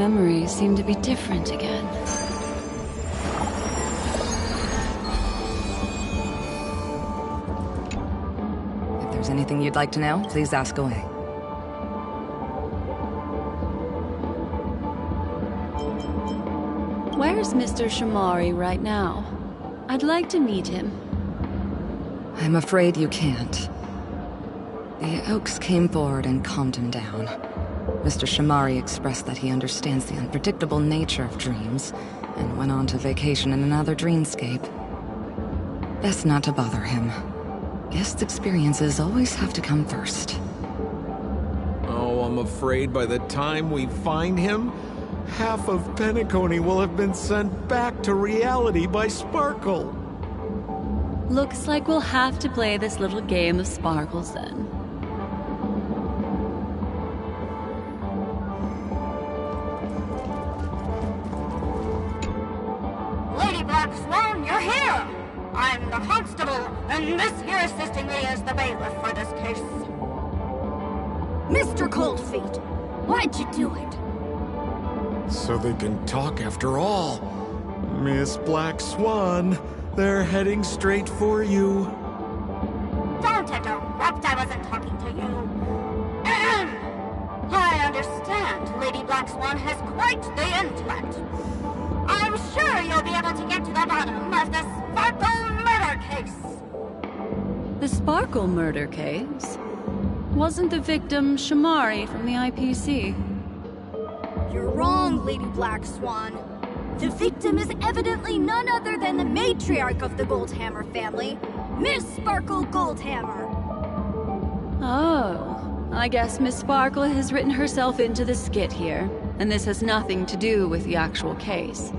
memories seem to be different again. If there's anything you'd like to know, please ask away. Where's Mr. Shamari right now? I'd like to meet him. I'm afraid you can't. The Oaks came forward and calmed him down. Mr. Shamari expressed that he understands the unpredictable nature of dreams, and went on to vacation in another dreamscape. Best not to bother him. Guest experiences always have to come first. Oh, I'm afraid by the time we find him, half of Penacony will have been sent back to reality by Sparkle. Looks like we'll have to play this little game of sparkles then. Lady Black Swan, you're here! I'm the constable, and this here assisting me is the bailiff for this case. Mr. Coldfeet, why'd you do it? So they can talk after all. Miss Black Swan, they're heading straight for you. Don't interrupt, I wasn't talking to you. I understand Lady Black Swan has quite the intellect. I'm sure you'll be able to get to the bottom of the Sparkle murder case. The Sparkle murder case? Wasn't the victim Shamari from the IPC? You're wrong, Lady Black Swan. The victim is evidently none other than the matriarch of the Goldhammer family, Miss Sparkle Goldhammer. Oh, I guess Miss Sparkle has written herself into the skit here, and this has nothing to do with the actual case.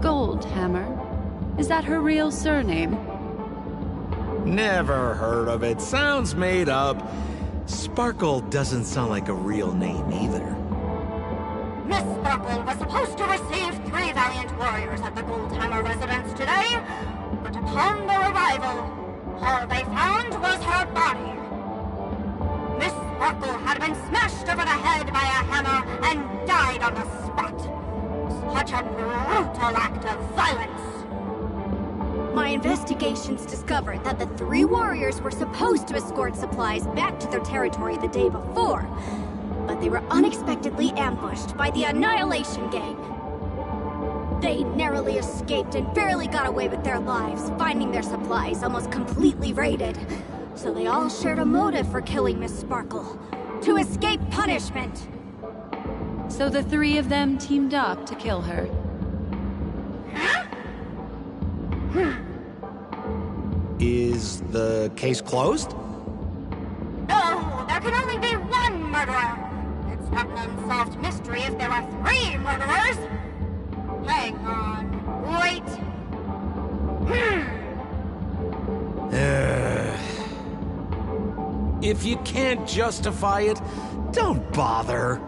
Goldhammer? Is that her real surname? Never heard of it. Sounds made up. Sparkle doesn't sound like a real name either. Miss Sparkle was supposed to receive 3 valiant warriors at the Goldhammer residence today, but upon their arrival, all they found was her body. Miss Sparkle had been smashed over the head by a hammer and died on the spot. Such a brutal act of violence. My investigations discovered that the 3 warriors were supposed to escort supplies back to their territory the day before, but they were unexpectedly ambushed by the Annihilation Gang. They narrowly escaped and barely got away with their lives, finding their supplies almost completely raided. So they all shared a motive for killing Miss Sparkle, to escape punishment. So the 3 of them teamed up to kill her. Is the case closed? No, there can only be one murderer. It's not an unsolved mystery if there are 3 murderers. Hang on. Wait. If you can't justify it, don't bother.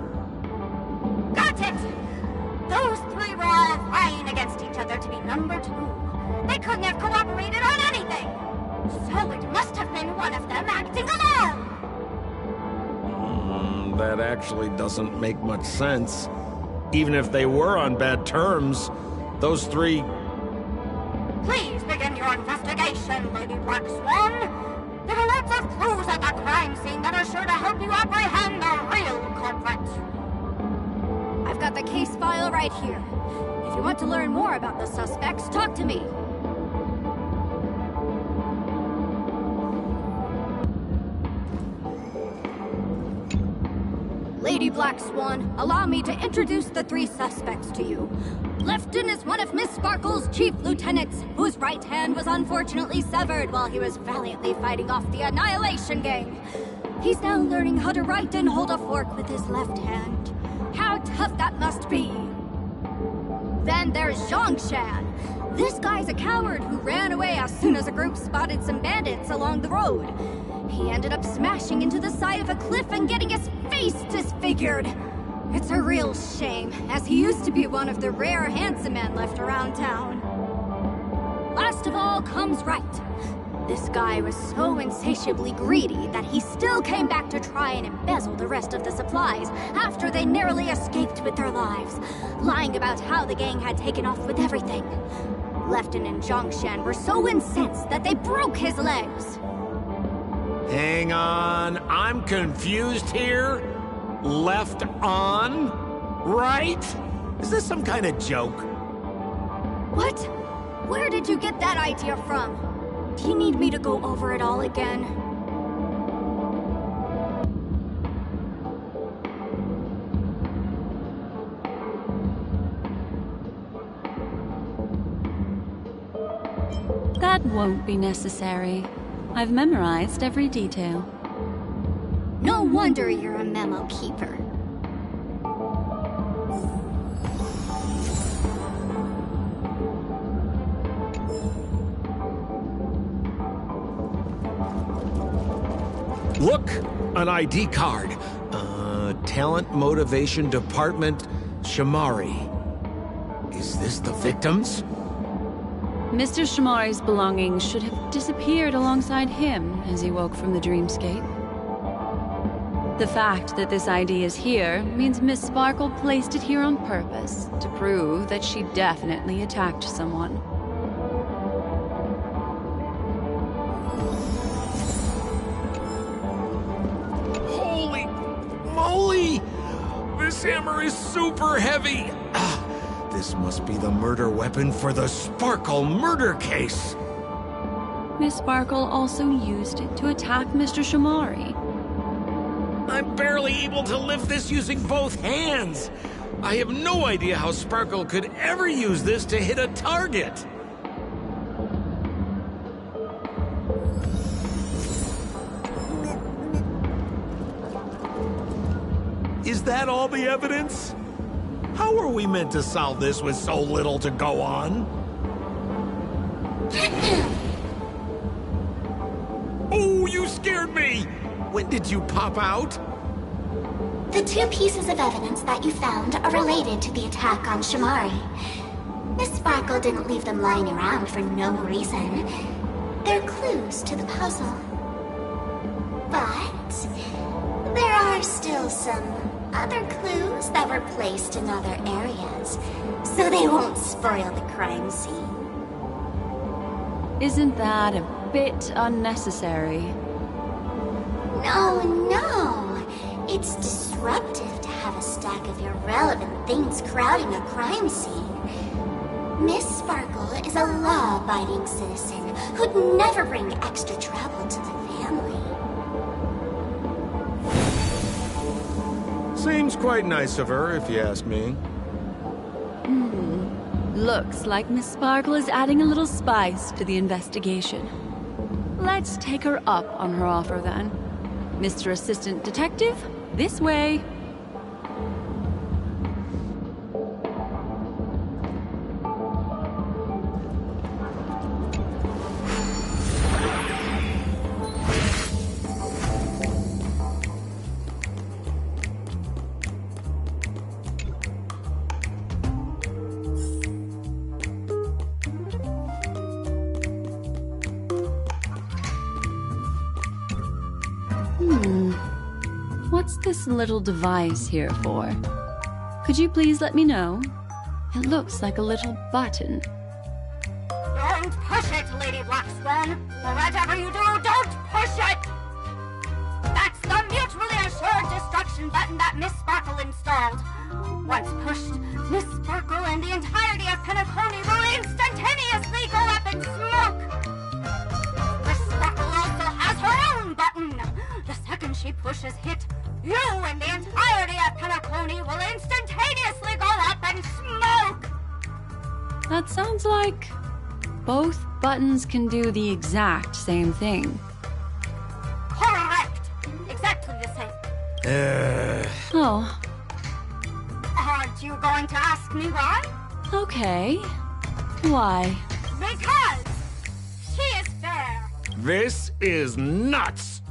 Got it! Those 3 were all vying against each other to be number 2. They couldn't have cooperated on anything. So it must have been one of them acting alone. That actually doesn't make much sense. Even if they were on bad terms, those 3... Please begin your investigation, Lady Black Swan. There are lots of clues at the crime scene that are sure to help you apprehend the real culprit. I've got the case file right here. If you want to learn more about the suspects, talk to me. Lady Black Swan, allow me to introduce the 3 suspects to you. Lefton is one of Miss Sparkle's chief lieutenants, whose right hand was unfortunately severed while he was valiantly fighting off the Annihilation Gang. He's now learning how to write and hold a fork with his left hand. How tough that must be! Then there's Zhongshan. This guy's a coward who ran away as soon as a group spotted some bandits along the road. He ended up smashing into the side of a cliff and getting his face disfigured. It's a real shame, as he used to be one of the rare handsome men left around town. Last of all comes Wright. This guy was so insatiably greedy that he still came back to try and embezzle the rest of the supplies after they narrowly escaped with their lives, lying about how the gang had taken off with everything. Lefton and Zhongshan were so incensed that they broke his legs. Hang on, I'm confused here. Left on? Right? Is this some kind of joke? What? Where did you get that idea from? Do you need me to go over it all again? That won't be necessary. I've memorized every detail. No wonder you're a memo keeper. Look! An ID card. Talent Motivation Department, Shamari. Is this the victims? Mr. Shamari's belongings should have disappeared alongside him as he woke from the dreamscape. The fact that this ID is here means Miss Sparkle placed it here on purpose to prove that she definitely attacked someone. Holy moly! This hammer is super heavy! This must be the murder weapon for the Sparkle murder case! Miss Sparkle also used it to attack Mr. Shamari. I'm barely able to lift this using both hands! I have no idea how Sparkle could ever use this to hit a target! Is that all the evidence? How are we meant to solve this with so little to go on? Oh, you scared me! When did you pop out? The two pieces of evidence that you found are related to the attack on Shamari. Miss Sparkle didn't leave them lying around for no reason. They're clues to the puzzle. But there are still some other clues that were placed in other areas, so they won't spoil the crime scene. Isn't that a bit unnecessary? No. It's disruptive to have a stack of irrelevant things crowding a crime scene. Miss Sparkle is a law-abiding citizen who'd never bring extra trouble to the family. Seems quite nice of her, if you ask me. Looks like Miss Sparkle is adding a little spice to the investigation. Let's take her up on her offer then. Mr. Assistant Detective, this way. What's this little device here for? Could you please let me know? It looks like a little button. Don't push it, Lady Black Swan. Whatever you do, don't push it! That's the mutually assured destruction button that Miss Sparkle installed. Once pushed, Miss Sparkle and the entirety of Penacony will instantaneously go up in smoke! Miss Sparkle also has her own button! The second she pushes hit, you and the entirety of Penacony will instantaneously go up in smoke! That sounds like both buttons can do the exact same thing. Correct! Exactly the same. Oh, Aren't you going to ask me why? okay. Why? Because she is fair. This is nuts!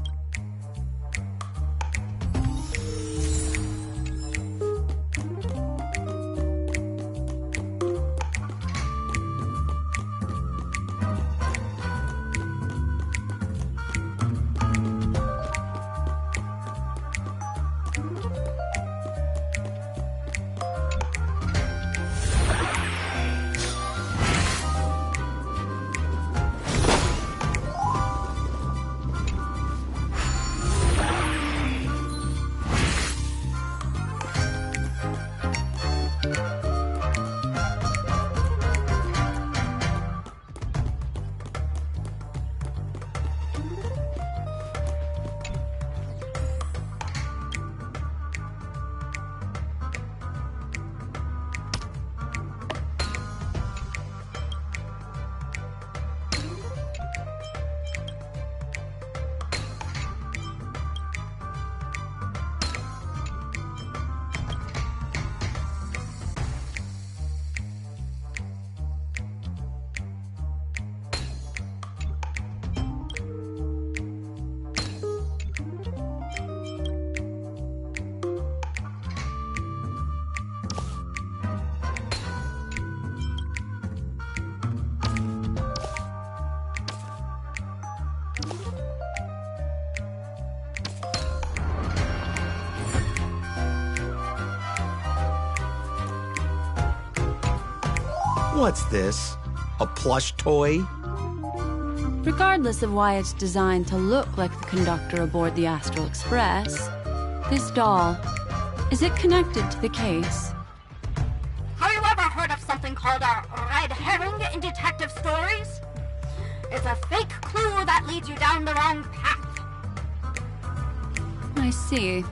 What's this? A plush toy? Regardless of why it's designed to look like the conductor aboard the Astral Express, this doll, is it connected to the case? Have you ever heard of something called a red herring in detective stories? It's a fake clue that leads you down the wrong path. I see.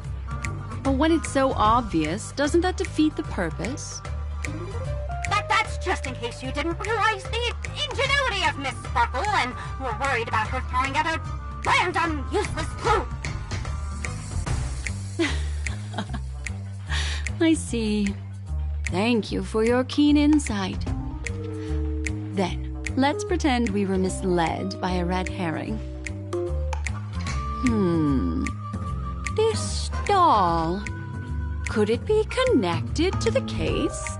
But when it's so obvious, doesn't that defeat the purpose? That's just in case you didn't realize the ingenuity of Miss Sparkle and were worried about her throwing out a random, useless clue. I see. Thank you for your keen insight. Then, let's pretend we were misled by a red herring. This doll, could it be connected to the case?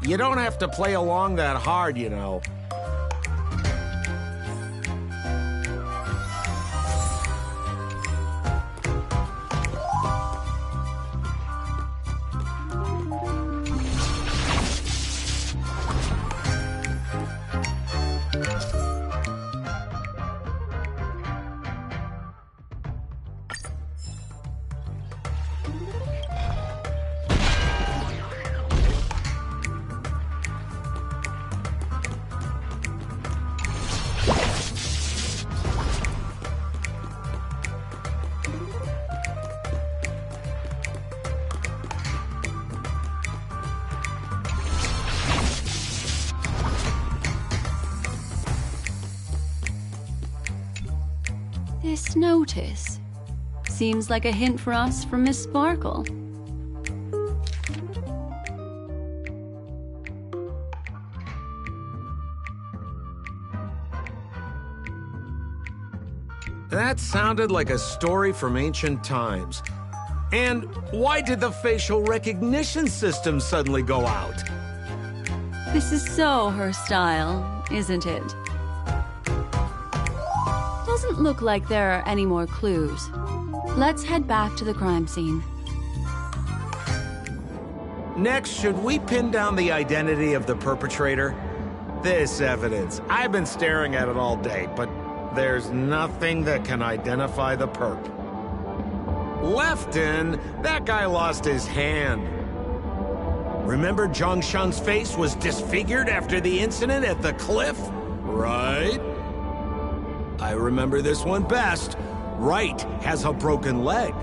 You don't have to play along that hard, you know. This notice seems like a hint for us from Miss Sparkle. That sounded like a story from ancient times. And why did the facial recognition system suddenly go out? This is so her style, isn't it? Doesn't look like there are any more clues. Let's head back to the crime scene. Next, should we pin down the identity of the perpetrator? This evidence, I've been staring at it all day, but there's nothing that can identify the perp. Lefton, that guy lost his hand. Remember Zhongshan's face was disfigured after the incident at the cliff? Right? I remember this one best. Wright has a broken leg.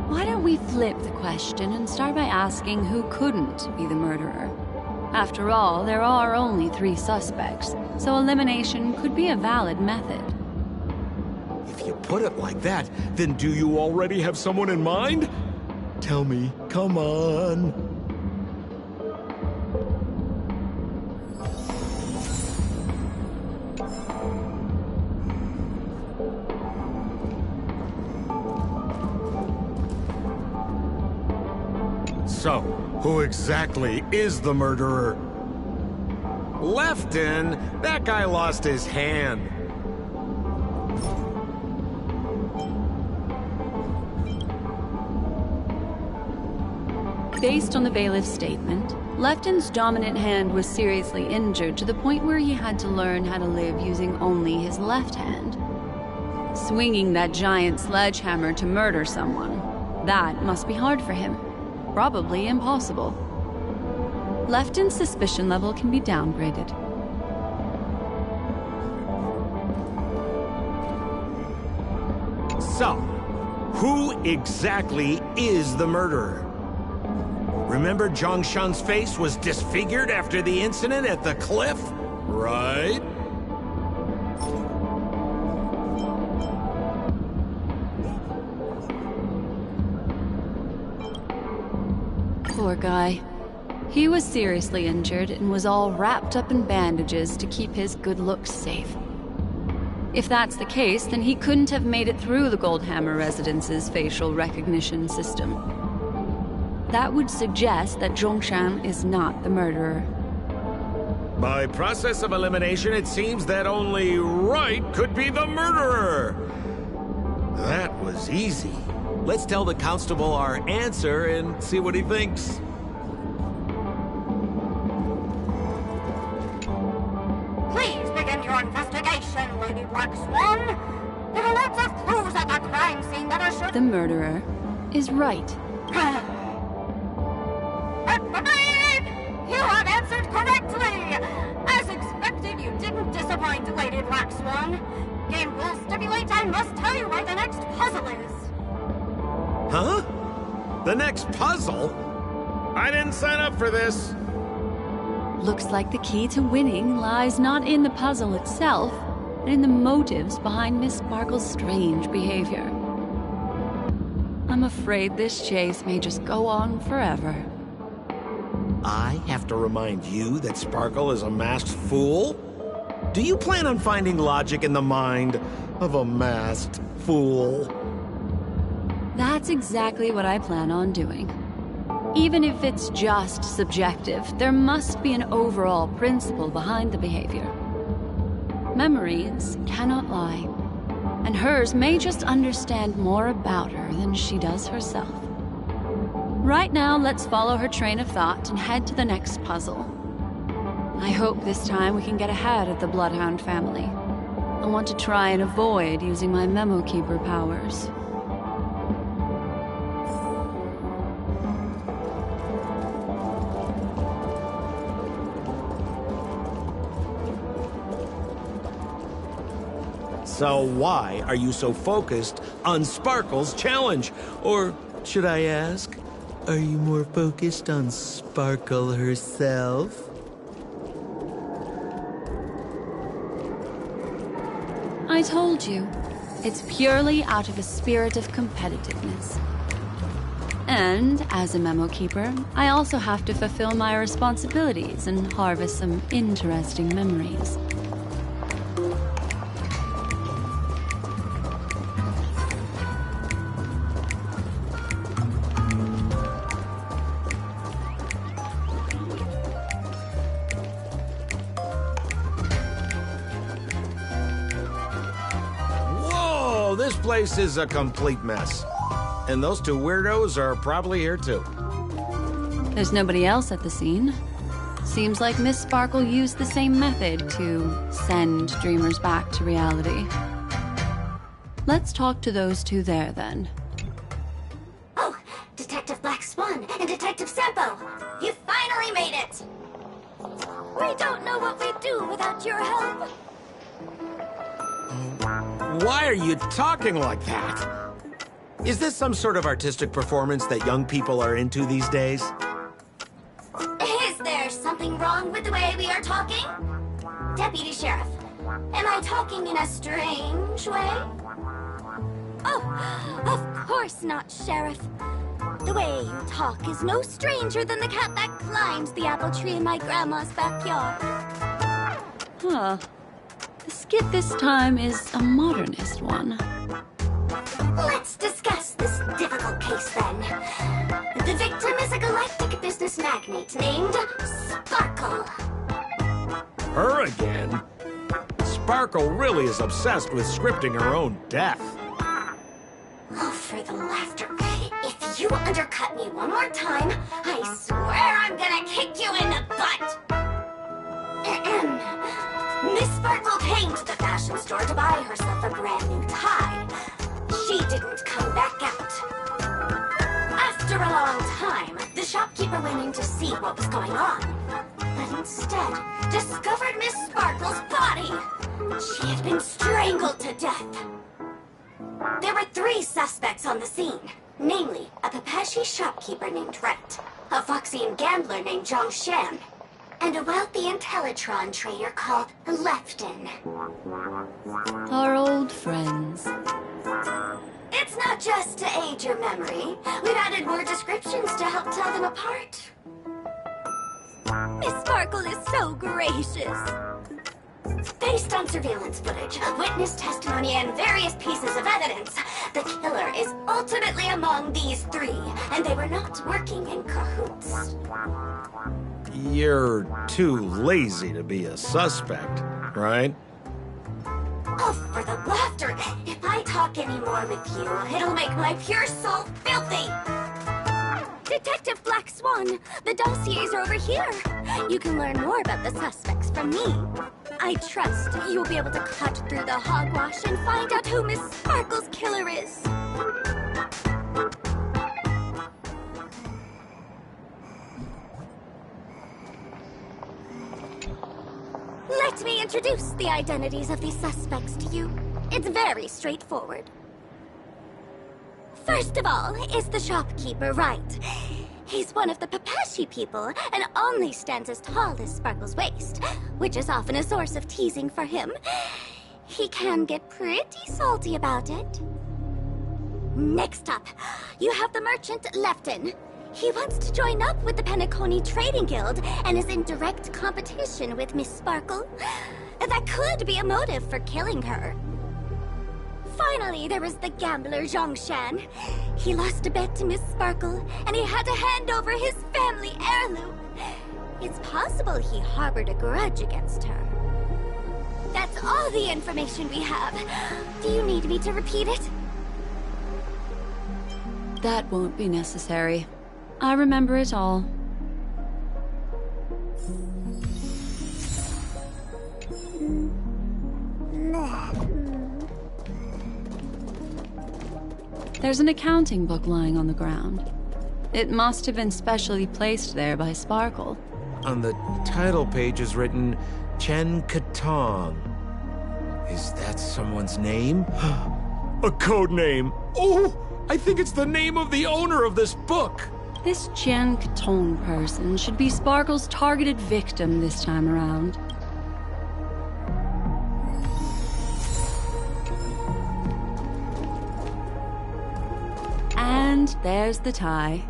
Why don't we flip the question and start by asking who couldn't be the murderer? After all, there are only 3 suspects, so elimination could be a valid method. If you put it like that, then do you already have someone in mind? Tell me, come on. So, who exactly is the murderer? Lefton, that guy lost his hand. Based on the bailiff's statement, Lefton's dominant hand was seriously injured to the point where he had to learn how to live using only his left hand. Swinging that giant sledgehammer to murder someone, that must be hard for him. Probably impossible. Lefton's suspicion level can be downgraded. So, who exactly is the murderer? Remember Zhongshan's face was disfigured after the incident at the cliff? Right? Poor guy. He was seriously injured and was all wrapped up in bandages to keep his good looks safe. If that's the case, then he couldn't have made it through the Goldhammer residence's facial recognition system. That would suggest that Zhongshan is not the murderer. By process of elimination, it seems that only Wright could be the murderer. That was easy. Let's tell the constable our answer and see what he thinks. your investigation, Lady Black Swan. There are lots of clues at the crime scene that are sure... The murderer is right. You have answered correctly! As expected, you didn't disappoint, Lady Black Swan. Game rules stipulate I must tell you where the next puzzle is. Huh? The next puzzle? I didn't sign up for this. Looks like the key to winning lies not in the puzzle itself, but in the motives behind Miss Sparkle's strange behavior. I'm afraid this chase may just go on forever. I have to remind you that Sparkle is a masked fool? Do you plan on finding logic in the mind of a masked fool? That's exactly what I plan on doing. Even if it's just subjective, there must be an overall principle behind the behavior. Memories cannot lie, and hers may just understand more about her than she does herself. Right now, let's follow her train of thought and head to the next puzzle. I hope this time we can get ahead of the Bloodhound family. I want to try and avoid using my Memo Keeper powers. So why are you so focused on Sparkle's challenge? Or should I ask, are you more focused on Sparkle herself? I told you, it's purely out of a spirit of competitiveness. And as a Memo Keeper, I also have to fulfill my responsibilities and harvest some interesting memories. This place is a complete mess. And those two weirdos are probably here too. There's nobody else at the scene. Seems like Miss Sparkle used the same method to send dreamers back to reality. Let's talk to those two there then. Oh, Detective Black Swan and Detective Sampo! You finally made it! We don't know what we'd do without your help. Why are you talking like that? Is this some sort of artistic performance that young people are into these days? Is there something wrong with the way we are talking? Deputy Sheriff, am I talking in a strange way? Oh, of course not, Sheriff. The way you talk is no stranger than the cat that climbs the apple tree in my grandma's backyard. Huh. The skit this time is a modernist one. Let's discuss this difficult case then. The victim is a galactic business magnate named Sparkle. Her again? Sparkle really is obsessed with scripting her own death. Oh, for the laughter. If you undercut me one more time, I swear I'm gonna kick you in the butt! Miss Sparkle came to the fashion store to buy herself a brand new tie. She didn't come back out. After a long time, the shopkeeper went in to see what was going on, but instead discovered Miss Sparkle's body. She had been strangled to death. There were 3 suspects on the scene, namely a Papashi shopkeeper named Wright, a Foxian gambler named Zhang Shan, and a wealthy Intellitron trader called Lefton. Our old friends. It's not just to aid your memory. We've added more descriptions to help tell them apart. Miss Sparkle is so gracious. Based on surveillance footage, witness testimony, and various pieces of evidence, the killer is ultimately among these 3, and they were not working in cahoots. You're too lazy to be a suspect, right? Oh, for the laughter! If I talk any more with you, it'll make my pure soul filthy! Detective Black Swan, the dossiers are over here. You can learn more about the suspects from me. I trust you'll be able to cut through the hogwash and find out who Miss Sparkle's killer is. Let me introduce the identities of these suspects to you. It's very straightforward. First of all is the shopkeeper, right? He's one of the Papashi people and only stands as tall as Sparkle's waist, which is often a source of teasing for him. He can get pretty salty about it. Next up, you have the merchant Lefton. He wants to join up with the Penacony Trading Guild and is in direct competition with Miss Sparkle. That could be a motive for killing her. Finally, there is the gambler Zhongshan. He lost a bet to Miss Sparkle, and he had to hand over his family heirloom. It's possible he harbored a grudge against her. That's all the information we have. Do you need me to repeat it? That won't be necessary. I remember it all. There's an accounting book lying on the ground. It must have been specially placed there by Sparkle. On the title page is written Chen Katong. Is that someone's name? A code name! Oh! I think it's the name of the owner of this book! This Jian Katong person should be Sparkle's targeted victim this time around. And there's the tie.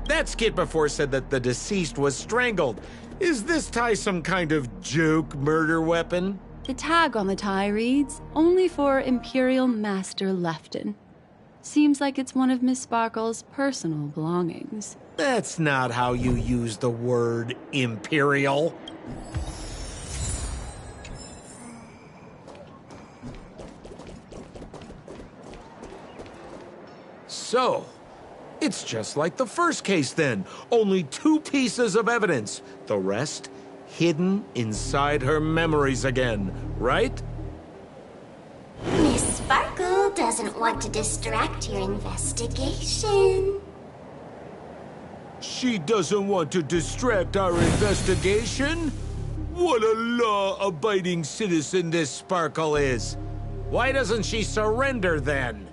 That skit before said that the deceased was strangled. Is this tie some kind of joke murder weapon? The tag on the tie reads, "Only for Imperial Master Lefton." Seems like it's one of Miss Sparkle's personal belongings. That's not how you use the word imperial. So, it's just like the first case then. Only 2 pieces of evidence. The rest hidden inside her memories again, right? Miss Sparkle doesn't want to distract your investigation. She doesn't want to distract our investigation? What a law-abiding citizen this Sparkle is. Why doesn't she surrender then?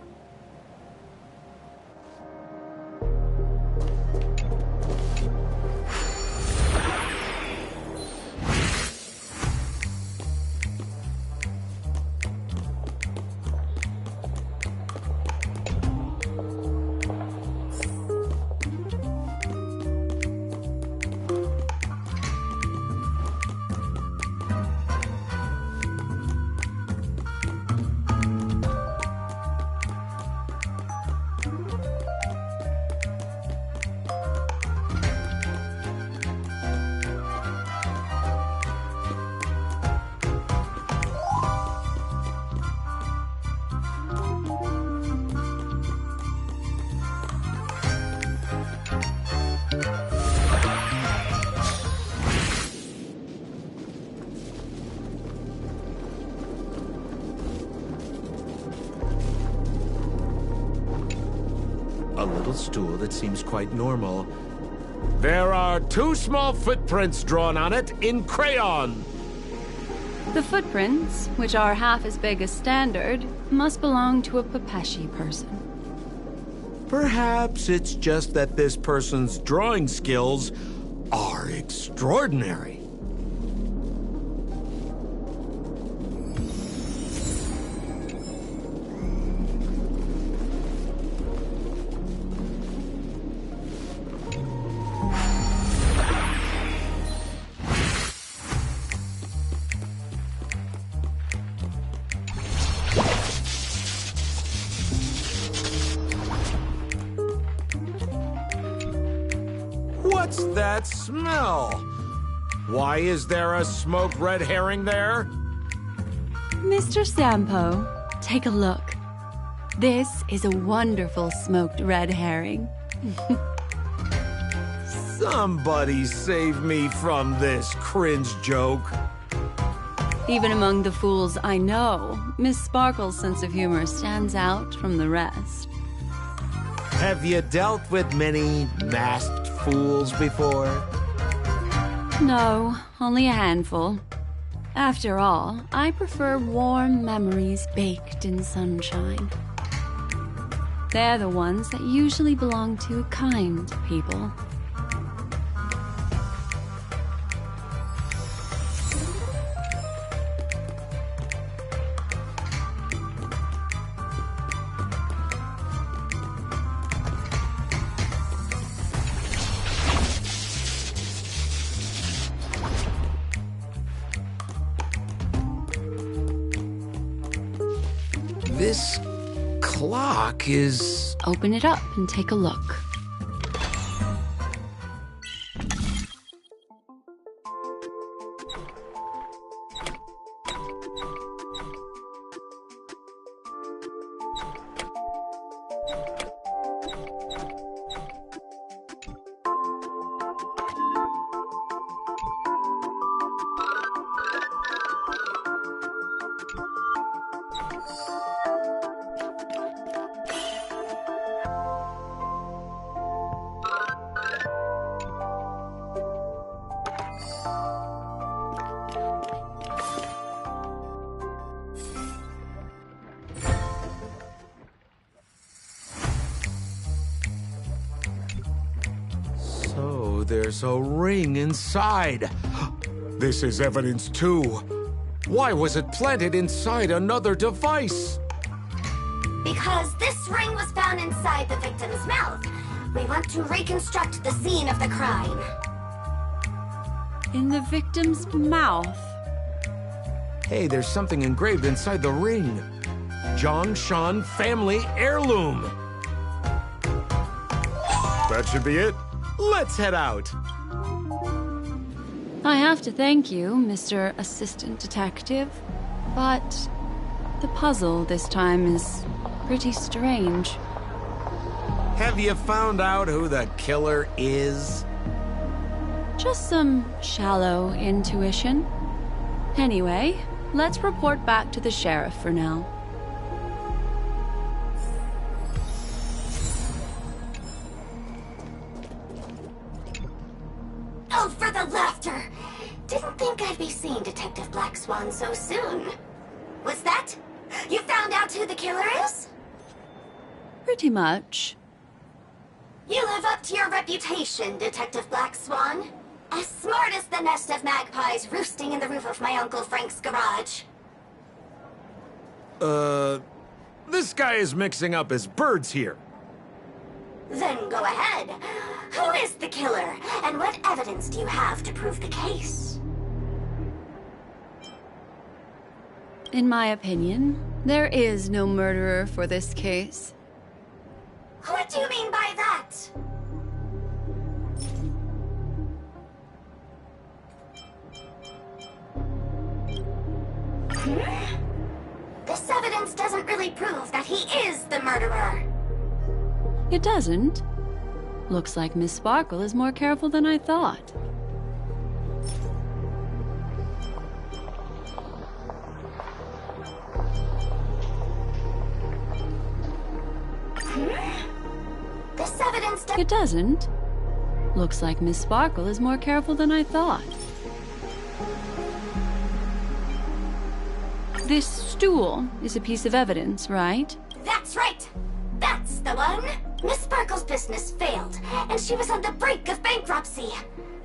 A little stool that seems quite normal. There are 2 small footprints drawn on it in crayon. The footprints, which are half as big as standard, must belong to a Papashi person. Perhaps it's just that this person's drawing skills are extraordinary. What's that smell? Why is there a smoked red herring there? Mr. Sampo, take a look. This is a wonderful smoked red herring. Somebody save me from this cringe joke. Even among the fools I know, Miss Sparkle's sense of humor stands out from the rest. Have you dealt with many masked fools before? No, only a handful. After all, I prefer warm memories baked in sunshine. They're the ones that usually belong to kind people. This clock is... Open it up and take a look. So there's a ring inside. This is evidence too. Why was it planted inside another device? Because this ring was found inside the victim's mouth. We want to reconstruct the scene of the crime. In the victim's mouth. Hey, there's something engraved inside the ring. Zhongshan family heirloom. That should be it. Let's head out. I have to thank you, Mr. Assistant Detective, but the puzzle this time is pretty strange. Have you found out who the killer is? Just some shallow intuition. Anyway, let's report back to the sheriff for now. Oh, for the laughter! Didn't think I'd be seeing Detective Black Swan so soon. Was that? You found out who the killer is? Pretty much. You live up to your reputation, Detective Black Swan. As smart as the nest of magpies roosting in the roof of my Uncle Frank's garage. This guy is mixing up his birds here. Then go ahead. Who is the killer, and what evidence do you have to prove the case? In my opinion, there is no murderer for this case. What do you mean by that? This evidence doesn't really prove that he is the murderer. It doesn't. Looks like Miss Sparkle is more careful than I thought. This evidence It doesn't. Looks like Miss Sparkle is more careful than I thought. This stool is a piece of evidence, right? That's right! That's the one! Miss Sparkle's business failed, and she was on the brink of bankruptcy.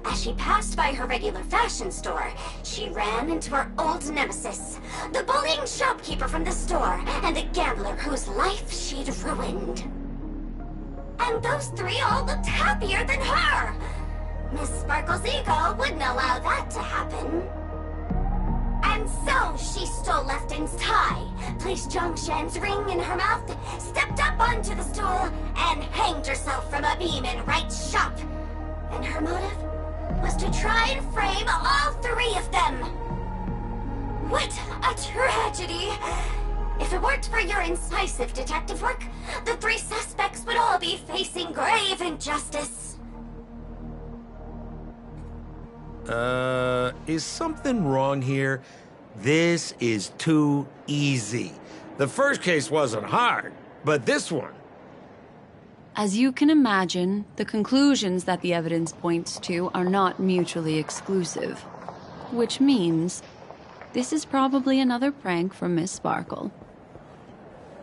As she passed by her regular fashion store, she ran into her old nemesis, the bullying shopkeeper from the store, and the gambler whose life she'd ruined. And those three all looked happier than her! Miss Sparkle's ego wouldn't allow that to happen. And so she stole Lefton's tie, placed Zhongshan's ring in her mouth, stepped up onto the stool, and hanged herself from a beam in Wright's shop. And her motive was to try and frame all three of them. What a tragedy! If it weren't for your incisive detective work, the three suspects would all be facing grave injustice. Is something wrong here? This is too easy. The first case wasn't hard, but this one... As you can imagine, the conclusions that the evidence points to are not mutually exclusive. Which means, this is probably another prank from Miss Sparkle.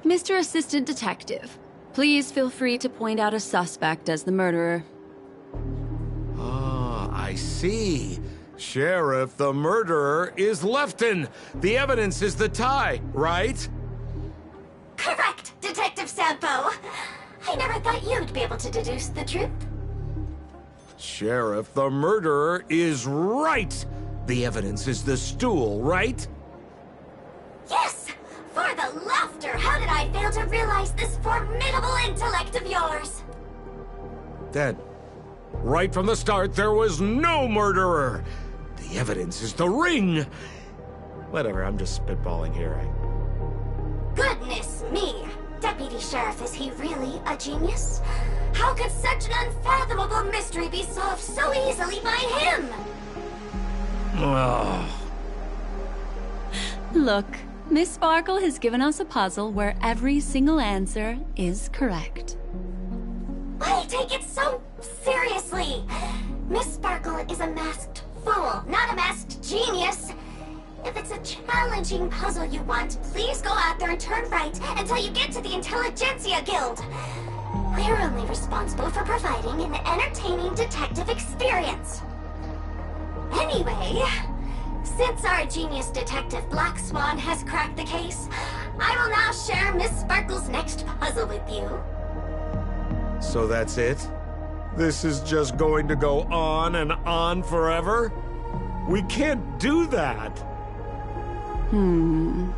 Mr. Assistant Detective, please feel free to point out a suspect as the murderer. Ah, I see. Sheriff, the murderer is Lefton. The evidence is the tie, right? Correct, Detective Sampo. I never thought you'd be able to deduce the truth. Sheriff, the murderer is right. The evidence is the stool, right? Yes! For the laughter, how did I fail to realize this formidable intellect of yours? Then, right from the start, there was no murderer. The evidence is the ring. Whatever, I'm just spitballing here. Goodness me! Deputy Sheriff, is he really a genius? How could such an unfathomable mystery be solved so easily by him? Oh. Look, Miss Sparkle has given us a puzzle where every single answer is correct. Why take it so seriously? Miss Sparkle is a masked fool, not a masked genius. If it's a challenging puzzle you want, please go out there and turn right until you get to the Intelligentsia Guild. We're only responsible for providing an entertaining detective experience. Anyway, since our genius detective Black Swan has cracked the case, I will now share Miss Sparkle's next puzzle with you. So that's it? This is just going to go on and on forever? We can't do that. Hmm.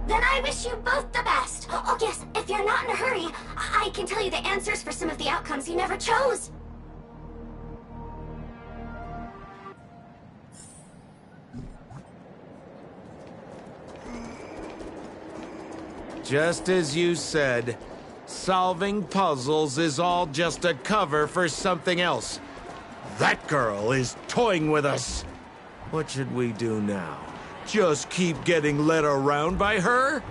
Then I wish you both the best. Oh yes, if you're not in a hurry, I can tell you the answers for some of the outcomes you never chose. Just as you said, solving puzzles is all just a cover for something else. That girl is toying with us. What should we do now? Just keep getting led around by her?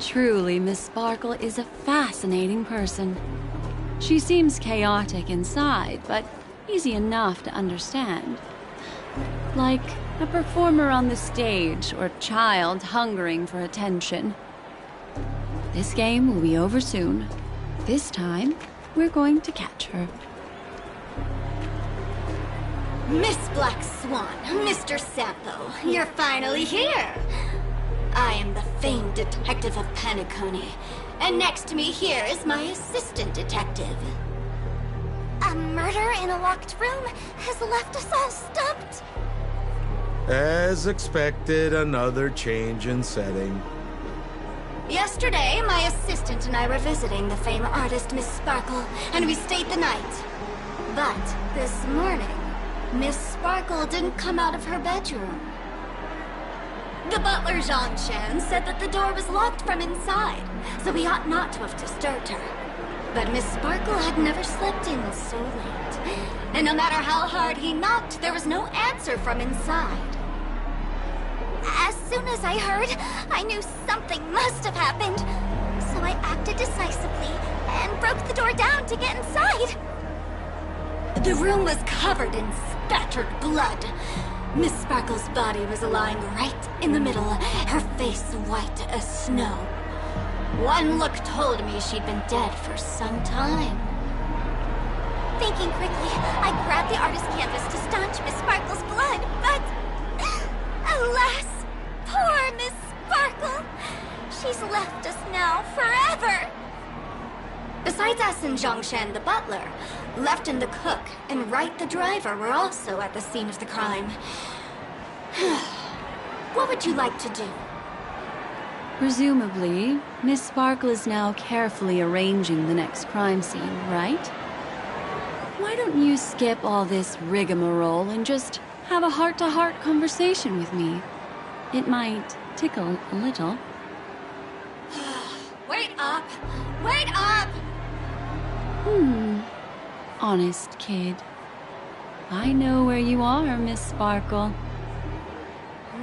Truly, Miss Sparkle is a fascinating person. She seems chaotic inside, but easy enough to understand. Like a performer on the stage or child hungering for attention. This game will be over soon. This time, we're going to catch her. Miss Black Swan, Mr. Sampo, you're finally here. I am the famed detective of Penacony, and next to me here is my assistant detective. A murder in a locked room has left us all stumped. As expected, another change in setting. Yesterday, my assistant and I were visiting the famed artist Miss Sparkle, and we stayed the night. But this morning, Miss Sparkle didn't come out of her bedroom. The butler, Jean-Chan, said that the door was locked from inside, so we ought not to have disturbed her. But Miss Sparkle had never slept in so late. And no matter how hard he knocked, there was no answer from inside. As soon as I heard, I knew something must have happened. So I acted decisively and broke the door down to get inside. The room was covered in spattered blood. Miss Sparkle's body was lying right in the middle, her face white as snow. One look told me she'd been dead for some time. Thinking quickly, I grabbed the artist's canvas to staunch Miss Sparkle's blood, but... alas, poor Miss Sparkle! She's left us now forever! Besides us and Zhongshan the butler, Lefton the cook and Wright the driver were also at the scene of the crime. What would you like to do? Presumably, Miss Sparkle is now carefully arranging the next crime scene, right? Why don't you skip all this rigmarole and just have a heart-to-heart conversation with me? It might tickle a little. Wait up! Wait up! Honest kid. I know where you are, Miss Sparkle.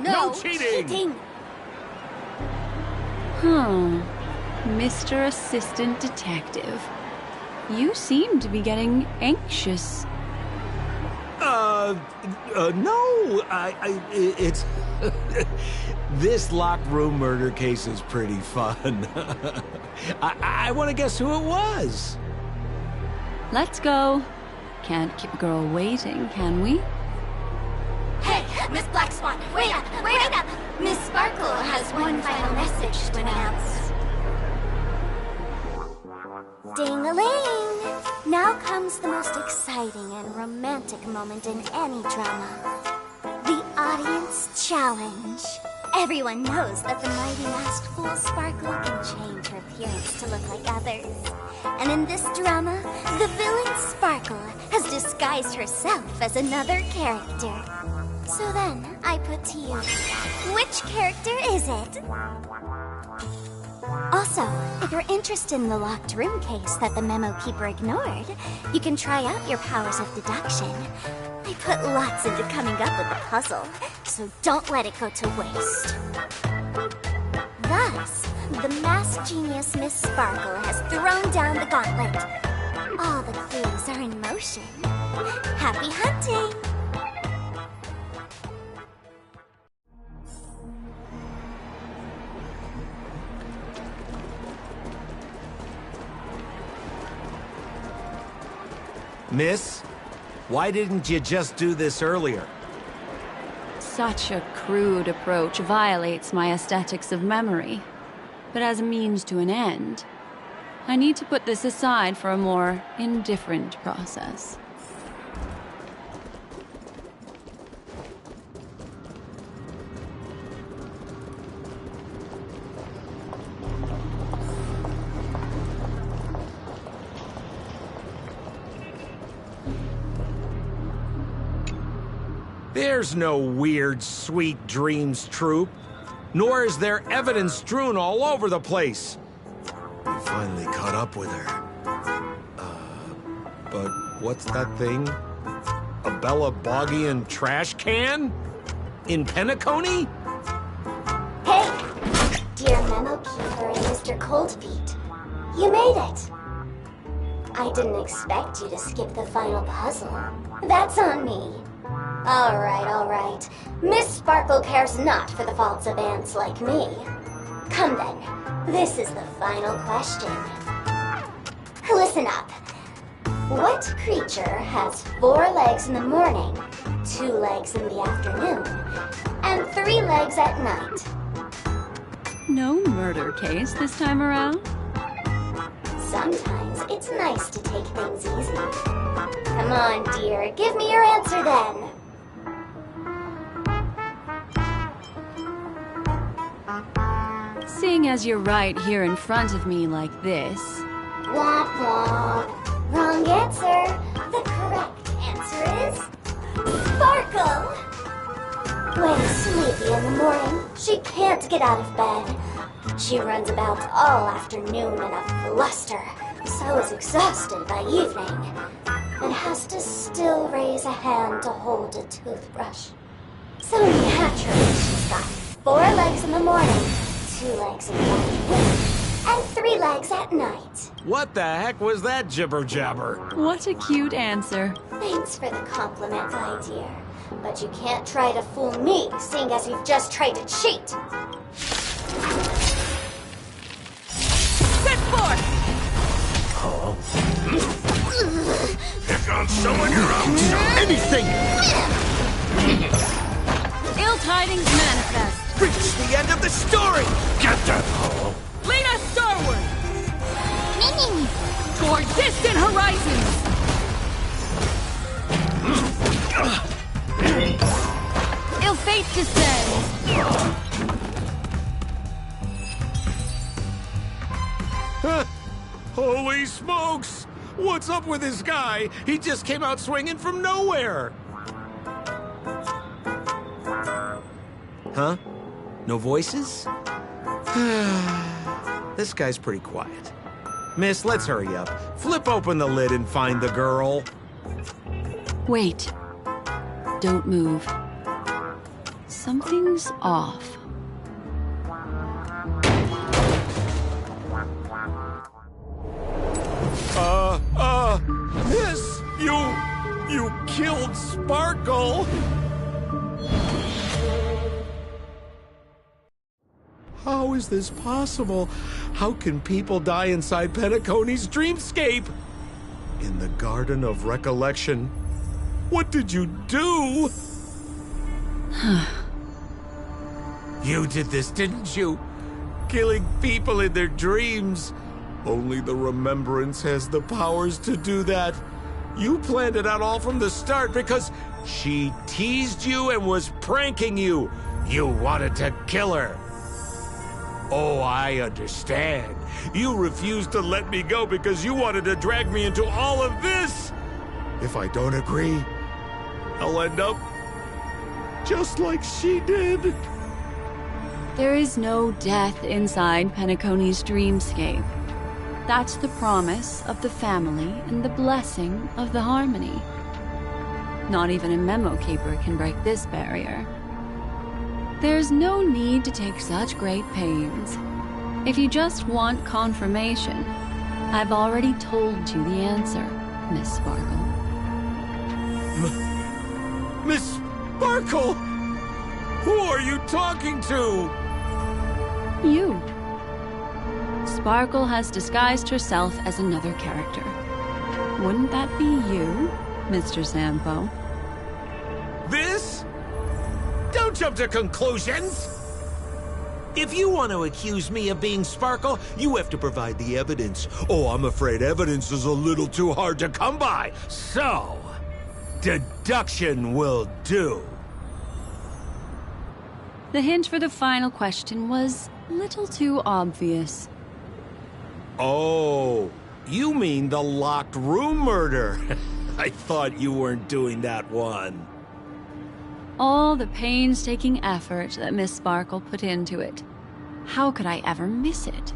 No cheating! Huh. Mr. Assistant Detective. You seem to be getting anxious. No, it's... This locked room murder case is pretty fun. I want to guess who it was. Let's go. Can't keep a girl waiting, can we? Hey, Miss Black Swan, wait up, wait up! Miss Sparkle has one final message to announce. Ding-a-ling! Now comes the most exciting and romantic moment in any drama. The audience challenge. Everyone knows that the mighty masked fool Sparkle can change her appearance to look like others. And in this drama, the villain Sparkle has disguised herself as another character. So then, I put to you, which character is it? Also, if you're interested in the locked room case that the memo keeper ignored, you can try out your powers of deduction. I put lots into coming up with the puzzle, so don't let it go to waste. Thus, the masked genius Miss Sparkle has thrown down the gauntlet. All the clues are in motion. Happy hunting! Miss, why didn't you just do this earlier? Such a crude approach violates my aesthetics of memory. But as a means to an end, I need to put this aside for a more indifferent process. There's no weird, sweet dreams troupe, nor is there evidence strewn all over the place. You finally caught up with her. But what's that thing? A Bella Boggian trash can? In Penacony? Hey, dear memo keeper and Mr. Coldfeet, you made it. I didn't expect you to skip the final puzzle. That's on me. All right. Miss Sparkle cares not for the faults of ants like me. Come then, this is the final question. Listen up. What creature has 4 legs in the morning, 2 legs in the afternoon, and 3 legs at night? No murder case this time around? Sometimes it's nice to take things easy. Come on, dear, give me your answer then. Seeing as you're right here in front of me like this... Womp womp. Wrong answer. The correct answer is... Sparkle! When sleepy in the morning, she can't get out of bed. She runs about all afternoon in a fluster, so is exhausted by evening, and has to still raise a hand to hold a toothbrush. So naturally, she's got 4 legs in the morning, 2 legs in the afternoon, and 3 legs at night. What the heck was that jibber-jabber? What a cute answer. Thanks for the compliment, my dear. But you can't try to fool me, seeing as you've just tried to cheat. Set forth! Pick on someone your own, anything! Ill tidings manifest. Reach the end of the story! Get that hole! Lead us starward! Toward distant horizons! Ill fate descends! Holy smokes! What's up with this guy? He just came out swinging from nowhere! Huh? No voices? This guy's pretty quiet. Miss, let's hurry up. Flip open the lid and find the girl. Wait, don't move. Something's off. Miss, you killed Sparkle! How is this possible? How can people die inside Penacony's dreamscape? In the Garden of Recollection? What did you do? You did this, didn't you? Killing people in their dreams. Only the Remembrance has the powers to do that. You planned it out all from the start because she teased you and was pranking you. You wanted to kill her. Oh, I understand. You refused to let me go because you wanted to drag me into all of this. If I don't agree, I'll end up just like she did. There is no death inside Penacony's dreamscape. That's the promise of the family and the blessing of the harmony. Not even a memo keeper can break this barrier. There's no need to take such great pains. If you just want confirmation, I've already told you the answer, Miss Sparkle. Miss Sparkle? Who are you talking to? You. Sparkle has disguised herself as another character. Wouldn't that be you, Mr. Sampo? This? Don't jump to conclusions! If you want to accuse me of being Sparkle, you have to provide the evidence. Oh, I'm afraid evidence is a little too hard to come by. So, deduction will do. The hint for the final question was a little too obvious. Oh, you mean the locked room murder? I thought you weren't doing that one. All the painstaking effort that Miss Sparkle put into it. How could I ever miss it?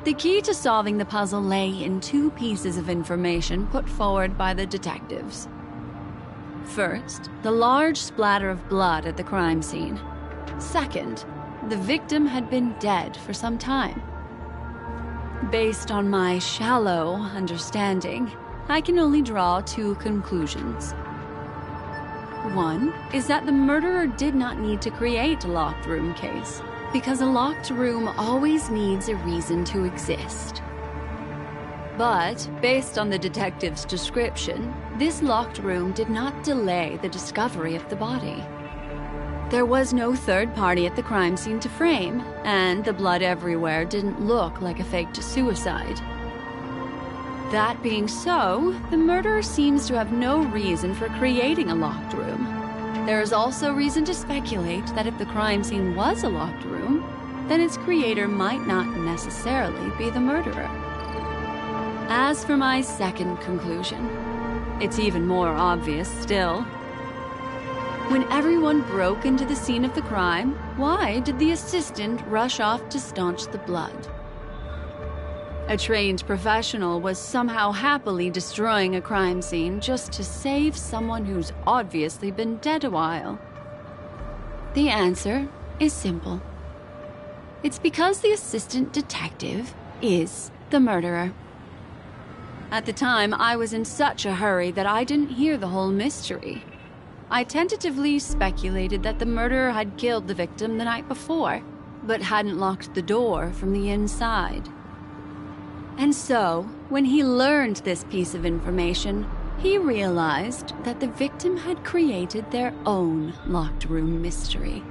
The key to solving the puzzle lay in two pieces of information put forward by the detectives. First, the large splatter of blood at the crime scene. Second, the victim had been dead for some time. Based on my shallow understanding, I can only draw two conclusions. One is that the murderer did not need to create a locked room case, because a locked room always needs a reason to exist. But, based on the detective's description, this locked room did not delay the discovery of the body. There was no third party at the crime scene to frame, and the blood everywhere didn't look like a faked suicide. That being so, the murderer seems to have no reason for creating a locked room. There is also reason to speculate that if the crime scene was a locked room, then its creator might not necessarily be the murderer. As for my second conclusion, it's even more obvious still. When everyone broke into the scene of the crime, why did the assistant rush off to staunch the blood? A trained professional was somehow happily destroying a crime scene just to save someone who's obviously been dead a while. The answer is simple. It's because the assistant detective is the murderer. At the time, I was in such a hurry that I didn't hear the whole mystery. I tentatively speculated that the murderer had killed the victim the night before, but hadn't locked the door from the inside. And so, when he learned this piece of information, he realized that the victim had created their own locked room mystery.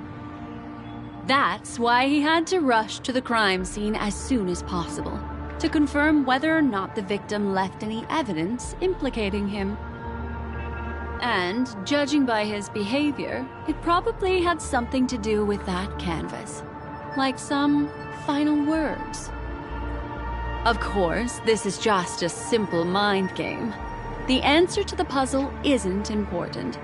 That's why he had to rush to the crime scene as soon as possible, to confirm whether or not the victim left any evidence implicating him. And, judging by his behavior, it probably had something to do with that canvas. Like some final words. Of course, this is just a simple mind game. The answer to the puzzle isn't important.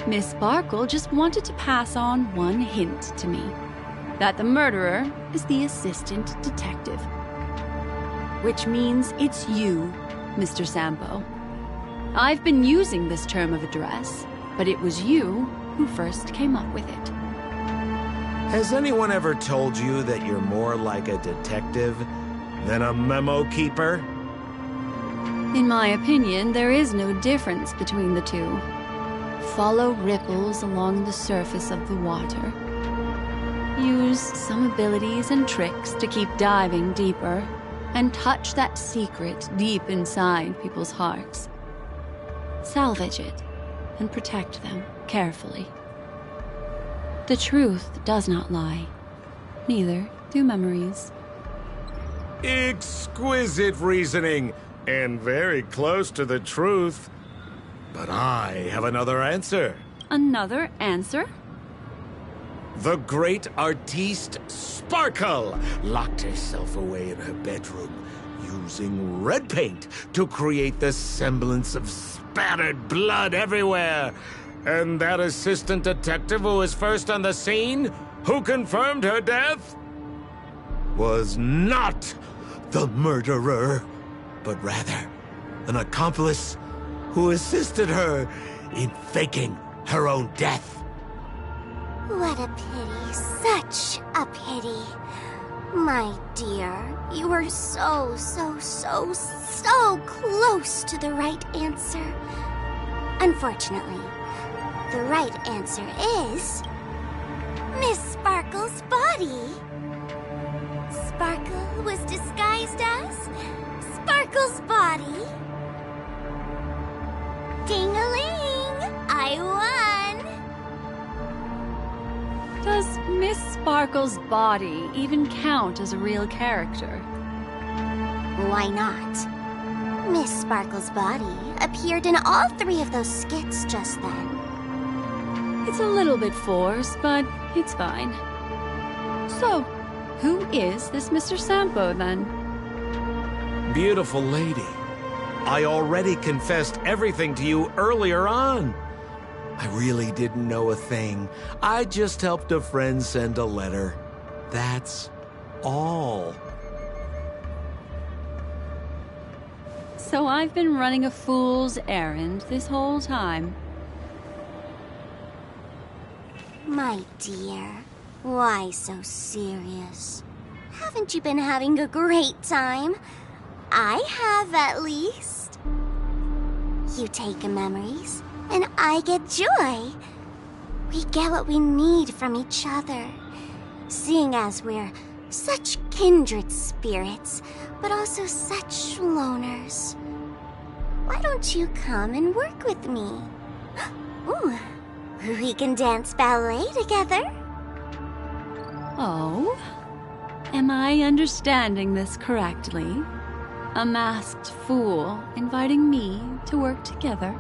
Miss Sparkle just wanted to pass on one hint to me. That the murderer is the assistant detective. Which means it's you, Mr. Sampo. I've been using this term of address, but it was you who first came up with it. Has anyone ever told you that you're more like a detective than a memo keeper? In my opinion, there is no difference between the two. Follow ripples along the surface of the water. Use some abilities and tricks to keep diving deeper, and touch that secret deep inside people's hearts. Salvage it, and protect them carefully. The truth does not lie. Neither do memories. Exquisite reasoning, and very close to the truth. But I have another answer. Another answer? The great artiste Sparkle locked herself away in her bedroom, using red paint to create the semblance of spattered blood everywhere. And that assistant detective who was first on the scene, who confirmed her death, was not the murderer, but rather an accomplice who assisted her in faking her own death. What a pity, such a pity. My dear, you were so close to the right answer. Unfortunately, the right answer is Miss Sparkle's body. Sparkle was disguised as Sparkle's body. Ding-a-ling! I won! Does Miss Sparkle's body even count as a real character? Why not? Miss Sparkle's body appeared in all 3 of those skits just then. It's a little bit forced, but it's fine. So, who is this Mr. Sampo, then? Beautiful lady, I already confessed everything to you earlier on. I really didn't know a thing. I just helped a friend send a letter. That's all. So I've been running a fool's errand this whole time. My dear, why so serious? Haven't you been having a great time? I have, at least. You take memories, and I get joy. We get what we need from each other, seeing as we're such kindred spirits, but also such loners. Why don't you come and work with me? Ooh, we can dance ballet together. Oh? Am I understanding this correctly? A masked fool inviting me to work together?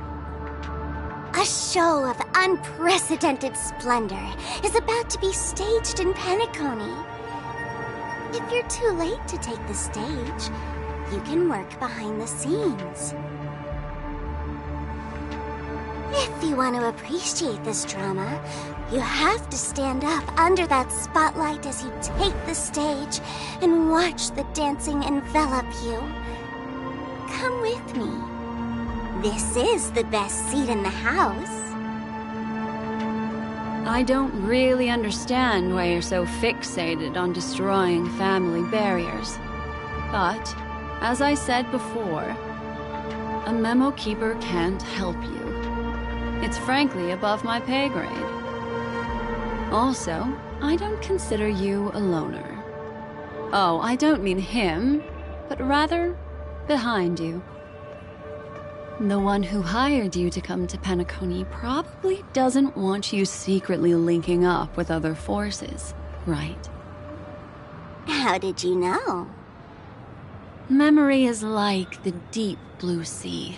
A show of unprecedented splendor is about to be staged in Penacony. If you're too late to take the stage, you can work behind the scenes. If you want to appreciate this drama, you have to stand up under that spotlight as you take the stage and watch the dancing envelop you. Come with me. This is the best seat in the house. I don't really understand why you're so fixated on destroying family barriers. But, as I said before, a memo keeper can't help you. It's frankly above my pay grade. Also, I don't consider you a loner. Oh, I don't mean him, but rather behind you. The one who hired you to come to Penacony probably doesn't want you secretly linking up with other forces, right? How did you know? Memory is like the deep blue sea.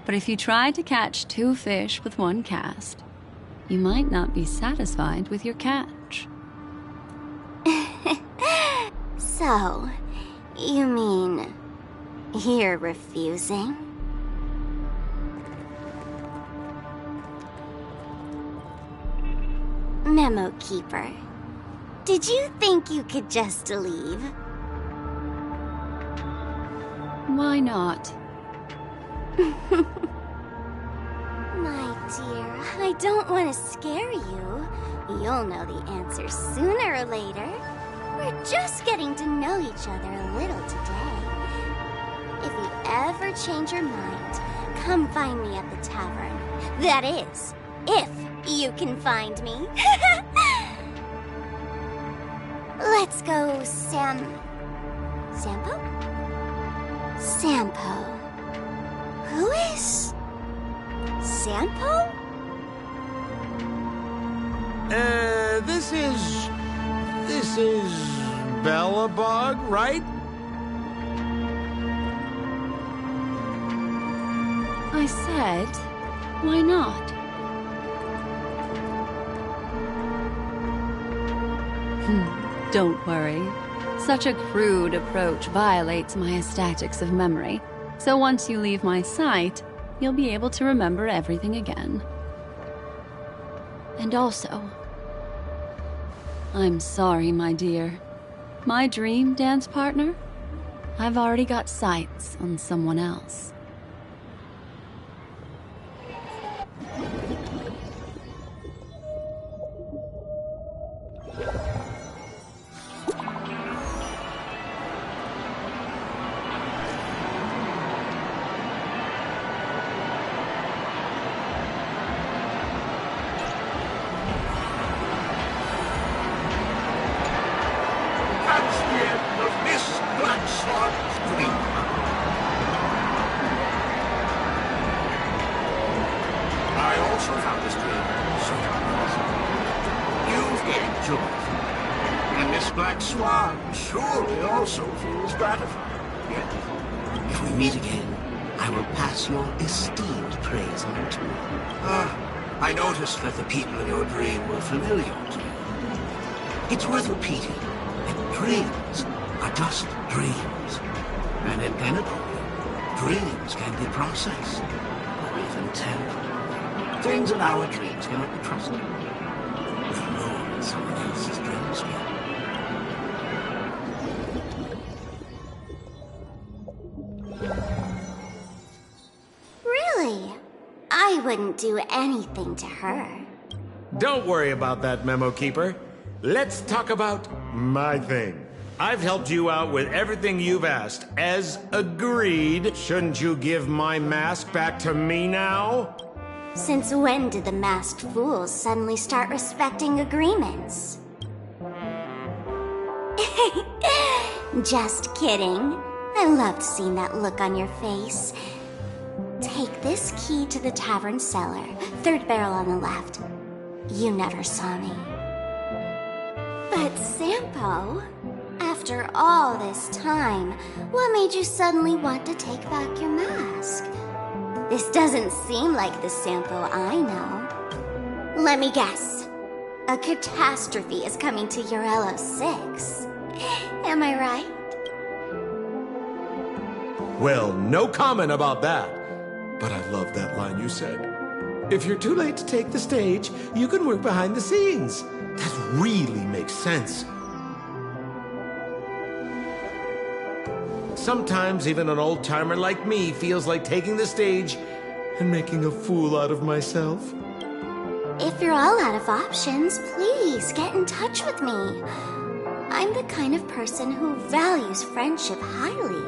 But if you try to catch 2 fish with 1 cast, you might not be satisfied with your catch. So, you mean you're refusing? Memo Keeper, did you think you could just leave? Why not? My dear, I don't want to scare you. You'll know the answer sooner or later. We're just getting to know each other a little today. If you ever change your mind, come find me at the tavern. That is, if you can find me. Let's go, Sampo? Sampo. Who is... Sampo? This is Bellabog, right? I said, why not? Don't worry. Such a crude approach violates my statics of memory. So once you leave my sight, you'll be able to remember everything again. And also, I'm sorry, my dear. My dream dance partner? I've already got sights on someone else. I noticed that the people in your dream were familiar to you. It's worth repeating that dreams are just dreams. And in Pentacle, dreams can be processed, or even tempered. Things in our dreams cannot be trusted. Let alone in someone else's dreamscape. Really? I wouldn't do anything to her. Don't worry about that, Memo Keeper. Let's talk about my thing. I've helped you out with everything you've asked. As agreed, shouldn't you give my mask back to me now? Since when did the masked fools suddenly start respecting agreements? Just kidding. I loved seeing that look on your face. Take this key to the tavern cellar, third barrel on the left. You never saw me. But Sampo, after all this time, what made you suddenly want to take back your mask? This doesn't seem like the Sampo I know. Let me guess. A catastrophe is coming to Urello 6. Am I right? Well, no comment about that. But I love that line you said. If you're too late to take the stage, you can work behind the scenes. That really makes sense. Sometimes even an old-timer like me feels like taking the stage and making a fool out of myself. If you're all out of options, please get in touch with me. I'm the kind of person who values friendship highly.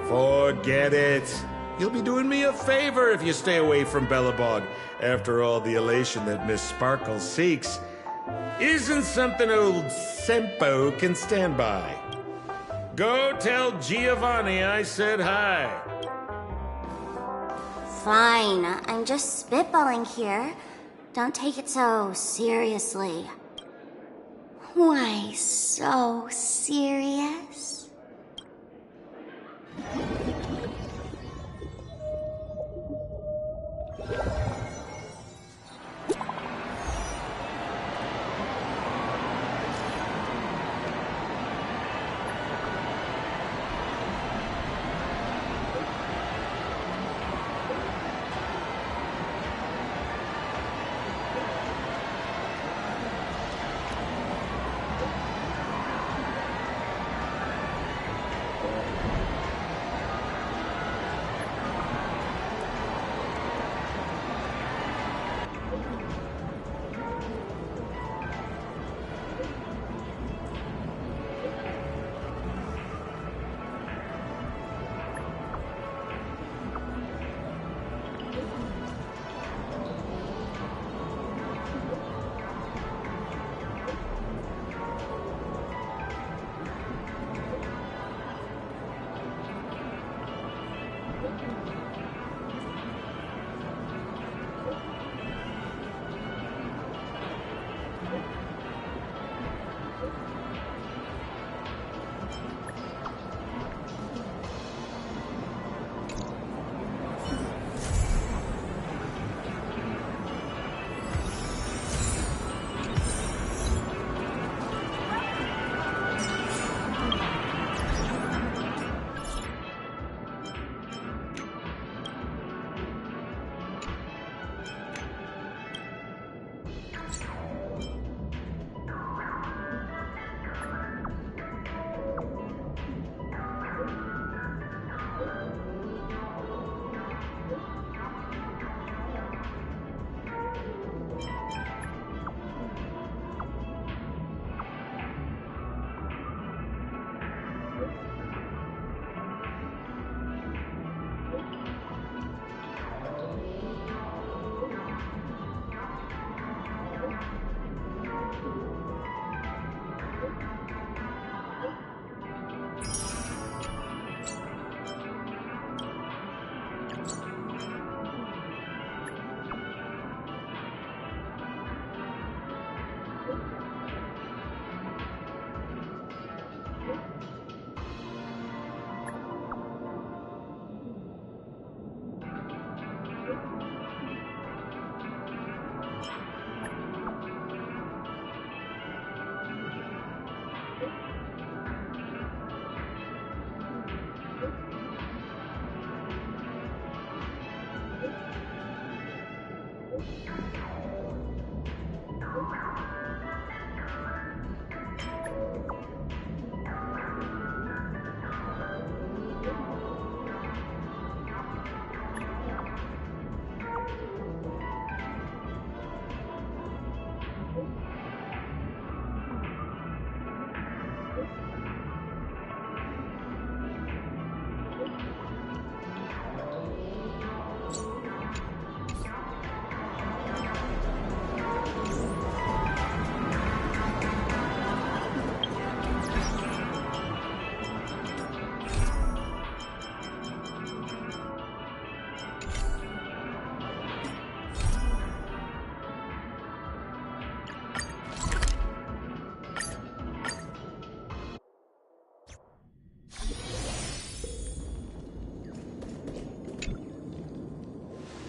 Forget it. You'll be doing me a favor if you stay away from Bellabog. After all, the elation that Miss Sparkle seeks isn't something old Sampo can stand by. Go tell Giovanni I said hi. Fine, I'm just spitballing here. Don't take it so seriously. Why so serious?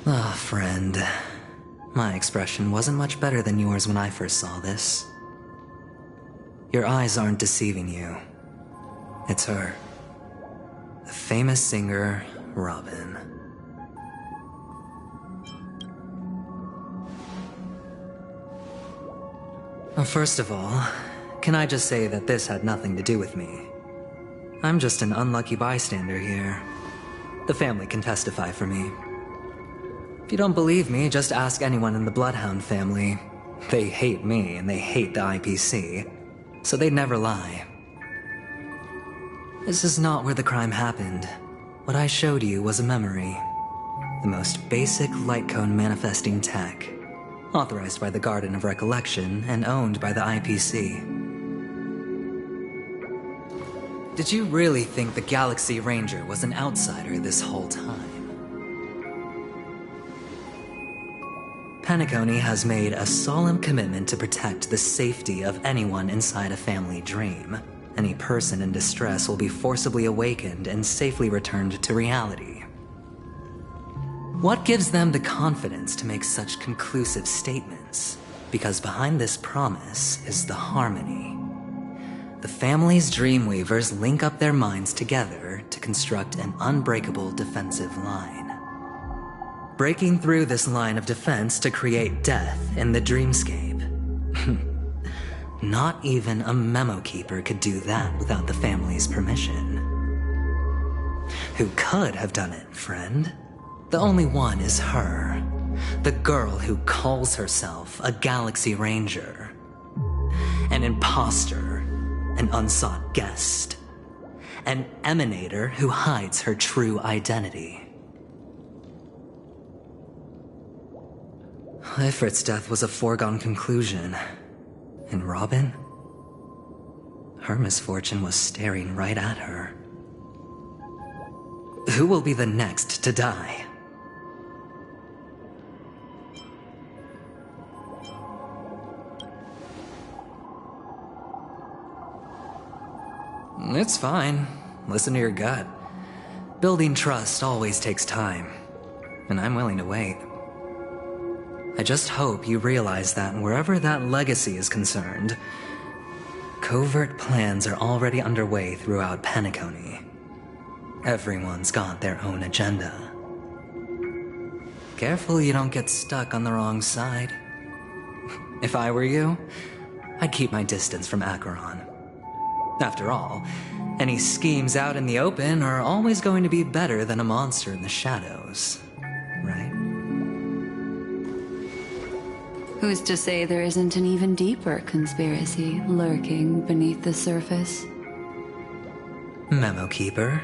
Ah, friend. My expression wasn't much better than yours when I first saw this. Your eyes aren't deceiving you. It's her. The famous singer, Robin. Well, first of all, can I just say that this had nothing to do with me? I'm just an unlucky bystander here. The family can testify for me. If you don't believe me, just ask anyone in the Bloodhound family. They hate me and they hate the IPC, so they'd never lie. This is not where the crime happened. What I showed you was a memory. The most basic light cone manifesting tech, authorized by the Garden of Recollection and owned by the IPC. Did you really think the Galaxy Ranger was an outsider this whole time? Penacony has made a solemn commitment to protect the safety of anyone inside a family dream. Any person in distress will be forcibly awakened and safely returned to reality. What gives them the confidence to make such conclusive statements? Because behind this promise is the harmony. The family's Dreamweavers link up their minds together to construct an unbreakable defensive line. Breaking through this line of defense to create death in the dreamscape. Not even a memo keeper could do that without the family's permission. Who could have done it, friend? The only one is her. The girl who calls herself a Galaxy Ranger. An imposter. An unsought guest. An emanator who hides her true identity. Ifrit's death was a foregone conclusion. And Robin? Her misfortune was staring right at her. Who will be the next to die? It's fine. Listen to your gut. Building trust always takes time, and I'm willing to wait. I just hope you realize that wherever that legacy is concerned, covert plans are already underway throughout Penacony. Everyone's got their own agenda. Careful you don't get stuck on the wrong side. If I were you, I'd keep my distance from Acheron. After all, any schemes out in the open are always going to be better than a monster in the shadows, right? Who's to say there isn't an even deeper conspiracy lurking beneath the surface? Memo Keeper,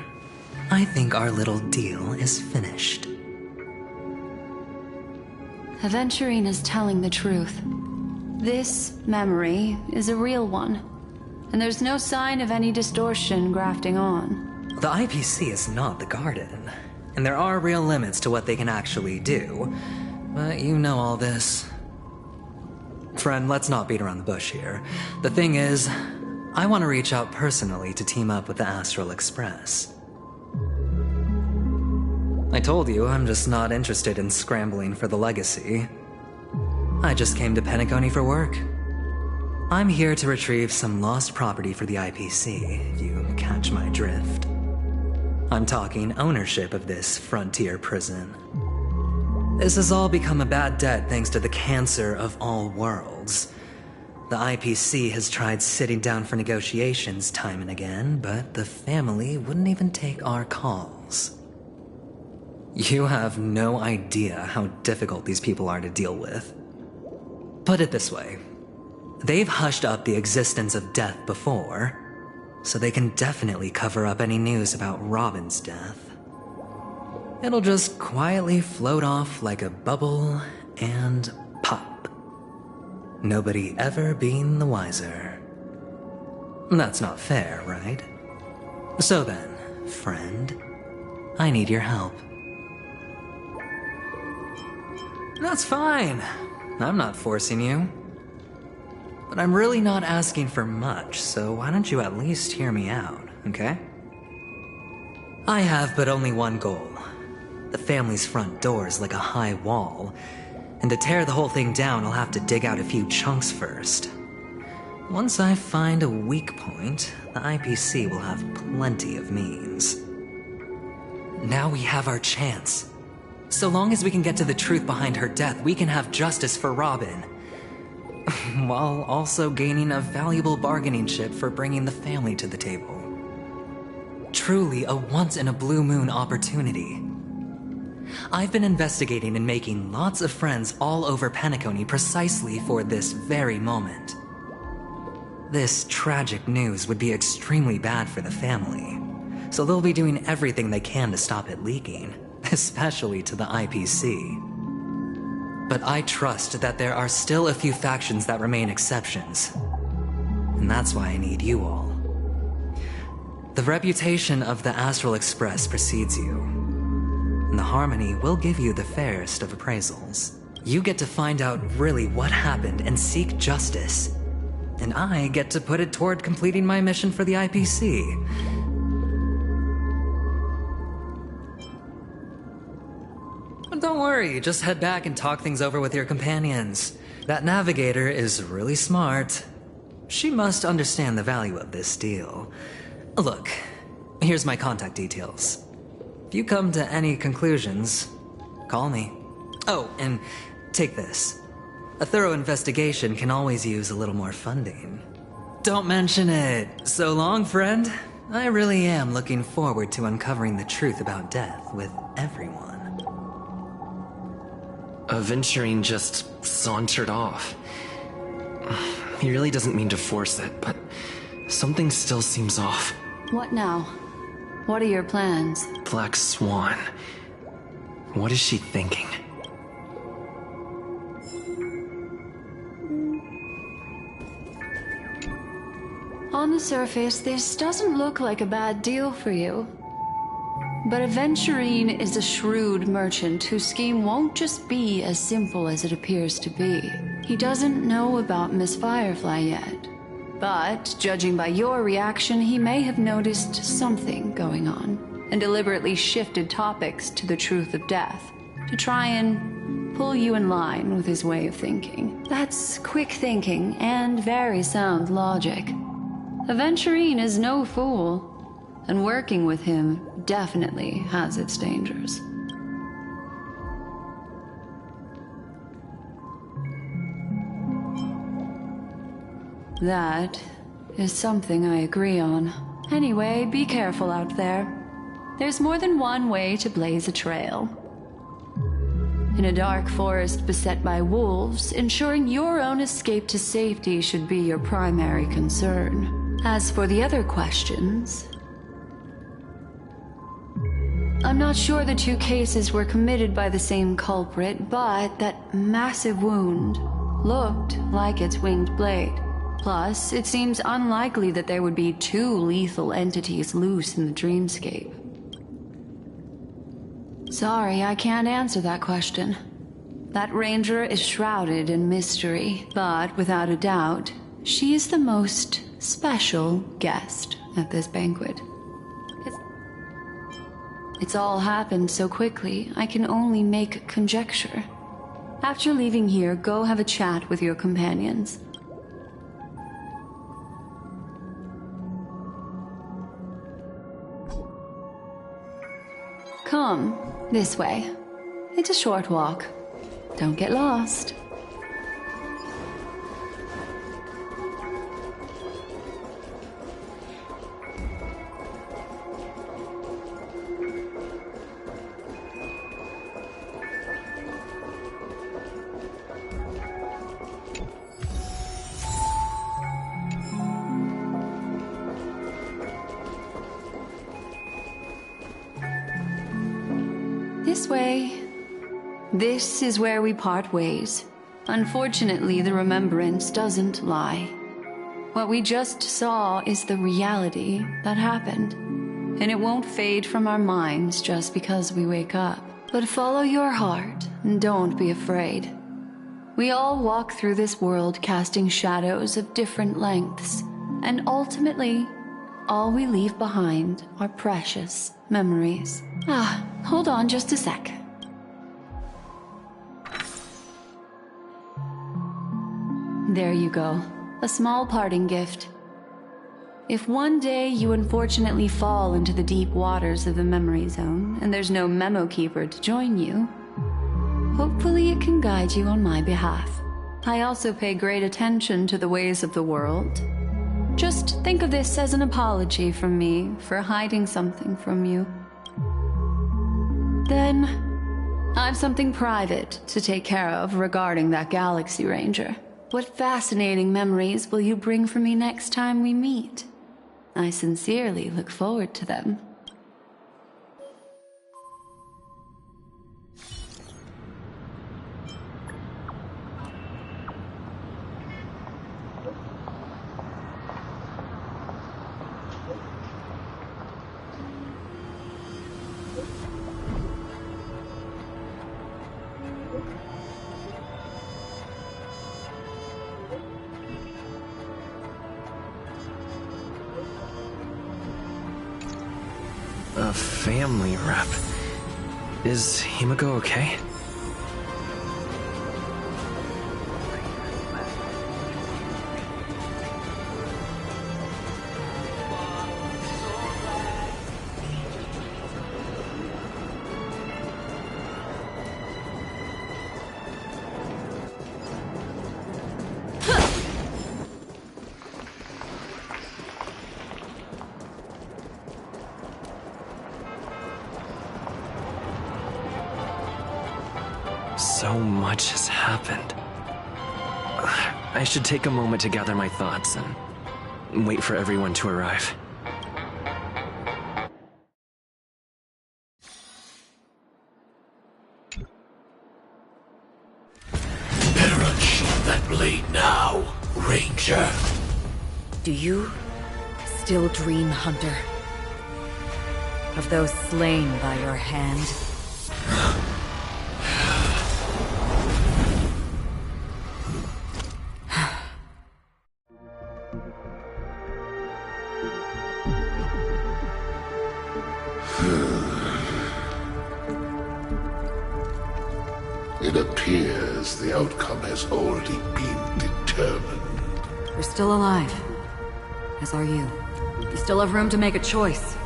I think our little deal is finished. Aventurina's telling the truth. This memory is a real one, and there's no sign of any distortion grafting on. The IPC is not the Garden, and there are real limits to what they can actually do, but you know all this. Friend, let's not beat around the bush here. The thing is, I want to reach out personally to team up with the Astral Express. I told you I'm just not interested in scrambling for the legacy. I just came to Penacony for work. I'm here to retrieve some lost property for the IPC, if you catch my drift. I'm talking ownership of this frontier prison. This has all become a bad debt thanks to the cancer of all worlds. The IPC has tried sitting down for negotiations time and again, but the family wouldn't even take our calls. You have no idea how difficult these people are to deal with. Put it this way. They've hushed up the existence of death before, so they can definitely cover up any news about Robin's death. It'll just quietly float off like a bubble and pop. Nobody ever being the wiser. That's not fair, right? So then, friend, I need your help. That's fine. I'm not forcing you. But I'm really not asking for much, so why don't you at least hear me out, okay? I have but only one goal. The family's front door is like a high wall, and to tear the whole thing down, I'll have to dig out a few chunks first. Once I find a weak point, the IPC will have plenty of means. Now we have our chance. So long as we can get to the truth behind her death, we can have justice for Robin. While also gaining a valuable bargaining chip for bringing the family to the table. Truly a once-in-a-blue-moon opportunity. I've been investigating and making lots of friends all over Penacony precisely for this very moment. This tragic news would be extremely bad for the family, so they'll be doing everything they can to stop it leaking, especially to the IPC. But I trust that there are still a few factions that remain exceptions, and that's why I need you all. The reputation of the Astral Express precedes you, and the Harmony will give you the fairest of appraisals. You get to find out really what happened and seek justice, and I get to put it toward completing my mission for the IPC. But don't worry, just head back and talk things over with your companions. That navigator is really smart. She must understand the value of this deal. Look, here's my contact details. If you come to any conclusions, call me. Oh, and take this. A thorough investigation can always use a little more funding. Don't mention it. So long, friend. I really am looking forward to uncovering the truth about death with everyone. Aventurine just sauntered off. He really doesn't mean to force it, but something still seems off. What now? What are your plans? Black Swan. What is she thinking? On the surface, this doesn't look like a bad deal for you. But Aventurine is a shrewd merchant whose scheme won't just be as simple as it appears to be. He doesn't know about Miss Firefly yet. But, judging by your reaction, he may have noticed something going on, and deliberately shifted topics to the truth of death, to try and pull you in line with his way of thinking. That's quick thinking, and very sound logic. Aventurine is no fool, and working with him definitely has its dangers. That is something I agree on. Anyway, be careful out there. There's more than one way to blaze a trail. In a dark forest beset by wolves, ensuring your own escape to safety should be your primary concern. As for the other questions, I'm not sure the two cases were committed by the same culprit, but that massive wound looked like its winged blade. Plus, it seems unlikely that there would be two lethal entities loose in the dreamscape. Sorry, I can't answer that question. That ranger is shrouded in mystery, but without a doubt, she is the most special guest at this banquet. It's all happened so quickly, I can only make conjecture. After leaving here, go have a chat with your companions. Come, this way. It's a short walk. Don't get lost. This way. This is where we part ways. Unfortunately, the remembrance doesn't lie. What we just saw is the reality that happened, and it won't fade from our minds just because we wake up. But follow your heart, and don't be afraid. We all walk through this world casting shadows of different lengths, and ultimately, all we leave behind are precious memories. Hold on just a sec. There you go. A small parting gift. If one day you unfortunately fall into the deep waters of the memory zone, and there's no memo keeper to join you, hopefully it can guide you on my behalf. I also pay great attention to the ways of the world. Just think of this as an apology from me for hiding something from you. Then, I've something private to take care of regarding that Galaxy Ranger. What fascinating memories will you bring for me next time we meet? I sincerely look forward to them. A family rep. Is Himiko okay? So much has happened. I should take a moment to gather my thoughts and wait for everyone to arrive. Better unsheath that blade now, Ranger. Do you still dream, Hunter? Of those slain by your hand? It appears the outcome has already been determined. You're still alive. As are you. You still have room to make a choice.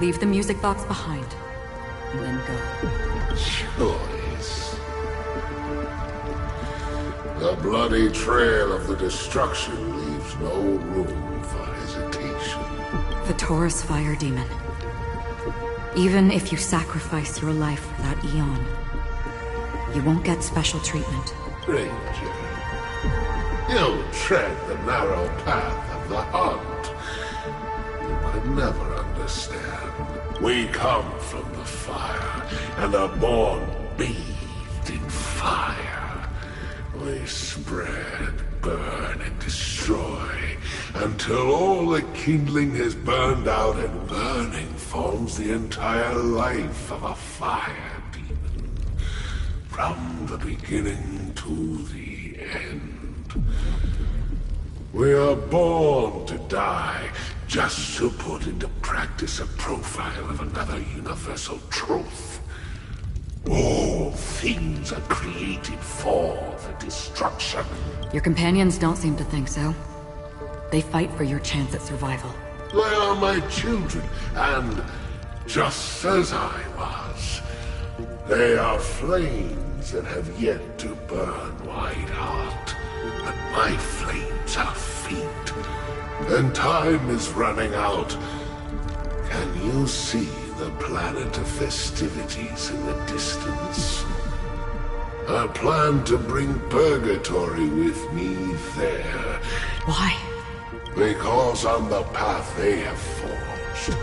Leave the music box behind, and then go. Choice. The bloody trail of the destruction leaves no room for hesitation. The Taurus Fire Demon. Even if you sacrifice your life for that Eon, you won't get special treatment. Ranger, you tread the narrow path of the hunt. You could never understand. We come from the fire, and are born bathed in fire. We spread, burn, and destroy, until all the kindling has burned out, and burning forms the entire life of a fire demon. From the beginning to the end. We are born to die, just to put into practice a profile of another universal truth. All things are created for the destruction. Your companions don't seem to think so. They fight for your chance at survival. They are my children, and just as I was, they are flames that have yet to burn white hot. But my flames are feet, and time is running out. Can you see the planet of festivities in the distance? I plan to bring Purgatory with me there. Why? Because on the path they have forged,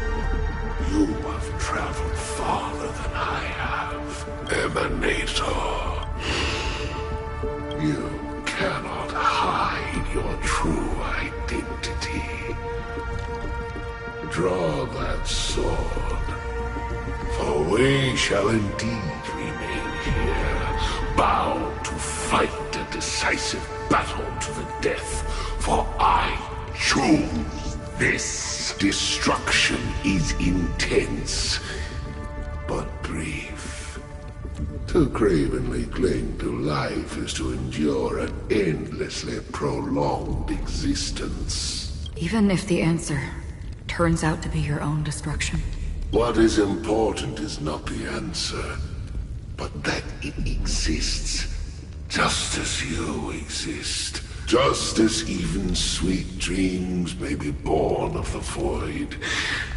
you have traveled farther than I have, Emanator. You cannot hide your true identity. Draw that sword, for we shall indeed remain here, bound to fight a decisive battle to the death, for I choose this. Destruction is intense, but grief. To cravenly cling to life is to endure an endlessly prolonged existence. Even if the answer turns out to be your own destruction. What is important is not the answer, but that it exists, just as you exist. Just as even sweet dreams may be born of the void,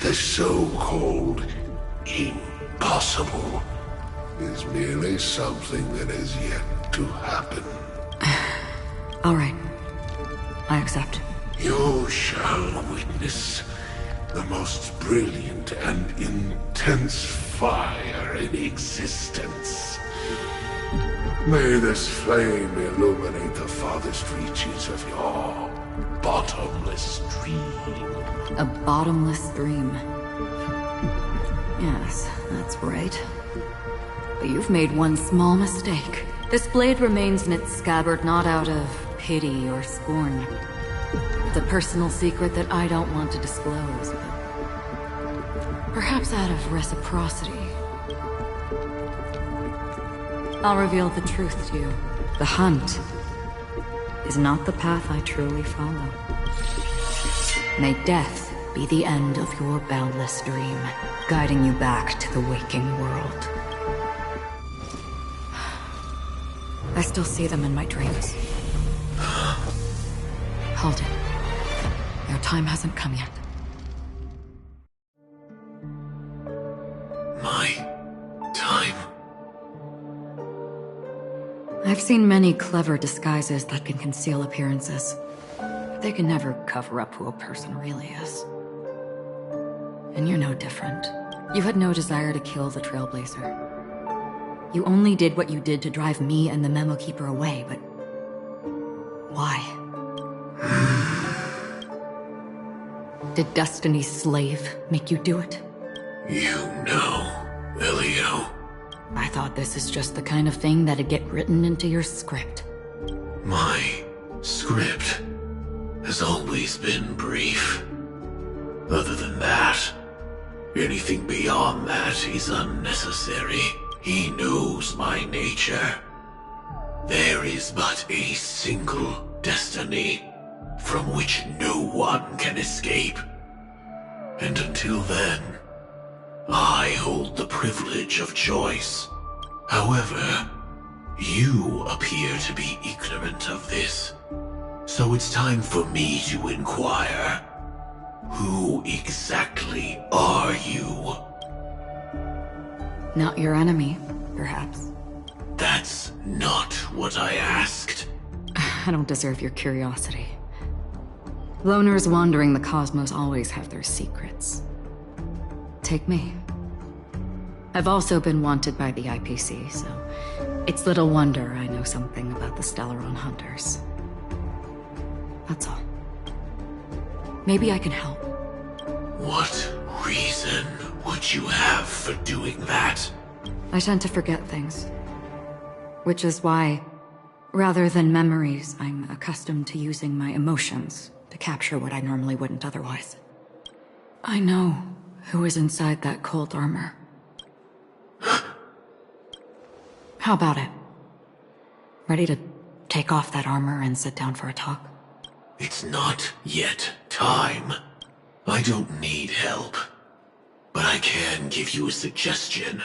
the so-called impossible is merely something that has yet to happen. All right. I accept. You shall witness the most brilliant and intense fire in existence. May this flame illuminate the farthest reaches of your bottomless dream. A bottomless dream. Yes, that's right. But you've made one small mistake. This blade remains in its scabbard not out of pity or scorn. It's a personal secret that I don't want to disclose, but perhaps out of reciprocity. I'll reveal the truth to you. The hunt is not the path I truly follow. May death be the end of your boundless dream, guiding you back to the waking world. I still see them in my dreams. Hold it. Your time hasn't come yet. My time? I've seen many clever disguises that can conceal appearances, but they can never cover up who a person really is. And you're no different. You had no desire to kill the Trailblazer. You only did what you did to drive me and the Memo Keeper away, but why? Did Destiny's slave make you do it? You know, Elio. I thought this is just the kind of thing that'd get written into your script. My script has always been brief. Other than that, anything beyond that is unnecessary. He knows my nature. There is but a single destiny from which no one can escape. And until then, I hold the privilege of choice. However, you appear to be ignorant of this. So it's time for me to inquire. Who exactly are you? Not your enemy, perhaps. That's not what I asked. I don't deserve your curiosity. Loners wandering the cosmos always have their secrets. Take me. I've also been wanted by the IPC, so it's little wonder I know something about the Stellaron Hunters. That's all. Maybe I can help. What reason would you have for doing that? I tend to forget things. Which is why, rather than memories, I'm accustomed to using my emotions to capture what I normally wouldn't otherwise. I know who is inside that cold armor. How about it? Ready to take off that armor and sit down for a talk? It's not yet time. I don't need help. But I can give you a suggestion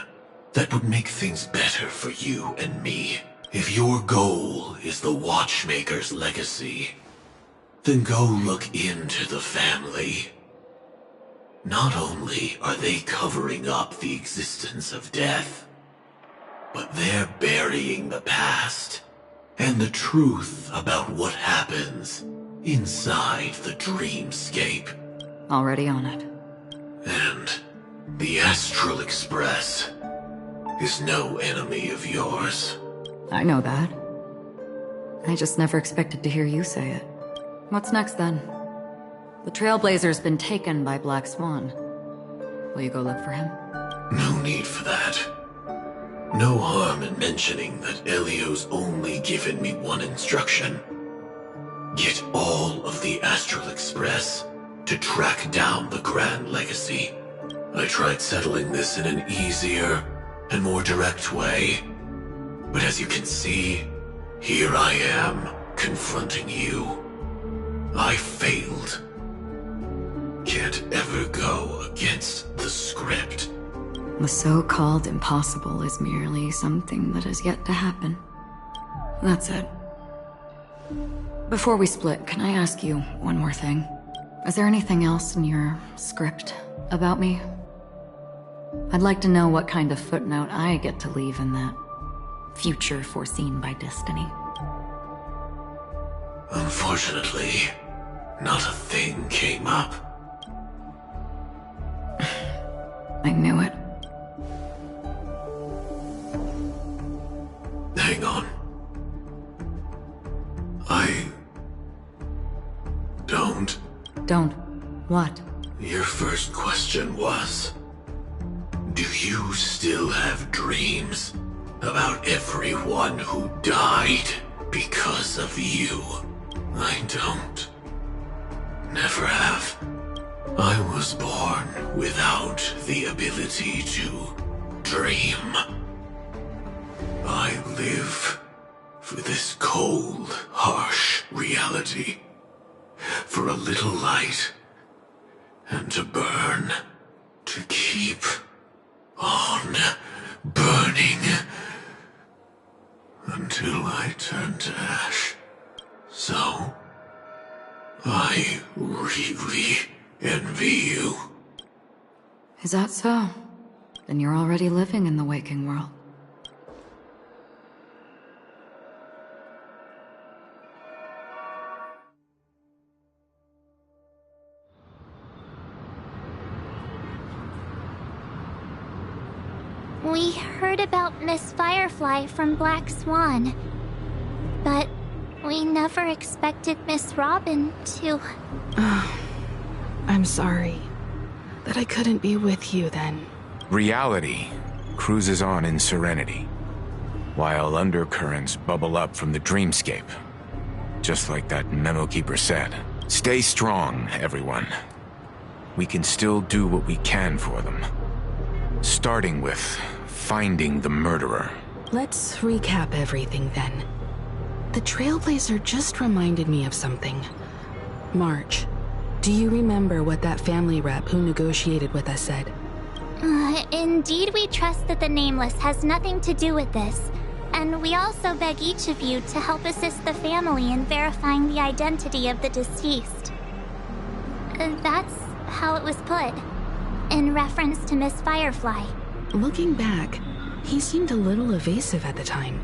that would make things better for you and me. If your goal is the Watchmaker's legacy, then go look into the family. Not only are they covering up the existence of death, but they're burying the past and the truth about what happens inside the dreamscape. Already on it. And the Astral Express is no enemy of yours. I know that. I just never expected to hear you say it. What's next, then? The Trailblazer's been taken by Black Swan. Will you go look for him? No need for that. No harm in mentioning that Elio's only given me one instruction. Get all of the Astral Express to track down the Grand Legacy. I tried settling this in an easier and more direct way. But as you can see, here I am, confronting you. I failed. Can't ever go against the script. The so-called impossible is merely something that has yet to happen. That's it. Before we split, can I ask you one more thing? Is there anything else in your script about me? I'd like to know what kind of footnote I get to leave in that future foreseen by destiny. Unfortunately, not a thing came up. I knew it. Hang on. I... don't. Don't. What? Your first question was, do you still have dreams about everyone who died because of you? I don't. Never have. I was born without the ability to dream. I live for this cold, harsh reality. For a little light, and to burn, to keep on burning, until I turn to ash. So, I really envy you. Is that so? Then you're already living in the waking world. We heard about Miss Firefly from Black Swan, but we never expected Miss Robin to... I'm sorry that I couldn't be with you then. Reality cruises on in serenity, while undercurrents bubble up from the dreamscape. Just like that memo keeper said. Stay strong, everyone. We can still do what we can for them. Starting with finding the murderer. Let's recap everything then. The Trailblazer just reminded me of something. March, do you remember what that family rep who negotiated with us said? Indeed, we trust that the Nameless has nothing to do with this. And we also beg each of you to help assist the family in verifying the identity of the deceased. That's how it was put, in reference to Miss Firefly. Looking back, he seemed a little evasive at the time.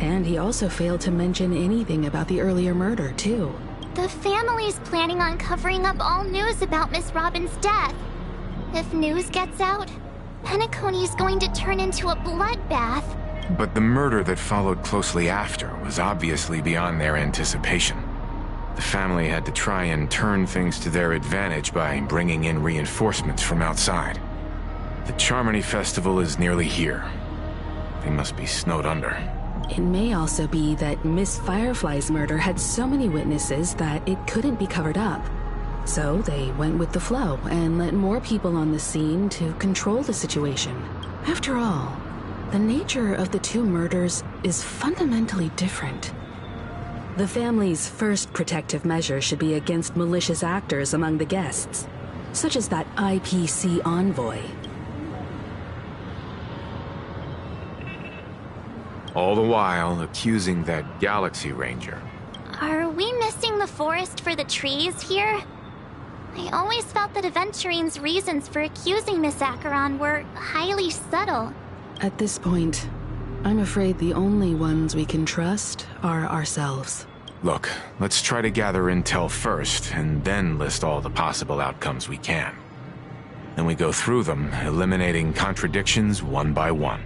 And he also failed to mention anything about the earlier murder, too. The family's planning on covering up all news about Miss Robin's death. If news gets out, Penacony's going to turn into a bloodbath. But the murder that followed closely after was obviously beyond their anticipation. The family had to try and turn things to their advantage by bringing in reinforcements from outside. The Charmony Festival is nearly here. They must be snowed under. It may also be that Miss Firefly's murder had so many witnesses that it couldn't be covered up. So they went with the flow and let more people on the scene to control the situation. After all, the nature of the two murders is fundamentally different. The family's first protective measure should be against malicious actors among the guests, such as that IPC envoy. All the while accusing that Galaxy Ranger. Are we missing the forest for the trees here? I always felt that Aventurine's reasons for accusing Miss Acheron were highly subtle. At this point, I'm afraid the only ones we can trust are ourselves. Look, let's try to gather intel first, and then list all the possible outcomes we can. Then we go through them, eliminating contradictions one by one.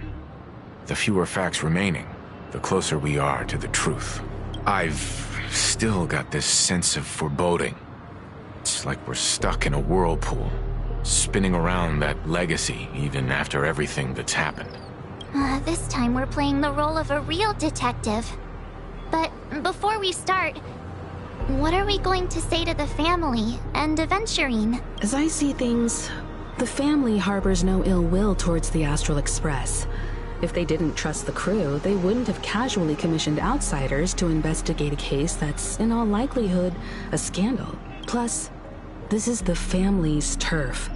The fewer facts remaining, the closer we are to the truth. I've still got this sense of foreboding. It's like we're stuck in a whirlpool, spinning around that legacy even after everything that's happened. This time we're playing the role of a real detective. But before we start, what are we going to say to the family and Aventurine? As I see things, The family harbors no ill will towards the Astral Express. If they didn't trust the crew, they wouldn't have casually commissioned outsiders to investigate a case that's, in all likelihood, a scandal. Plus, this is the family's turf.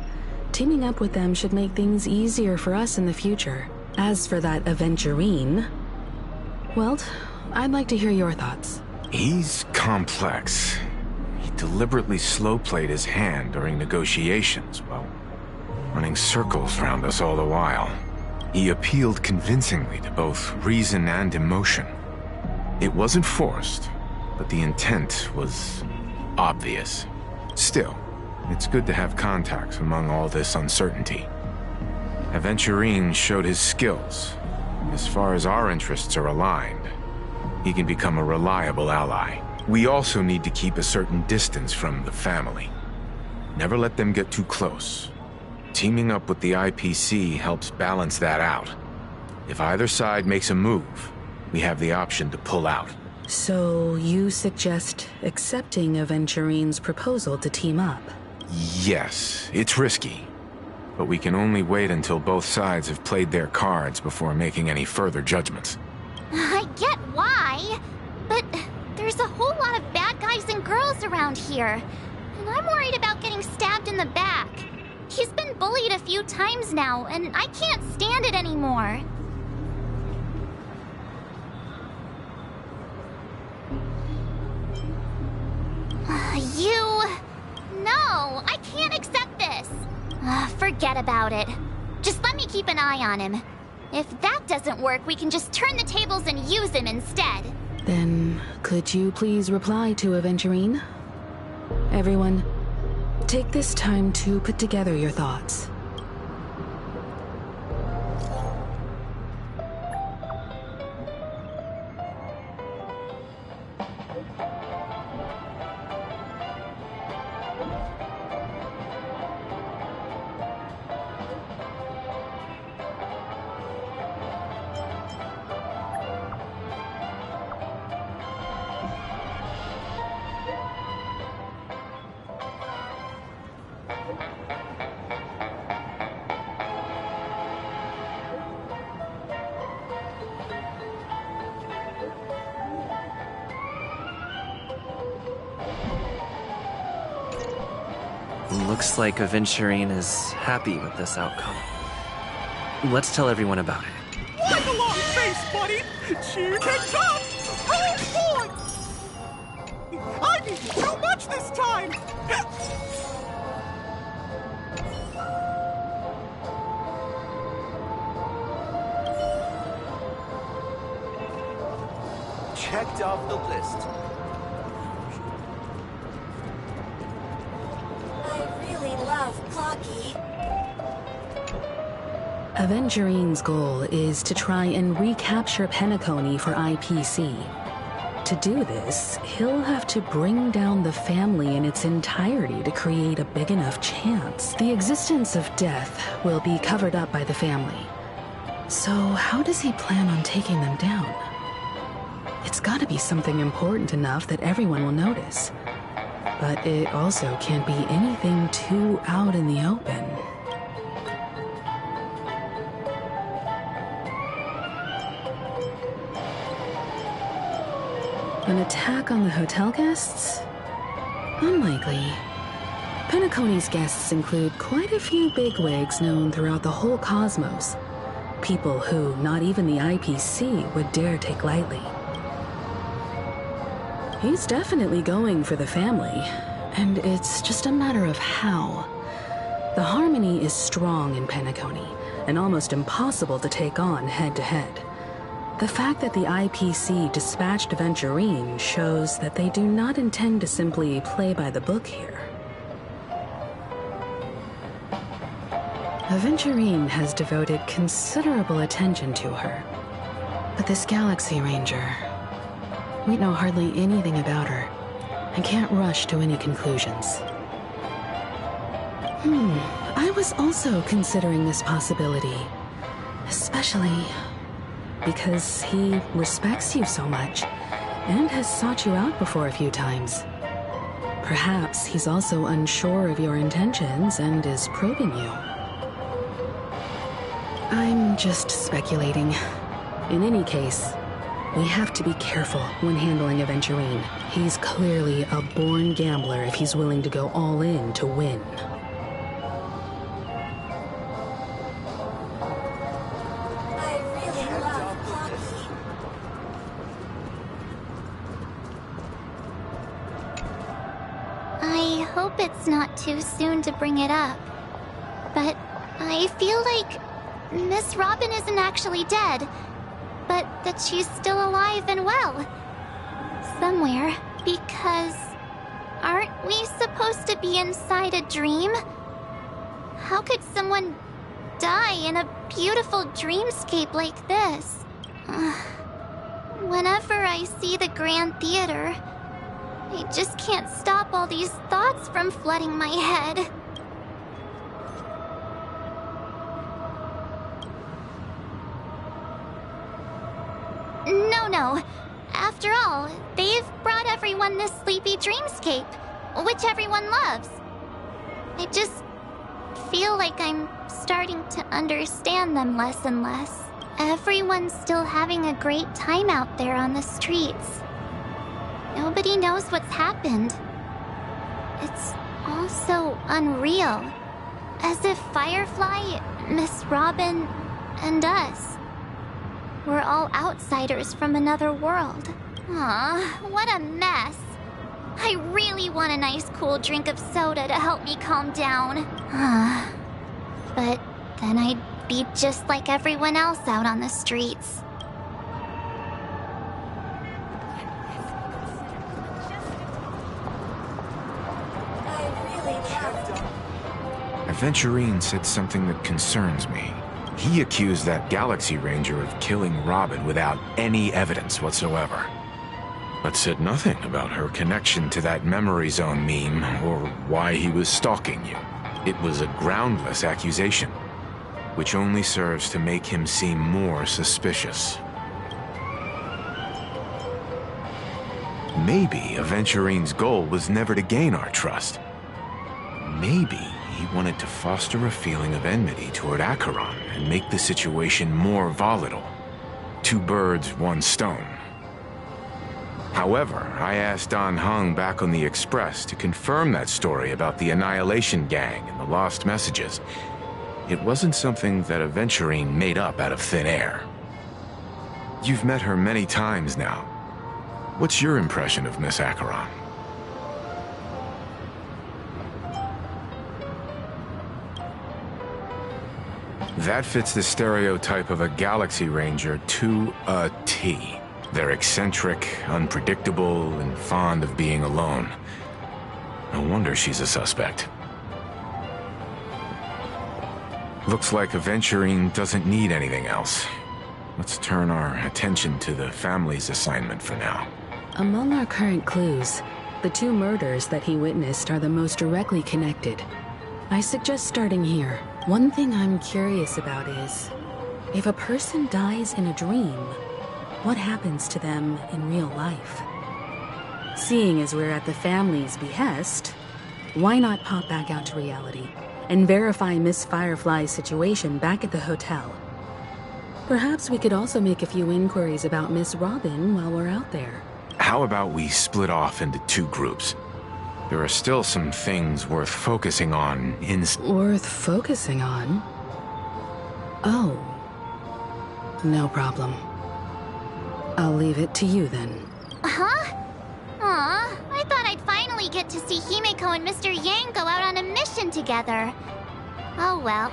Teaming up with them should make things easier for us in the future. As for that Aventurine, well, I'd like to hear your thoughts. He's complex. He deliberately slow-played his hand during negotiations, while running circles around us all the while. He appealed convincingly to both reason and emotion. It wasn't forced, but the intent was obvious. Still, it's good to have contacts among all this uncertainty. Aventurine showed his skills. As far as our interests are aligned, he can become a reliable ally. We also need to keep a certain distance from the family. Never let them get too close. Teaming up with the IPC helps balance that out. If either side makes a move, we have the option to pull out. So you suggest accepting Aventurine's proposal to team up? Yes, it's risky. But we can only wait until both sides have played their cards before making any further judgments. I get why, but there's a whole lot of bad guys and girls around here. And I'm worried about getting stabbed in the back. He's been bullied a few times now, and I can't stand it anymore. No, I can't accept this. Forget about it. Just let me keep an eye on him. If that doesn't work, we can just turn the tables and use him instead. Then, could you please reply to Aventurine? Everyone, take this time to put together your thoughts. Looks like Aventurine is happy with this outcome. Let's tell everyone about it. Like a long face, buddy! Cheer takes up! Roll forward! I did too much this time! Checked off the list. Aventurine's goal is to try and recapture Penacony for IPC. To do this, he'll have to bring down the family in its entirety to create a big enough chance. The existence of death will be covered up by the family. So how does he plan on taking them down? It's gotta be something important enough that everyone will notice. But it also can't be anything too out in the open. An attack on the hotel guests? Unlikely. Penacony's guests include quite a few bigwigs known throughout the whole cosmos. People who not even the IPC would dare take lightly. He's definitely going for the family, and it's just a matter of how. The harmony is strong in Penacony, and almost impossible to take on head-to-head. The fact that the IPC dispatched Aventurine shows that they do not intend to simply play by the book here. Aventurine has devoted considerable attention to her. But this Galaxy Ranger, we know hardly anything about her, and can't rush to any conclusions. I was also considering this possibility, especially because he respects you so much, and has sought you out before a few times. Perhaps he's also unsure of your intentions and is probing you. I'm just speculating. In any case, we have to be careful when handling Aventurine. He's clearly a born gambler if he's willing to go all in to win. I hope it's not too soon to bring it up, but I feel like Miss Robin isn't actually dead, but that she's still alive and well. Somewhere, because aren't we supposed to be inside a dream? How could someone die in a beautiful dreamscape like this? Whenever I see the Grand Theater, I just can't stop all these thoughts from flooding my head. No. After all, they've brought everyone this sleepy dreamscape, which everyone loves. I just feel like I'm starting to understand them less and less. Everyone's still having a great time out there on the streets. Nobody knows what's happened. It's all so unreal. As if Firefly, Miss Robin, and us we're all outsiders from another world. Aw, what a mess. I really want a nice cool drink of soda to help me calm down. But then I'd be just like everyone else out on the streets. Aventurine said something that concerns me. He accused that Galaxy Ranger of killing Robin without any evidence whatsoever. But said nothing about her connection to that Memory Zone meme or why he was stalking you. It was a groundless accusation, which only serves to make him seem more suspicious. Maybe Aventurine's goal was never to gain our trust. Maybe he wanted to foster a feeling of enmity toward Acheron and make the situation more volatile. Two birds, one stone. However, I asked Don Hung back on the Express to confirm that story about the Annihilation Gang and the lost messages. It wasn't something that Aventurine made up out of thin air. You've met her many times now. What's your impression of Miss Acheron? That fits the stereotype of a Galaxy Ranger to a T. They're eccentric, unpredictable, and fond of being alone. No wonder she's a suspect. Looks like Aventurine doesn't need anything else. Let's turn our attention to the family's assignment for now. Among our current clues, the two murders that he witnessed are the most directly connected. I suggest starting here. One thing I'm curious about is, if a person dies in a dream, what happens to them in real life? Seeing as we're at the family's behest, why not pop back out to reality and verify Miss Firefly's situation back at the hotel? Perhaps we could also make a few inquiries about Miss Robin while we're out there. How about we split off into two groups? There are still some things worth focusing on Worth focusing on? Oh. No problem. I'll leave it to you then. Huh? Aw, I thought I'd finally get to see Himeko and Mr. Yang go out on a mission together. Oh well.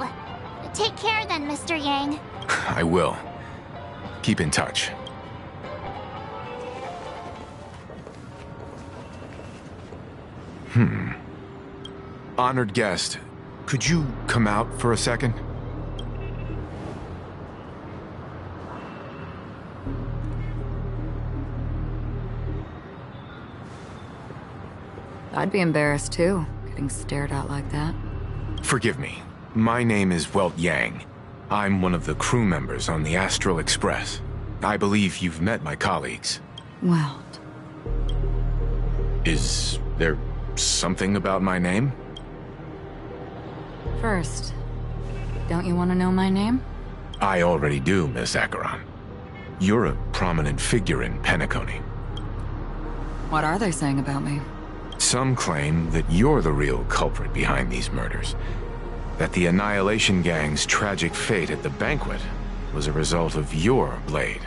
Take care then, Mr. Yang. I will. Keep in touch. Honored guest, could you come out for a second? I'd be embarrassed too, getting stared at like that. Forgive me. My name is Welt Yang. I'm one of the crew members on the Astral Express. I believe you've met my colleagues. Welt. Is there something about my name? First, don't you want to know my name? I already do, Miss Acheron. You're a prominent figure in Pennacony. What are they saying about me? Some claim that you're the real culprit behind these murders. That the Annihilation Gang's tragic fate at the banquet was a result of your blade.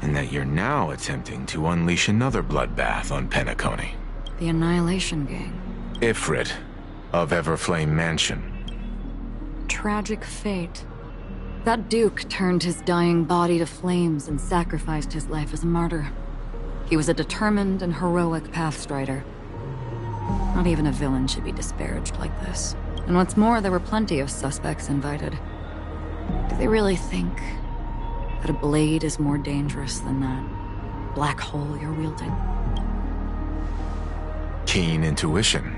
And that you're now attempting to unleash another bloodbath on Pennacony. The Annihilation Gang. Ifrit of Everflame Mansion. Tragic fate. That Duke turned his dying body to flames and sacrificed his life as a martyr. He was a determined and heroic pathstrider. Not even a villain should be disparaged like this. And what's more, there were plenty of suspects invited. Do they really think that a blade is more dangerous than that black hole you're wielding? Keen intuition.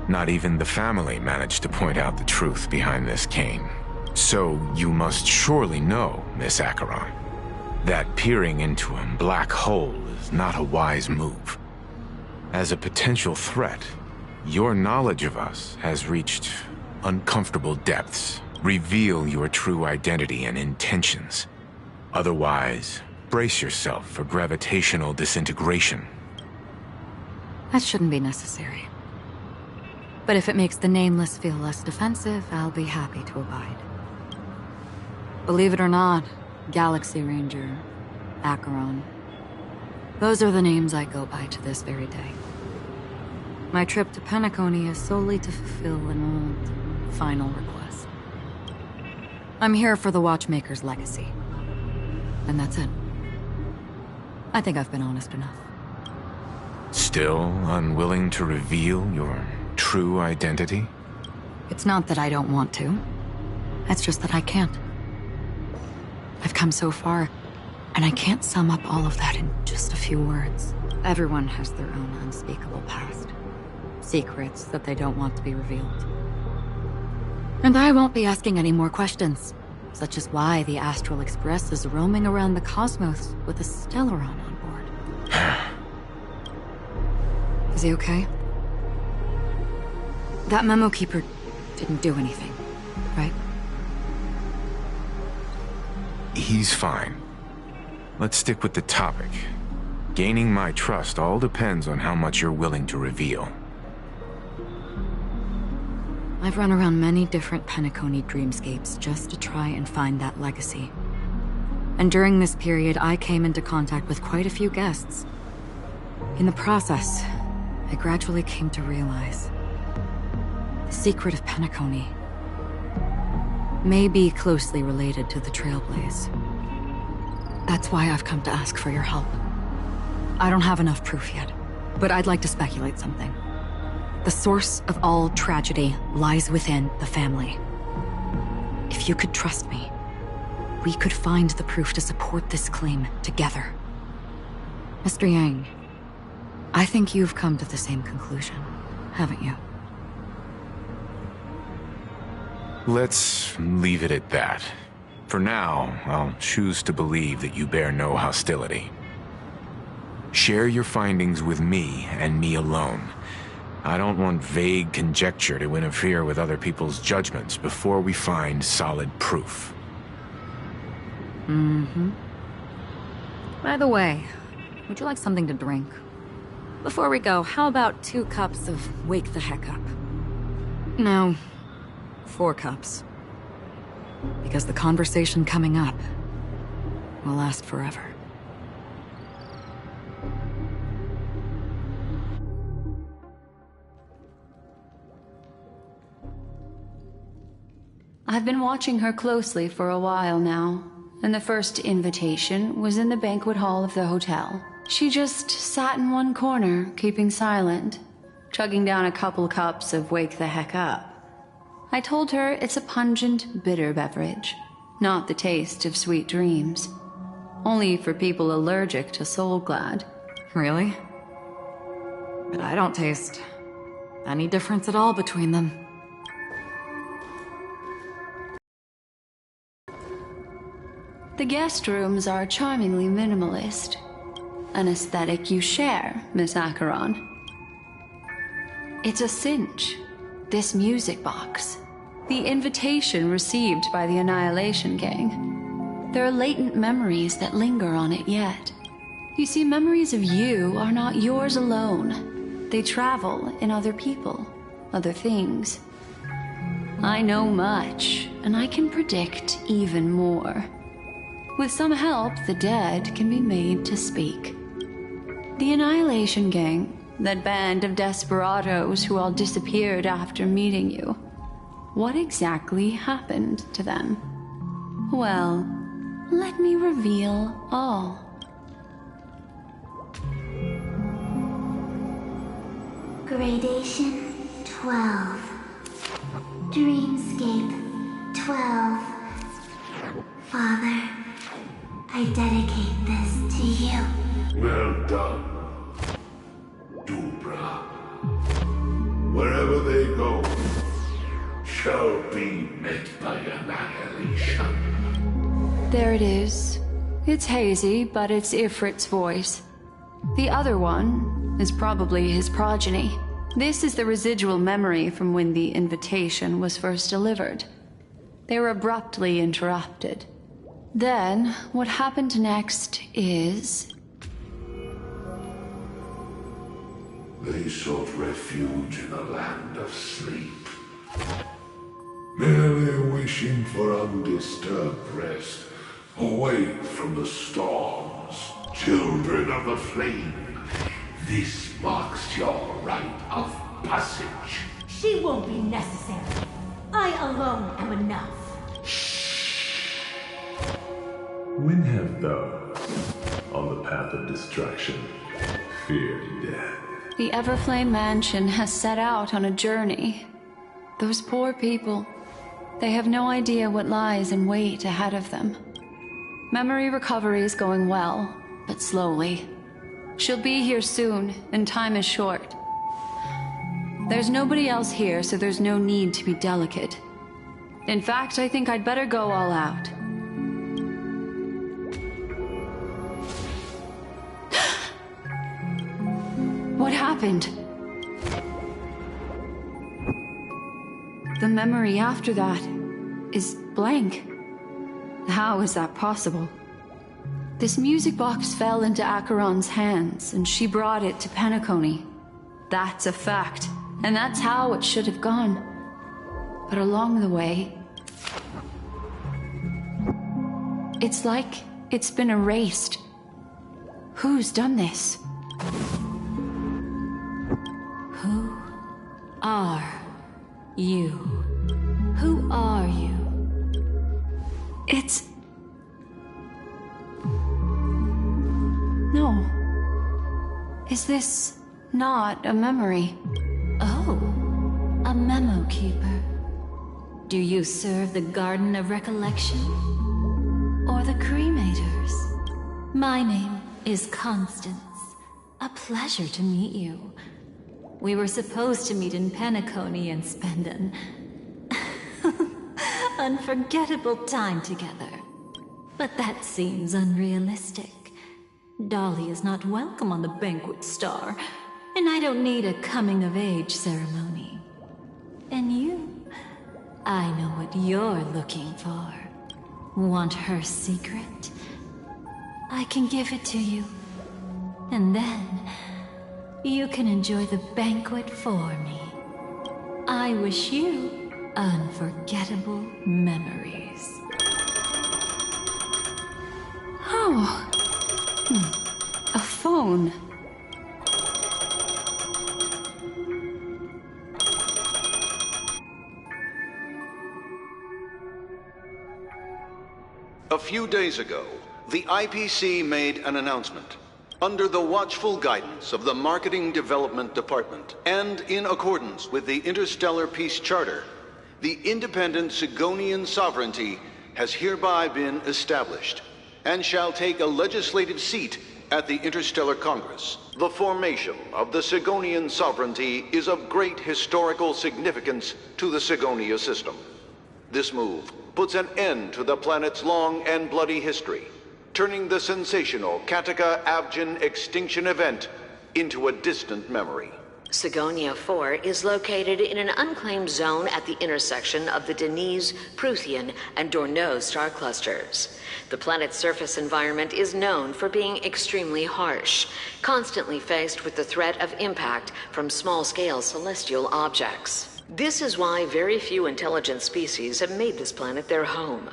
Not even the family managed to point out the truth behind this cane. So you must surely know, Miss Acheron, that peering into a black hole is not a wise move. As a potential threat, your knowledge of us has reached uncomfortable depths. Reveal your true identity and intentions. Otherwise, brace yourself for gravitational disintegration. That shouldn't be necessary. But if it makes the Nameless feel less defensive, I'll be happy to abide. Believe it or not, Galaxy Ranger, Acheron, those are the names I go by to this very day. My trip to Pennacony is solely to fulfill an old, final request. I'm here for the Watchmaker's legacy. And that's it. I think I've been honest enough. Still unwilling to reveal your true identity? It's not that I don't want to. It's just that I can't. I've come so far, and I can't sum up all of that in just a few words. Everyone has their own unspeakable past. Secrets that they don't want to be revealed. And I won't be asking any more questions, such as why the Astral Express is roaming around the cosmos with a Stellaron on board. Is he okay? That memo keeper didn't do anything, right? He's fine. Let's stick with the topic. Gaining my trust all depends on how much you're willing to reveal. I've run around many different Pennacony dreamscapes just to try and find that legacy. And during this period, I came into contact with quite a few guests. In the process, I gradually came to realize the secret of Pennacony may be closely related to the Trailblaze. That's why I've come to ask for your help. I don't have enough proof yet, but I'd like to speculate something. The source of all tragedy lies within the family. If you could trust me, we could find the proof to support this claim together. Mr. Yang, I think you've come to the same conclusion, haven't you? Let's leave it at that. For now, I'll choose to believe that you bear no hostility. Share your findings with me and me alone. I don't want vague conjecture to interfere with other people's judgments before we find solid proof. Mm-hmm. By the way, would you like something to drink? Before we go, how about 2 cups of Wake the Heck Up? No, 4 cups. Because the conversation coming up will last forever. I've been watching her closely for a while now, and the first invitation was in the banquet hall of the hotel. She just sat in one corner, keeping silent, chugging down a couple cups of Wake the Heck Up. I told her it's a pungent, bitter beverage, not the taste of sweet dreams. Only for people allergic to Soulglad. Really? But I don't taste any difference at all between them. The guest rooms are charmingly minimalist. An aesthetic you share, Miss Acheron. It's a cinch. This music box. The invitation received by the Annihilation Gang. There are latent memories that linger on it yet. You see, memories of you are not yours alone. They travel in other people, other things. I know much, and I can predict even more. With some help, the dead can be made to speak. The Annihilation Gang, that band of desperados who all disappeared after meeting you. What exactly happened to them? Well, let me reveal all. Gradation 12. Dreamscape 12. Father, I dedicate this to you. Well done, Dubra. Wherever they go, shall be met by annihilation. There it is. It's hazy, but it's Ifrit's voice. The other one is probably his progeny. This is the residual memory from when the invitation was first delivered. They were abruptly interrupted. Then, what happened next is... They sought refuge in a land of sleep, merely wishing for undisturbed rest, away from the storms. Children of the flame, this marks your rite of passage. She won't be necessary. I alone am enough. When have those on the path of destruction feared death? The Everflame Mansion has set out on a journey. Those poor people, they have no idea what lies in wait ahead of them. Memory recovery is going well, but slowly. She'll be here soon, and time is short. There's nobody else here, so there's no need to be delicate. In fact, I think I'd better go all out. What happened? The memory after that is blank. How is that possible? This music box fell into Acheron's hands, and she brought it to Penacony. That's a fact, and that's how it should have gone. But along the way, it's like it's been erased. Who's done this? Who are you? Who are you? It's... No. Is this not a memory? Oh, a memo keeper. Do you serve the Garden of Recollection? Or the Cremators? My name is Constance. A pleasure to meet you. We were supposed to meet in Penacony and spend an unforgettable time together. But that seems unrealistic. Dolly is not welcome on the Banquet Star, and I don't need a coming-of-age ceremony. And you? I know what you're looking for. Want her secret? I can give it to you. And then, you can enjoy the banquet for me. I wish you unforgettable memories. Oh. A phone. A few days ago, the IPC made an announcement. Under the watchful guidance of the Marketing Development Department, and in accordance with the Interstellar Peace Charter, the independent Sigonian sovereignty has hereby been established, and shall take a legislative seat at the Interstellar Congress. The formation of the Sigonian sovereignty is of great historical significance to the Sigonia system. This move puts an end to the planet's long and bloody history, turning the sensational Kataka-Avgin extinction event into a distant memory. Sigonia 4 is located in an unclaimed zone at the intersection of the Denise, Prothean, and Dorneau star clusters. The planet's surface environment is known for being extremely harsh, constantly faced with the threat of impact from small-scale celestial objects. This is why very few intelligent species have made this planet their home,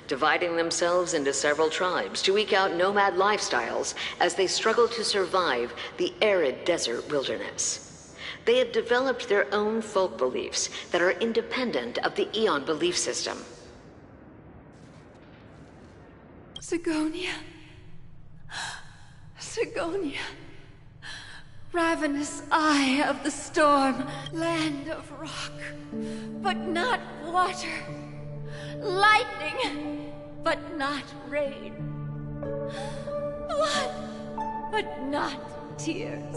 dividing themselves into several tribes to eke out nomad lifestyles as they struggle to survive the arid desert wilderness. They have developed their own folk beliefs that are independent of the Eon belief system. Sigonia. Sigonia. Ravenous eye of the storm, land of rock, but not water. Lightning, but not rain. Blood, but not tears.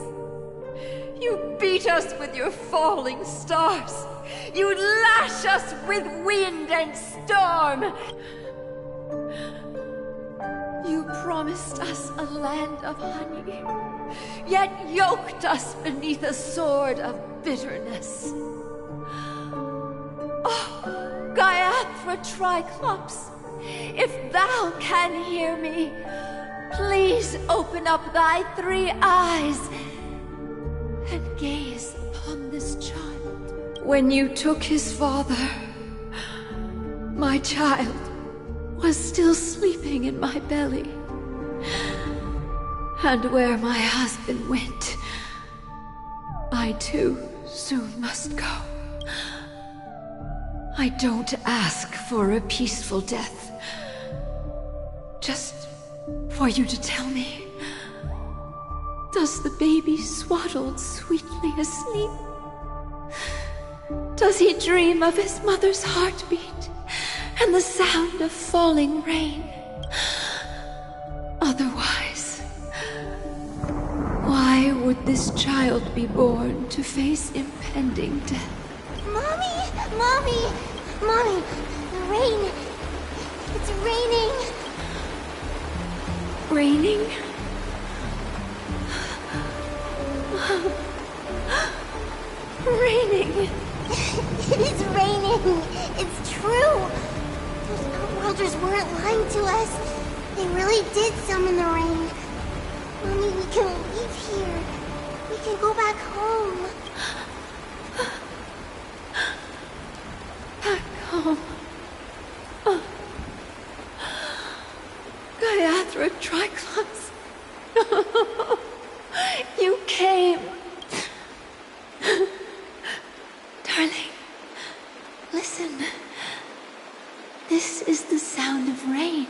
You beat us with your falling stars. You lash us with wind and storm. You promised us a land of honey, yet yoked us beneath a sword of bitterness. Oh, Gaiathra Triclops, if thou can hear me, please open up thy 3 eyes and gaze upon this child. When you took his father, my child was still sleeping in my belly. And where my husband went, I too soon must go. I don't ask for a peaceful death, just for you to tell me, does the baby swaddled sweetly asleep? Does he dream of his mother's heartbeat and the sound of falling rain? Otherwise, why would this child be born to face impending death? Mommy! Mommy! Mommy! Rain! It's raining! Raining? Raining! It is raining! It's true! Those outworlders weren't lying to us. They really did summon the rain. Mommy, we can leave here. We can go back home. Back home. Gaiathra Triclops. You came. Darling, listen. This is the sound of rain.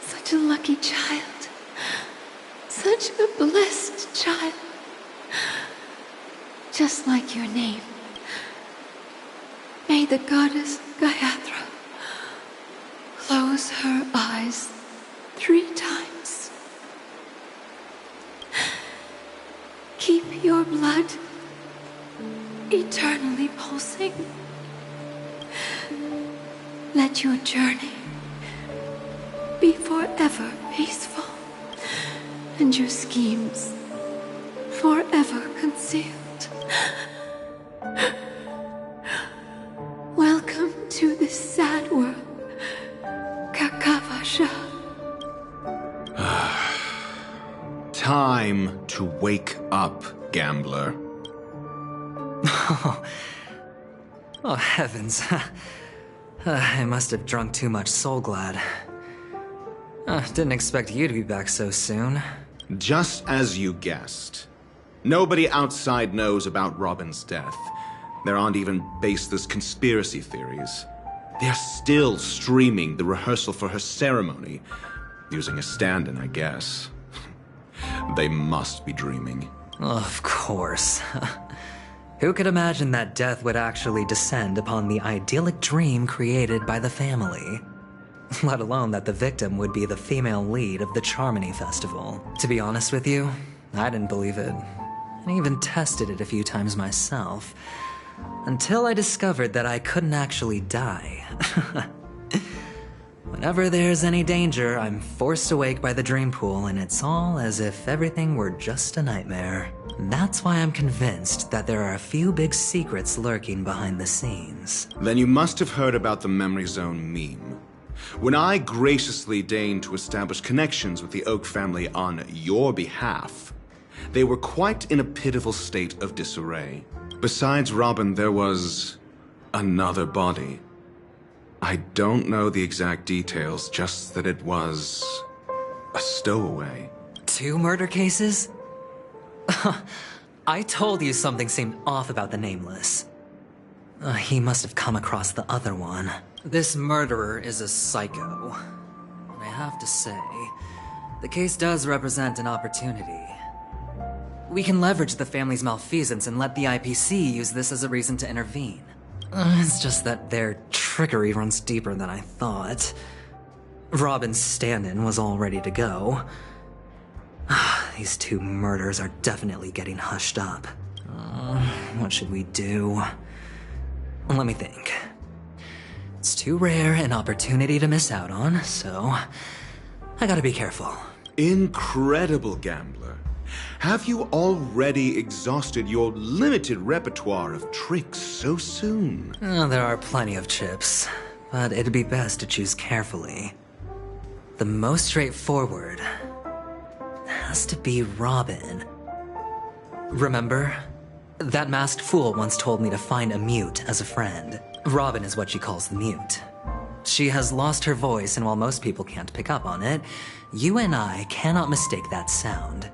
Such a lucky child. Such a blessed child. Just like your name. May the goddess Gaiathra close her eyes 3 times. Keep your blood eternally pulsing. Let your journey be forever peaceful, and your schemes forever concealed. Welcome to this sad world, Kakavasha. Time to wake up, gambler. Oh, heavens. I must have drunk too much Soul Glad. Didn't expect you to be back so soon. Just as you guessed. Nobody outside knows about Robin's death. There aren't even baseless conspiracy theories. They're still streaming the rehearsal for her ceremony, using a stand-in, I guess. They must be dreaming. Of course. Who could imagine that death would actually descend upon the idyllic dream created by the family? Let alone that the victim would be the female lead of the Charmony Festival. To be honest with you, I didn't believe it. I even tested it a few times myself, until I discovered that I couldn't actually die. Whenever there's any danger, I'm forced awake by the dream pool, and it's all as if everything were just a nightmare. That's why I'm convinced that there are a few big secrets lurking behind the scenes. Then you must have heard about the Memory Zone meme. When I graciously deigned to establish connections with the Oak family on your behalf, they were quite in a pitiful state of disarray. Besides Robin, there was another body. I don't know the exact details, just that it was a stowaway. 2 murder cases? I told you something seemed off about the Nameless. He must have come across the other one. This murderer is a psycho. And I have to say, the case does represent an opportunity. We can leverage the family's malfeasance and let the IPC use this as a reason to intervene. It's just that their trickery runs deeper than I thought. Robin's stand-in was all ready to go. These 2 murders are definitely getting hushed up. What should we do? Let me think. It's too rare an opportunity to miss out on, so I gotta be careful. Incredible gambler. Have you already exhausted your limited repertoire of tricks so soon? There are plenty of chips, but it'd be best to choose carefully. The most straightforward has to be Robin. Remember? That masked fool once told me to find a mute as a friend. Robin is what she calls the mute. She has lost her voice, and while most people can't pick up on it, you and I cannot mistake that sound.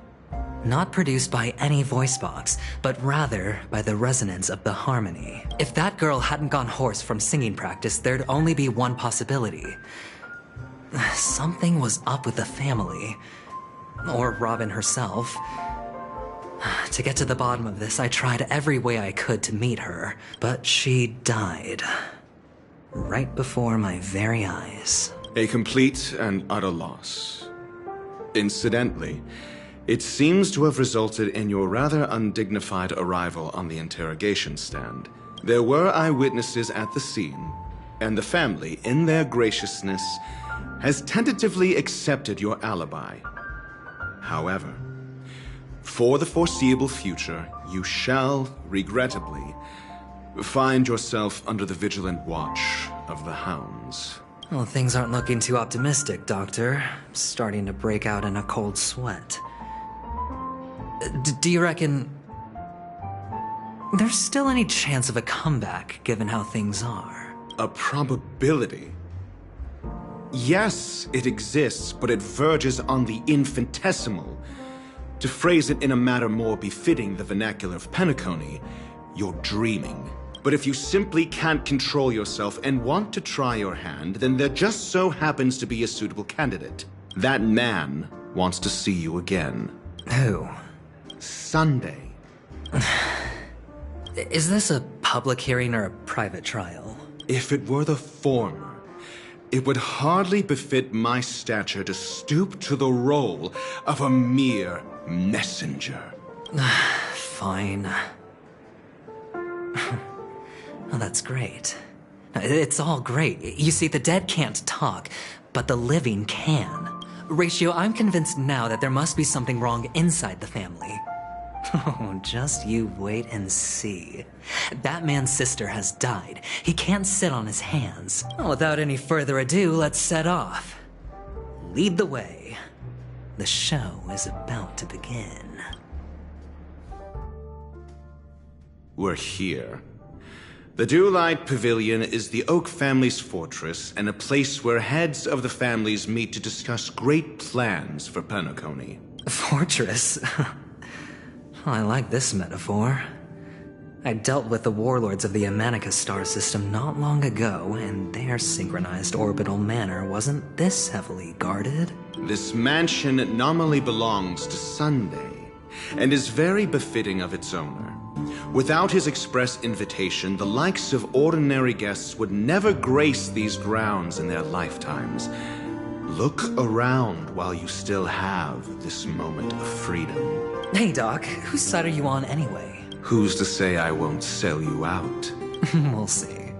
Not produced by any voice box, but rather by the resonance of the harmony. If that girl hadn't gone hoarse from singing practice, there'd only be one possibility. Something was up with the family. Or Robin herself. To get to the bottom of this, I tried every way I could to meet her, but she died. Right before my very eyes. A complete and utter loss. Incidentally, it seems to have resulted in your rather undignified arrival on the interrogation stand. There were eyewitnesses at the scene, and the family, in their graciousness, has tentatively accepted your alibi. However, for the foreseeable future, you shall, regrettably, find yourself under the vigilant watch of the hounds. Well, things aren't looking too optimistic, Doctor. I'm starting to break out in a cold sweat. Do you reckon there's still any chance of a comeback, given how things are? A probability? Yes, it exists, but it verges on the infinitesimal. To phrase it in a manner more befitting the vernacular of Penacony, you're dreaming. But if you simply can't control yourself and want to try your hand, then there just so happens to be a suitable candidate. That man wants to see you again. Who? Sunday. Is this a public hearing or a private trial? If it were the former, it would hardly befit my stature to stoop to the role of a mere messenger. Fine. Oh, that's great. It's all great. You see, the dead can't talk, but the living can. Ratio, I'm convinced now that there must be something wrong inside the family. Oh, just you wait and see. That man's sister has died. He can't sit on his hands. Without any further ado, let's set off. Lead the way. The show is about to begin. We're here. The Dewlight Pavilion is the Oak family's fortress and a place where heads of the families meet to discuss great plans for Penacony. Fortress? I like this metaphor. I dealt with the warlords of the Amanica star system not long ago, and their synchronized orbital manor wasn't this heavily guarded. This mansion nominally belongs to Sunday, and is very befitting of its owner. Without his express invitation, the likes of ordinary guests would never grace these grounds in their lifetimes. Look around while you still have this moment of freedom. Hey, Doc, whose side are you on anyway? Who's to say I won't sell you out? We'll see.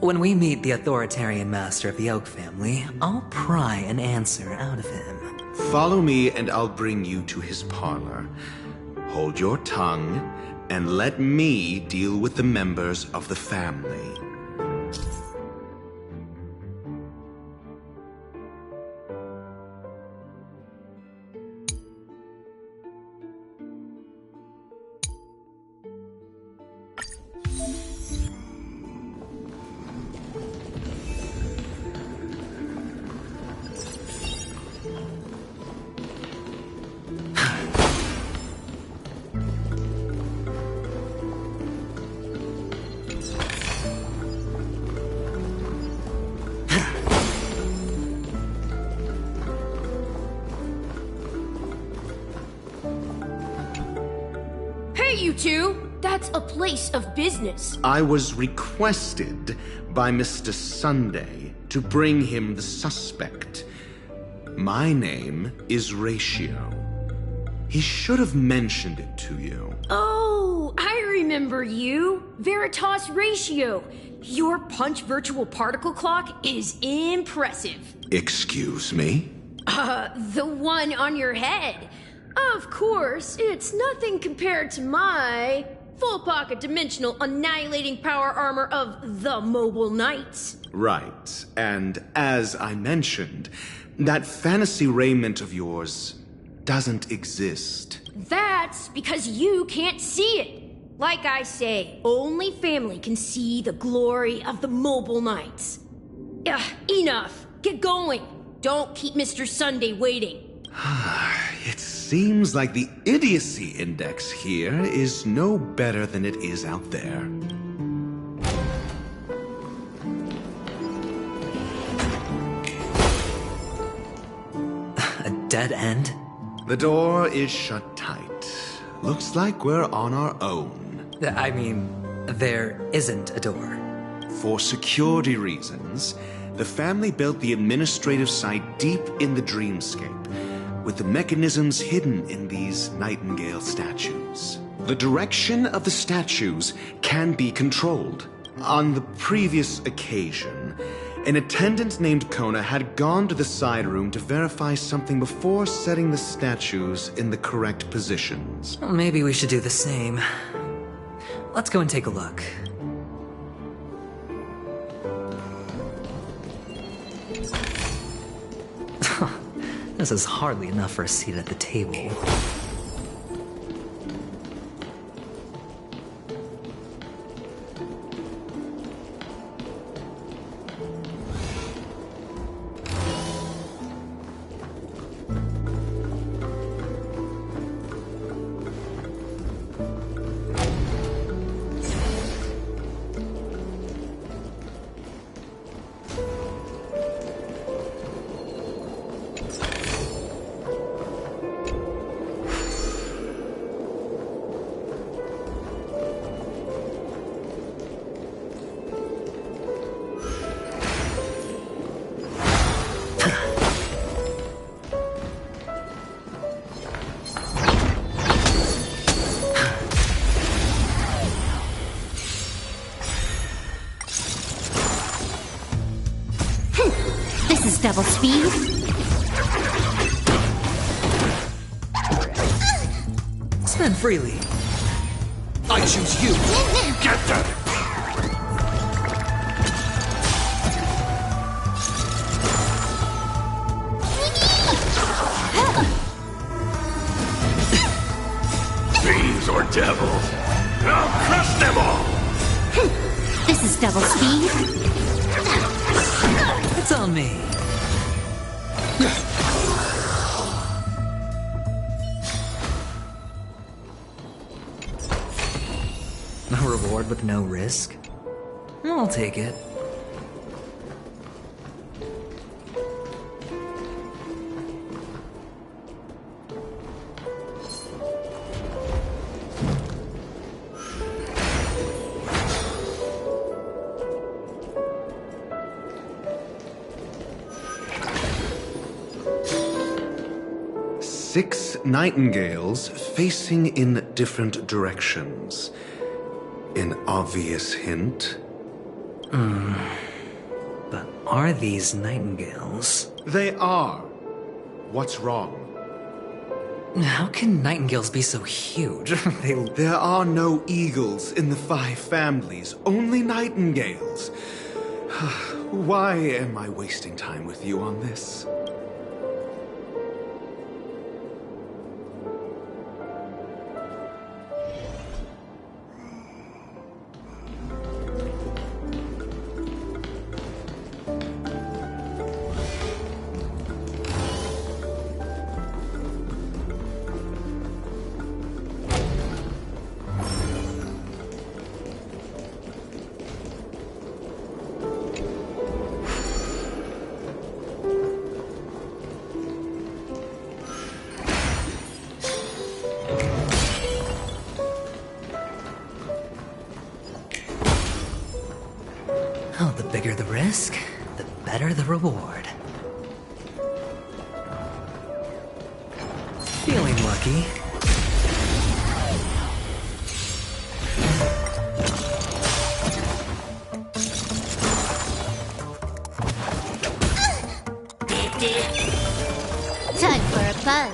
When we meet the authoritarian master of the Oak family, I'll pry an answer out of him. Follow me and I'll bring you to his parlor. Hold your tongue and let me deal with the members of the family. You two, that's a place of business. I was requested by Mr. Sunday to bring him the suspect. My name is Ratio. He should have mentioned it to you. Oh, I remember you. Veritas Ratio. Your punch virtual particle clock is impressive. Excuse me? The one on your head. Of course, it's nothing compared to my full pocket dimensional annihilating power armor of the Mobile Knights. Right, and as I mentioned, that fantasy raiment of yours doesn't exist. That's because you can't see it. Like I say, only family can see the glory of the Mobile Knights. Enough. Get going. Don't keep Mr. Sunday waiting. It seems like the idiocy index here is no better than it is out there. A dead end? The door is shut tight. Looks like we're on our own. I mean, there isn't a door. For security reasons, the family built the administrative site deep in the dreamscape, with the mechanisms hidden in these Nightingale statues. The direction of the statues can be controlled. On the previous occasion, an attendant named Kona had gone to the side room to verify something before setting the statues in the correct positions. Well, maybe we should do the same. Let's go and take a look. This is hardly enough for a seat at the table. Double speed. Spend freely. I choose you. Get them. Fiends or devils, I'll crush them all. This is double speed. It's on me. A reward with no risk? I'll take it. Six nightingales facing in different directions. An obvious hint. But are these nightingales? They are. What's wrong? How can nightingales be so huge? There are no eagles in the 5 families, only nightingales. Why am I wasting time with you on this? Oh, the bigger the risk, the better the reward. Feeling lucky. Time for a buzz.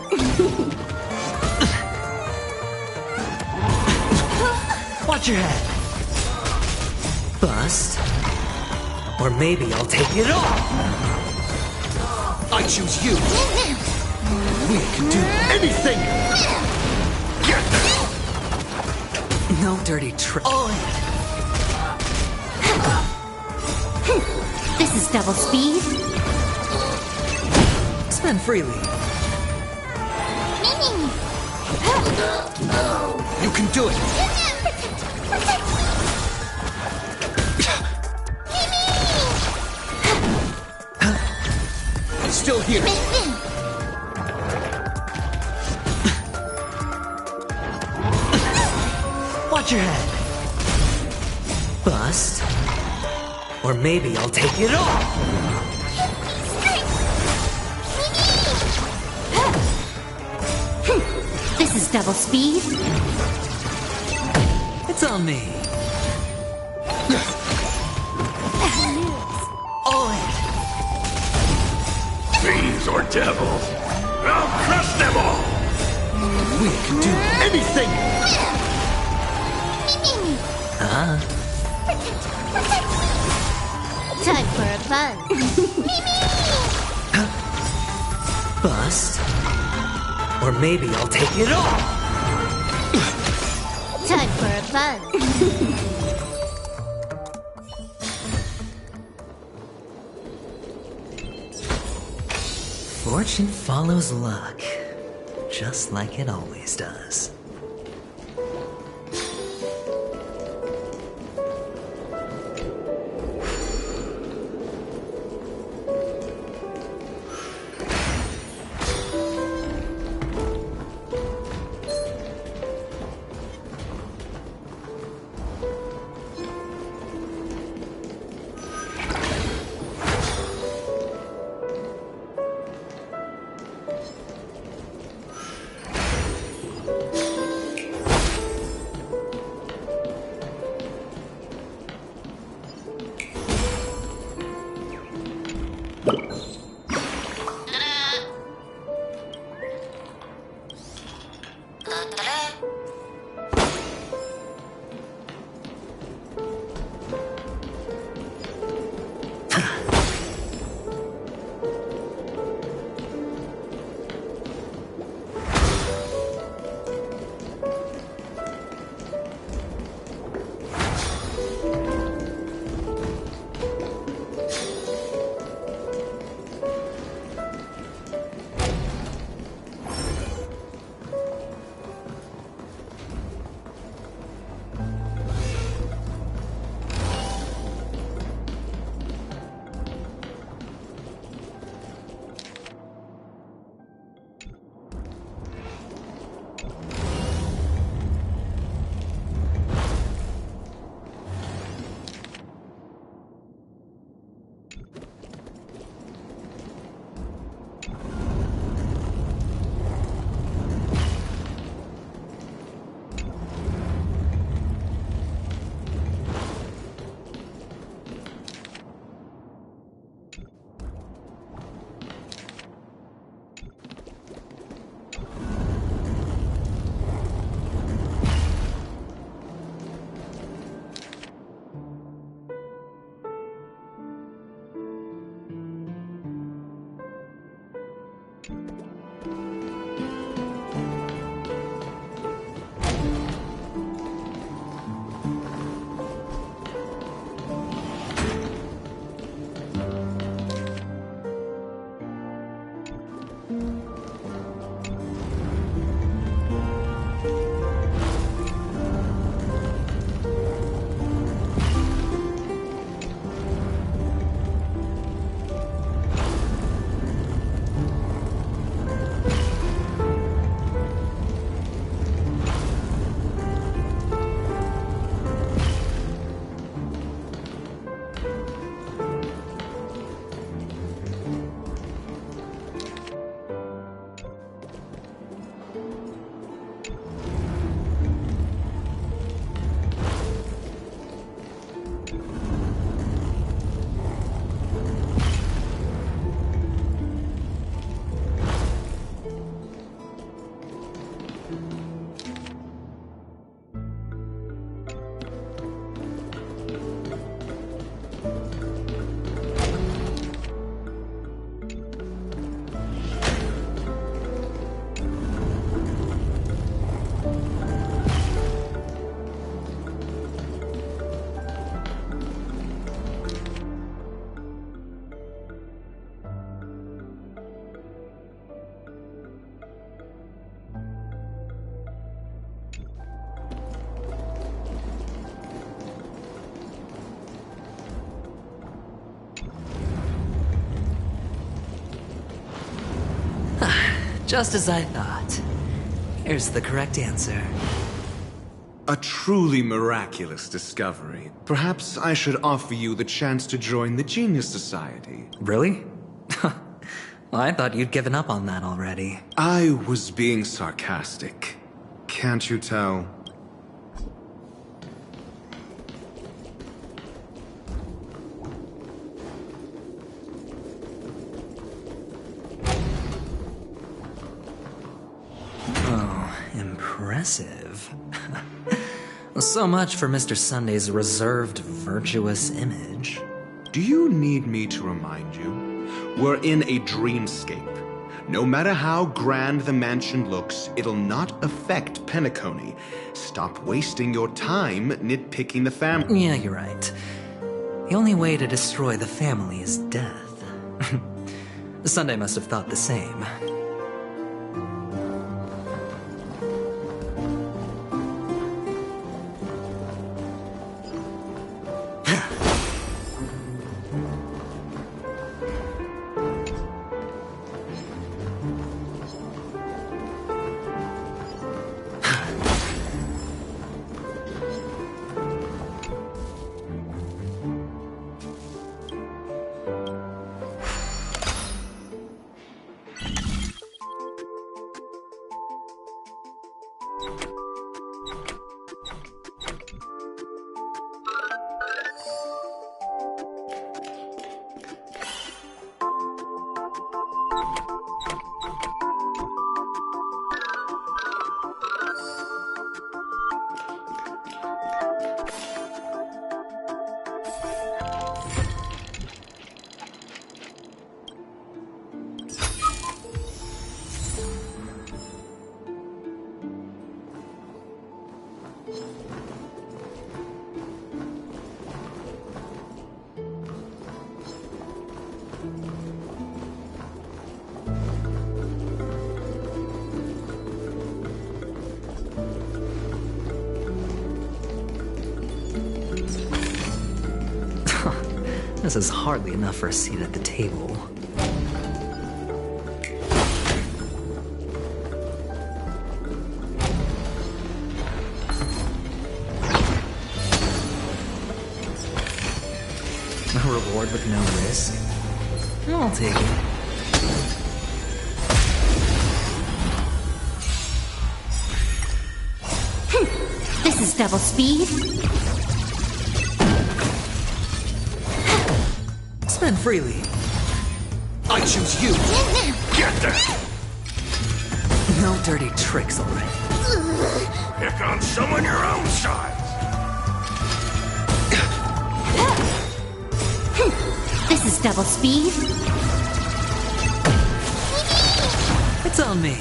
Watch your head. Bust. Or maybe I'll take it all. I choose you. We can do anything. No dirty trick. This is double speed. Spend freely. You can do it. Still here. Watch your head. Bust. Or maybe I'll take it all. This is double speed. It's on me. Fiends or devils, I'll crush them all! We can do anything! Time for a buzz. Bust. Or maybe I'll take it all. Time for a buzz. Fortune follows luck, just like it always does. Just as I thought. Here's the correct answer. A truly miraculous discovery. Perhaps I should offer you the chance to join the Genius Society. Really? I thought you'd given up on that already. I was being sarcastic. Can't you tell? Oh, impressive. So much for Mr. Sunday's reserved, virtuous image. Do you need me to remind you? We're in a dreamscape. No matter how grand the mansion looks, it'll not affect Penacony. Stop wasting your time nitpicking the family. Yeah, you're right. The only way to destroy the family is death. Sunday must have thought the same. This is hardly enough for a seat at the table. A reward with no risk? I'll take it. This is double speed. Spend freely. I choose you. Get there. No dirty tricks already. Pick on someone your own size. This is double speed. It's on me.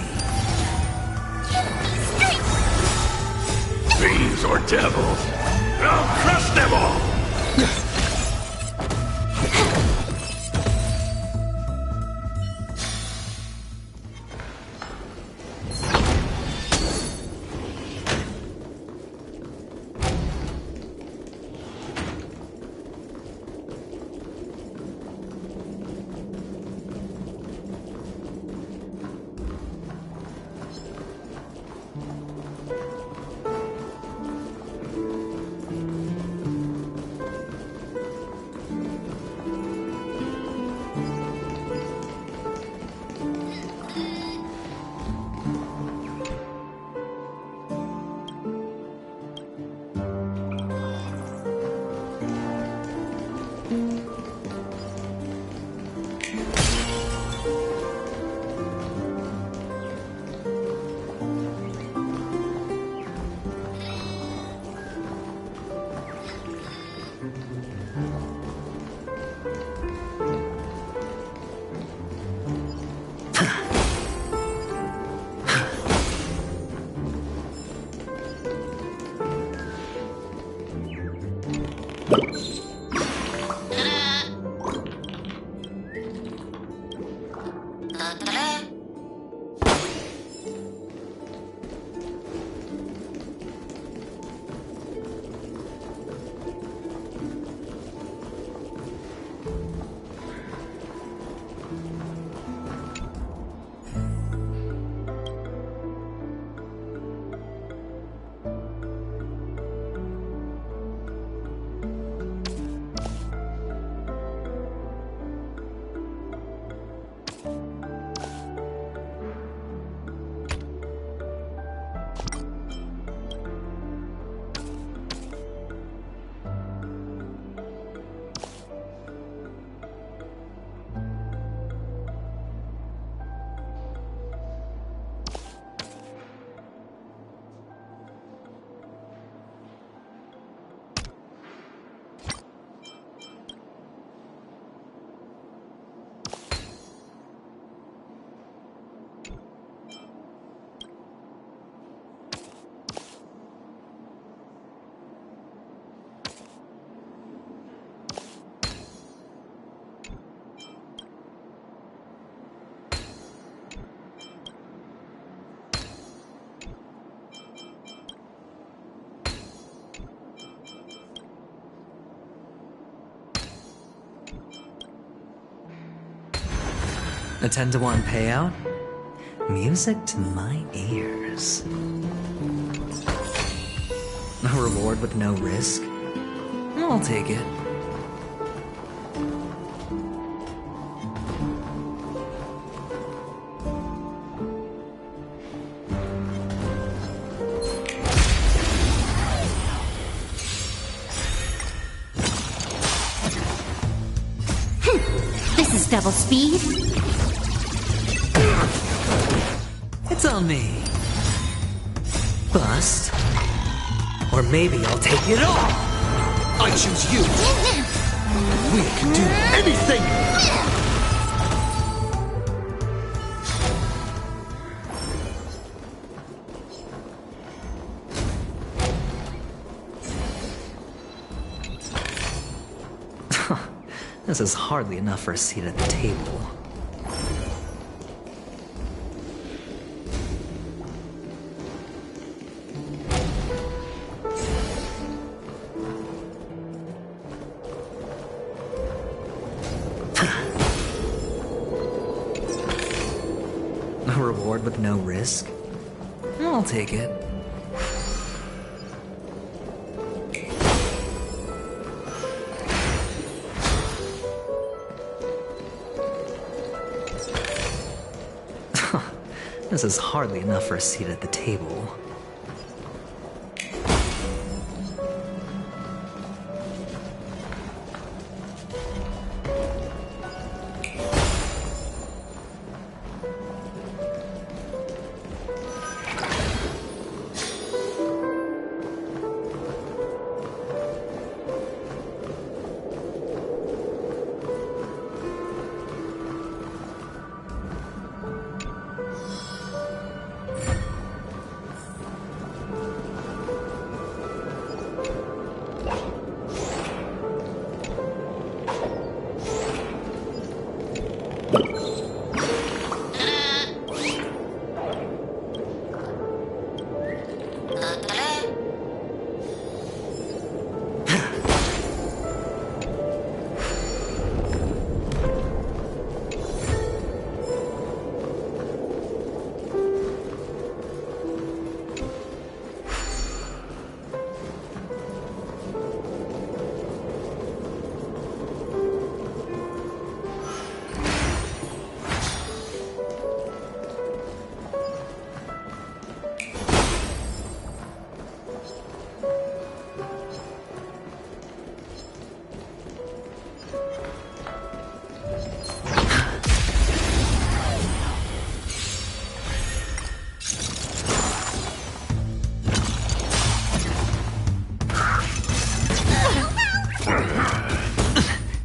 Fiends or devils, I'll crush them all. A 10-to-1 payout? Music to my ears. A reward with no risk? I'll take it. This is double speed. It's on me. Bust. Or maybe I'll take it all. I choose you. We can do anything. This is hardly enough for a seat at the table. A reward with no risk? I'll take it. This is hardly enough for a seat at the table.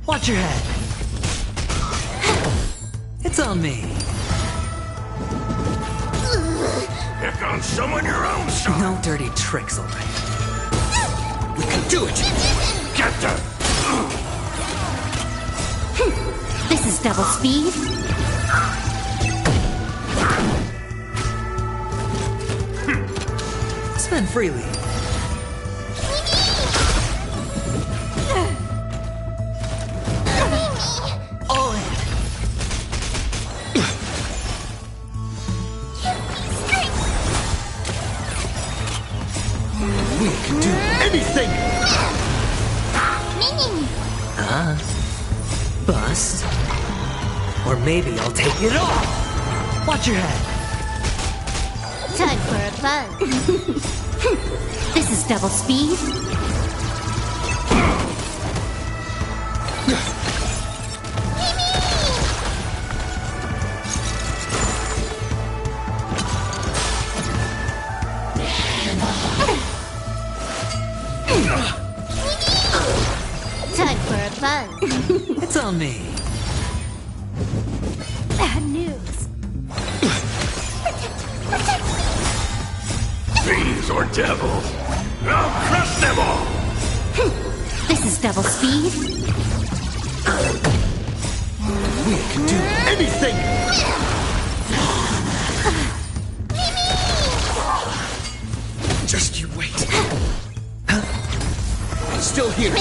Watch your head. It's on me. Pick on someone your own son. No dirty tricks, all right. We can do it. Get them. This is double speed. Spend freely. All in. We can do anything. Bust. Or maybe I'll take it all. Watch your head. Time for a fun. This is double speed. Time for a fun. It's on me. Bad news. Fiends or devils, I'll crush them all. This is double speed. We can do anything. Just you wait. Still here.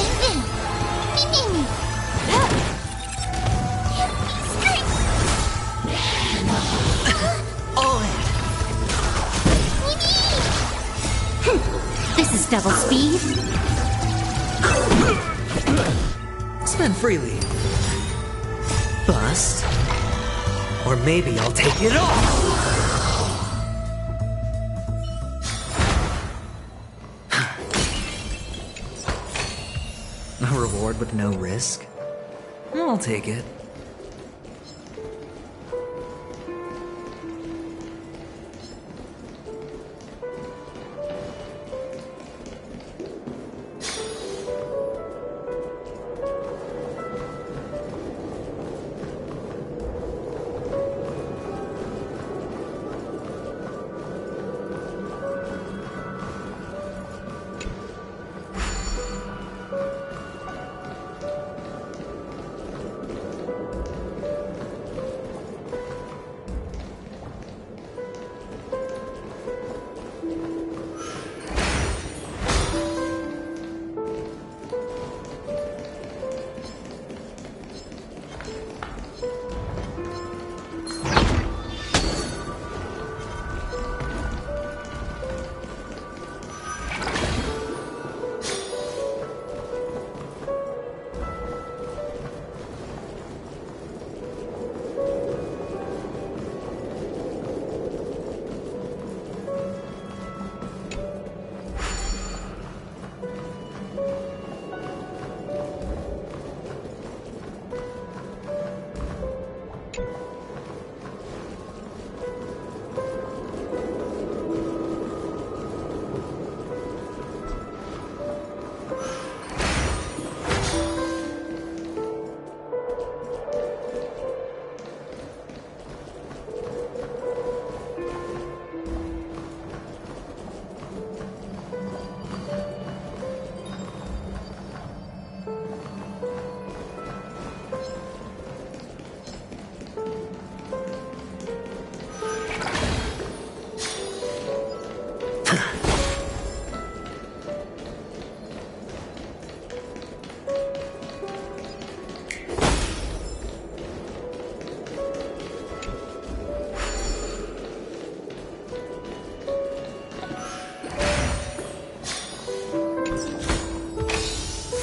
This is double speed. Spend freely. Bust. Or maybe I'll take it all! A reward with no risk? I'll take it.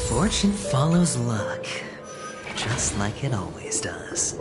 Fortune follows luck, just like it always does.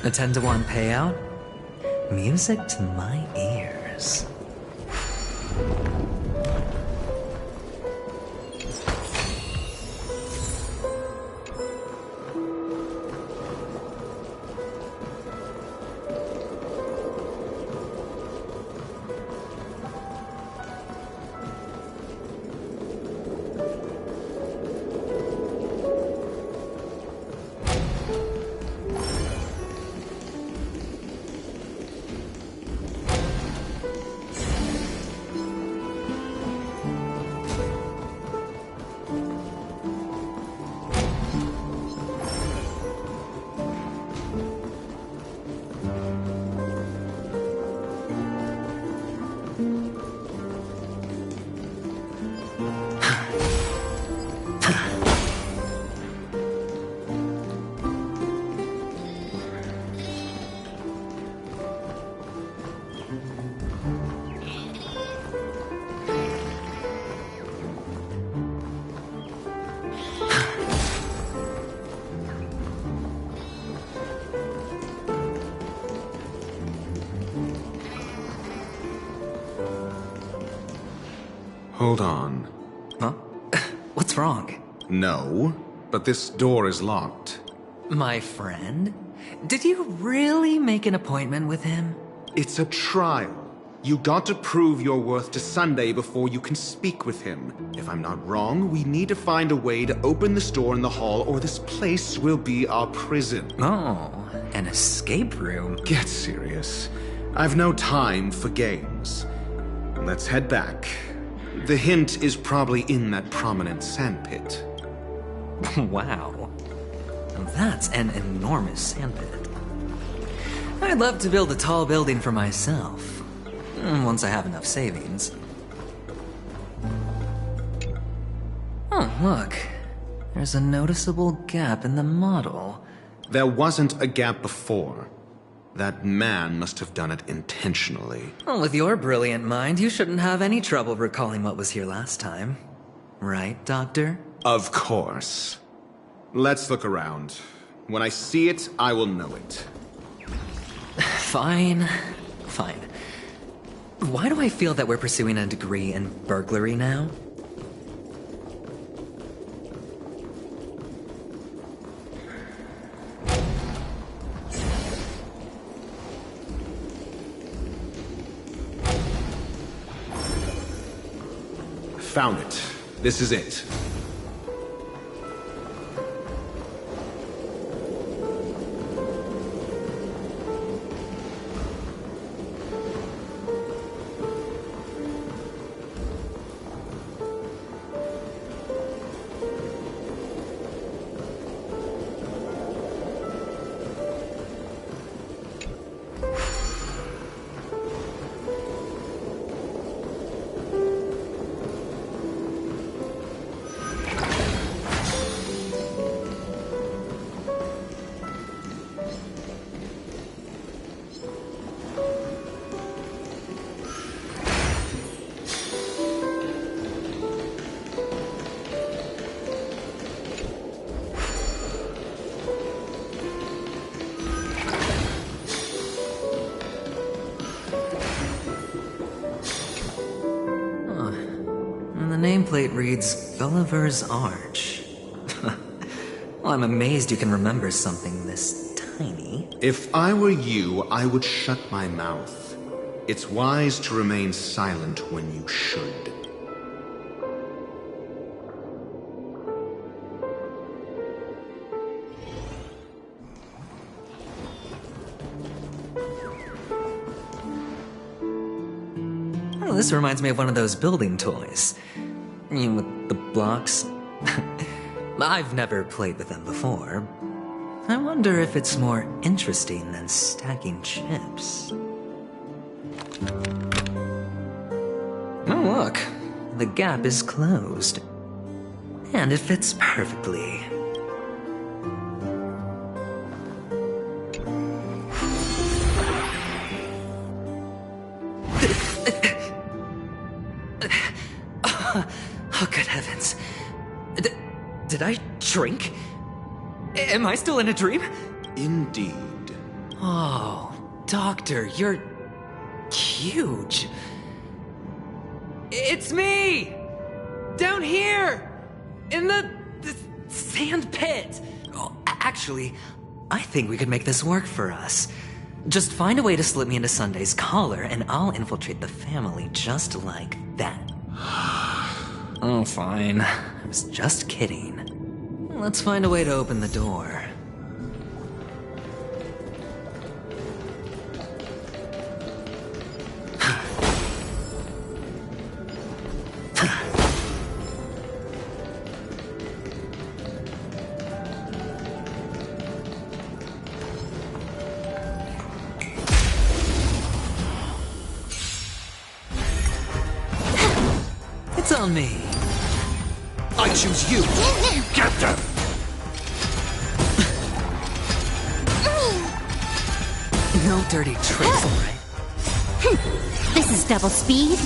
A 10-to-1 payout? Music to my ears. Hold on. Huh? What's wrong? No, but this door is locked. My friend? Did you really make an appointment with him? It's a trial. You got to prove your worth to Sunday before you can speak with him. If I'm not wrong, we need to find a way to open this door in the hall or this place will be our prison. Oh, an escape room? Get serious. I've no time for games. Let's head back. The hint is probably in that prominent sandpit. Wow. That's an enormous sandpit. I'd love to build a tall building for myself. Once I have enough savings. Oh, look. There's a noticeable gap in the model. There wasn't a gap before. That man must have done it intentionally. Well, with your brilliant mind, you shouldn't have any trouble recalling what was here last time. Right, Doctor? Of course. Let's look around. When I see it, I will know it. Fine. Fine. Why do I feel that we're pursuing a degree in burglary now? Found it. This is it. The nameplate reads Gulliver's Arch. Well, I'm amazed you can remember something this tiny. If I were you, I would shut my mouth. It's wise to remain silent when you should. Oh, this reminds me of one of those building toys. With the blocks. I've never played with them before. I wonder if it's more interesting than stacking chips. Oh, look. The gap is closed. And it fits perfectly. Oh, good heavens. Did I drink? Am I still in a dream? Indeed. Oh, Doctor, you're huge. It's me! Down here! In the sand pit! Oh, actually, I think we could make this work for us. Just find a way to slip me into Sunday's collar, and I'll infiltrate the family just like that. Oh, fine. I was just kidding. Let's find a way to open the door. It's on me. I choose you. Get them. No dirty tricks, right? This is double speed.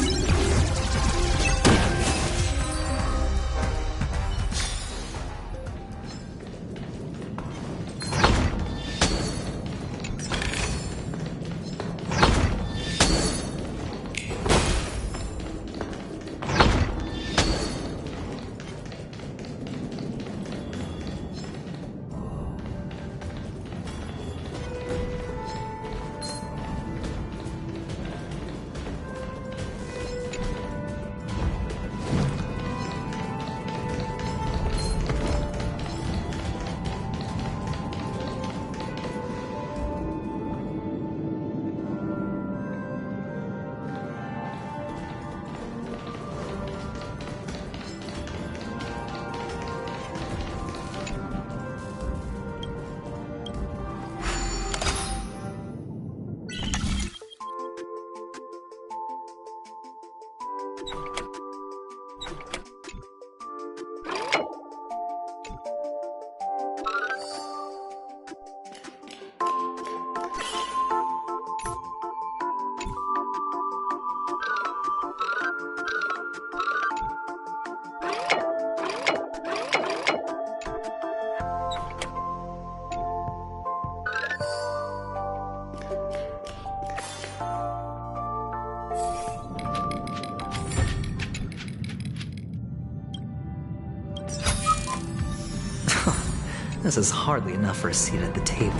This is hardly enough for a seat at the table.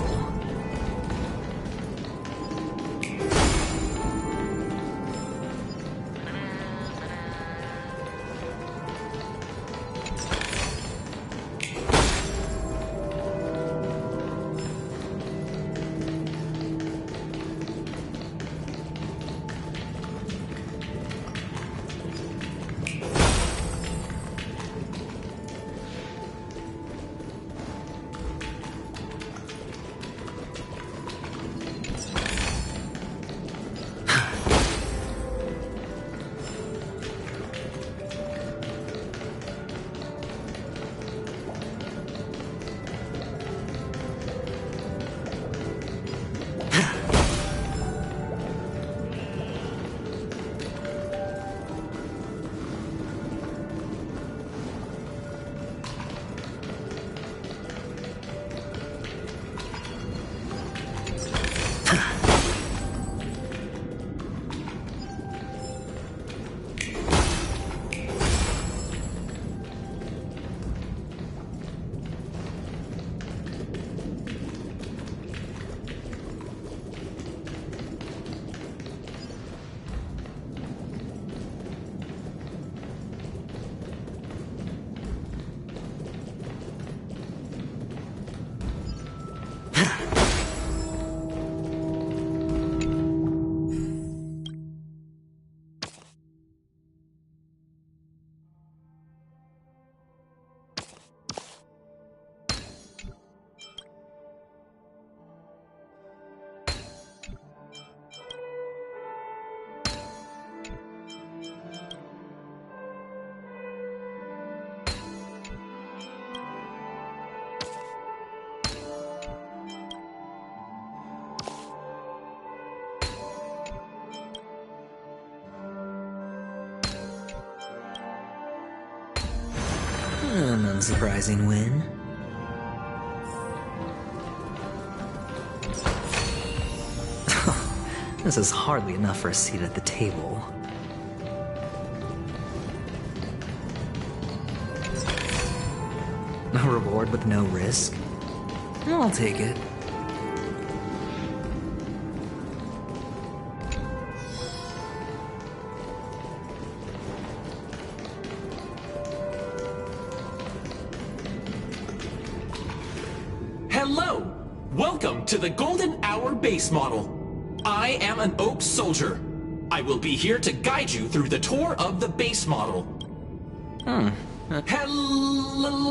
An unsurprising win. This is hardly enough for a seat at the table. A reward with no risk? I'll take it. Hello! Welcome to the Golden Hour base model. I am an Oak Soldier. I will be here to guide you through the tour of the base model. Hello!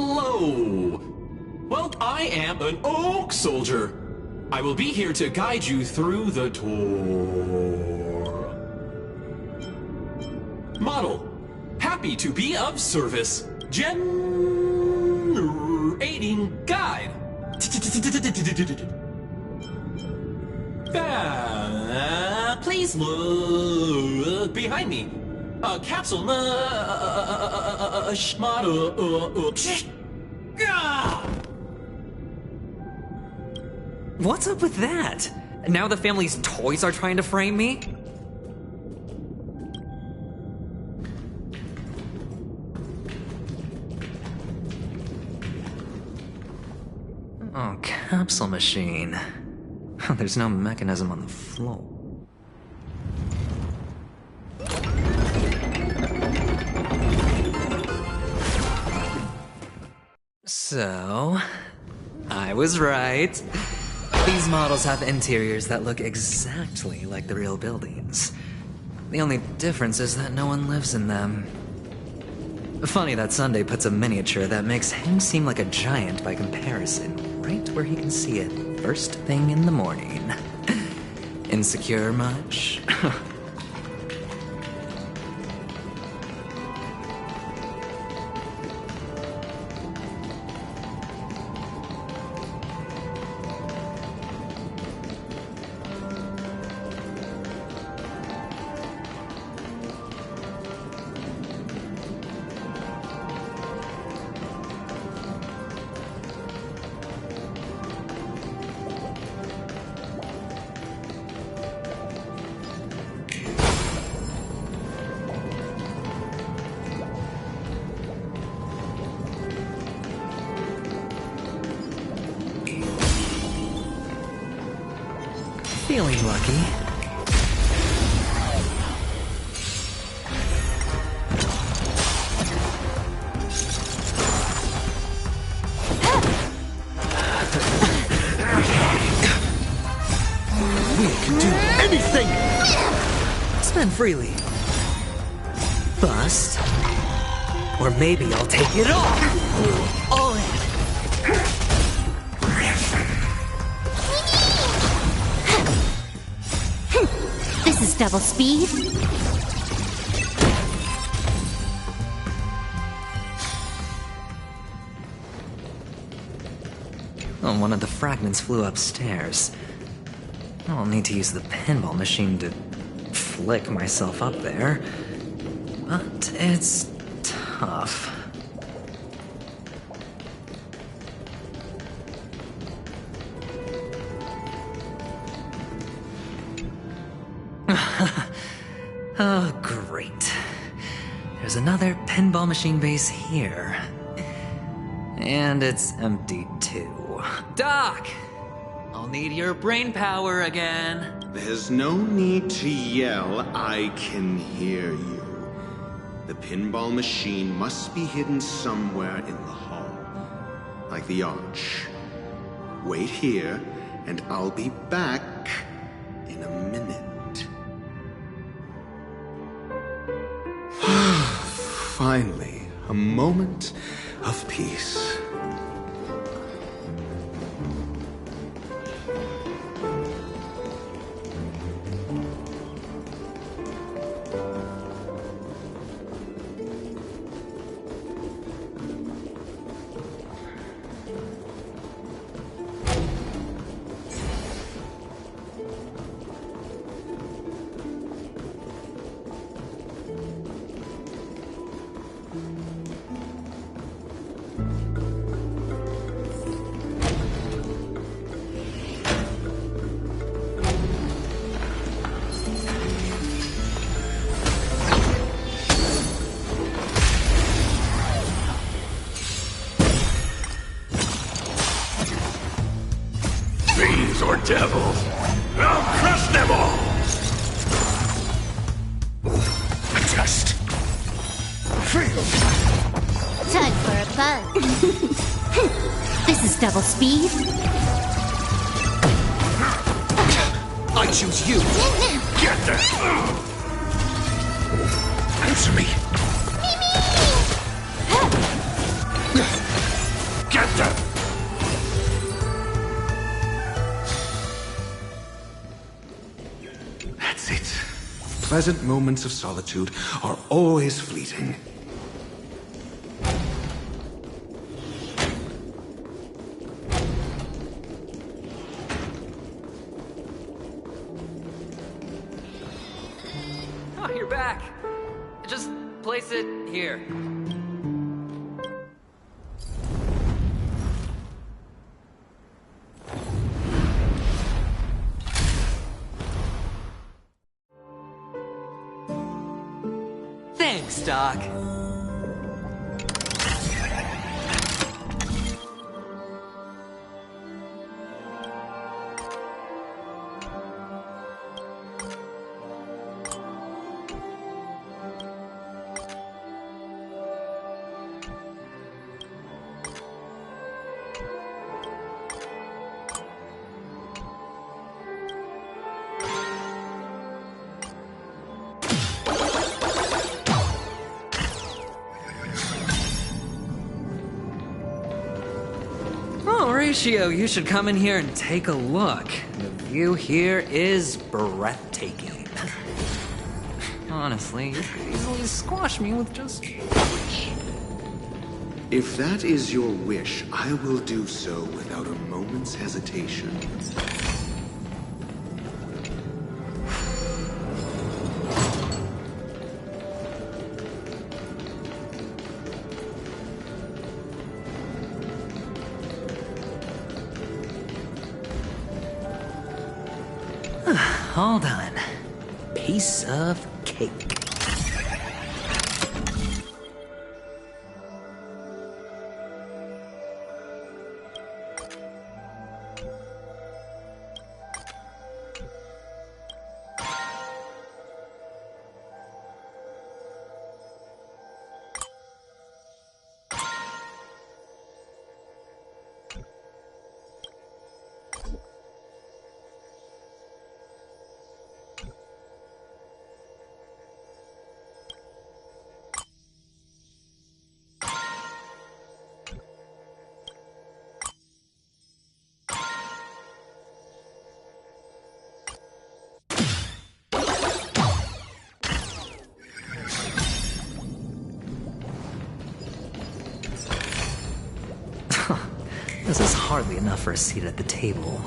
Well, I am an Oak Soldier. I will be here to guide you through the tour. Model, happy to be of service. Generating guide. Please look behind me. Capsule What's up with that? Now the family's toys are trying to frame me? Oh, capsule machine. There's no mechanism on the floor. So, I was right. These models have interiors that look exactly like the real buildings. The only difference is that no one lives in them. Funny that Sunday puts a miniature that makes him seem like a giant by comparison, right where he can see it first thing in the morning. Insecure much? Feeling lucky. We can do anything! Spend freely. Bust. Or maybe I'll take it all! All in. This is double speed. Oh, one of the fragments flew upstairs. I'll need to use the pinball machine to flick myself up there. But it's tough. Oh, great. There's another pinball machine base here. And it's empty too. Doc! I'll need your brain power again. There's no need to yell, I can hear you. The pinball machine must be hidden somewhere in the hall. Like the arch. Wait here, and I'll be back in a minute. Finally, a moment of peace. demons or devils, I'll crush them all! Just feel. Time for a buzz. This is double speed. I choose you! Get there! Answer me! Get there! That's it. Pleasant moments of solitude are always fleeting. Oh, you're back. Just place it here. Thanks, Doc. Horatio, you should come in here and take a look. The view here is breathtaking. Honestly, you could easily squash me with just... If that is your wish, I will do so without a moment's hesitation. All done. Piece of cake. This is hardly enough for a seat at the table.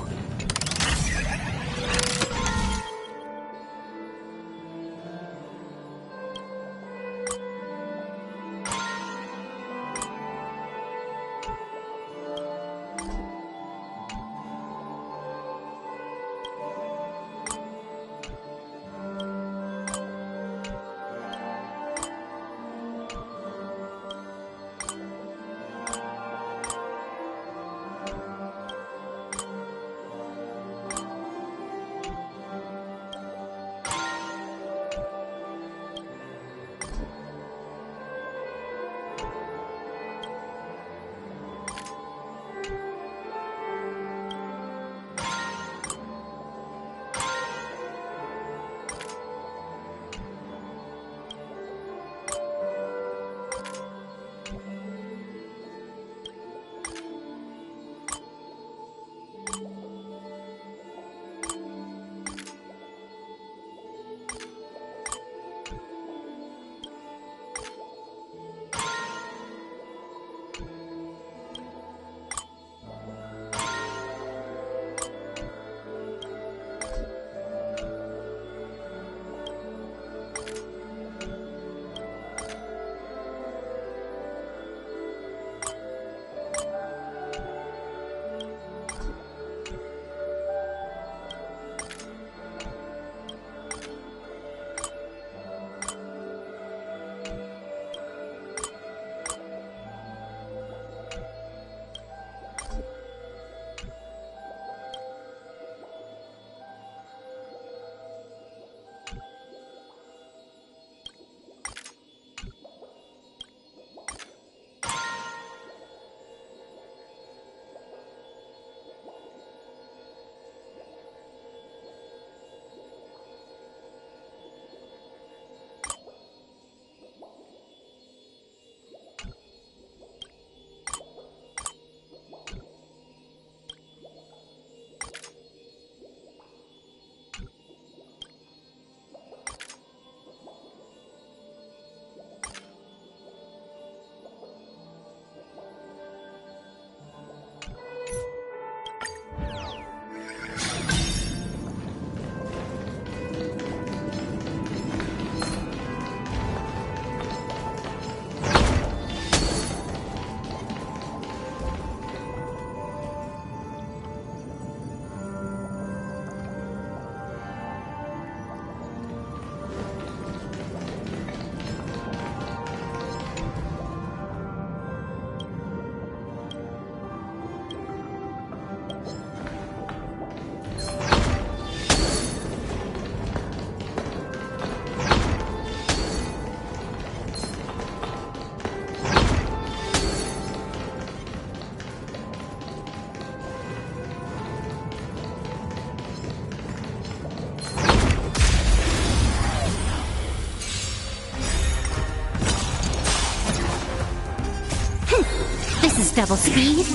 is double speed.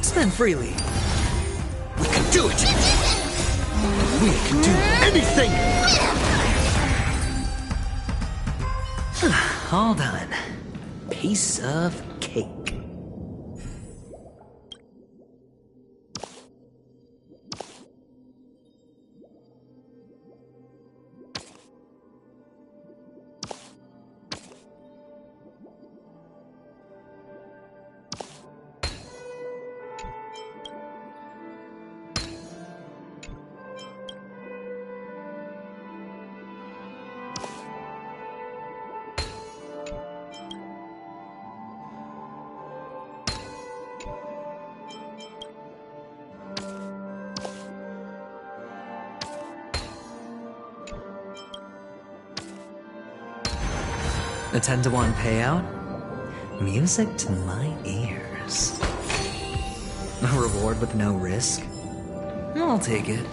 Spend freely. We can do it! We can do anything! All done. Piece of cake. A 10-to-1 payout? Music to my ears. A reward with no risk? I'll take it.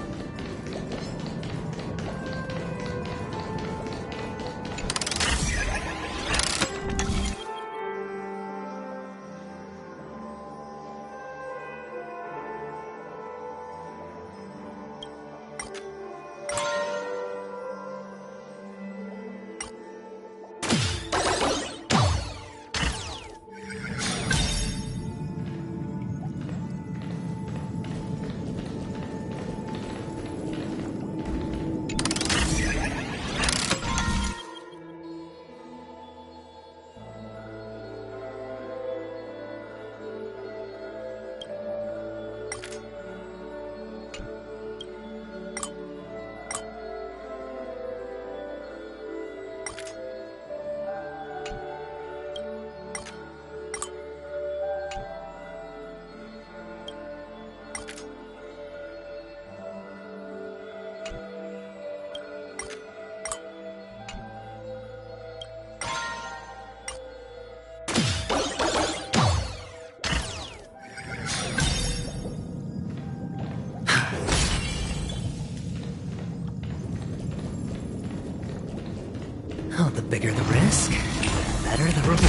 Oh, the bigger the risk, the better the reward.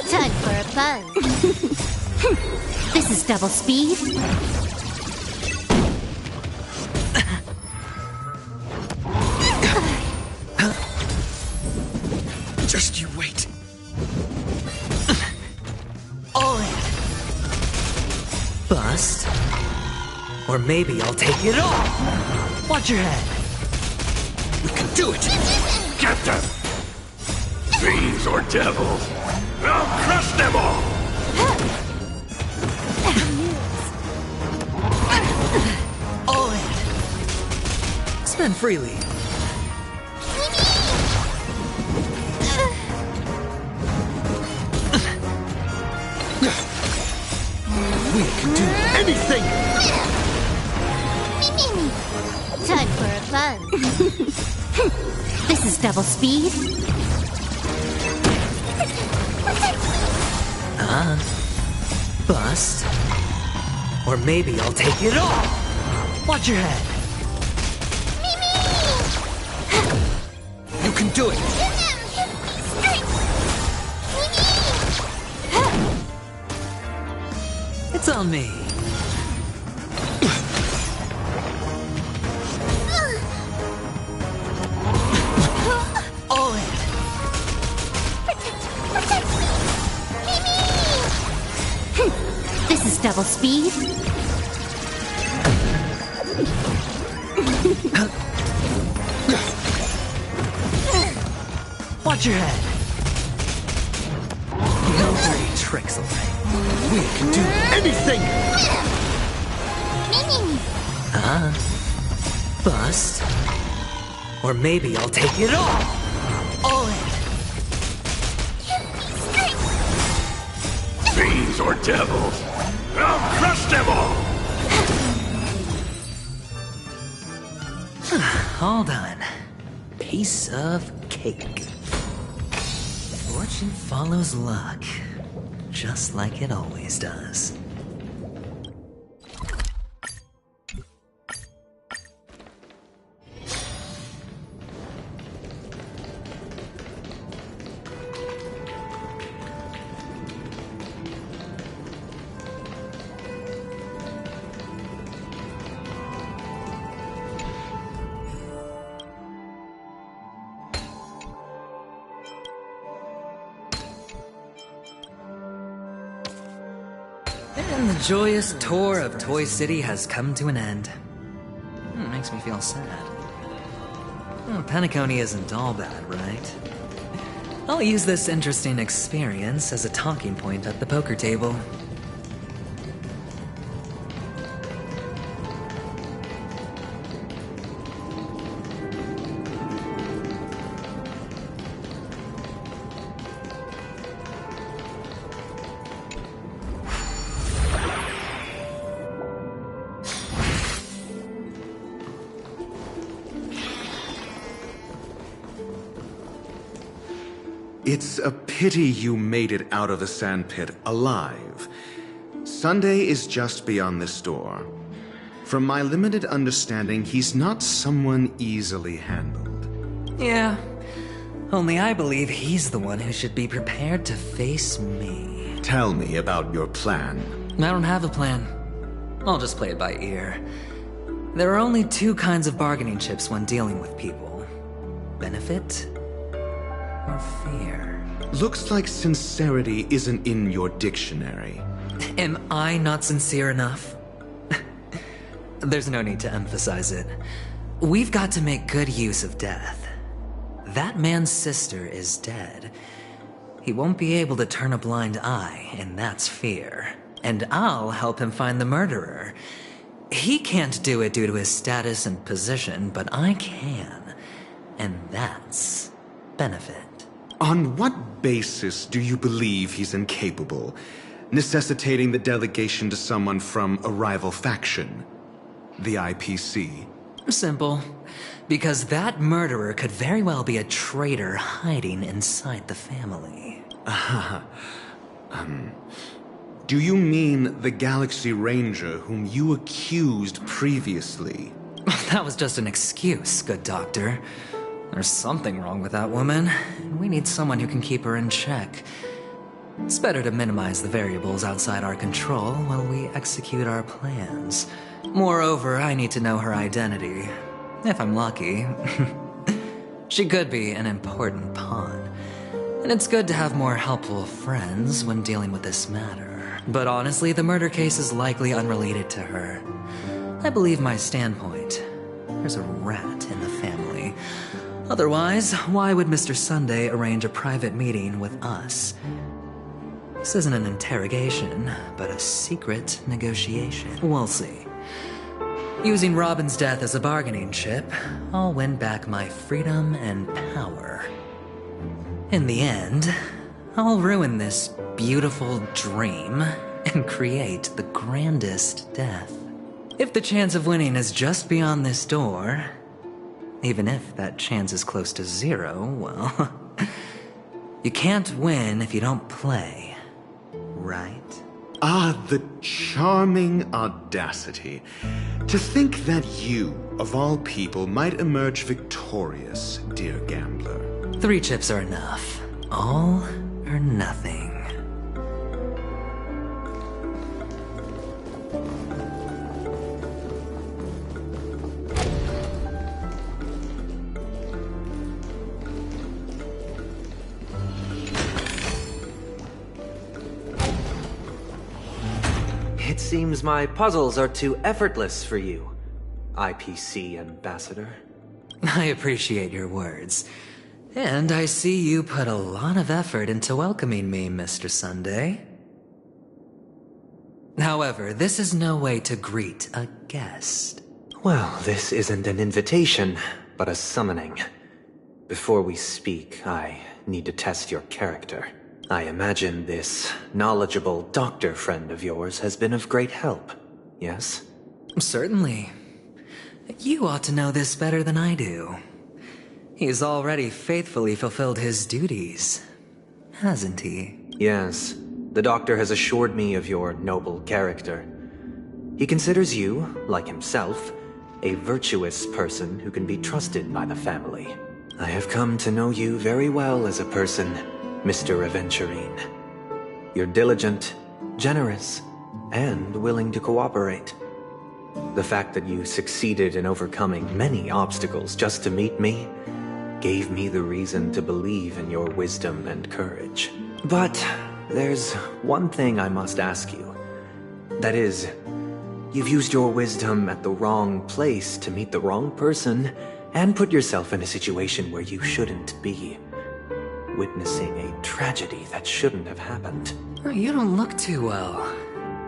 Time for a fun. This is double speed. Just you wait. All in. Bust. Or maybe I'll take it all. Watch your head. We can do it! Get them! Fiends or devils! I'll crush them all! All in. Spend freely. We can do anything! Time for a fun. This is double speed. Bust. Or maybe I'll take it all. Watch your head. You can do it! It's on me. All in. This is double speed. Watch your head. No dirty tricks, alright. We can do anything! Bust. Or maybe I'll take it all. All in. Fiends or devils! I'll crush them all! All done. Piece of cake. Fortune follows luck, just like it always does. And the joyous tour of Toy City has come to an end. Makes me feel sad. Penacony isn't all bad, right? I'll use this interesting experience as a talking point at the poker table. It's a pity you made it out of the sandpit alive. Sunday is just beyond this door. From my limited understanding, he's not someone easily handled. Yeah, only I believe he's the one who should be prepared to face me. Tell me about your plan. I don't have a plan. I'll just play it by ear. There are only two kinds of bargaining chips when dealing with people. Benefit or fear. Looks like sincerity isn't in your dictionary. Am I not sincere enough? There's no need to emphasize it. We've got to make good use of death. That man's sister is dead. He won't be able to turn a blind eye, and that's fear. And I'll help him find the murderer. He can't do it due to his status and position, but I can. And that's benefit. On what basis do you believe he's incapable, necessitating the delegation to someone from a rival faction? The IPC? Simple. Because that murderer could very well be a traitor hiding inside the family. Do you mean the Galaxy Ranger whom you accused previously? That was just an excuse, good doctor. There's something wrong with that woman, and we need someone who can keep her in check. It's better to minimize the variables outside our control while we execute our plans. Moreover, I need to know her identity. If I'm lucky. She could be an important pawn. And it's good to have more helpful friends when dealing with this matter. But honestly, the murder case is likely unrelated to her. I believe my standpoint. There's a rat in the family. Otherwise, why would Mr. Sunday arrange a private meeting with us? This isn't an interrogation, but a secret negotiation. We'll see. Using Robin's death as a bargaining chip, I'll win back my freedom and power. In the end, I'll ruin this beautiful dream and create the grandest death. If the chance of winning is just beyond this door, even if that chance is close to zero, well, you can't win if you don't play, right? Ah, the charming audacity. To think that you, of all people, might emerge victorious, dear gambler. 3 chips are enough. All or nothing. It seems my puzzles are too effortless for you, IPC Ambassador. I appreciate your words. And I see you put a lot of effort into welcoming me, Mr. Sunday. However, this is no way to greet a guest. Well, this isn't an invitation, but a summoning. Before we speak, I need to test your character. I imagine this knowledgeable doctor friend of yours has been of great help, yes? Certainly. You ought to know this better than I do. He's already faithfully fulfilled his duties, hasn't he? Yes. The doctor has assured me of your noble character. He considers you, like himself, a virtuous person who can be trusted by the family. I have come to know you very well as a person, Mr. Aventurine. You're diligent, generous, and willing to cooperate. The fact that you succeeded in overcoming many obstacles just to meet me gave me the reason to believe in your wisdom and courage. But there's one thing I must ask you. That is, you've used your wisdom at the wrong place to meet the wrong person and put yourself in a situation where you shouldn't be. Witnessing a tragedy that shouldn't have happened. You don't look too well.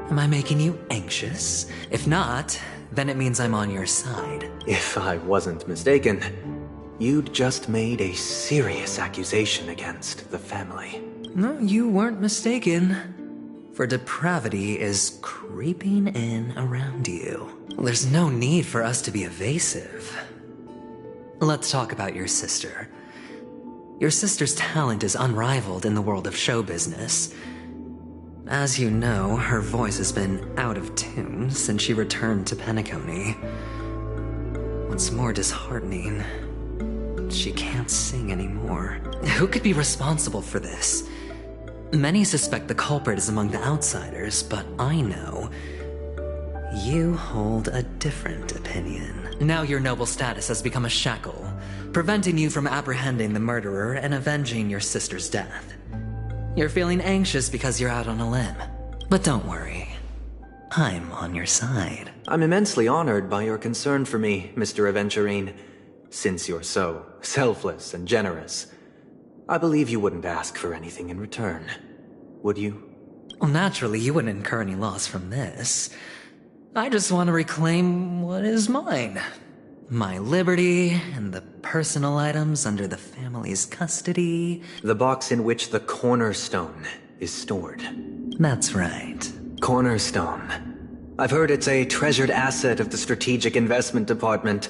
Am I making you anxious? If not, then it means I'm on your side. If I wasn't mistaken, you'd just made a serious accusation against the family. No, you weren't mistaken. For depravity is creeping in around you. There's no need for us to be evasive. Let's talk about your sister. Your sister's talent is unrivaled in the world of show business. As you know, her voice has been out of tune since she returned to Penacony. What's more disheartening, she can't sing anymore. Who could be responsible for this? Many suspect the culprit is among the outsiders, but I know you hold a different opinion. Now your noble status has become a shackle, preventing you from apprehending the murderer and avenging your sister's death. You're feeling anxious because you're out on a limb. But don't worry, I'm on your side. I'm immensely honored by your concern for me, Mr. Aventurine. Since you're so selfless and generous, I believe you wouldn't ask for anything in return, would you? Well, naturally, you wouldn't incur any loss from this. I just want to reclaim what is mine. My liberty and the personal items under the family's custody. The box in which the cornerstone is stored. That's right. Cornerstone. I've heard it's a treasured asset of the Strategic Investment Department.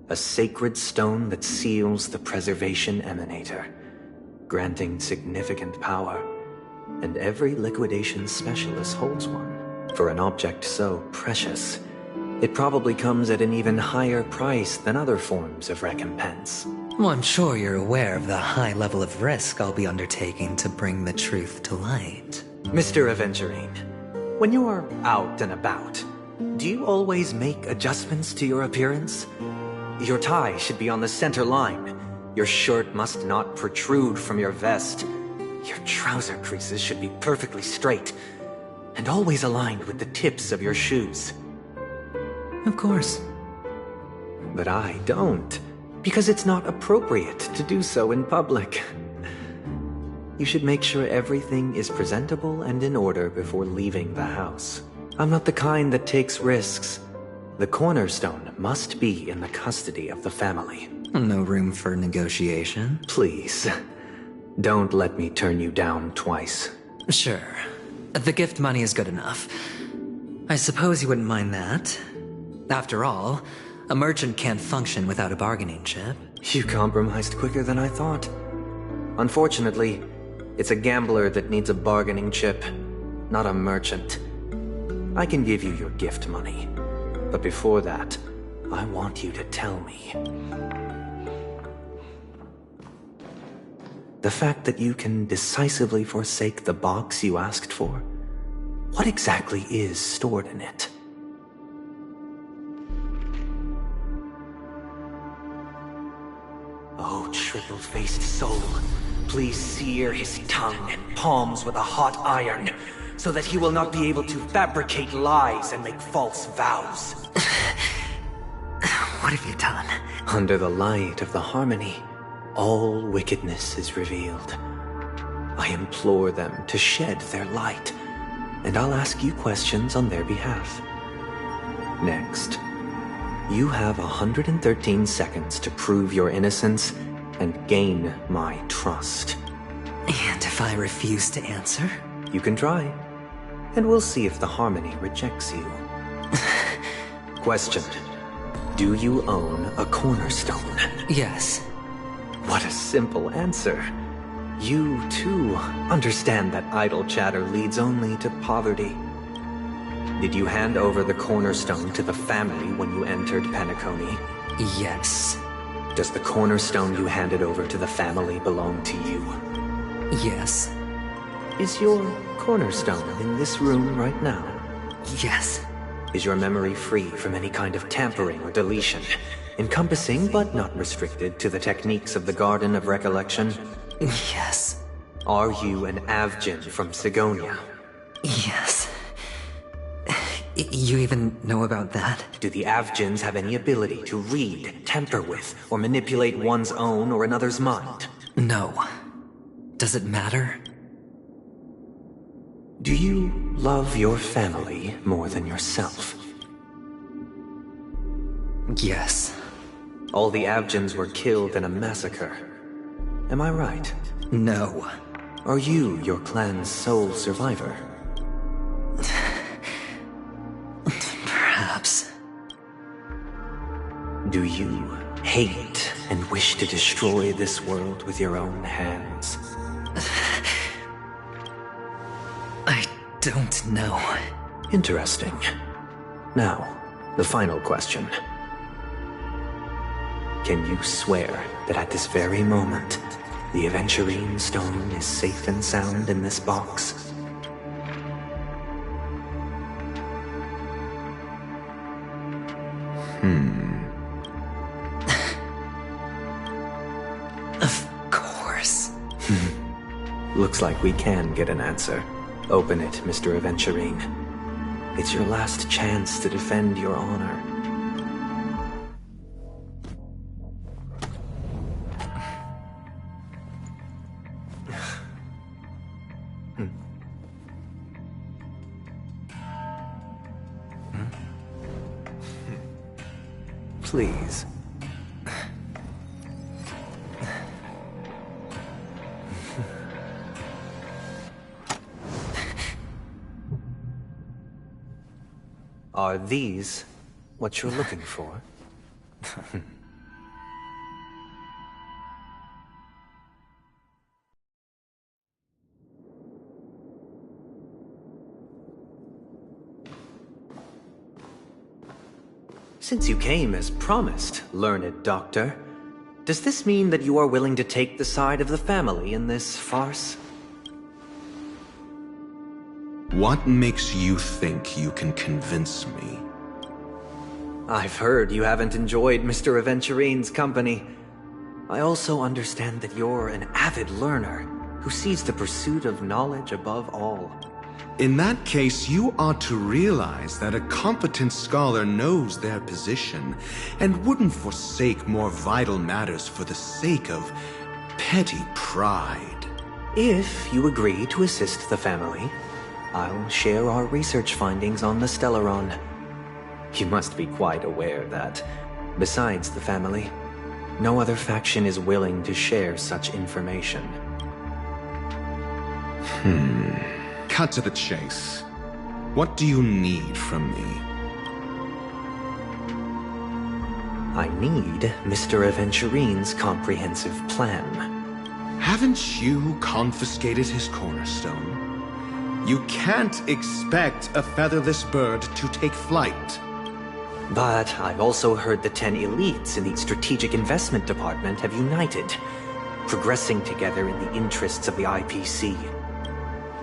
A sacred stone that seals the Preservation Emanator, granting significant power. And every liquidation specialist holds one. For an object so precious, it probably comes at an even higher price than other forms of recompense. Well, I'm sure you're aware of the high level of risk I'll be undertaking to bring the truth to light. Mr. Aventurine, when you're out and about, do you always make adjustments to your appearance? Your tie should be on the center line. Your shirt must not protrude from your vest. Your trouser creases should be perfectly straight, and always aligned with the tips of your shoes. Of course. But I don't, because it's not appropriate to do so in public. You should make sure everything is presentable and in order before leaving the house. I'm not the kind that takes risks. The cornerstone must be in the custody of the family. No room for negotiation? Please, don't let me turn you down twice. Sure. The gift money is good enough. I suppose you wouldn't mind that. After all, a merchant can't function without a bargaining chip. You compromised quicker than I thought. Unfortunately, it's a gambler that needs a bargaining chip, not a merchant. I can give you your gift money. But before that, I want you to tell me. The fact that you can decisively forsake the box you asked for, what exactly is stored in it? Oh, triple-faced soul, please sear his tongue and palms with a hot iron, so that he will not be able to fabricate lies and make false vows. What have you done? Under the light of the harmony, all wickedness is revealed. I implore them to shed their light, and I'll ask you questions on their behalf. Next, you have 113 seconds to prove your innocence and gain my trust. And if I refuse to answer? You can try, and we'll see if the harmony rejects you. Question. Do you own a cornerstone? Yes. What a simple answer. You, too, understand that idle chatter leads only to poverty. Did you hand over the cornerstone to the family when you entered Penacony? Yes. Does the cornerstone you handed over to the family belong to you? Yes. Is your cornerstone in this room right now? Yes. Is your memory free from any kind of tampering or deletion, encompassing but not restricted to the techniques of the Garden of Recollection? Yes. Are you an Avgin from Sigonia? Yes. You even know about that? Do the Avgens have any ability to read, tamper with, or manipulate one's own or another's mind? No. Does it matter? Do you love your family more than yourself? Yes. All the Avgens were killed in a massacre. Am I right? No. Are you your clan's sole survivor? Perhaps. Do you hate and wish to destroy this world with your own hands? I don't know. Interesting. Now, the final question. Can you swear that at this very moment, the Aventurine Stone is safe and sound in this box? Of course. Looks like we can get an answer. Open it, Mr. Aventurine. It's your last chance to defend your honor. Please. Are these what you're looking for? Since you came as promised, learned doctor, does this mean that you are willing to take the side of the family in this farce? What makes you think you can convince me? I've heard you haven't enjoyed Mr. Aventurine's company. I also understand that you're an avid learner who sees the pursuit of knowledge above all. In that case, you ought to realize that a competent scholar knows their position and wouldn't forsake more vital matters for the sake of petty pride. If you agree to assist the family, I'll share our research findings on the Stellaron. You must be quite aware that, besides the family, no other faction is willing to share such information. Cut to the chase. What do you need from me? I need Mr. Aventurine's comprehensive plan. Haven't you confiscated his cornerstone? You can't expect a featherless bird to take flight. But I've also heard the 10 elites in the Strategic Investment Department have united, progressing together in the interests of the IPC.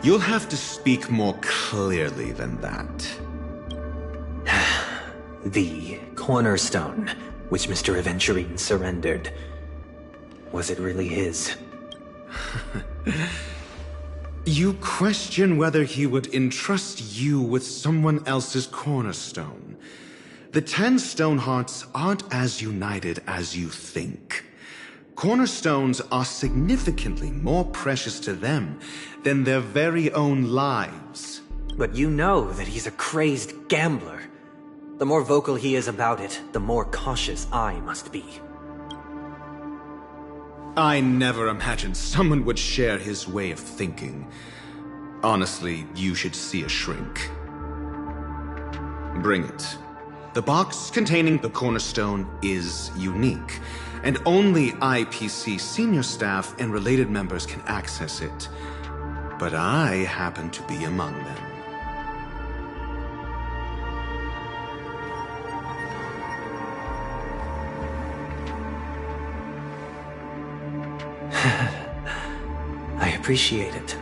You'll have to speak more clearly than that. The cornerstone, which Mr. Aventurine surrendered. Was it really his? You question whether he would entrust you with someone else's cornerstone. The 10 Stonehearts aren't as united as you think. Cornerstones are significantly more precious to them than their very own lives. But you know that he's a crazed gambler. The more vocal he is about it, the more cautious I must be. I never imagined someone would share his way of thinking. Honestly, you should see a shrink. Bring it. The box containing the cornerstone is unique, and only IPC senior staff and related members can access it. But I happen to be among them. I appreciate it.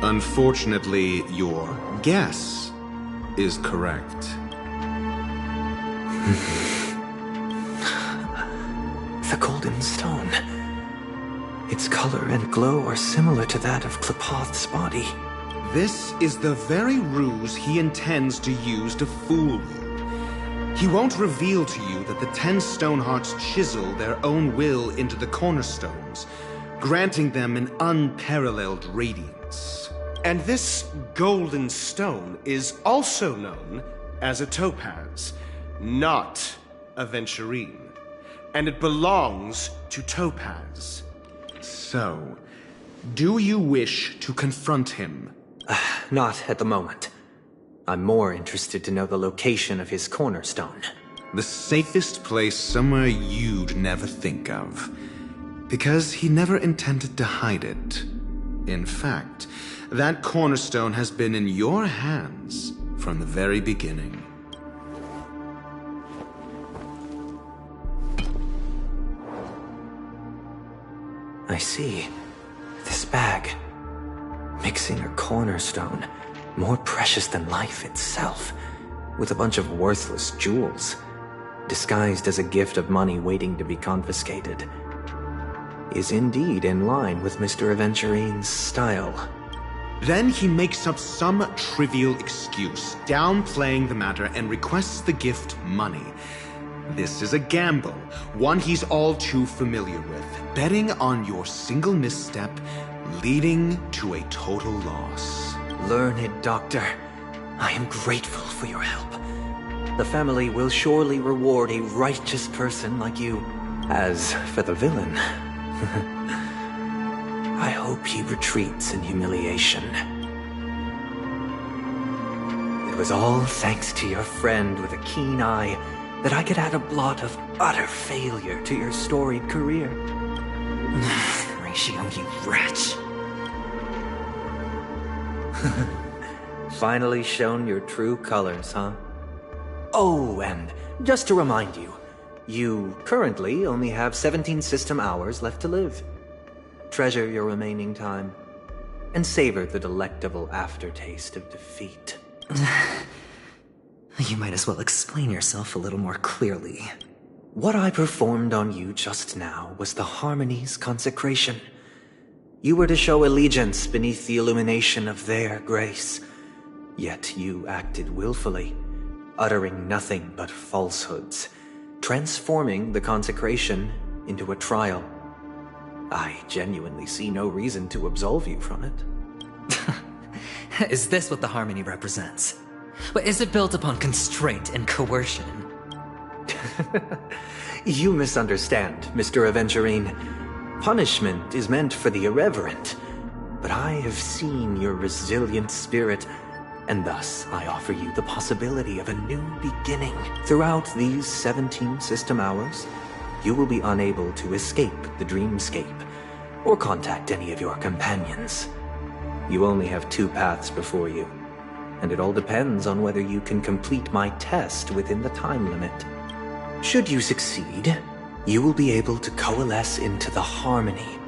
Unfortunately, your guess is correct. The Golden golden stone. Its color and glow are similar to that of Klepoth's body. This is the very ruse he intends to use to fool you. He won't reveal to you that the 10 Stonehearts chisel their own will into the cornerstones, granting them an unparalleled radiance. And this golden stone is also known as a topaz, not a venturine. And it belongs to Topaz. So, do you wish to confront him? Not at the moment. I'm more interested to know the location of his cornerstone. The safest place somewhere you'd never think of. Because he never intended to hide it. In fact, that cornerstone has been in your hands from the very beginning. I see. This bag. Mixing a cornerstone, more precious than life itself, with a bunch of worthless jewels, disguised as a gift of money waiting to be confiscated, is indeed in line with Mr. Aventurine's style. Then he makes up some trivial excuse, downplaying the matter, and requests the gift money. This is a gamble, one he's all too familiar with, betting on your single misstep, leading to a total loss. Learned doctor, I am grateful for your help. The family will surely reward a righteous person like you. As for the villain, I hope he retreats in humiliation. It was all thanks to your friend with a keen eye that I could add a blot of utter failure to your storied career. Ratio, you wretch. Finally shown your true colors, huh? Oh, and just to remind you, you currently only have 17 system hours left to live. Treasure your remaining time, and savor the delectable aftertaste of defeat. You might as well explain yourself a little more clearly. What I performed on you just now was the Harmony's consecration. You were to show allegiance beneath the illumination of their grace. Yet you acted willfully, uttering nothing but falsehoods, transforming the consecration into a trial. I genuinely see no reason to absolve you from it. Is this what the Harmony represents? But is it built upon constraint and coercion? You misunderstand, Mr. Aventurine. Punishment is meant for the irreverent, but I have seen your resilient spirit, and thus I offer you the possibility of a new beginning. Throughout these 17 system hours, you will be unable to escape the dreamscape, or contact any of your companions. You only have 2 paths before you, and it all depends on whether you can complete my test within the time limit. Should you succeed, you will be able to coalesce into the Harmony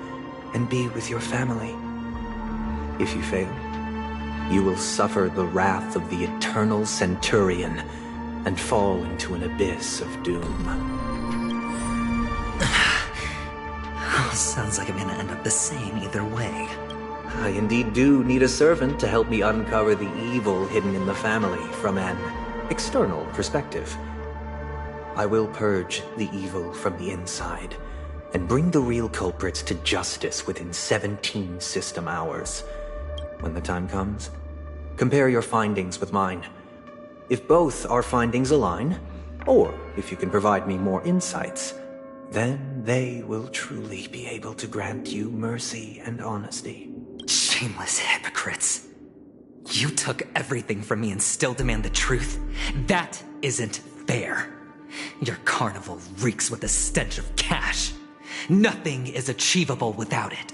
and be with your family. If you fail, you will suffer the wrath of the Eternal Centurion and fall into an abyss of doom. Sounds like I'm gonna end up the same either way. I indeed do need a servant to help me uncover the evil hidden in the family from an external perspective. I will purge the evil from the inside and bring the real culprits to justice within 17 system hours. When the time comes, compare your findings with mine. If both our findings align, or if you can provide me more insights, then they will truly be able to grant you mercy and honesty. Shameless hypocrites. You took everything from me and still demand the truth? That isn't fair. Your carnival reeks with the stench of cash. Nothing is achievable without it.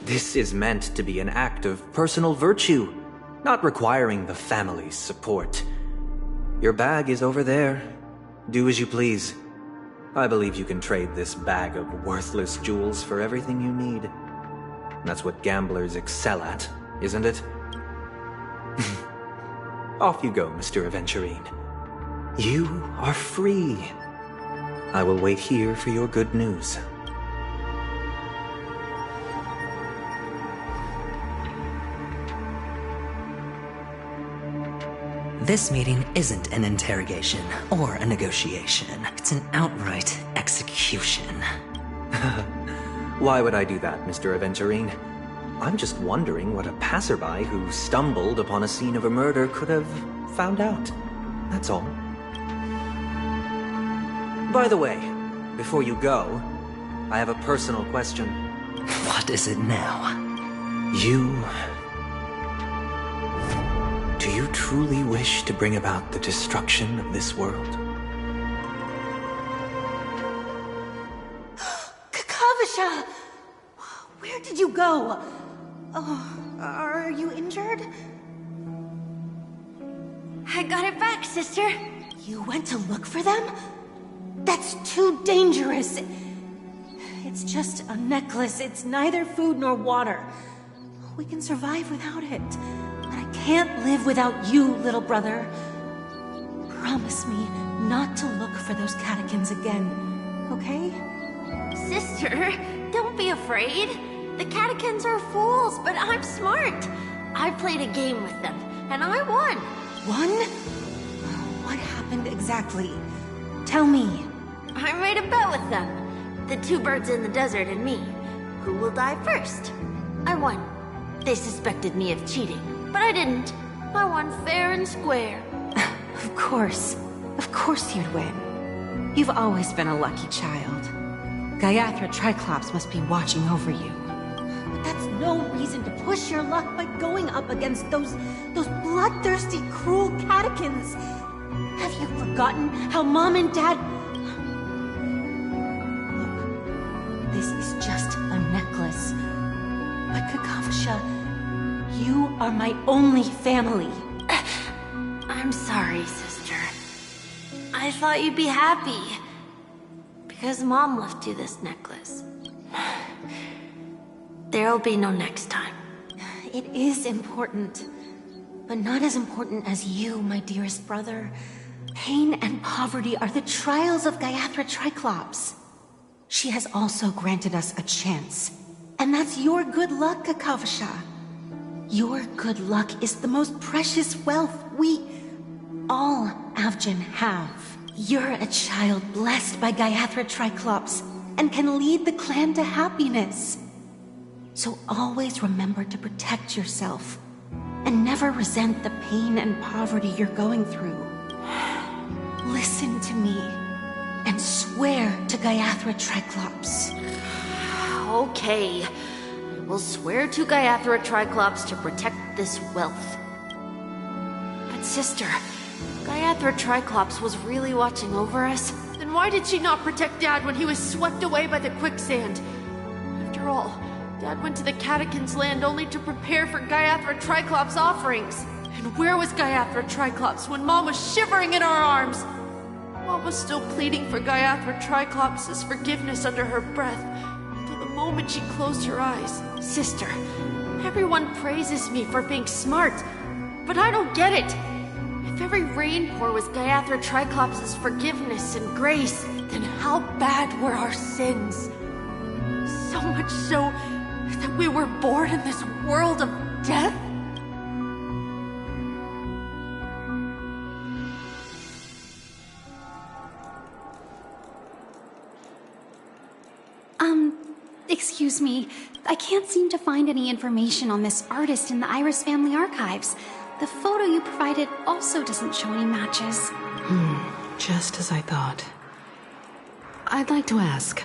This is meant to be an act of personal virtue, not requiring the family's support. Your bag is over there. Do as you please. I believe you can trade this bag of worthless jewels for everything you need. That's what gamblers excel at, isn't it? Off you go, Mr. Aventurine. You are free. I will wait here for your good news. This meeting isn't an interrogation or a negotiation. It's an outright execution. Why would I do that, Mr. Aventurine? I'm just wondering what a passerby who stumbled upon a scene of a murder could have found out. That's all. By the way, before you go, I have a personal question. What is it now? Do you truly wish to bring about the destruction of this world? Kakavasha! Where did you go? Oh, are you injured? I got it back, sister. You went to look for them? That's too dangerous. It's just a necklace. It's neither food nor water. We can survive without it. But I can't live without you, little brother. Promise me not to look for those catechins again, okay? Sister, don't be afraid. The catechins are fools, but I'm smart. I played a game with them, and I won. Won? What happened exactly? Tell me. I made a bet with them. The two birds in the desert and me. Who will die first? I won. They suspected me of cheating, but I didn't. I won fair and square. Of course. Of course you'd win. You've always been a lucky child. Gayathra Triclops must be watching over you. But that's no reason to push your luck by going up against those bloodthirsty, cruel catechins. Have you forgotten how Mom and Dad... Look, this is just a necklace. But Kakavasha, you are my only family. I'm sorry, sister. I thought you'd be happy. Because Mom left you this necklace. There'll be no next time. It is important. But not as important as you, my dearest brother. Pain and poverty are the trials of Gayathra Triclops. She has also granted us a chance. And that's your good luck, Kakavasha. Your good luck is the most precious wealth we all Avgin have. You're a child blessed by Gayathra Triclops and can lead the clan to happiness. So always remember to protect yourself and never resent the pain and poverty you're going through. Listen to me and swear to Gayathra Triclops. Okay. We'll swear to Gayathra Triclops to protect this wealth. But sister, Gayathra Triclops was really watching over us? Then why did she not protect Dad when he was swept away by the quicksand? After all, Dad went to the Catechins' land only to prepare for Gayathra Triclops' offerings. And where was Gayathra Triclops when Mom was shivering in our arms? Mom was still pleading for Gayathra Triclops' forgiveness under her breath, until the moment she closed her eyes. Sister, everyone praises me for being smart, but I don't get it. If every rain pour was Gayathra Triclops' forgiveness and grace, then how bad were our sins? So much so that we were born in this world of death? Excuse me. I can't seem to find any information on this artist in the Iris family archives. The photo you provided also doesn't show any matches. Just as I thought. I'd like to ask,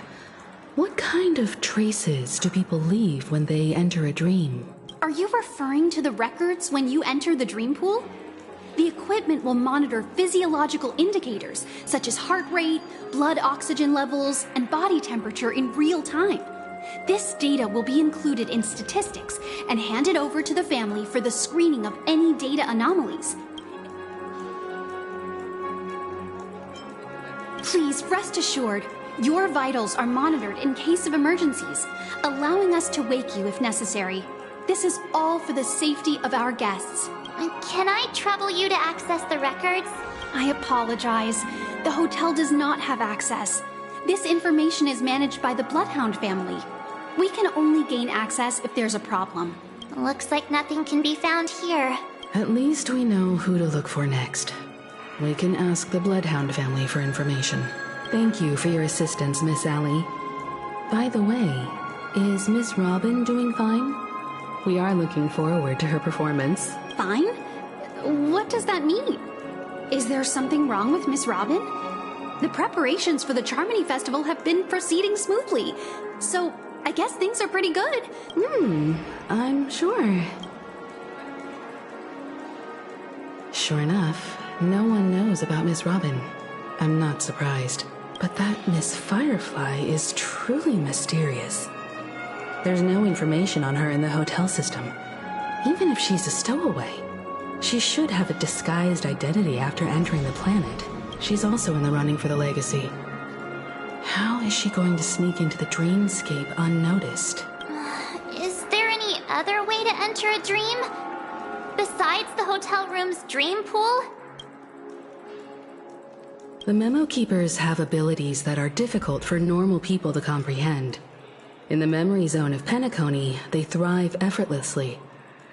what kind of traces do people leave when they enter a dream? Are you referring to the records when you enter the dream pool? The equipment will monitor physiological indicators, such as heart rate, blood oxygen levels, and body temperature in real time. This data will be included in statistics and handed over to the family for the screening of any data anomalies. Please rest assured, your vitals are monitored in case of emergencies, allowing us to wake you if necessary. This is all for the safety of our guests. Can I trouble you to access the records? I apologize. The hotel does not have access. This information is managed by the Bloodhound family. We can only gain access if there's a problem. Looks like nothing can be found here. At least we know who to look for next. We can ask the Bloodhound family for information. Thank you for your assistance, Miss Allie. By the way, is Miss Robin doing fine? We are looking forward to her performance. Fine? What does that mean? Is there something wrong with Miss Robin? The preparations for the Charmony Festival have been proceeding smoothly, so I guess things are pretty good. I'm sure. Sure enough, no one knows about Miss Robin. I'm not surprised. But that Miss Firefly is truly mysterious. There's no information on her in the hotel system. Even if she's a stowaway, she should have a disguised identity after entering the planet. She's also in the running for the legacy. How is she going to sneak into the dreamscape unnoticed? Is there any other way to enter a dream? Besides the hotel room's dream pool? The Memo Keepers have abilities that are difficult for normal people to comprehend. In the memory zone of Penacony, they thrive effortlessly,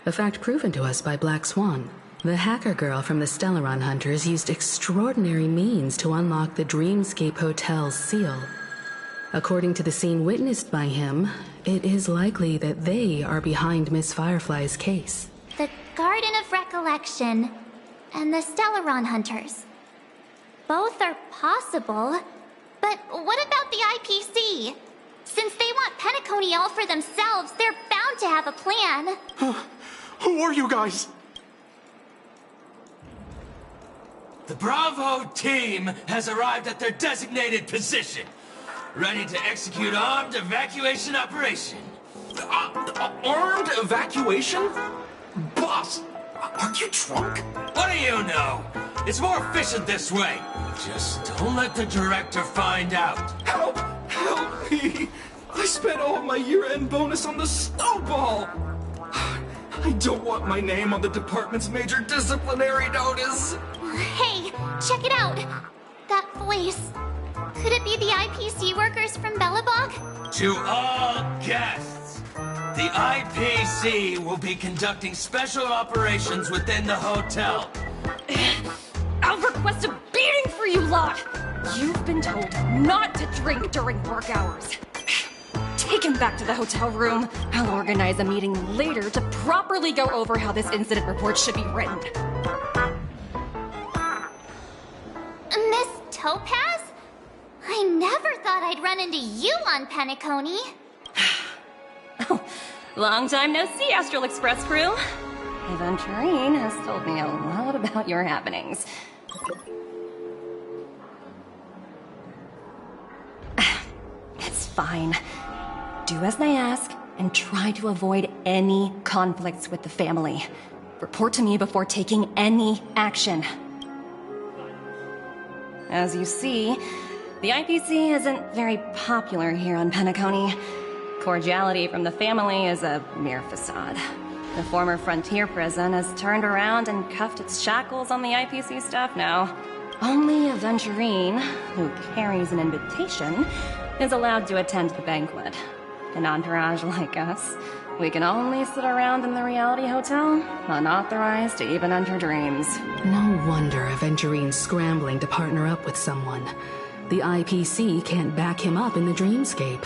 a fact proven to us by Black Swan. The hacker girl from the Stellaron Hunters used extraordinary means to unlock the Dreamscape Hotel's seal. According to the scene witnessed by him, it is likely that they are behind Miss Firefly's case. The Garden of Recollection and the Stellaron Hunters. Both are possible, but what about the IPC? Since they want Penacony all for themselves, they're bound to have a plan. Who are you guys? The Bravo team has arrived at their designated position, ready to execute armed evacuation operation. Armed evacuation? Boss, aren't you drunk? What do you know? It's more efficient this way. Just don't let the director find out. Help! Help me! I spent all my year-end bonus on the snowball! I don't want my name on the department's major disciplinary notice! Hey, check it out! That voice. Could it be the IPC workers from Bellabog? To all guests, the IPC will be conducting special operations within the hotel. I'll request a beating for you lot! You've been told not to drink during work hours. Take him back to the hotel room. I'll organize a meeting later to properly go over how this incident report should be written. Miss Topaz? I never thought I'd run into you on Penacony. Long time no see, Astral Express crew. Aventurine has told me a lot about your happenings. It's fine. Do as they ask, and try to avoid any conflicts with the family. Report to me before taking any action. As you see, the IPC isn't very popular here on Penacony. Cordiality from the family is a mere facade. The former frontier prison has turned around and cuffed its shackles on the IPC staff now. Only Aventurine, who carries an invitation, is allowed to attend the banquet. An entourage like us, we can only sit around in the reality hotel, unauthorized to even enter dreams. No wonder Aventurine's scrambling to partner up with someone. The IPC can't back him up in the dreamscape.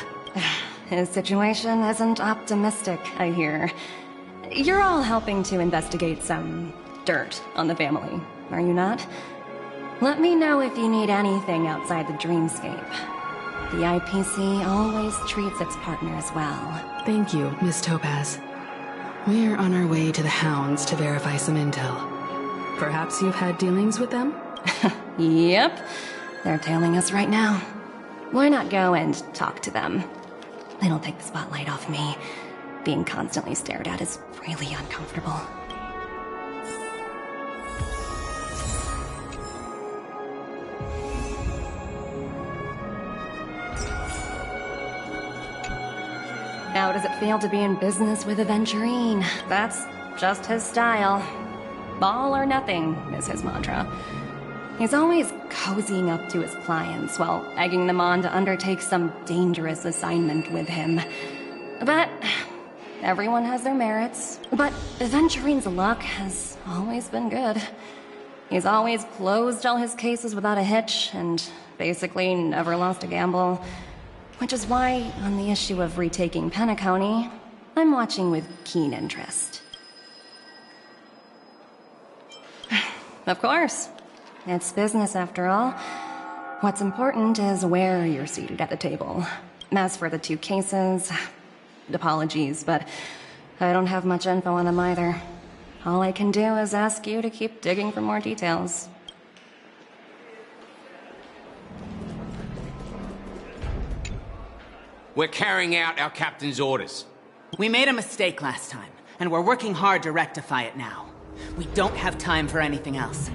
His situation isn't optimistic, I hear. You're all helping to investigate some dirt on the family, are you not? Let me know if you need anything outside the dreamscape. The IPC always treats its partners well. Thank you, Miss Topaz. We're on our way to the Hounds to verify some intel. Perhaps you've had dealings with them? Yep. They're tailing us right now. Why not go and talk to them? It'll take the spotlight off me. Being constantly stared at is really uncomfortable. How does it feel to be in business with Aventurine? That's just his style. All or nothing is his mantra. He's always cozying up to his clients while egging them on to undertake some dangerous assignment with him. But everyone has their merits, but Aventurine's luck has always been good. He's always closed all his cases without a hitch, and basically never lost a gamble. Which is why, on the issue of retaking Penacony, I'm watching with keen interest. Of course. It's business after all. What's important is where you're seated at the table. As for the 2 cases, apologies, but I don't have much info on them either. All I can do is ask you to keep digging for more details. We're carrying out our captain's orders. We made a mistake last time, and we're working hard to rectify it now. We don't have time for anything else.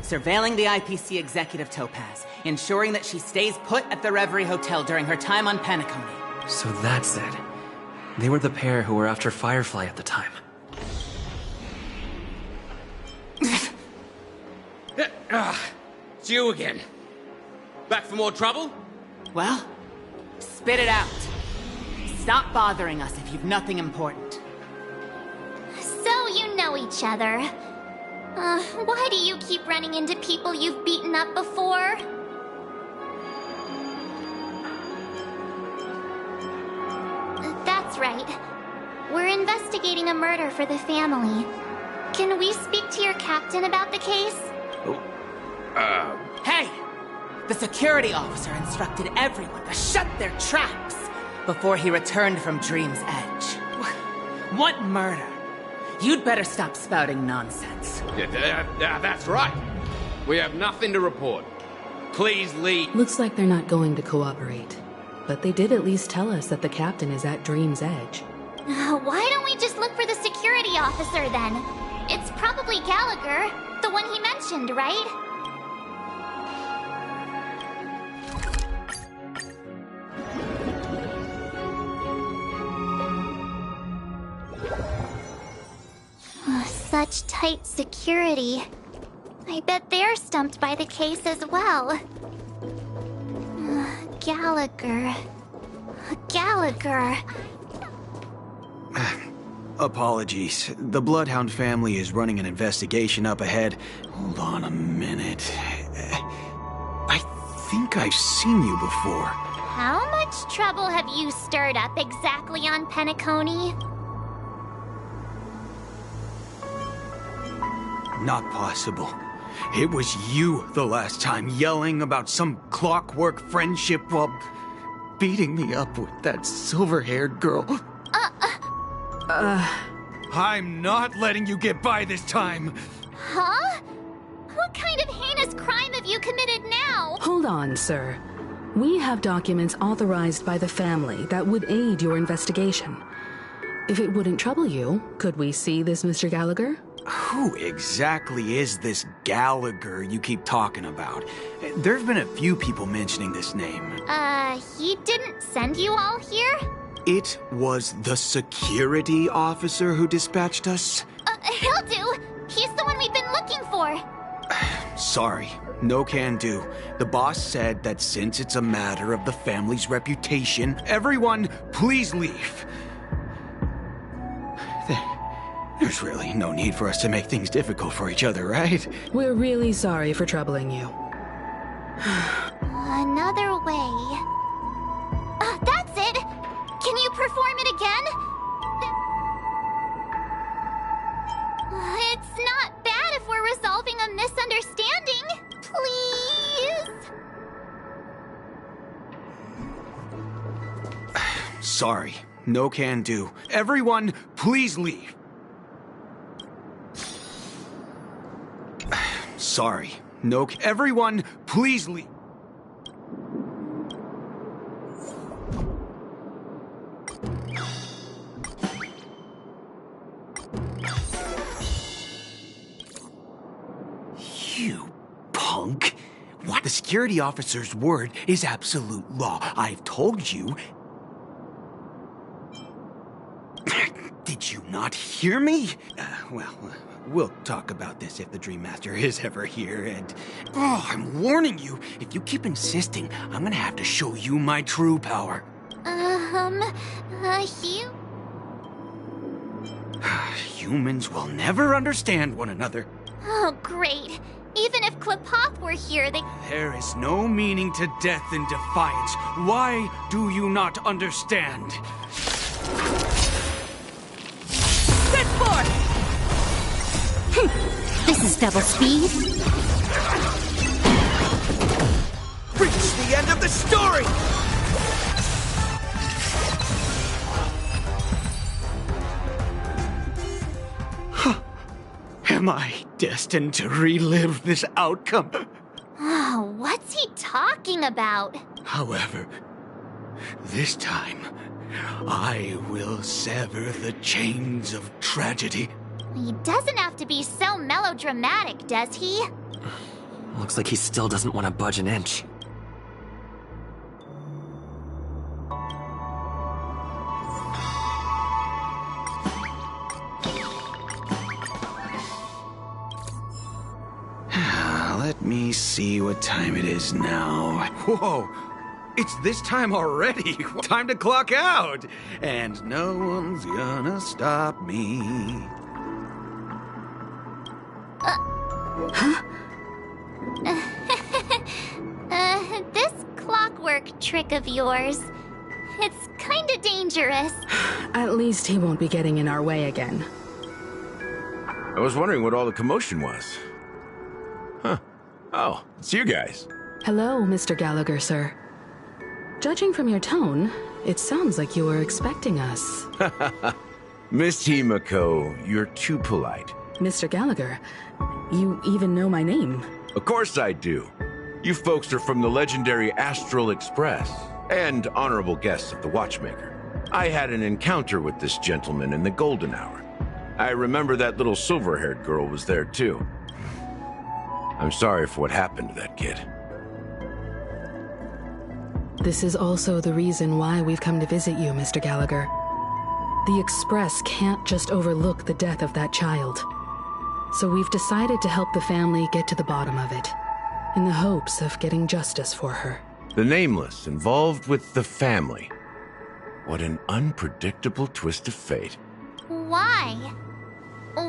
Surveilling the IPC executive Topaz, ensuring that she stays put at the Reverie Hotel during her time on Penacony. So that's it. They were the pair who were after Firefly at the time. It's you again. Back for more trouble? Well, spit it out. Stop bothering us if you've nothing important. So you know each other. Why do you keep running into people you've beaten up before? That's right. We're investigating a murder for the family. Can we speak to your captain about the case? Hey! The security officer instructed everyone to shut their traps before he returned from Dream's Edge. What murder? You'd better stop spouting nonsense. That's right. We have nothing to report. Please leave. Looks like they're not going to cooperate. But they did at least tell us that the captain is at Dream's Edge. Why don't we just look for the security officer then? It's probably Gallagher, the one he mentioned, right? Such tight security. I bet they're stumped by the case as well. Gallagher. Gallagher. Apologies. The Bloodhound family is running an investigation up ahead. Hold on a minute. I think I've seen you before. How much trouble have you stirred up exactly on Penacony? Not possible. It was you the last time, yelling about some clockwork friendship while beating me up with that silver-haired girl. I'm not letting you get by this time. Huh? What kind of heinous crime have you committed now? Hold on, sir. We have documents authorized by the family that would aid your investigation. If it wouldn't trouble you, could we see this Mr. Gallagher? Who exactly is this Gallagher you keep talking about? There have been a few people mentioning this name. He didn't send you all here? It was the security officer who dispatched us? He'll do. He's the one we've been looking for. Sorry, no can do. The boss said that since it's a matter of the family's reputation, everyone, please leave. There's really no need for us to make things difficult for each other, right? We're really sorry for troubling you. Another way. That's it! Can you perform it again? It's not bad if we're resolving a misunderstanding. Please? Sorry, no can do. Everyone, please leave. Sorry, no. Everyone, please leave. You punk. What? The security officer's word is absolute law. I've told you. Did you not hear me? We'll talk about this if the Dream Master is ever here, and... Oh, I'm warning you, if you keep insisting, I'm gonna have to show you my true power. You... Humans will never understand one another. Oh, great. Even if Klipop were here, they... There is no meaning to death and defiance. Why do you not understand? Set forth! This is double speed. Reach the end of the story! Am I destined to relive this outcome? Oh, what's he talking about? However, this time, I will sever the chains of tragedy. He doesn't have to be so melodramatic, does he? Looks like he still doesn't want to budge an inch. Let me see what time it is now. Whoa! It's this time already! Time to clock out! And no one's gonna stop me. This clockwork trick of yours, it's kinda dangerous. At least he won't be getting in our way again. I was wondering what all the commotion was. Huh. Oh, it's you guys. Hello, Mr. Gallagher, sir. Judging from your tone, it sounds like you were expecting us. Miss Himiko, you're too polite. Mr. Gallagher, you even know my name. Of course I do. You folks are from the legendary Astral Express, and honorable guests of the Watchmaker. I had an encounter with this gentleman in the Golden Hour. I remember that little silver-haired girl was there too. I'm sorry for what happened to that kid. This is also the reason why we've come to visit you, Mr. Gallagher. The Express can't just overlook the death of that child. So we've decided to help the family get to the bottom of it, in the hopes of getting justice for her. The Nameless involved with the family. What an unpredictable twist of fate. Why?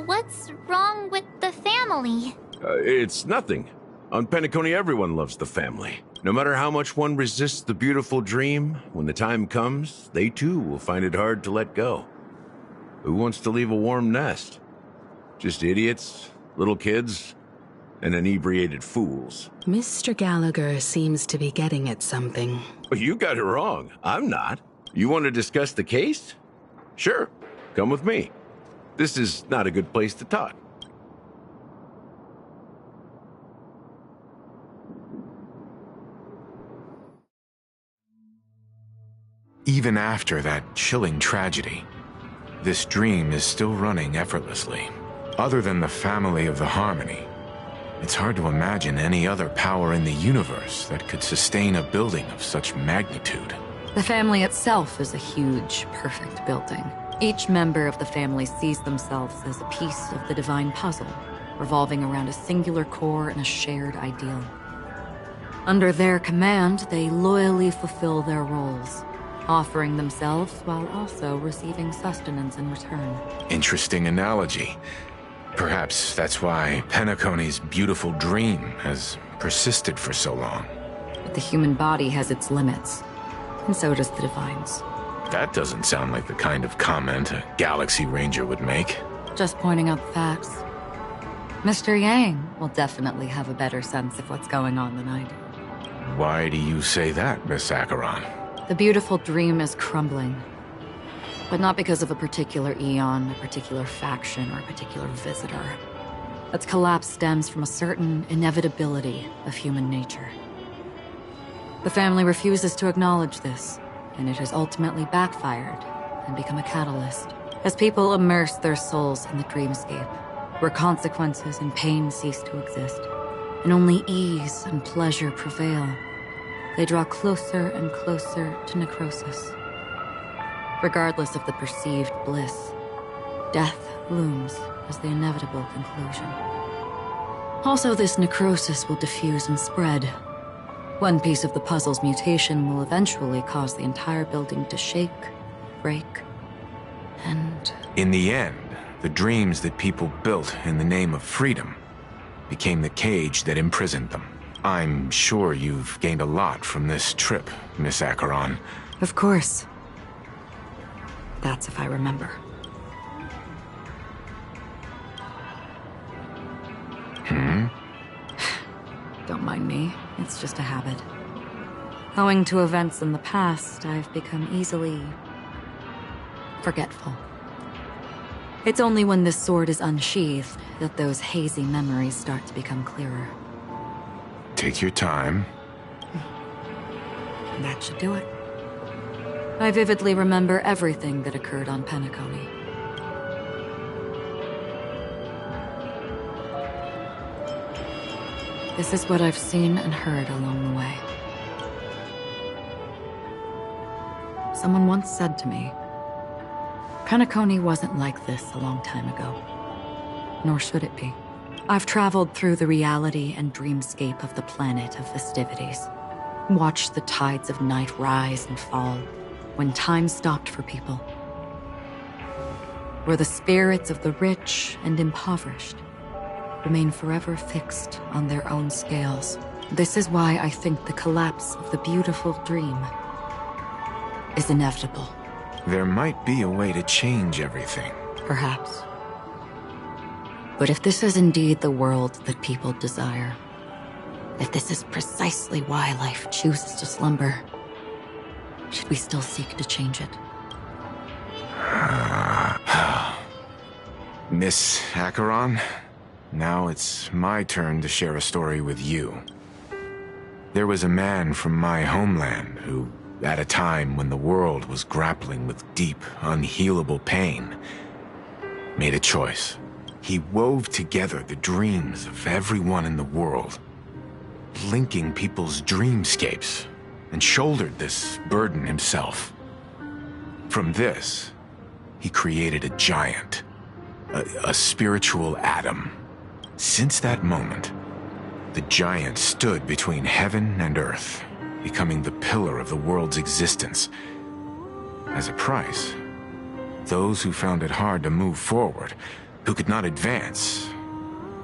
What's wrong with the family? It's nothing. On Penacony, everyone loves the family. No matter how much one resists the beautiful dream, when the time comes, they too will find it hard to let go. Who wants to leave a warm nest? Just idiots, little kids, and inebriated fools. Mr. Gallagher seems to be getting at something. You got it wrong. I'm not. You want to discuss the case? Sure. Come with me. This is not a good place to talk. Even after that chilling tragedy, this dream is still running effortlessly. Other than the family of the Harmony, it's hard to imagine any other power in the universe that could sustain a building of such magnitude. The family itself is a huge, perfect building. Each member of the family sees themselves as a piece of the divine puzzle, revolving around a singular core and a shared ideal. Under their command, they loyally fulfill their roles, offering themselves while also receiving sustenance in return. Interesting analogy. Perhaps that's why Penacony's beautiful dream has persisted for so long. But the human body has its limits, and so does the divine's. That doesn't sound like the kind of comment a Galaxy Ranger would make. Just pointing out the facts. Mr. Yang will definitely have a better sense of what's going on than I do. Why do you say that, Miss Acheron? The beautiful dream is crumbling. But not because of a particular eon, a particular faction, or a particular visitor. Its collapse stems from a certain inevitability of human nature. The family refuses to acknowledge this, and it has ultimately backfired and become a catalyst. As people immerse their souls in the dreamscape, where consequences and pain cease to exist, and only ease and pleasure prevail, they draw closer and closer to necrosis. Regardless of the perceived bliss, death looms as the inevitable conclusion. Also, this necrosis will diffuse and spread. One piece of the puzzle's mutation will eventually cause the entire building to shake, break, and... In the end, The dreams that people built in the name of freedom became the cage that imprisoned them. I'm sure you've gained a lot from this trip, Miss Acheron. Of course. That's if I remember. Don't mind me. It's just a habit. Owing to events in the past, I've become easily forgetful. It's only when this sword is unsheathed that those hazy memories start to become clearer. Take your time. That should do it. I vividly remember everything that occurred on Penacony. This is what I've seen and heard along the way. Someone once said to me, Penacony wasn't like this a long time ago. Nor should it be. I've traveled through the reality and dreamscape of the planet of festivities. Watched the tides of night rise and fall when time stopped for people. Where the spirits of the rich and impoverished remain forever fixed on their own scales. This is why I think the collapse of the beautiful dream is inevitable. There might be a way to change everything. Perhaps. But if this is indeed the world that people desire, if this is precisely why life chooses to slumber, should we still seek to change it? Miss Acheron, now it's my turn to share a story with you. There was a man from my homeland who, at a time when the world was grappling with deep, unhealable pain, made a choice. He wove together the dreams of everyone in the world, linking people's dreamscapes, and shouldered this burden himself. From this, he created a giant, a spiritual atom. Since that moment, the giant stood between heaven and earth, becoming the pillar of the world's existence. As a price, those who found it hard to move forward, who could not advance,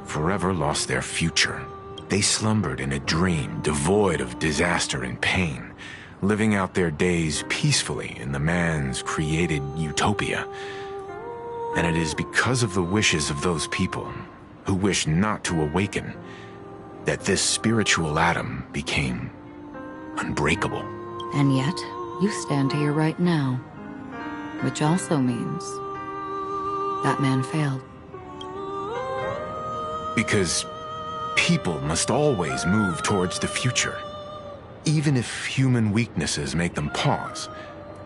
forever lost their future. They slumbered in a dream devoid of disaster and pain, living out their days peacefully in the man's created utopia. And it is because of the wishes of those people who wish not to awaken that this spiritual atom became unbreakable. And yet, you stand here right now, which also means that man failed. Because people must always move towards the future, even if human weaknesses make them pause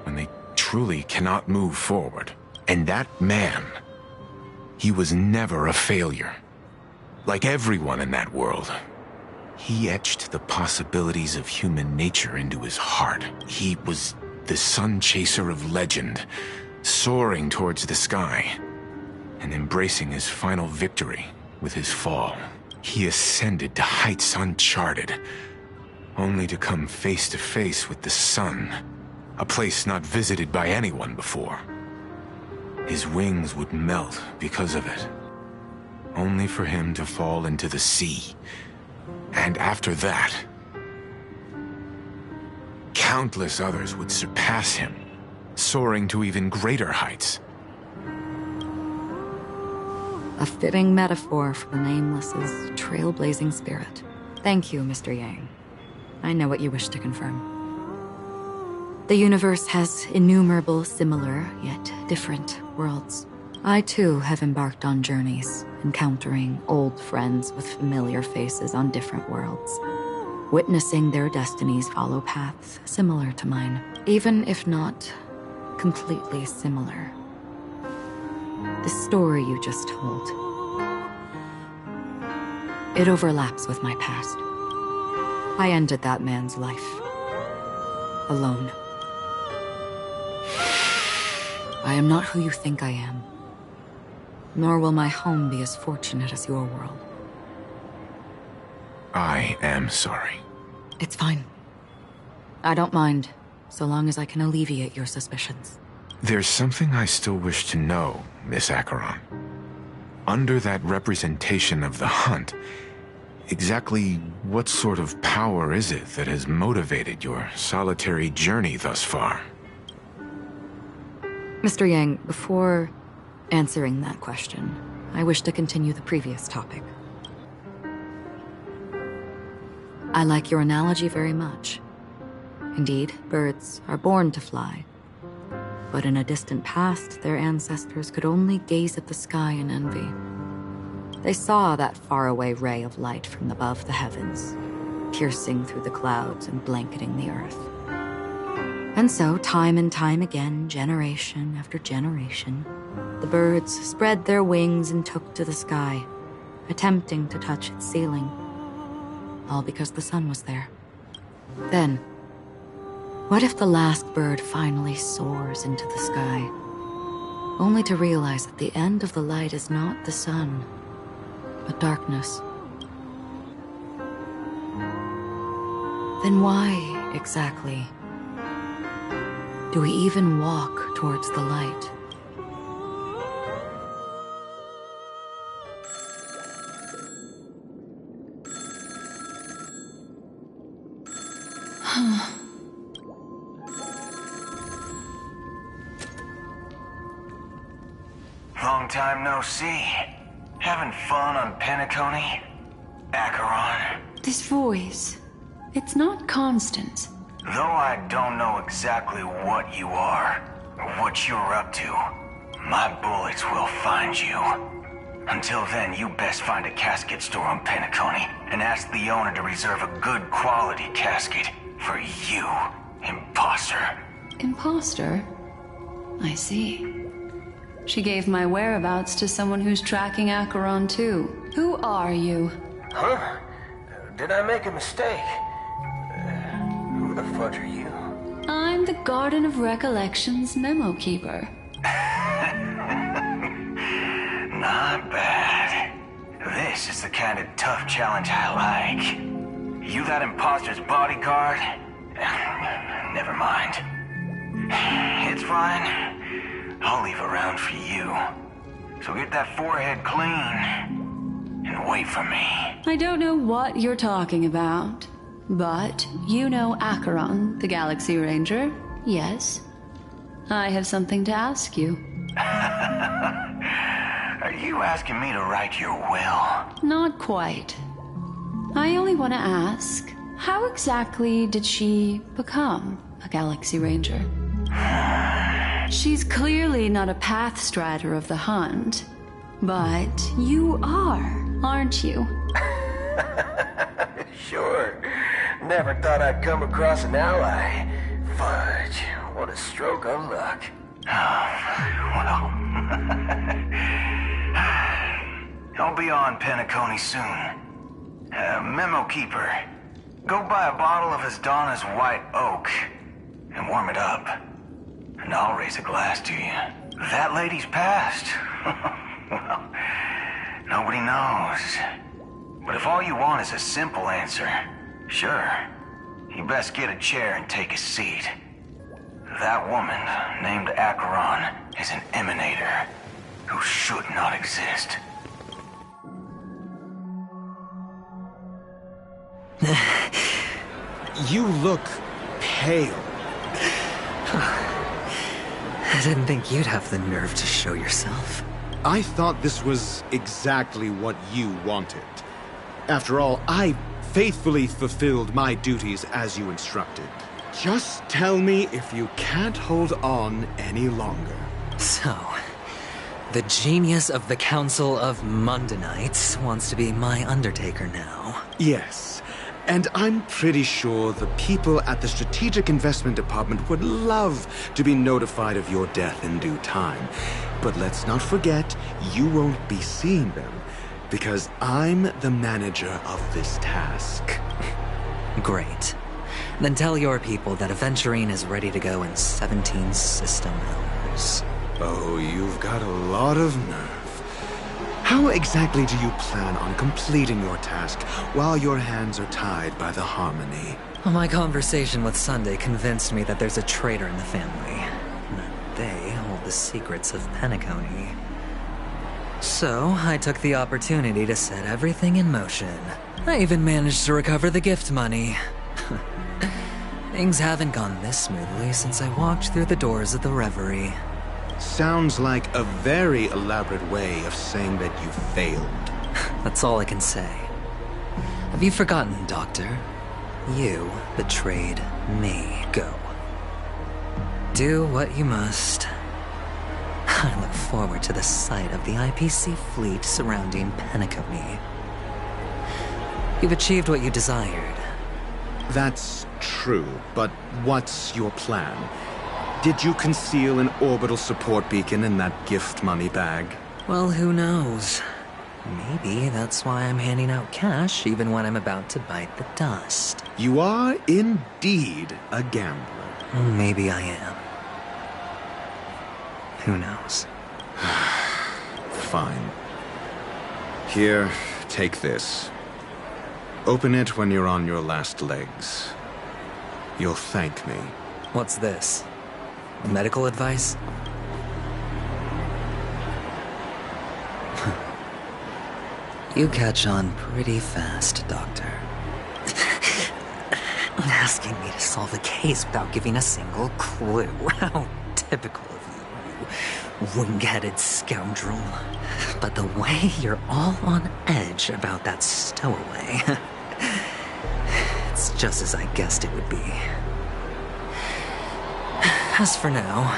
when they truly cannot move forward. And that man, he was never a failure. Like everyone in that world, he etched the possibilities of human nature into his heart. He was the sun chaser of legend, soaring towards the sky and embracing his final victory with his fall. He ascended to heights uncharted, only to come face to face with the sun, a place not visited by anyone before. His wings would melt because of it, only for him to fall into the sea. And after that, countless others would surpass him, soaring to even greater heights. A fitting metaphor for the Nameless's trailblazing spirit. Thank you, Mr. Yang. I know what you wish to confirm. The universe has innumerable similar, yet different worlds. I too have embarked on journeys, encountering old friends with familiar faces on different worlds, witnessing their destinies follow paths similar to mine, even if not completely similar. The story you just told, it overlaps with my past. I ended that man's life, alone. I am not who you think I am, nor will my home be as fortunate as your world. I am sorry. It's fine. I don't mind, so long as I can alleviate your suspicions. There's something I still wish to know, Miss Acheron. Under that representation of the hunt, exactly what sort of power is it that has motivated your solitary journey thus far? Mr. Yang, before answering that question, I wish to continue the previous topic. I like your analogy very much. Indeed, birds are born to fly. But in a distant past, their ancestors could only gaze at the sky in envy. They saw that faraway ray of light from above the heavens, piercing through the clouds and blanketing the earth. And so, time and time again, generation after generation, the birds spread their wings and took to the sky, attempting to touch its ceiling, all because the sun was there. Then, what if the last bird finally soars into the sky, only to realize that the end of the light is not the sun, but darkness? Then why, exactly, do we even walk towards the light? Long time no see. Having fun on Penacony? Acheron? This voice, it's not Constance. Though I don't know exactly what you are, or what you're up to, my bullets will find you. Until then, you best find a casket store on Penacony and ask the owner to reserve a good quality casket for you, imposter. Imposter? I see. She gave my whereabouts to someone who's tracking Acheron too. Who are you? Huh? Did I make a mistake? Who the fudge are you? I'm the Garden of Recollection's memo keeper. Not bad. This is the kind of tough challenge I like. You that imposter's bodyguard? Never mind. It's fine. I'll leave a round for you. So get that forehead clean and wait for me. I don't know what you're talking about, but you know Acheron, the Galaxy Ranger, yes? I have something to ask you. Are you asking me to write your will? Not quite. I only want to ask, how exactly did she become a Galaxy Ranger? She's clearly not a path strider of the hunt, but you are, aren't you? Sure. Never thought I'd come across an ally. Fudge, what a stroke of luck. Well, I'll be on Penacony soon. Memo keeper, go buy a bottle of Asdana's white oak and warm it up. And I'll raise a glass to you. That lady's passed. Well, nobody knows. But if all you want is a simple answer, sure, you best get a chair and take a seat. That woman, named Acheron, is an emanator who should not exist. You look pale. I didn't think you'd have the nerve to show yourself. I thought this was exactly what you wanted. After all, I faithfully fulfilled my duties as you instructed. Just tell me if you can't hold on any longer. So, the genius of the Council of Mundanites wants to be my Undertaker now. Yes, and I'm pretty sure the people at the Strategic Investment Department would love to be notified of your death in due time. But let's not forget, you won't be seeing them, because I'm the manager of this task. Great. Then tell your people that Aventurine is ready to go in 17 system hours. Oh, you've got a lot of nerve. How exactly do you plan on completing your task while your hands are tied by the Harmony? Well, my conversation with Sunday convinced me that there's a traitor in the family. That they the secrets of Pentaconey. So, I took the opportunity to set everything in motion. I even managed to recover the gift money. Things haven't gone this smoothly since I walked through the doors of the Reverie. Sounds like a very elaborate way of saying that you failed. That's all I can say. Have you forgotten, Doctor? You betrayed me. Go. Do what you must. I look forward to the sight of the IPC fleet surrounding Pentaconey. You've achieved what you desired. That's true, but what's your plan? Did you conceal an orbital support beacon in that gift money bag? Well, who knows? Maybe that's why I'm handing out cash even when I'm about to bite the dust. You are indeed a gambler. Maybe I am. Who knows? Fine. Here, take this. Open it when you're on your last legs. You'll thank me. What's this? Medical advice? You catch on pretty fast, Doctor. Asking me to solve a case without giving a single clue. How typical of you wing-headed scoundrel. But the way you're all on edge about that stowaway, it's just as I guessed it would be. As for now,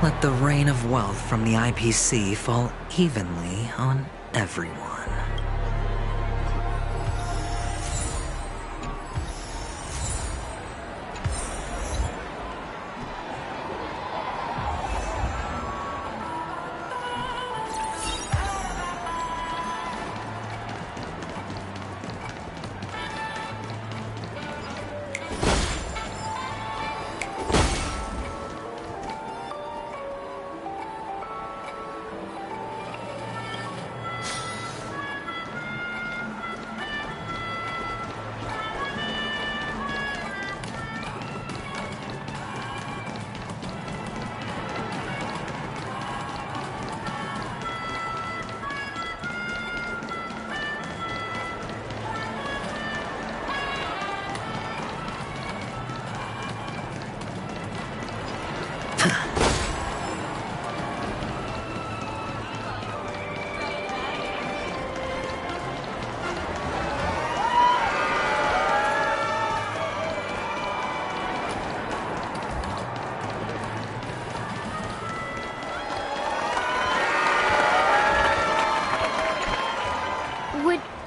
let the rain of wealth from the IPC fall evenly on everyone.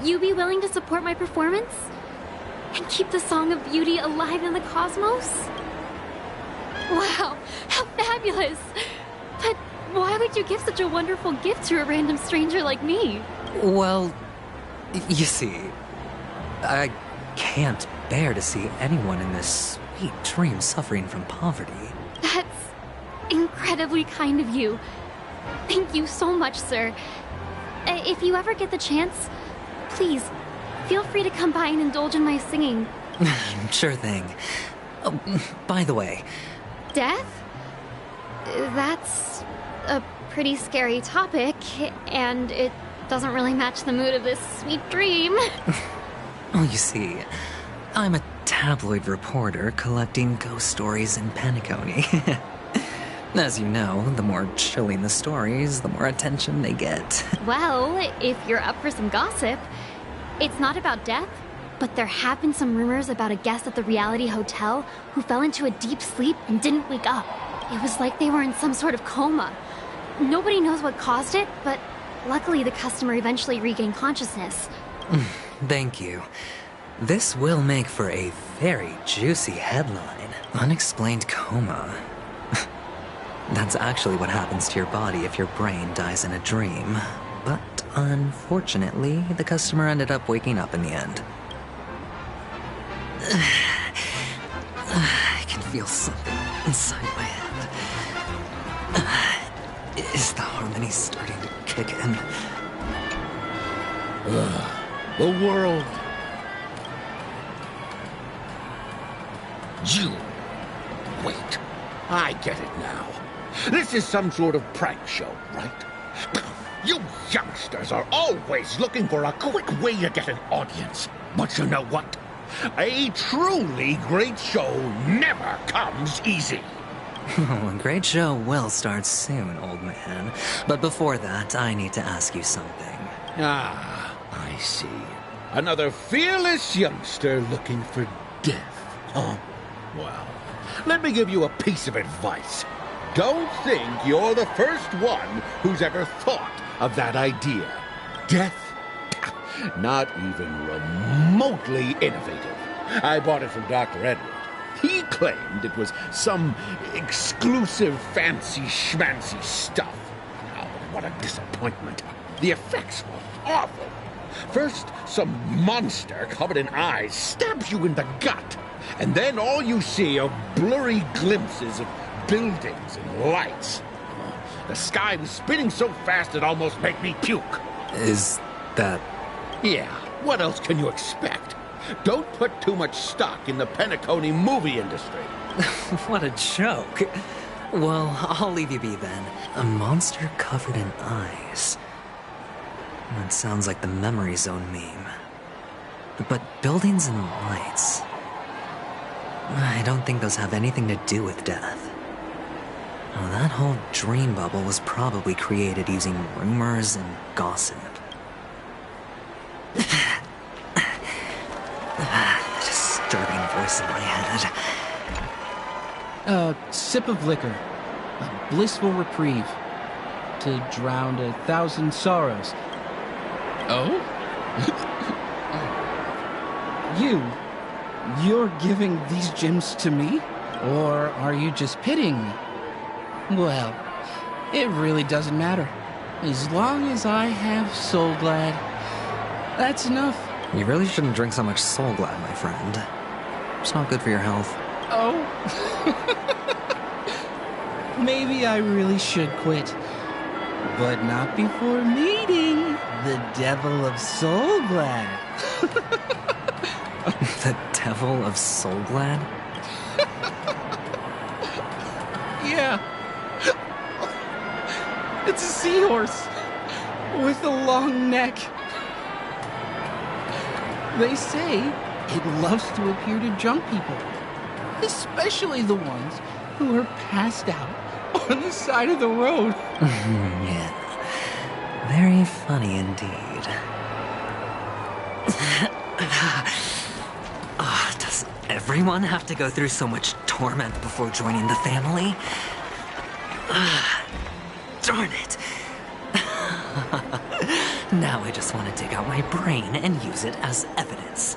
You be willing to support my performance? And keep the Song of Beauty alive in the cosmos? Wow, how fabulous! But why would you give such a wonderful gift to a random stranger like me? Well, you see, I can't bear to see anyone in this sweet dream suffering from poverty. That's incredibly kind of you. Thank you so much, sir. If you ever get the chance, please, feel free to come by and indulge in my singing. Sure thing. Oh, by the way... Death? That's a pretty scary topic, and it doesn't really match the mood of this sweet dream. Oh, you see, I'm a tabloid reporter collecting ghost stories in Pentaconey. As you know, the more chilling the stories, the more attention they get. Well, if you're up for some gossip, it's not about death, but there have been some rumors about a guest at the reality hotel who fell into a deep sleep and didn't wake up. It was like they were in some sort of coma. Nobody knows what caused it, but luckily the customer eventually regained consciousness. Thank you. This will make for a very juicy headline. Unexplained coma. That's actually what happens to your body if your brain dies in a dream. But unfortunately, the customer ended up waking up in the end. I can feel something inside my head. Is the harmony starting to kick in? The world. You. Wait. I get it now. This is some sort of prank show, right? You youngsters are always looking for a quick way to get an audience. But you know what? A truly great show never comes easy. A great show will start soon, old man. But before that, I need to ask you something. Ah, I see. Another fearless youngster looking for death, huh? Well, let me give you a piece of advice. Don't think you're the first one who's ever thought of that idea. Death? Not even remotely innovative. I bought it from Dr. Edward. He claimed it was some exclusive fancy schmancy stuff. Oh, what a disappointment. The effects were awful. First, some monster covered in eyes stabs you in the gut. And then all you see are blurry glimpses of buildings and lights. The sky was spinning so fast it almost made me puke. Is that... Yeah, what else can you expect? Don't put too much stock in the Penacony movie industry. What a joke. Well, I'll leave you be then. A monster covered in eyes. That sounds like the Memory Zone meme. But buildings and lights... I don't think those have anything to do with death. Well, that whole dream bubble was probably created using rumors and gossip. Disturbing voice in my head. A sip of liquor. A blissful reprieve. To drown 1,000 sorrows. Oh? You're giving these gems to me? Or are you just pitying me? Well, it really doesn't matter. As long as I have Soul Glad, that's enough. You really shouldn't drink so much Soul Glad, my friend. It's not good for your health. Oh. Maybe I really should quit. But not before meeting the Devil of Soul Glad. The Devil of Soul Glad? Yeah. It's a seahorse with a long neck. They say it loves to appear to drunk people, especially the ones who are passed out on the side of the road. Yeah. Very funny indeed. Does everyone have to go through so much torment before joining the family? Darn it. Now I just want to dig out my brain and use it as evidence.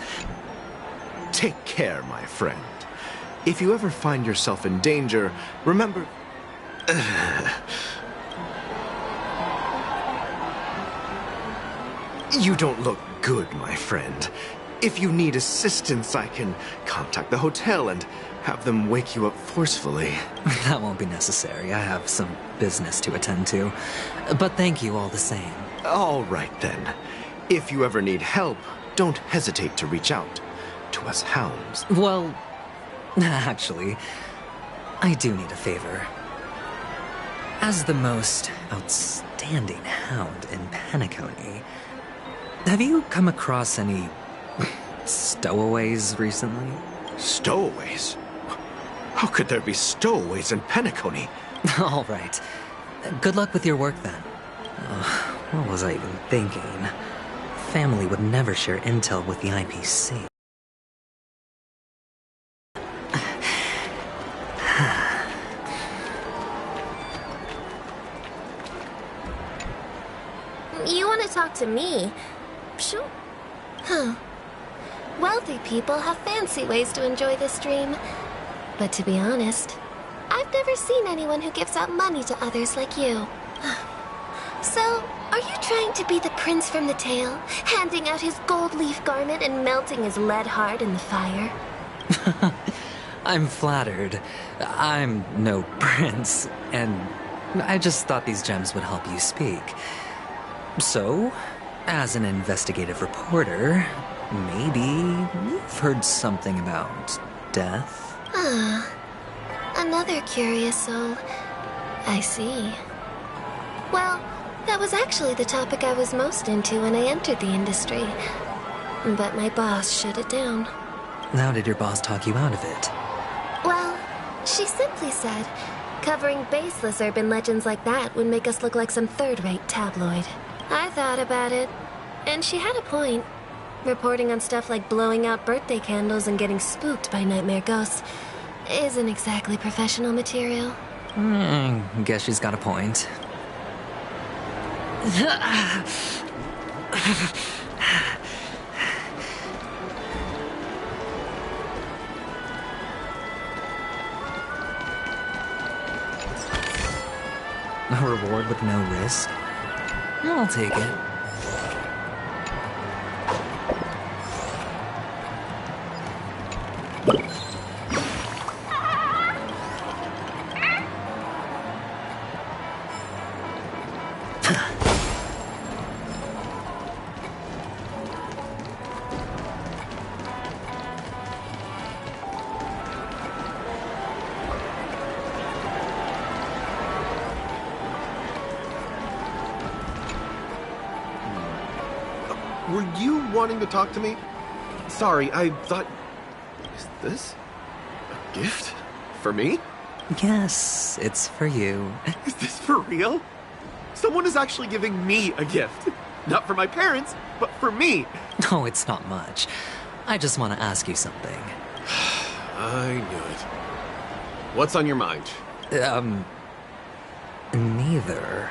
Take care, my friend. If you ever find yourself in danger, remember... You don't look good, my friend. If you need assistance, I can contact the hotel and have them wake you up forcefully. That won't be necessary. I have some business to attend to. But thank you all the same. All right, then. If you ever need help, don't hesitate to reach out to us hounds. Well, actually, I do need a favor. As the most outstanding hound in Penacony, have you come across any stowaways recently? Stowaways? How could there be stowaways in Penacony? All right. Good luck with your work, then. What was I even thinking? Family would never share intel with the IPC. You want to talk to me? Sure. Huh. Wealthy people have fancy ways to enjoy this dream. But to be honest, I've never seen anyone who gives out money to others like you. So, are you trying to be the prince from the tale, handing out his gold leaf garment and melting his lead heart in the fire? I'm flattered. I'm no prince, and I just thought these gems would help you speak. So, as an investigative reporter, maybe you've heard something about death? Ah, another curious soul. I see. Well, that was actually the topic I was most into when I entered the industry. But my boss shut it down. How did your boss talk you out of it? Well, she simply said, covering baseless urban legends like that would make us look like some third-rate tabloid. I thought about it, and she had a point. Reporting on stuff like blowing out birthday candles and getting spooked by nightmare ghosts isn't exactly professional material. Guess she's got a point. A reward with no risk? I'll take it. Were you wanting to talk to me? Sorry, I thought... Is this a gift? For me? Yes, it's for you. Is this for real? Someone is actually giving me a gift. Not for my parents, but for me. No, it's not much. I just want to ask you something. I knew it. What's on your mind? Neither.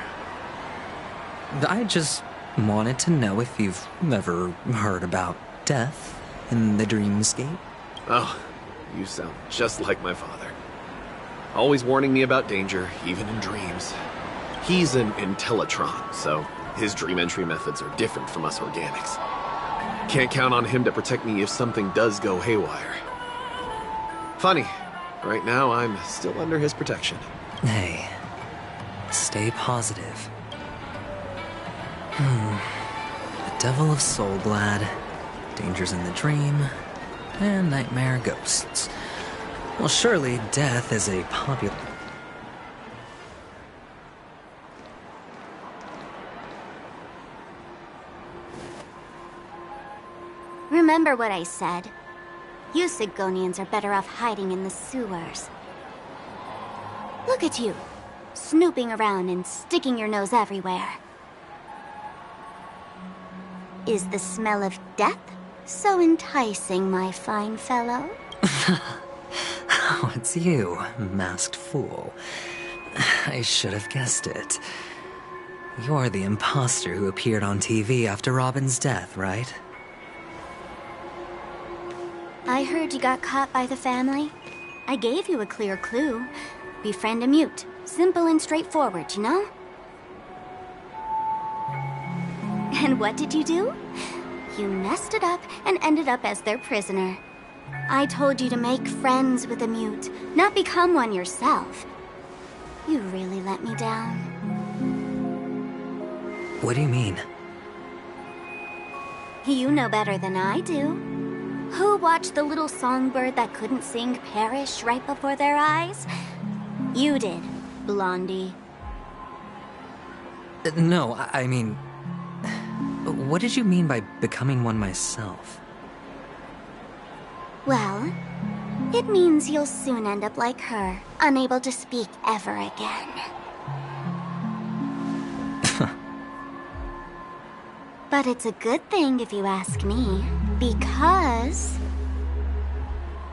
I just wanted to know if you've ever heard about death in the dreamscape. Oh, you sound just like my father. Always warning me about danger, even in dreams. He's an Intellitron, so his dream entry methods are different from us organics. Can't count on him to protect me if something does go haywire. Funny, right now I'm still under his protection. Hey, stay positive. The Devil of Soulglad, dangers in the dream, and nightmare ghosts. Well, surely death is a popular... Remember what I said. You Sigonians are better off hiding in the sewers. Look at you, snooping around and sticking your nose everywhere. Is the smell of death so enticing, my fine fellow? Oh, it's you, masked fool. I should have guessed it. You're the imposter who appeared on TV after Robin's death, right? I heard you got caught by the family. I gave you a clear clue. Befriend a mute. Simple and straightforward, you know? And what did you do? You messed it up and ended up as their prisoner. I told you to make friends with a mute, not become one yourself. You really let me down. What do you mean? You know better than I do. Who watched the little songbird that couldn't sing perish right before their eyes? You did, Blondie. No, I mean... What did you mean by becoming one myself? Well, it means you'll soon end up like her, unable to speak ever again. But it's a good thing if you ask me, because...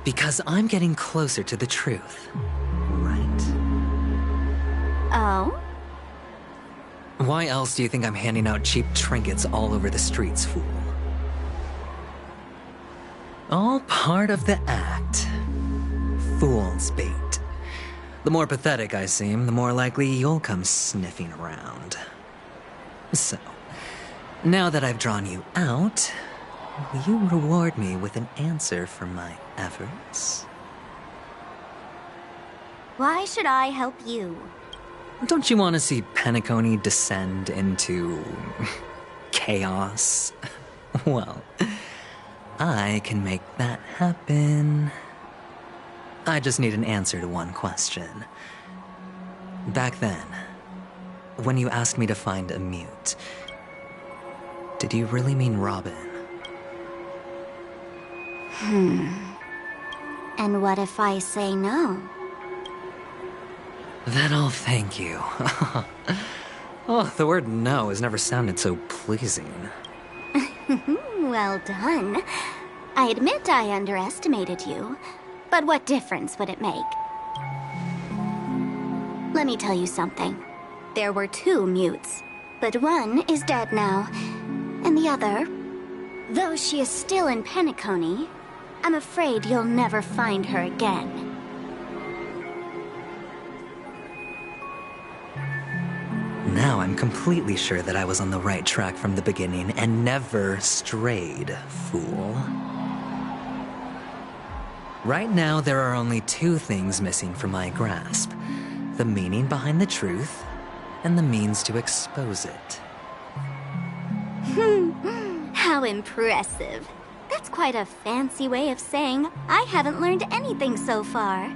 Because I'm getting closer to the truth, right? Oh? Why else do you think I'm handing out cheap trinkets all over the streets, fool? All part of the act. Fool's bait. The more pathetic I seem, the more likely you'll come sniffing around. So, now that I've drawn you out, will you reward me with an answer for my efforts? Why should I help you? Don't you want to see Penacony descend into... chaos? Well, I can make that happen. I just need an answer to one question. Back then, when you asked me to find a mute, did you really mean Robin? And what if I say no? Then I'll thank you. Oh, the word no has never sounded so pleasing. Well done. I admit I underestimated you, but what difference would it make? Let me tell you something. There were 2 mutes, but one is dead now, and the other, though she is still in Penacony, I'm afraid you'll never find her again. Now I'm completely sure that I was on the right track from the beginning and never strayed, fool. Right now, there are only 2 things missing from my grasp: the meaning behind the truth, and the means to expose it. How impressive. That's quite a fancy way of saying I haven't learned anything so far.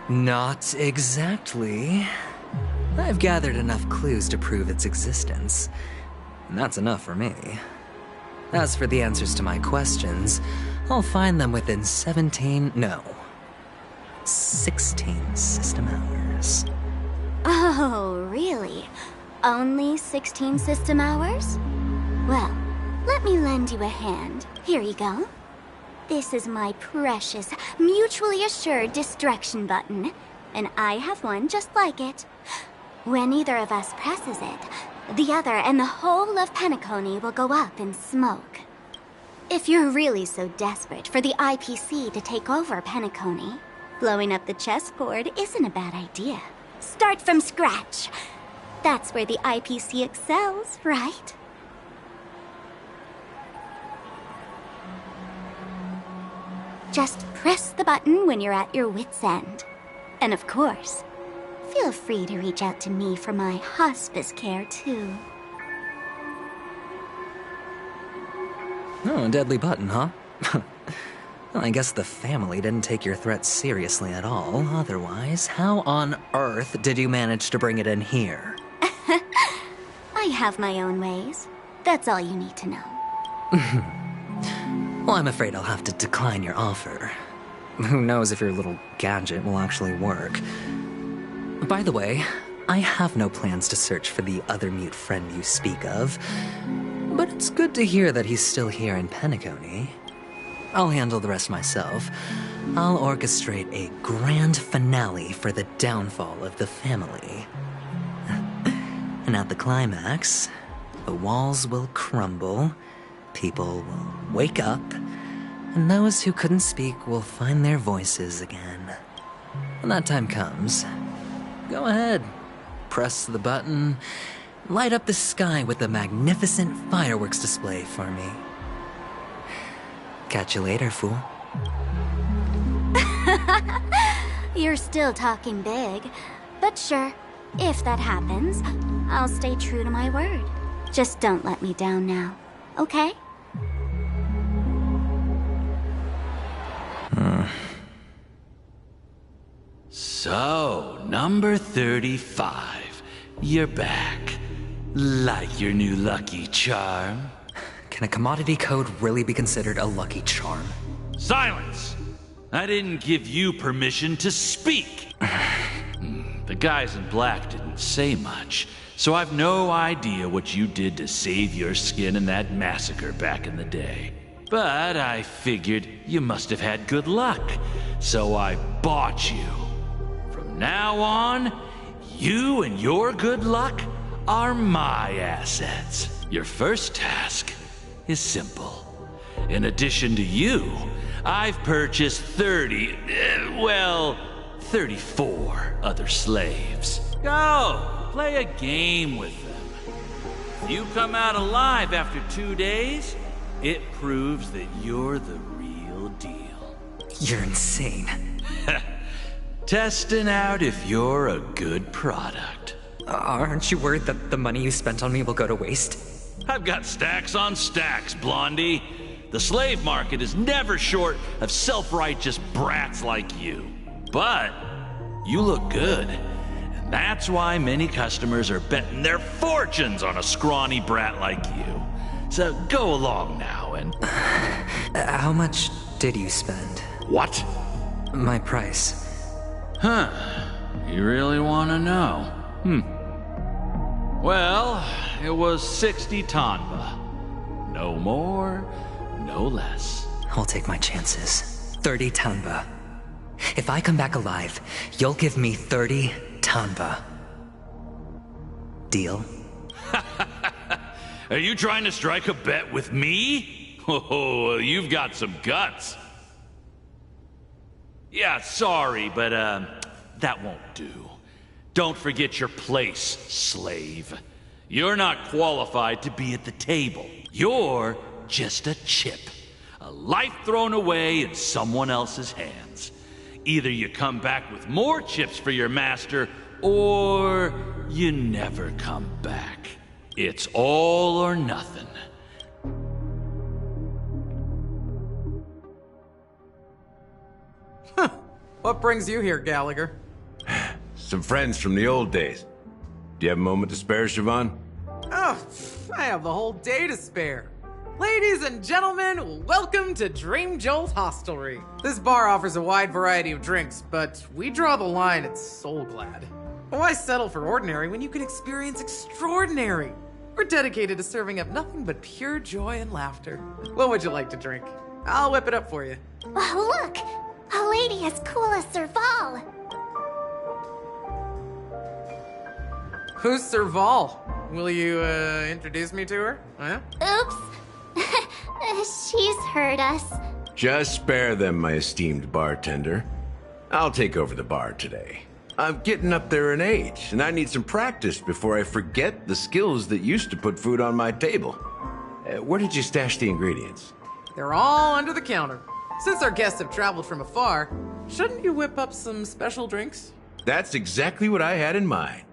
Not exactly. I've gathered enough clues to prove its existence, and that's enough for me. As for the answers to my questions, I'll find them within 16 system hours. Oh, really? Only 16 system hours? Well, let me lend you a hand. Here you go. This is my precious, mutually assured destruction button, and I have one just like it. When either of us presses it, the other and the whole of Penacony will go up in smoke. If you're really so desperate for the IPC to take over Penacony, blowing up the chessboard isn't a bad idea. Start from scratch. That's where the IPC excels, right? Just press the button when you're at your wit's end. And of course, feel free to reach out to me for my hospice care, too. Oh, a deadly button, huh? Well, I guess the family didn't take your threat seriously at all. Otherwise, how on earth did you manage to bring it in here? I have my own ways. That's all you need to know. Well, I'm afraid I'll have to decline your offer. Who knows if your little gadget will actually work. By the way, I have no plans to search for the other mute friend you speak of, but it's good to hear that he's still here in Penacony. I'll handle the rest myself. I'll orchestrate a grand finale for the downfall of the family. And at the climax, the walls will crumble, people will wake up, and those who couldn't speak will find their voices again. When that time comes, go ahead, press the button, light up the sky with a magnificent fireworks display for me. Catch you later, fool. You're still talking big, but sure, if that happens, I'll stay true to my word. Just don't let me down now, okay? So, number 35. You're back. Like your new lucky charm? Can a commodity code really be considered a lucky charm? Silence! I didn't give you permission to speak. The guys in black didn't say much, so I've no idea what you did to save your skin in that massacre back in the day. But I figured you must have had good luck, so I bought you. From now on, you and your good luck are my assets. Your first task is simple. In addition to you, I've purchased 34 other slaves. Go, play a game with them. If you come out alive after 2 days, it proves that you're the real deal. You're insane. Testing out if you're a good product. Aren't you worried that the money you spent on me will go to waste? I've got stacks on stacks, Blondie. The slave market is never short of self-righteous brats like you. But you look good, That's why many customers are betting their fortunes on a scrawny brat like you. So go along now and... How much did you spend? What? My price. Huh. You really want to know? Well, it was 60 tanba. No more, no less. I'll take my chances. 30 tanba. If I come back alive, you'll give me 30 tanba. Deal? Are you trying to strike a bet with me? Oh, you've got some guts. Yeah, sorry, but that won't do. Don't forget your place, slave. You're not qualified to be at the table. You're just a chip. A life thrown away in someone else's hands. Either you come back with more chips for your master, or you never come back. It's all or nothing. What brings you here, Gallagher? Some friends from the old days. Do you have a moment to spare, Siobhan? Oh, I have the whole day to spare. Ladies and gentlemen, welcome to Dream Jolt Hostelry. This bar offers a wide variety of drinks, but we draw the line at Soul Glad. Why settle for ordinary when you can experience extraordinary? We're dedicated to serving up nothing but pure joy and laughter. What would you like to drink? I'll whip it up for you. Oh, look! A lady as cool as Serval. Who's Serval? Will you, introduce me to her? Huh? Oops. She's heard us. Just spare them, my esteemed bartender. I'll take over the bar today. I'm getting up there in age, and I need some practice before I forget the skills that used to put food on my table. Where did you stash the ingredients? They're all under the counter. Since our guests have traveled from afar, shouldn't you whip up some special drinks? That's exactly what I had in mind.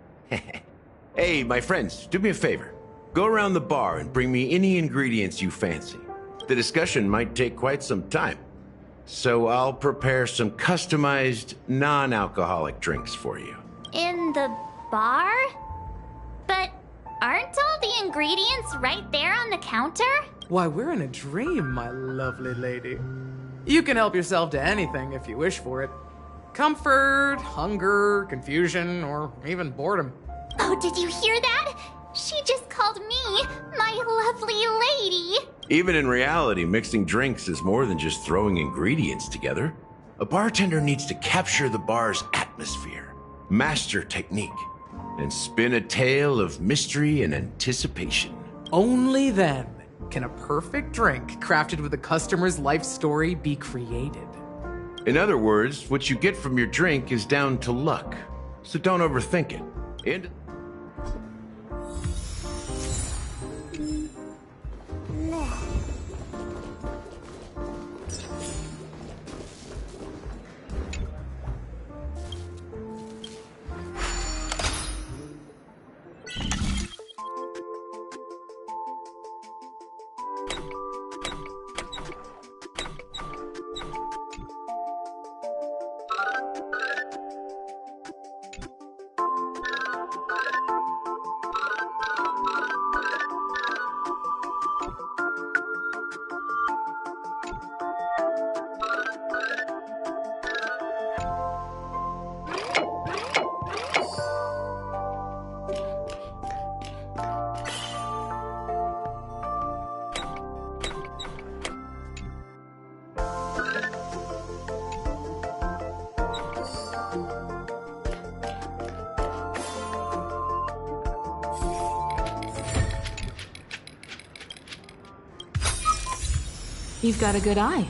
Hey, my friends, do me a favor. Go around the bar and bring me any ingredients you fancy. The discussion might take quite some time, so I'll prepare some customized, non-alcoholic drinks for you. In the bar? But aren't all the ingredients right there on the counter? Why, we're in a dream, my lovely lady. You can help yourself to anything if you wish for it. Comfort, hunger, confusion, or even boredom. Oh, did you hear that? She just called me my lovely lady. Even in reality, mixing drinks is more than just throwing ingredients together. A bartender needs to capture the bar's atmosphere, master technique, and spin a tale of mystery and anticipation. Only then can a perfect drink crafted with a customer's life story be created. In other words, what you get from your drink is down to luck, so don't overthink it. And You've got a good eye.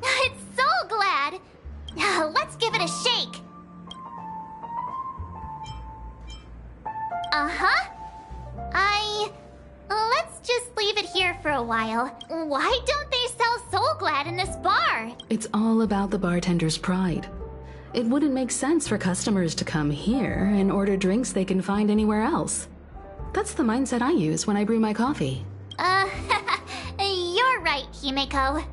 It's so glad. Let's give it a shake. Uh-huh. Let's just leave it here for a while. Why don't they sell Soul Glad in this bar? It's all about the bartender's pride. It wouldn't make sense for customers to come here and order drinks they can find anywhere else. That's the mindset I use when I brew my coffee. You're right, Himeko.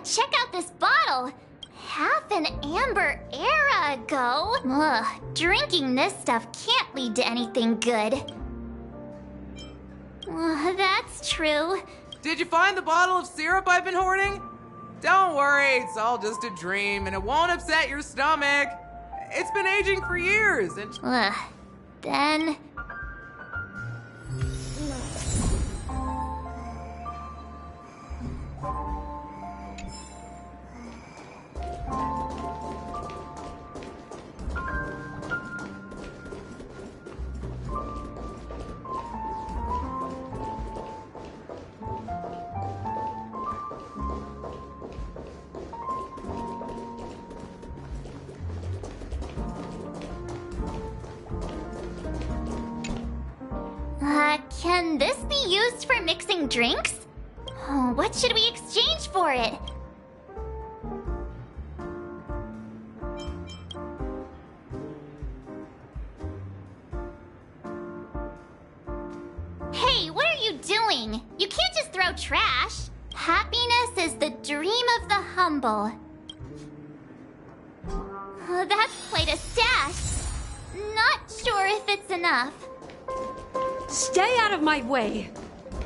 Check out this bottle! Half an amber era ago. Ugh, drinking this stuff can't lead to anything good. That's true. Did you find the bottle of syrup I've been hoarding? Don't worry, it's all just a dream and it won't upset your stomach. It's been aging for years and... Then... Can this be used for mixing drinks? Oh, what should we exchange for it? Hey, what are you doing? You can't just throw trash. Happiness is the dream of the humble. Oh, that's quite a stash. Not sure if it's enough. Stay out of my way.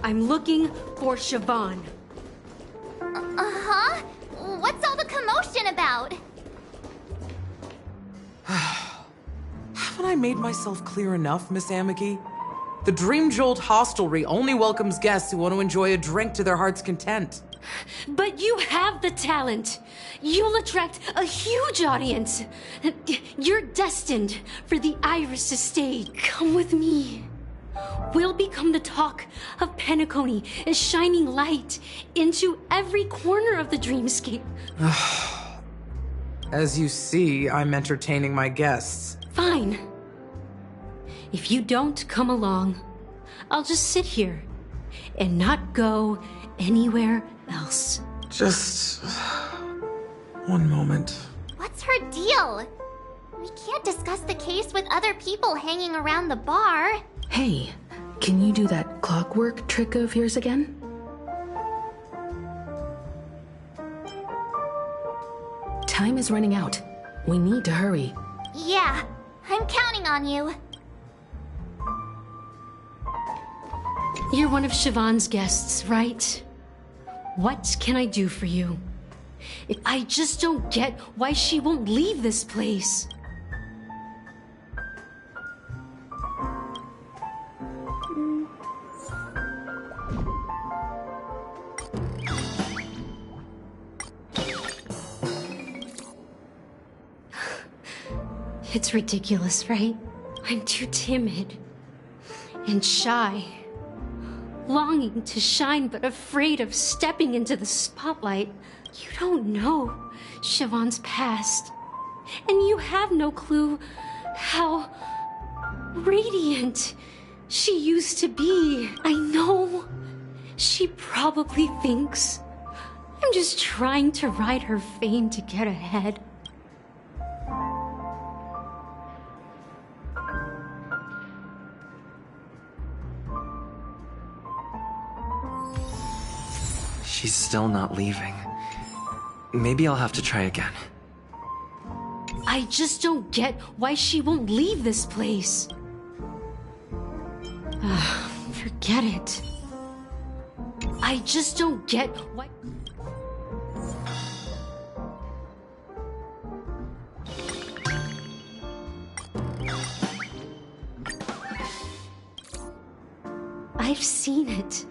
I'm looking for Siobhan. Uh-huh? What's all the commotion about? Haven't I made myself clear enough, Miss Amiki? The Dream Jolt Hostelry only welcomes guests who want to enjoy a drink to their heart's content. But you have the talent. You'll attract a huge audience. You're destined for the Iris Estate. Come with me. We'll become the talk of Penacony, a shining light into every corner of the dreamscape. As you see, I'm entertaining my guests. Fine. If you don't come along, I'll just sit here and not go anywhere else. Just... one moment. What's her deal? We can't discuss the case with other people hanging around the bar. Hey, can you do that clockwork trick of yours again? Time is running out. We need to hurry. Yeah, I'm counting on you. You're one of Siobhan's guests, right? What can I do for you? I just don't get why she won't leave this place. It's ridiculous, right? I'm too timid and shy, longing to shine but afraid of stepping into the spotlight. You don't know Siobhan's past, and you have no clue how radiant she used to be. I know. She probably thinks I'm just trying to ride her fame to get ahead. She's still not leaving. Maybe I'll have to try again. I just don't get why she won't leave this place. Forget it. I just don't get why... I've seen it.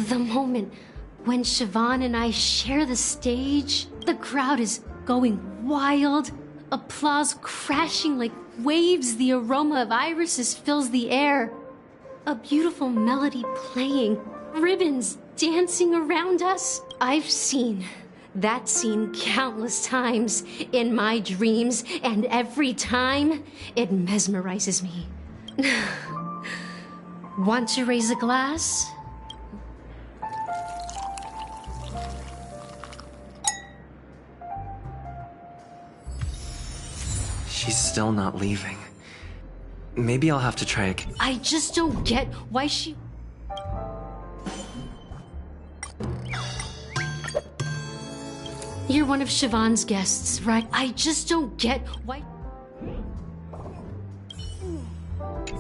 The moment when Siobhan and I share the stage, the crowd is going wild, applause crashing like waves, the aroma of irises fills the air. A beautiful melody playing, ribbons dancing around us. I've seen that scene countless times in my dreams, and every time it mesmerizes me. Want to raise a glass? She's still not leaving. Maybe I'll have to try again. I just don't get why she... You're one of Siobhan's guests, right? I just don't get why...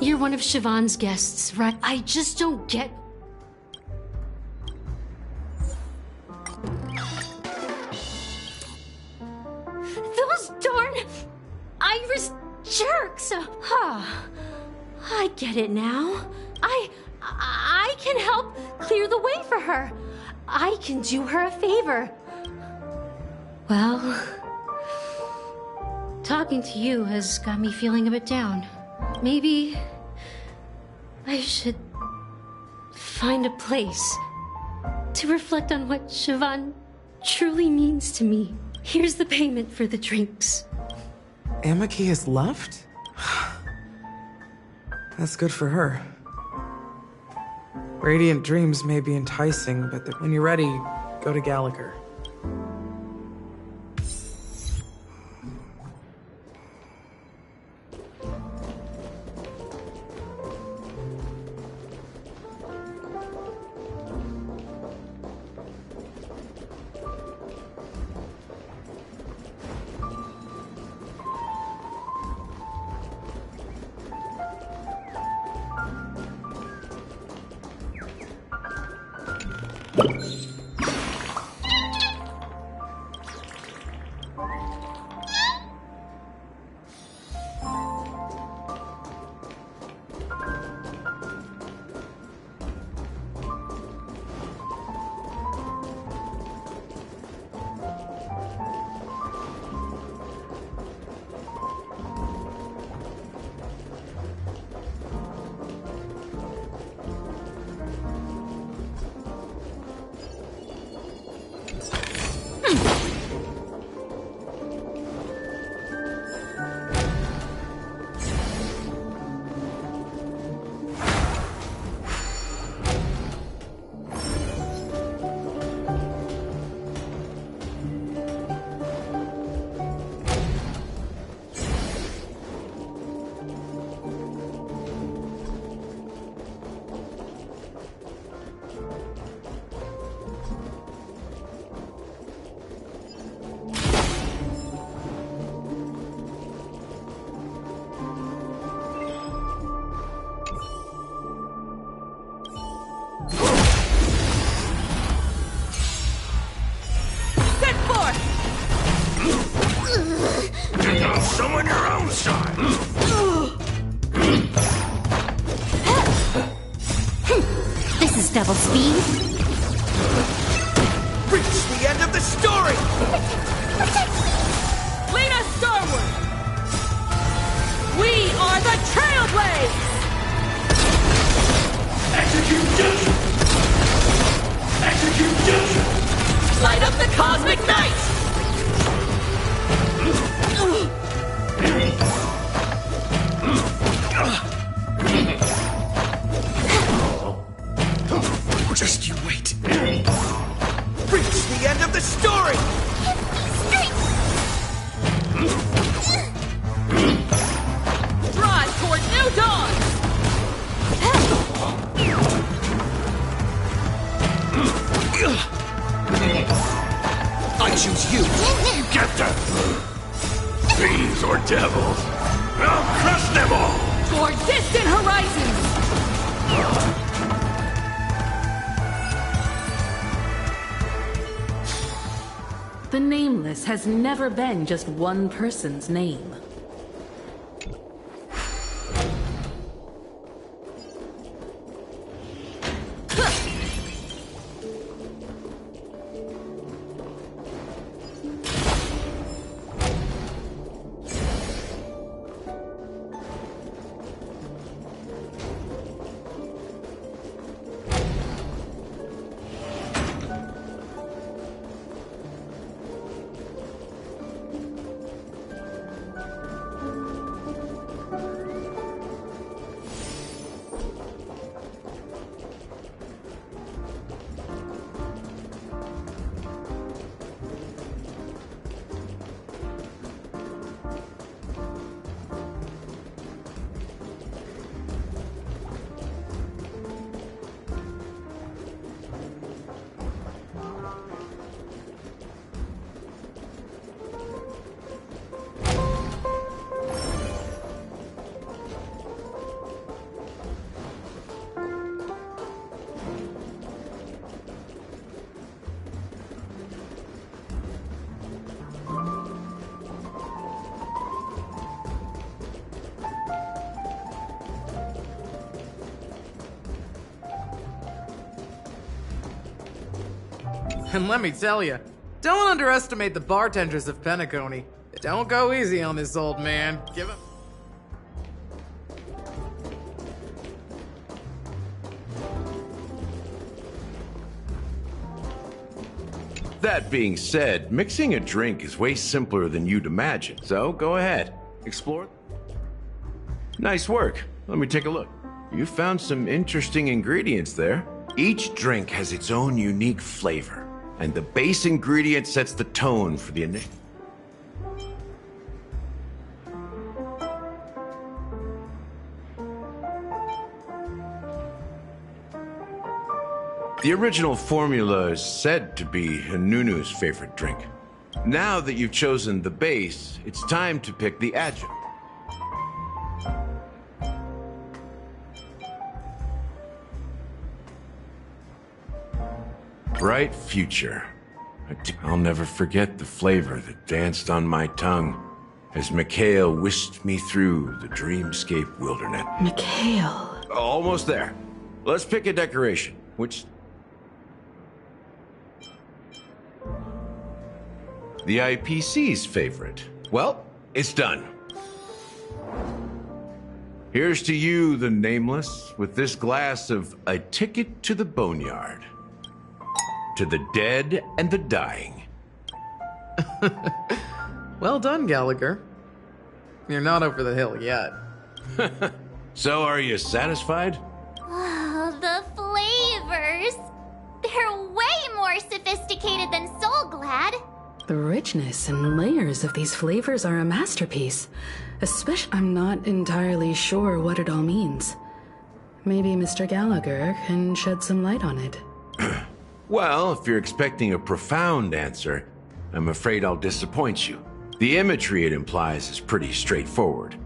You're one of Siobhan's guests, right? I just don't get... Those darn Iris jerks! I get it now. I can help clear the way for her. I can do her a favor. Well, talking to you has got me feeling a bit down. Maybe I should find a place to reflect on what Siobhan truly means to me. Here's the payment for the drinks. Amaki has left? That's good for her. Radiant dreams may be enticing, but when you're ready, go to Gallagher. Summon your own side! This is double speed. Reach the end of the story! Lead us starward! We are the Trailblaze! Execute judgment! Execute judgment! Light up the cosmic night! Fiends or devils, I'll crush them all! For distant horizons! The Nameless has never been just one person's name. And let me tell you, don't underestimate the bartenders of Pentaconey. Don't go easy on this old man. Give him... That being said, mixing a drink is way simpler than you'd imagine. So go ahead, explore. Nice work. Let me take a look. You found some interesting ingredients there. Each drink has its own unique flavor, and the base ingredient sets the tone for the initial. The original formula is said to be Nunu's favorite drink. Now that you've chosen the base, it's time to pick the adjunct. Bright future. I'll never forget the flavor that danced on my tongue as Mikhail whisked me through the dreamscape wilderness. Mikhail. Almost there. Let's pick a decoration. Which... The IPC's favorite. Well, it's done. Here's to you, the Nameless, with this glass of A Ticket to the Boneyard. To the dead and the dying. Well done, Gallagher. You're not over the hill yet. So, are you satisfied? Oh, the flavors! They're way more sophisticated than Soulglad. The richness and layers of these flavors are a masterpiece. Especially, I'm not entirely sure what it all means. Maybe Mr. Gallagher can shed some light on it. Well, if you're expecting a profound answer, I'm afraid I'll disappoint you. The imagery it implies is pretty straightforward.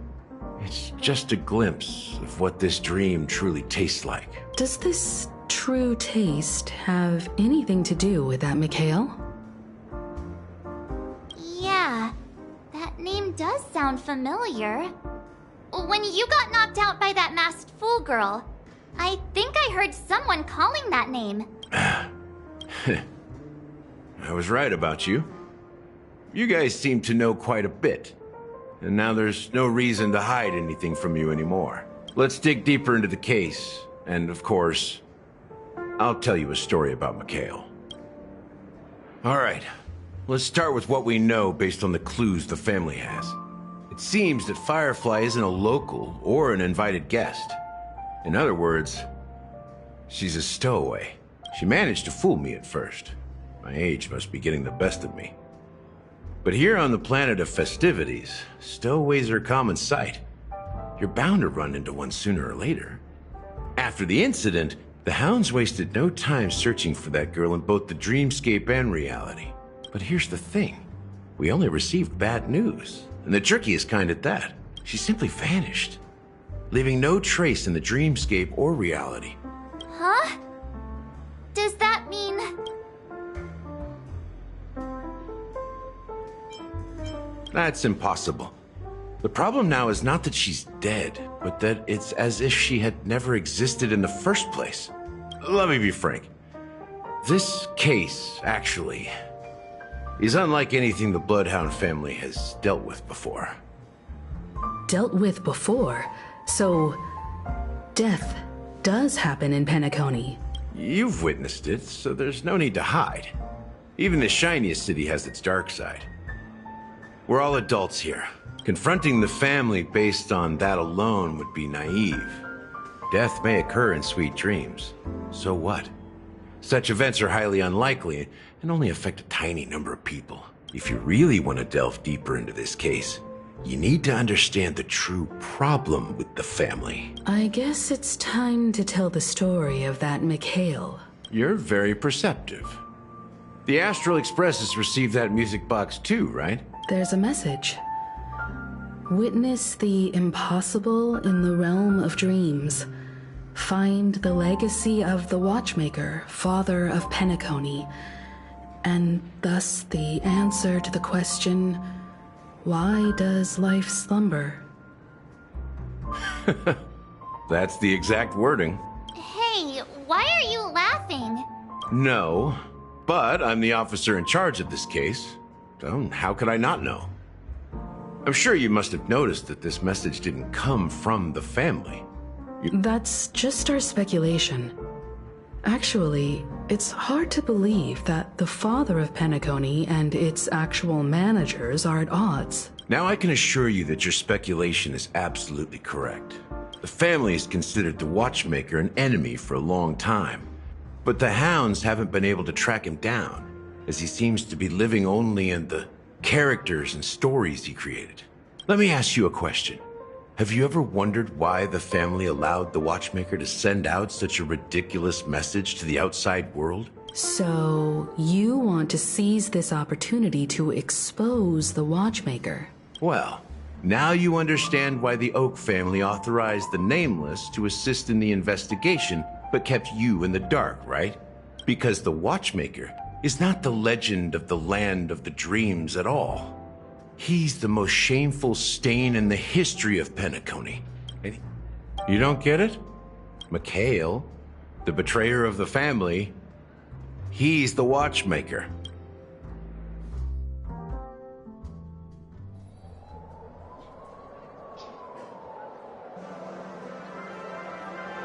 It's just a glimpse of what this dream truly tastes like. Does this true taste have anything to do with that Mikhail? Yeah, that name does sound familiar. When you got knocked out by that masked fool girl, I think I heard someone calling that name. I was right about you. You guys seem to know quite a bit. And now there's no reason to hide anything from you anymore. Let's dig deeper into the case. And of course, I'll tell you a story about Mikhail. All right, let's start with what we know based on the clues the family has. It seems that Firefly isn't a local or an invited guest. In other words, she's a stowaway. She managed to fool me at first. My age must be getting the best of me. But here on the planet of festivities, stowaways are a common sight. You're bound to run into one sooner or later. After the incident, the hounds wasted no time searching for that girl in both the dreamscape and reality. But here's the thing. we only received bad news. And the trickiest kind at that. She simply vanished, leaving no trace in the dreamscape or reality. Huh? Does that mean... That's impossible. The problem now is not that she's dead, but that it's as if she had never existed in the first place. Let me be frank. This case, actually, is unlike anything the Bloodhound family has dealt with before. Dealt with before? So, death does happen in Penacony. You've witnessed it, so there's no need to hide. Even the shiniest city has its dark side. We're all adults here. Confronting the family based on that alone would be naive. Death may occur in sweet dreams. So what? Such events are highly unlikely and only affect a tiny number of people. If you really want to delve deeper into this case, you need to understand the true problem with the family. I guess it's time to tell the story of that Mikhail. You're very perceptive. The Astral Express has received that music box too, right? There's a message. Witness the impossible in the realm of dreams. Find the legacy of the Watchmaker, father of Penacony, and thus the answer to the question, why does life slumber? That's the exact wording. Hey, why are you laughing? No, but I'm the officer in charge of this case, so how could I not know? I'm sure you must have noticed that this message didn't come from the family. That's just our speculation. Actually, it's hard to believe that the father of Penacony and its actual managers are at odds. Now I can assure you that your speculation is absolutely correct. The family has considered the Watchmaker an enemy for a long time, but the Hounds haven't been able to track him down, as he seems to be living only in the characters and stories he created. Let me ask you a question. Have you ever wondered why the family allowed the Watchmaker to send out such a ridiculous message to the outside world? So, you want to seize this opportunity to expose the Watchmaker? Well, now you understand why the Oak family authorized the Nameless to assist in the investigation, but kept you in the dark, right? Because the Watchmaker is not the legend of the land of the dreams at all. He's the most shameful stain in the history of Penacony. You don't get it? Mikhail, the betrayer of the family, he's the Watchmaker.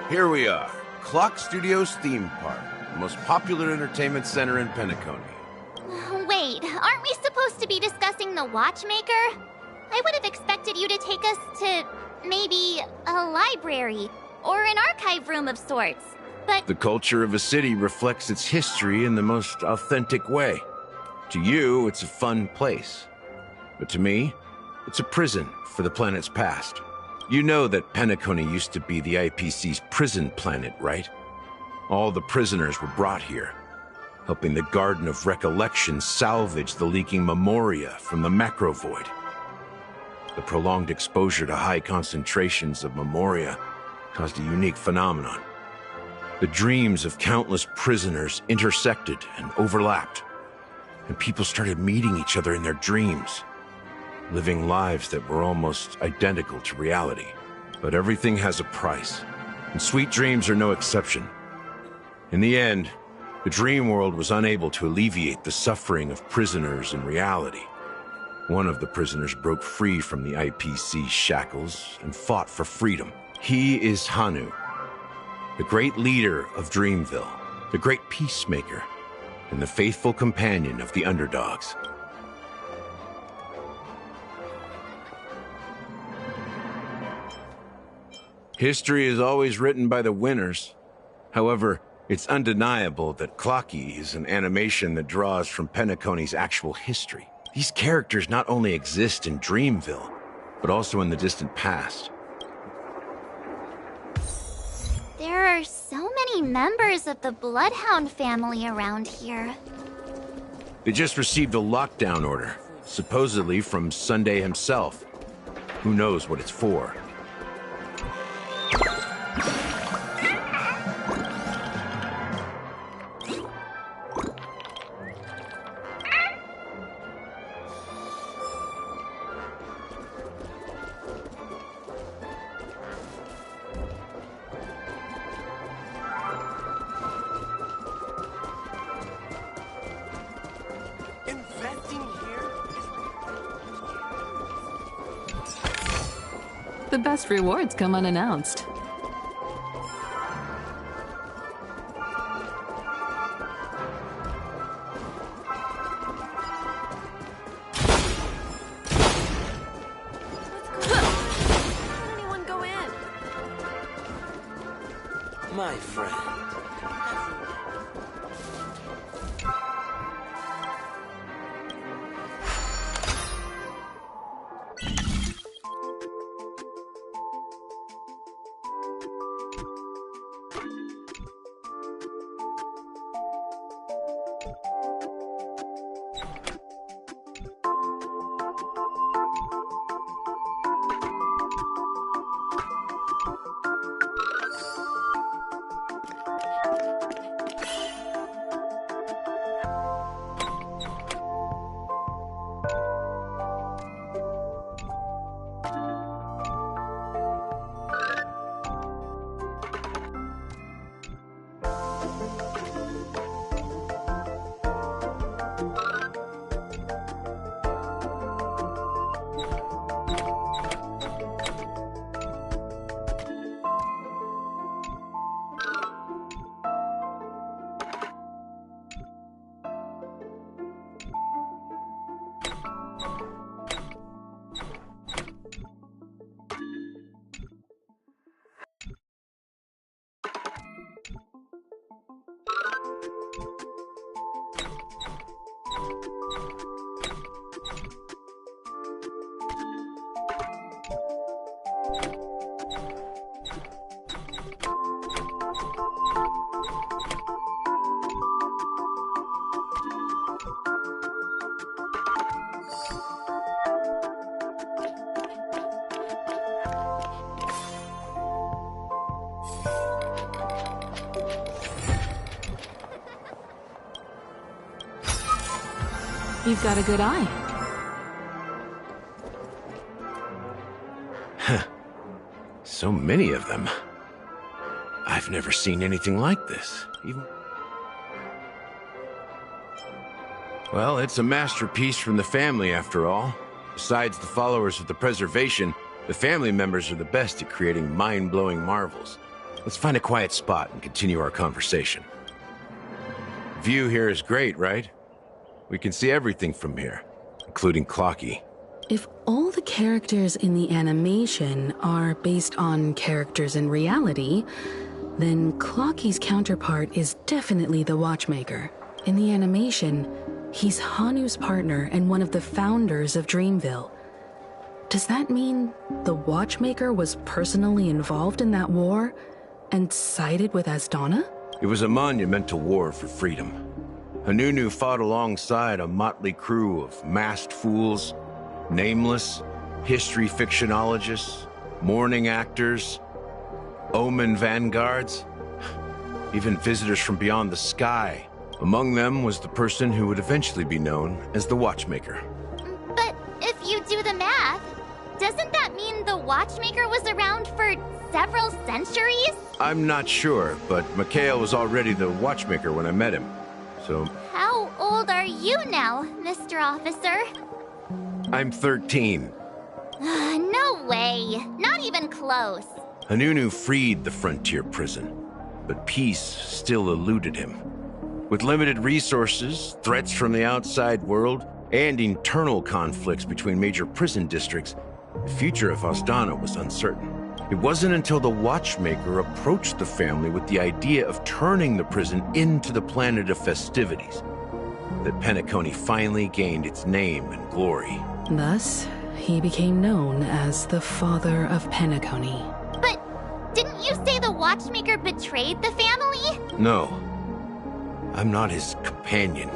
Here we are, Clock Studios theme park, the most popular entertainment center in Penacony. Wait, aren't we supposed to be discussing the Watchmaker? I would have expected you to take us to, maybe, a library, or an archive room of sorts, but... The culture of a city reflects its history in the most authentic way. To you, it's a fun place. But to me, it's a prison for the planet's past. You know that Penacony used to be the IPC's prison planet, right? All the prisoners were brought here, helping the Garden of Recollection salvage the leaking memoria from the macro void. The prolonged exposure to high concentrations of memoria caused a unique phenomenon. The dreams of countless prisoners intersected and overlapped, and people started meeting each other in their dreams, living lives that were almost identical to reality. But everything has a price, and sweet dreams are no exception. In the end, the dream world was unable to alleviate the suffering of prisoners in reality. One of the prisoners broke free from the IPC shackles and fought for freedom. He is Hanu, the great leader of Dreamville, the great peacemaker, and the faithful companion of the underdogs. History is always written by the winners. However, it's undeniable that Clocky is an animation that draws from Penacony's actual history. These characters not only exist in Dreamville, but also in the distant past. There are so many members of the Bloodhound family around here. They just received a lockdown order. supposedly from Sunday himself. Who knows what it's for? The best rewards come unannounced. Anyone go in? My friend. You've got a good eye. So many of them. I've never seen anything like this. Well, it's a masterpiece from the family, after all. Besides the followers of the preservation, the family members are the best at creating mind-blowing marvels. Let's find a quiet spot and continue our conversation. View here is great, right? We can see everything from here, including Clocky. If all the characters in the animation are based on characters in reality, then Clocky's counterpart is definitely the Watchmaker. In the animation, he's Hanu's partner and one of the founders of Dreamville. Does that mean the Watchmaker was personally involved in that war and sided with Asdana? It was a monumental war for freedom. Hanunu fought alongside a motley crew of masked fools, nameless, history fictionologists, mourning actors, omen vanguards, even visitors from beyond the sky. Among them was the person who would eventually be known as the Watchmaker. But if you do the math, doesn't that mean the Watchmaker was around for several centuries? I'm not sure, but Mikhail was already the Watchmaker when I met him, so... How old are you now, Mr. Officer? I'm 13. No way. Not even close. Hanunu freed the frontier prison, but peace still eluded him. With limited resources, threats from the outside world, and internal conflicts between major prison districts, the future of Asdana was uncertain. It wasn't until the Watchmaker approached the family with the idea of turning the prison into the planet of festivities that Penacony finally gained its name and glory. Thus, he became known as the Father of Penacony. But didn't you say the Watchmaker betrayed the family? No. I'm not his companion,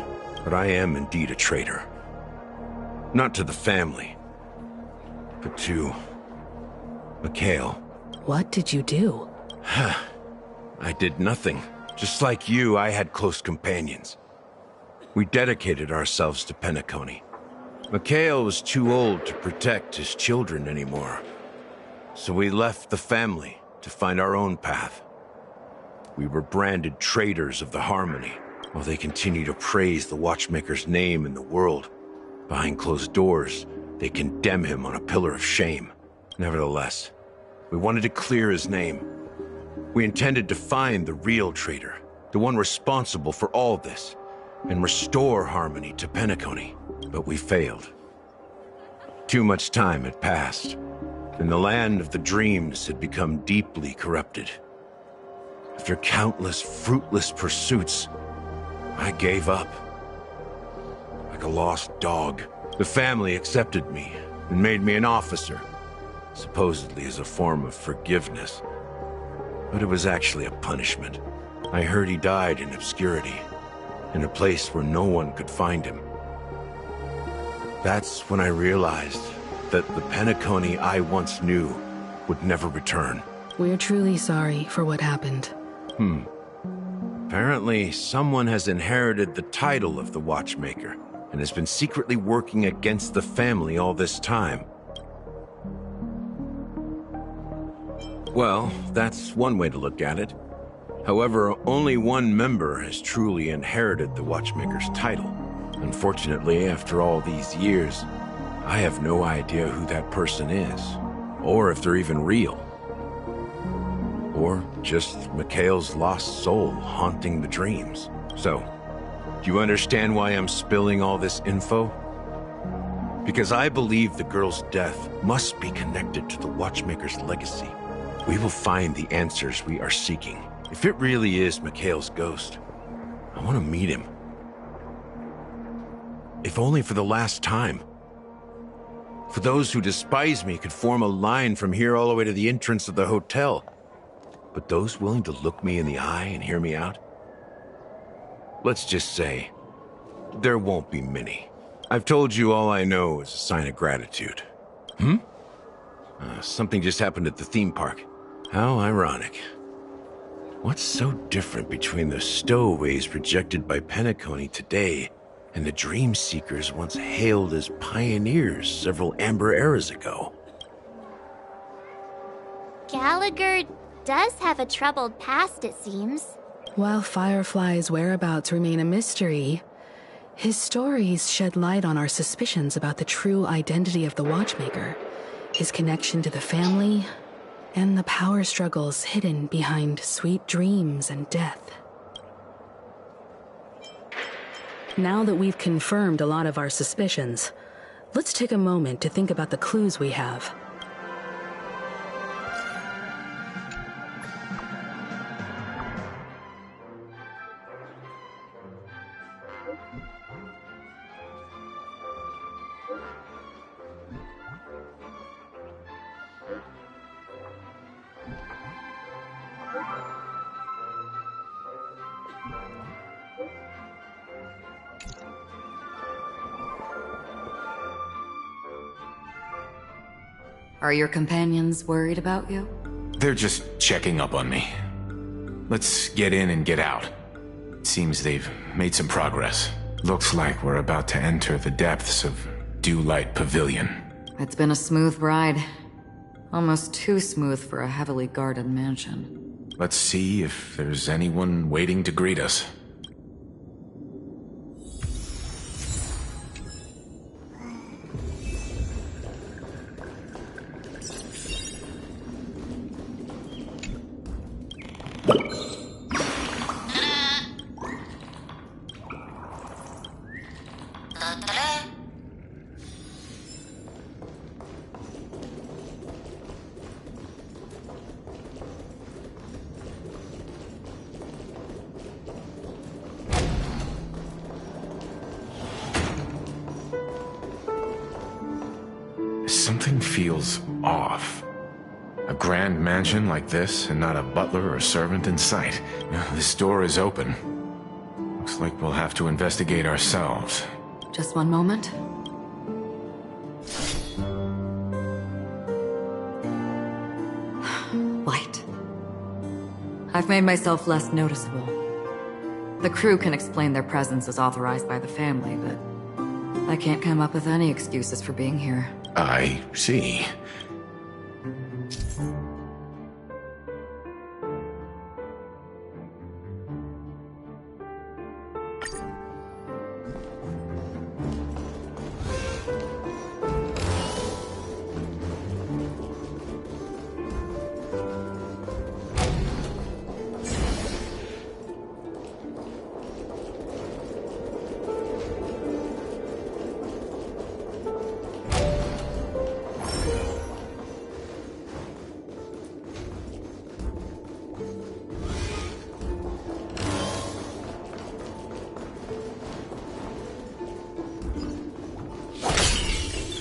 but I am indeed a traitor. Not to the family, but to Mikhail. What did you do? I did nothing. Just like you, I had close companions. We dedicated ourselves to Penacony. Mikhail was too old to protect his children anymore. So we left the family to find our own path. We were branded traitors of the Harmony, while they continue to praise the Watchmaker's name in the world. Behind closed doors, they condemn him on a pillar of shame. Nevertheless, we wanted to clear his name. We intended to find the real traitor, the one responsible for all this, and restore Harmony to Penacony. But we failed. Too much time had passed, and the land of the dreams had become deeply corrupted. After countless fruitless pursuits, I gave up. Like a lost dog, the family accepted me and made me an officer, supposedly as a form of forgiveness. But it was actually a punishment. I heard he died in obscurity, in a place where no one could find him. That's when I realized that the Penacony I once knew would never return. We're truly sorry for what happened. Apparently, someone has inherited the title of the Watchmaker and has been secretly working against the family all this time. Well, that's one way to look at it. However, only one member has truly inherited the Watchmaker's title. Unfortunately, after all these years, I have no idea who that person is, or if they're even real. Or just Mikhail's lost soul haunting the dreams. So, do you understand why I'm spilling all this info? Because I believe the girl's death must be connected to the Watchmaker's legacy. We will find the answers we are seeking. If it really is Mikhail's ghost, I want to meet him. If only for the last time. For those who despise me could form a line from here all the way to the entrance of the hotel. But those willing to look me in the eye and hear me out? Let's just say, there won't be many. I've told you all I know is a sign of gratitude. Something just happened at the theme park. How ironic. What's so different between the stowaways rejected by Penacony today and the dream seekers once hailed as pioneers several amber eras ago? Gallagher does have a troubled past, it seems. While Firefly's whereabouts remain a mystery, his stories shed light on our suspicions about the true identity of the Watchmaker, his connection to the family, and the power struggles hidden behind sweet dreams and death. Now that we've confirmed a lot of our suspicions, let's take a moment to think about the clues we have. Are your companions worried about you? They're just checking up on me. Let's get in and get out. It seems they've made some progress. Looks like we're about to enter the depths of Dewlight Pavilion. It's been a smooth ride. Almost too smooth for a heavily guarded mansion. Let's see if there's anyone waiting to greet us. Something feels off. A grand mansion like this, and not a butler or servant in sight. This door is open. Looks like we'll have to investigate ourselves. Just one moment. I've made myself less noticeable. The crew can explain their presence as authorized by the family, but I can't come up with any excuses for being here. I see.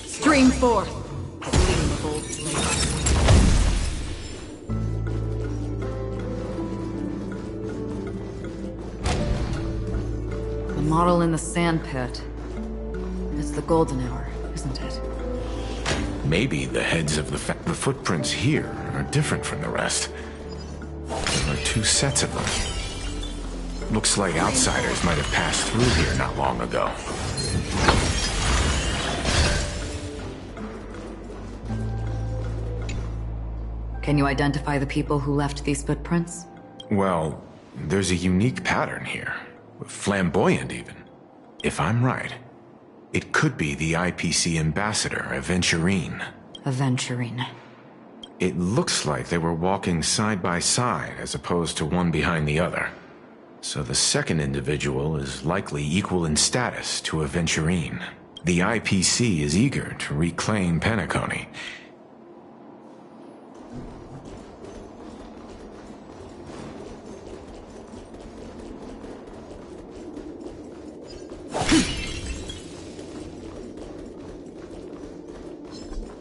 Stream forth, gleam of old flame. The model in the sand pit. It's the golden hour, isn't it? Maybe the heads of the footprints here are different from the rest. There are two sets of them. Looks like outsiders might have passed through here not long ago. Can you identify the people who left these footprints? Well, there's a unique pattern here. Flamboyant, even. If I'm right, it could be the IPC ambassador, Aventurine. Aventurine. It looks like they were walking side by side as opposed to one behind the other. So the second individual is likely equal in status to Aventurine. The IPC is eager to reclaim Penacony.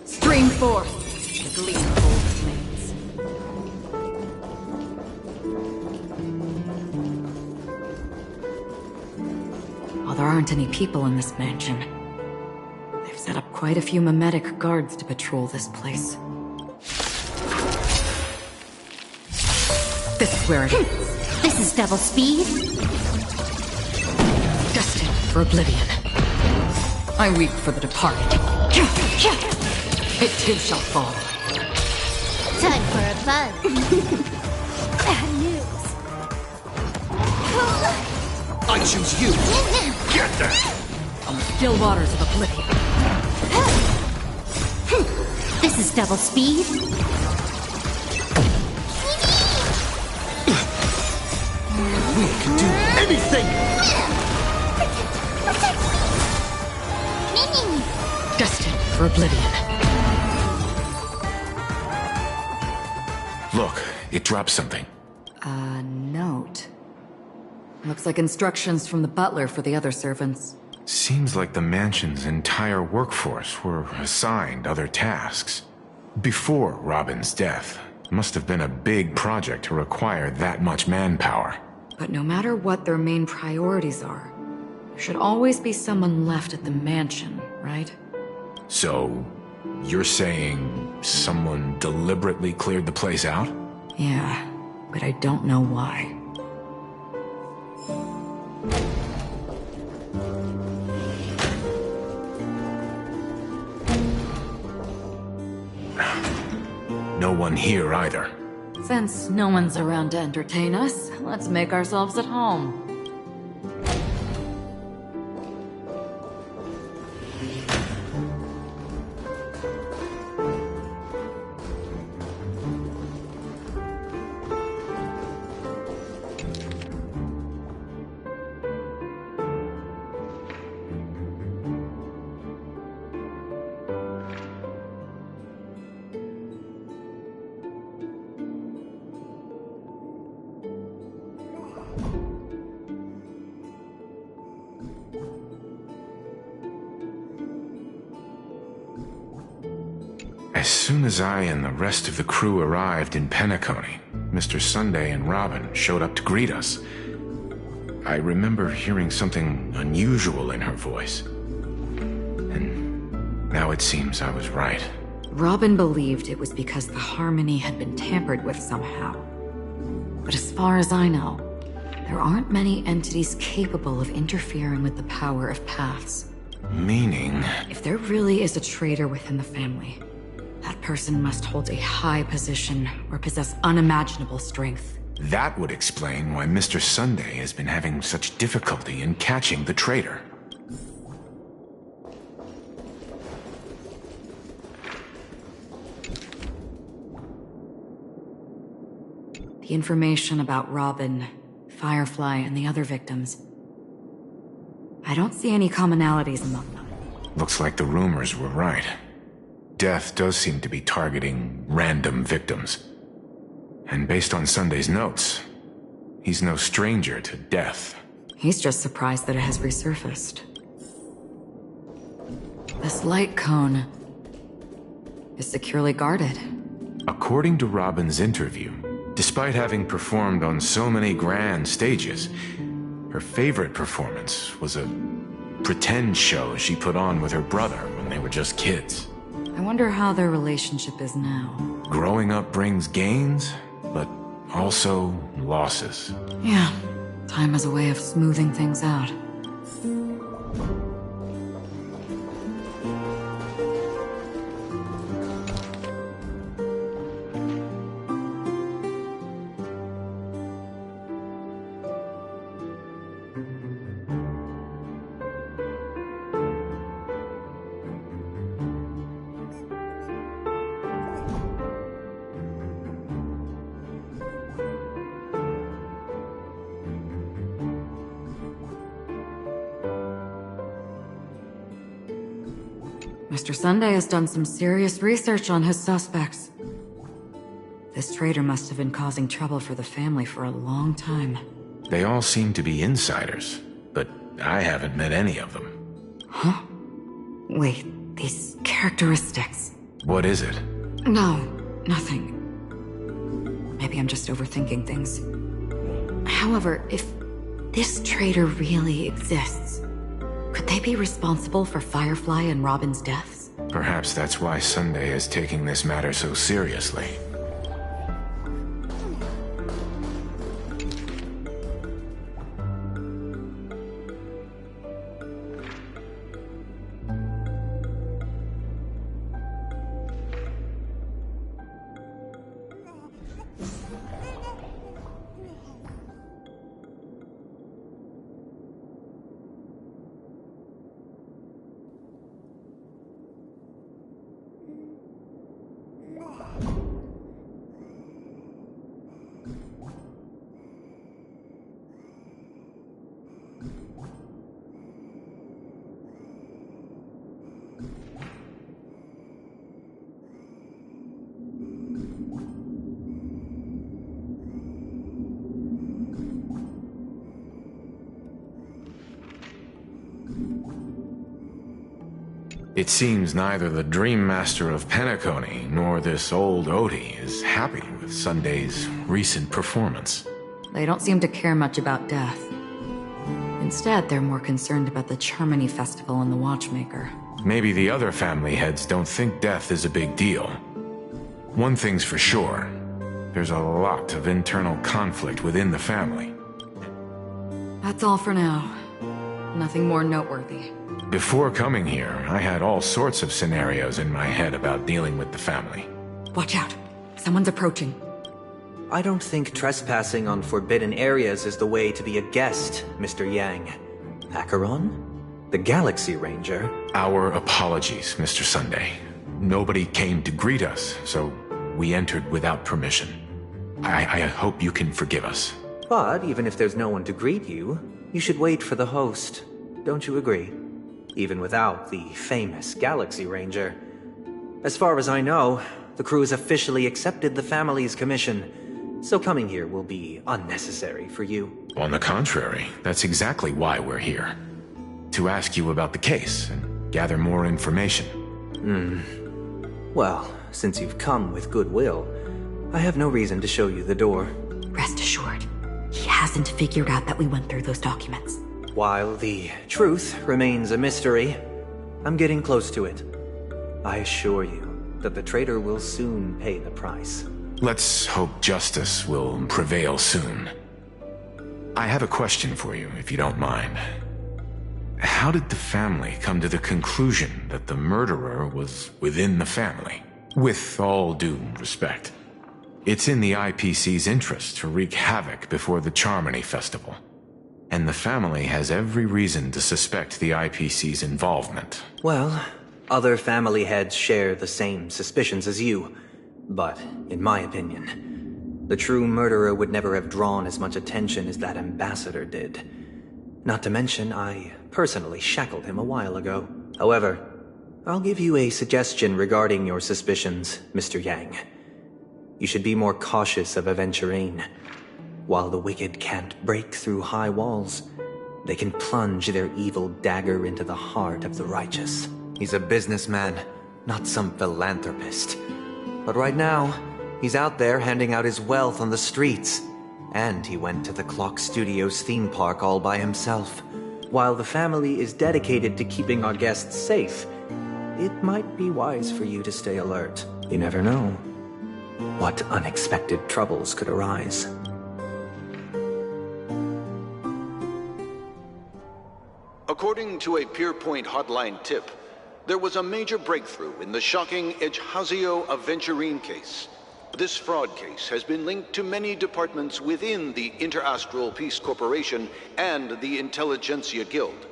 Stream forth, the gleam of old flames. While there aren't any people in this mansion, they've set up quite a few mimetic guards to patrol this place. This is where it is. This is double speed. Destined for oblivion. I weep for the departed. It too shall fall. Time for a buzz. Bad news. I choose you. Get there. On the still waters of oblivion. This is double speed. We can do anything. Destined for oblivion. Look, it dropped something. A note. Looks like instructions from the butler for the other servants. Seems like the mansion's entire workforce were assigned other tasks. Before Robin's death, must have been a big project to require that much manpower. But no matter what their main priorities are, there should always be someone left at the mansion, right? So, you're saying someone deliberately cleared the place out? Yeah, but I don't know why. No one here either. Since no one's around to entertain us, let's make ourselves at home. As soon as I and the rest of the crew arrived in Penacony, Mr. Sunday and Robin showed up to greet us. I remember hearing something unusual in her voice. And now it seems I was right. Robin believed it was because the harmony had been tampered with somehow. But as far as I know, there aren't many entities capable of interfering with the power of paths. Meaning? If there really is a traitor within the family, that person must hold a high position or possess unimaginable strength. That would explain why Mr. Sunday has been having such difficulty in catching the traitor. The information about Robin, Firefly, and the other victims. I don't see any commonalities among them. Looks like the rumors were right. Death does seem to be targeting random victims. And based on Sunday's notes, he's no stranger to death. He's just surprised that it has resurfaced. This light cone is securely guarded. According to Robin's interview, despite having performed on so many grand stages, her favorite performance was a pretend show she put on with her brother when they were just kids. I wonder how their relationship is now. Growing up brings gains, but also losses. Yeah, time has a way of smoothing things out. Mr. Sunday has done some serious research on his suspects. This traitor must have been causing trouble for the family for a long time. They all seem to be insiders, but I haven't met any of them. Huh? Wait, these characteristics. What is it? No, nothing. Maybe I'm just overthinking things. However, if this traitor really exists, could they be responsible for Firefly and Robin's deaths? Perhaps that's why Sunday is taking this matter so seriously. It seems neither the Dream Master of Penacony nor this old Odie is happy with Sunday's recent performance. They don't seem to care much about death. Instead, they're more concerned about the Charmony Festival and the Watchmaker. Maybe the other family heads don't think death is a big deal. One thing's for sure, there's a lot of internal conflict within the family. That's all for now. Nothing more noteworthy. Before coming here, I had all sorts of scenarios in my head about dealing with the family. Watch out. Someone's approaching. I don't think trespassing on forbidden areas is the way to be a guest, Mr. Yang. Acheron? The Galaxy Ranger? Our apologies, Mr. Sunday. Nobody came to greet us, so we entered without permission. I hope you can forgive us. But even if there's no one to greet you, you should wait for the host. Don't you agree? Even without the famous Galaxy Ranger. As far as I know, the crew has officially accepted the family's commission, so coming here will be unnecessary for you. On the contrary, that's exactly why we're here. To ask you about the case and gather more information. Well, since you've come with goodwill, I have no reason to show you the door. Rest assured, he hasn't figured out that we went through those documents. While the truth remains a mystery, I'm getting close to it. I assure you that the traitor will soon pay the price. Let's hope justice will prevail soon. I have a question for you, if you don't mind. How did the family come to the conclusion that the murderer was within the family? With all due respect, it's in the IPC's interest to wreak havoc before the Charmony Festival. And the family has every reason to suspect the IPC's involvement. Well, other family heads share the same suspicions as you. But, in my opinion, the true murderer would never have drawn as much attention as that ambassador did. Not to mention, I personally shackled him a while ago. However, I'll give you a suggestion regarding your suspicions, Mr. Yang. You should be more cautious of Aventurine. While the wicked can't break through high walls, they can plunge their evil dagger into the heart of the righteous. He's a businessman, not some philanthropist. But right now, he's out there handing out his wealth on the streets. And he went to the Clock Studios theme park all by himself. While the family is dedicated to keeping our guests safe, it might be wise for you to stay alert. You never know what unexpected troubles could arise. According to a Pierpoint hotline tip, there was a major breakthrough in the shocking Ejhazio Aventurine case. This fraud case has been linked to many departments within the Interastral Peace Corporation and the Intelligentsia Guild,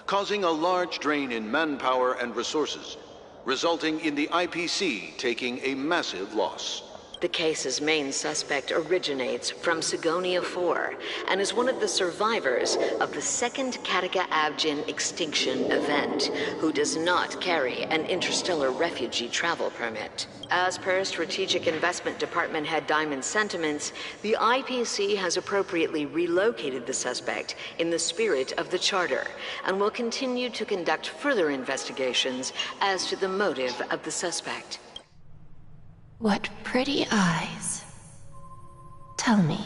causing a large drain in manpower and resources, resulting in the IPC taking a massive loss. The case's main suspect originates from Sigonia 4 and is one of the survivors of the second Kataka Abjin extinction event, who does not carry an interstellar refugee travel permit. As per Strategic Investment Department Head Diamond's sentiments, the IPC has appropriately relocated the suspect in the spirit of the Charter and will continue to conduct further investigations as to the motive of the suspect. What pretty eyes. Tell me,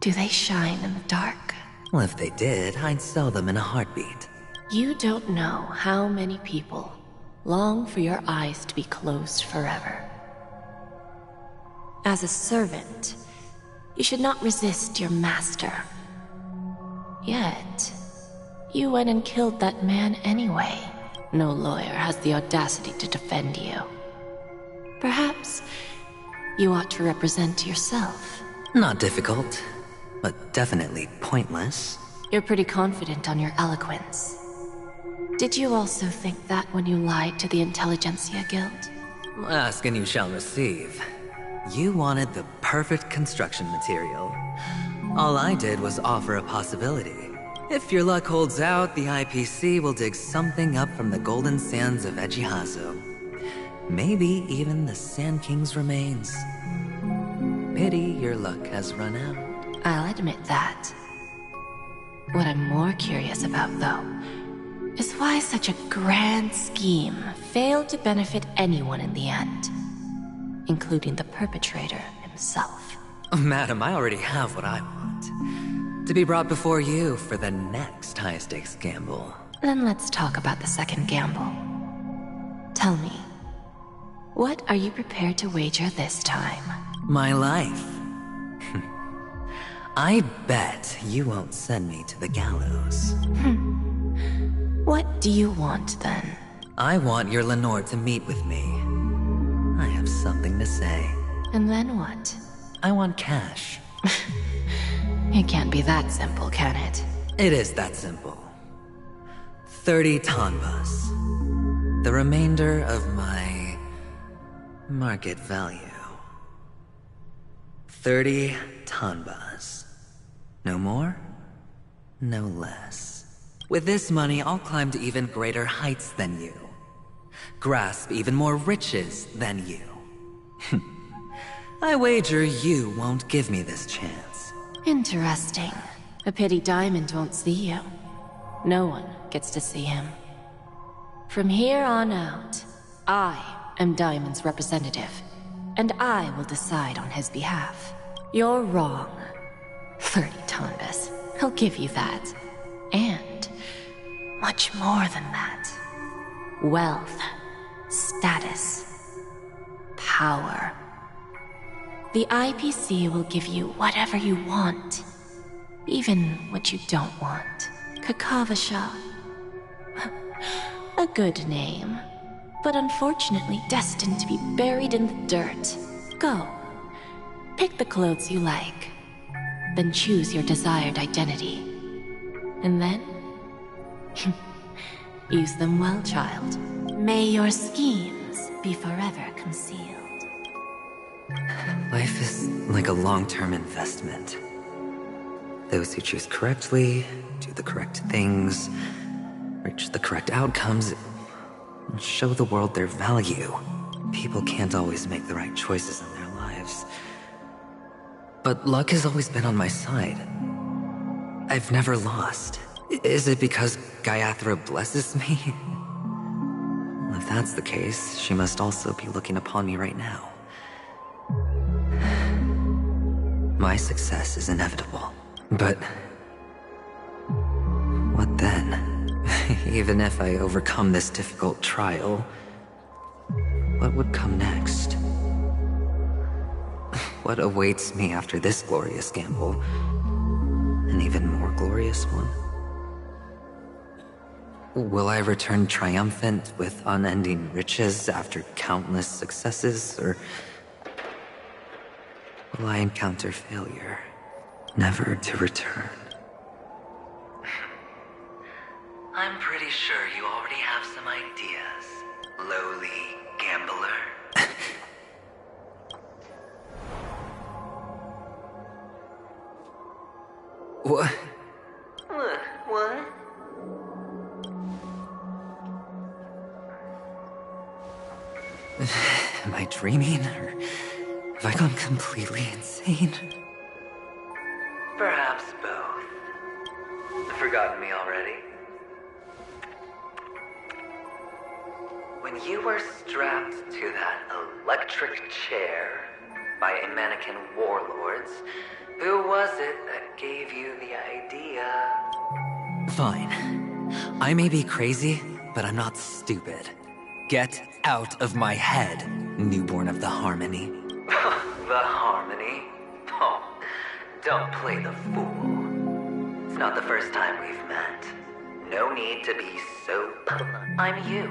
do they shine in the dark? Well, if they did, I'd sell them in a heartbeat. You don't know how many people long for your eyes to be closed forever. As a servant, you should not resist your master. Yet, you went and killed that man anyway. No lawyer has the audacity to defend you. Perhaps you ought to represent yourself. Not difficult, but definitely pointless. You're pretty confident on your eloquence. Did you also think that when you lied to the Intelligentsia Guild? Ask and you shall receive. You wanted the perfect construction material. All I did was offer a possibility. If your luck holds out, the IPC will dig something up from the golden sands of Ejhazio. Maybe even the Sand King's remains. Pity your luck has run out. I'll admit that. What I'm more curious about, though, is why such a grand scheme failed to benefit anyone in the end, including the perpetrator himself. Madam, I already have what I want. To be brought before you for the next high-stakes gamble. Then let's talk about the second gamble. Tell me, what are you prepared to wager this time? My life. I bet you won't send me to the gallows. What do you want, then? I want your Lenore to meet with me. I have something to say. And then what? I want cash. It can't be that simple, can it? It is that simple. 30 tanbas. The remainder of my market value. 30 tanbas. No more, no less. With this money, I'll climb to even greater heights than you. Grasp even more riches than you. I wager you won't give me this chance. Interesting. A pity Diamond won't see you. No one gets to see him. From here on out, I am Diamond's representative, and I will decide on his behalf. You're wrong. 30 tanbas. He'll give you that. And much more than that. Wealth, status, power, The IPC will give you whatever you want. Even what you don't want. Kakavasha. A good name, but unfortunately destined to be buried in the dirt. Go. Pick the clothes you like. Then choose your desired identity. And then... use them well, child. May your schemes be forever concealed. Life is like a long-term investment. Those who choose correctly, do the correct things, reach the correct outcomes, and show the world their value. People can't always make the right choices in their lives. But luck has always been on my side. I've never lost. Is it because Gayatri blesses me? Well, if that's the case, she must also be looking upon me right now. My success is inevitable. But... what then? Even if I overcome this difficult trial, what would come next? What awaits me after this glorious gamble? An even more glorious one? Will I return triumphant with unending riches after countless successes, or will I encounter failure, never to return? I'm pretty sure you already have some ideas, lowly gambler. What? What? Am I dreaming, or have I gone completely insane? Perhaps both. Forgotten me already? When you were strapped to that electric chair by a mannequin warlords, who was it that gave you the idea? Fine. I may be crazy, but I'm not stupid. Get out of my head, newborn of the Harmony. The Harmony? Oh, don't play the fool. It's not the first time we've met. No need to be so polite. I'm you,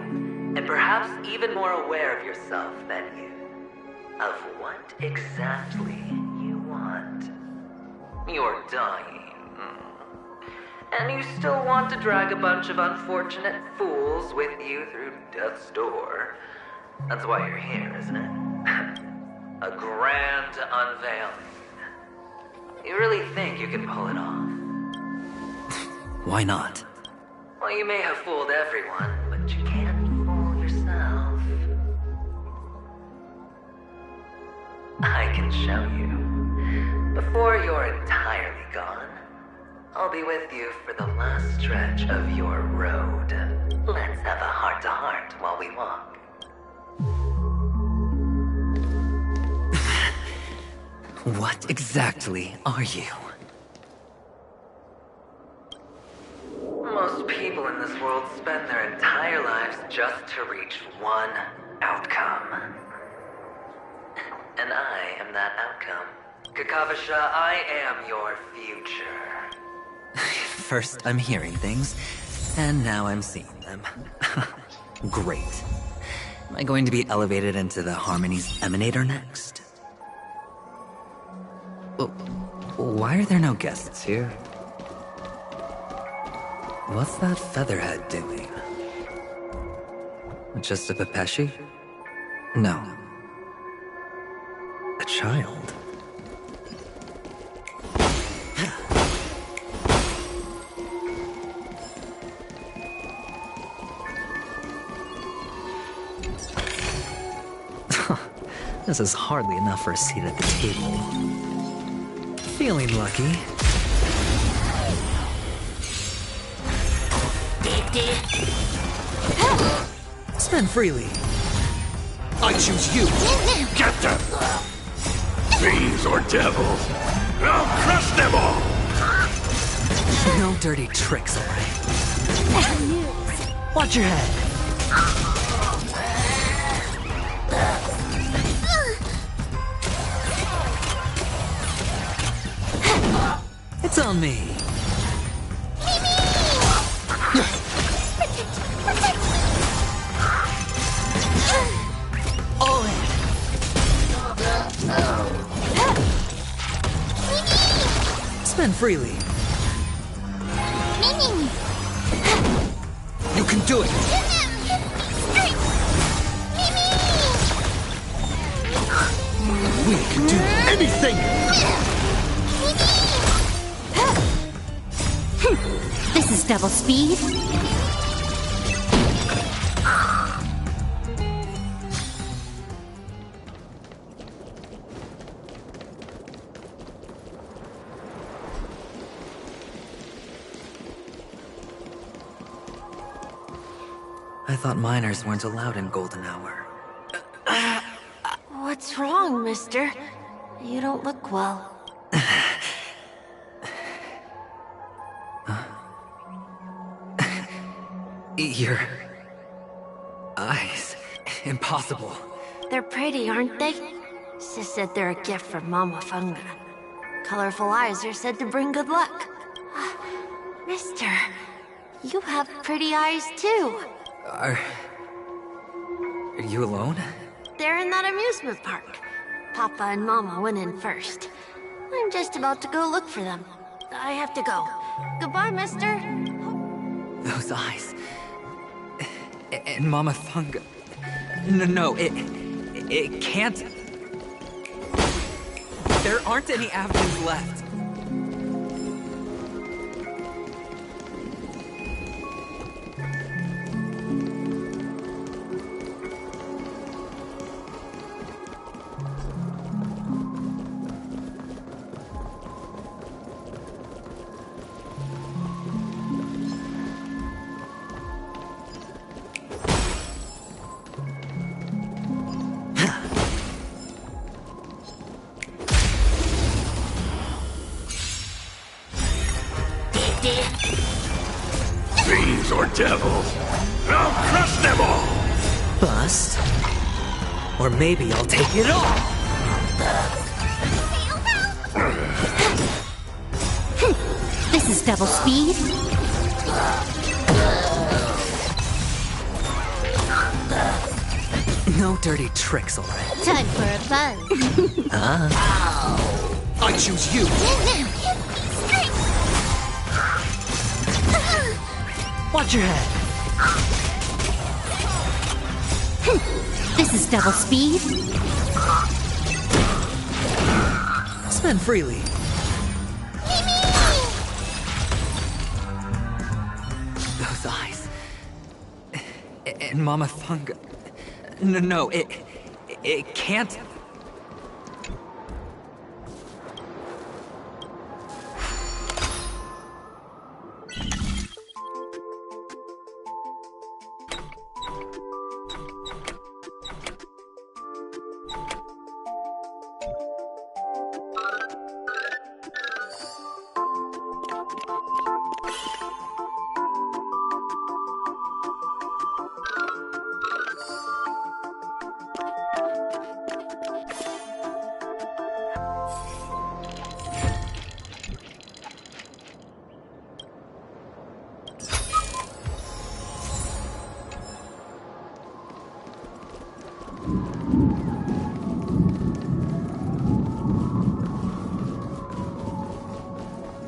and perhaps even more aware of yourself than you. Of what exactly you want. You're dying. And you still want to drag a bunch of unfortunate fools with you through death's door. That's why you're here, isn't it? A grand unveiling. You really think you can pull it off? Why not? Well, you may have fooled everyone, but you can't fool yourself. I can show you. Before you're entirely gone, I'll be with you for the last stretch of your road. Let's have a heart-to-heart while we walk. What exactly are you? Most people in this world spend their entire lives just to reach one outcome. And I am that outcome. Kakavasha, I am your future. First, I'm hearing things, and now I'm seeing them. Great. Am I going to be elevated into the Harmony's Emanator next? Why are there no guests here? What's that featherhead doing? Just a Pepeshi? No. A child. This is hardly enough for a seat at the table. Feeling lucky. Spend freely. I choose you. Get them! Fiends or devils, I'll crush them all! No dirty tricks, alright? Watch your head. on me! All in! Spend freely. You can do it! We can do anything! This is double speed. I thought miners weren't allowed in Golden Hour. What's wrong, mister? You don't look well. Your eyes. Impossible. They're pretty, aren't they? Sis said they're a gift from Mama Funga. Colorful eyes are said to bring good luck. Mister, you have pretty eyes too. Are you alone? They're in that amusement park. Papa and Mama went in first. I'm just about to go look for them. I have to go. Goodbye, mister. Those eyes. And Mama Funga. No, it can't. There aren't any avenues left. Fiends or devils, I'll crush them all! Bust? Or maybe I'll take it all! This is double speed. No dirty tricks, alright? Time for a buzz. I choose you! Watch your head! This is double speed. Spend freely. Those eyes. And Mama Funga. No, it can't.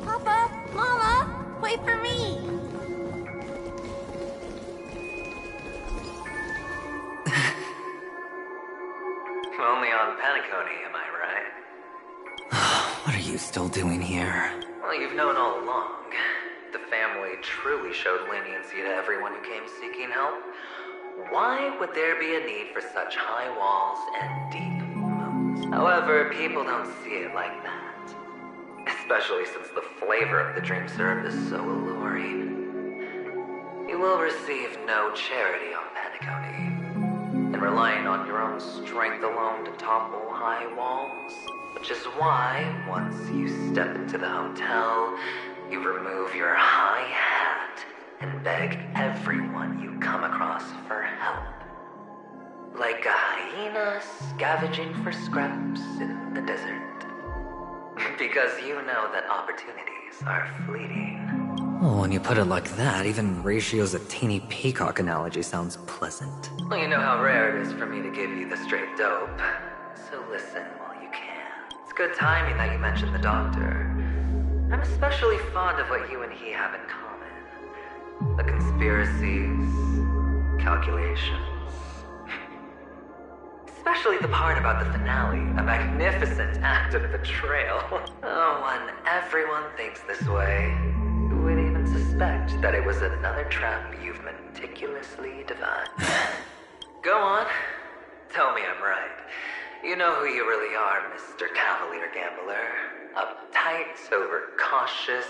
Papa, Mama, wait for me. Only on Penacony, am I right? What are you still doing here? Well, you've known all along. The family truly showed leniency to everyone who came seeking help. Why would there be a need for such high walls and deep moats? However, people don't see it like that. Especially since the flavor of the dream syrup is so alluring. You will receive no charity on Penacony. And relying on your own strength alone to topple high walls. Which is why, once you step into the hotel, you remove your high hat and beg everyone you come across for help. Like a hyena scavenging for scraps in the desert. Because you know that opportunities are fleeting. Well, when you put it like that, even Ratio's a teeny peacock analogy sounds pleasant. Well, you know how rare it is for me to give you the straight dope. So listen while you can. It's good timing that you mentioned the doctor. I'm especially fond of what you and he have in common. The conspiracies, calculations. Especially the part about the finale, a magnificent act of betrayal. Oh, when everyone thinks this way, who would even suspect that it was another trap you've meticulously devised? Go on. Tell me I'm right. You know who you really are, Mr. Cavalier Gambler. Uptight, overcautious,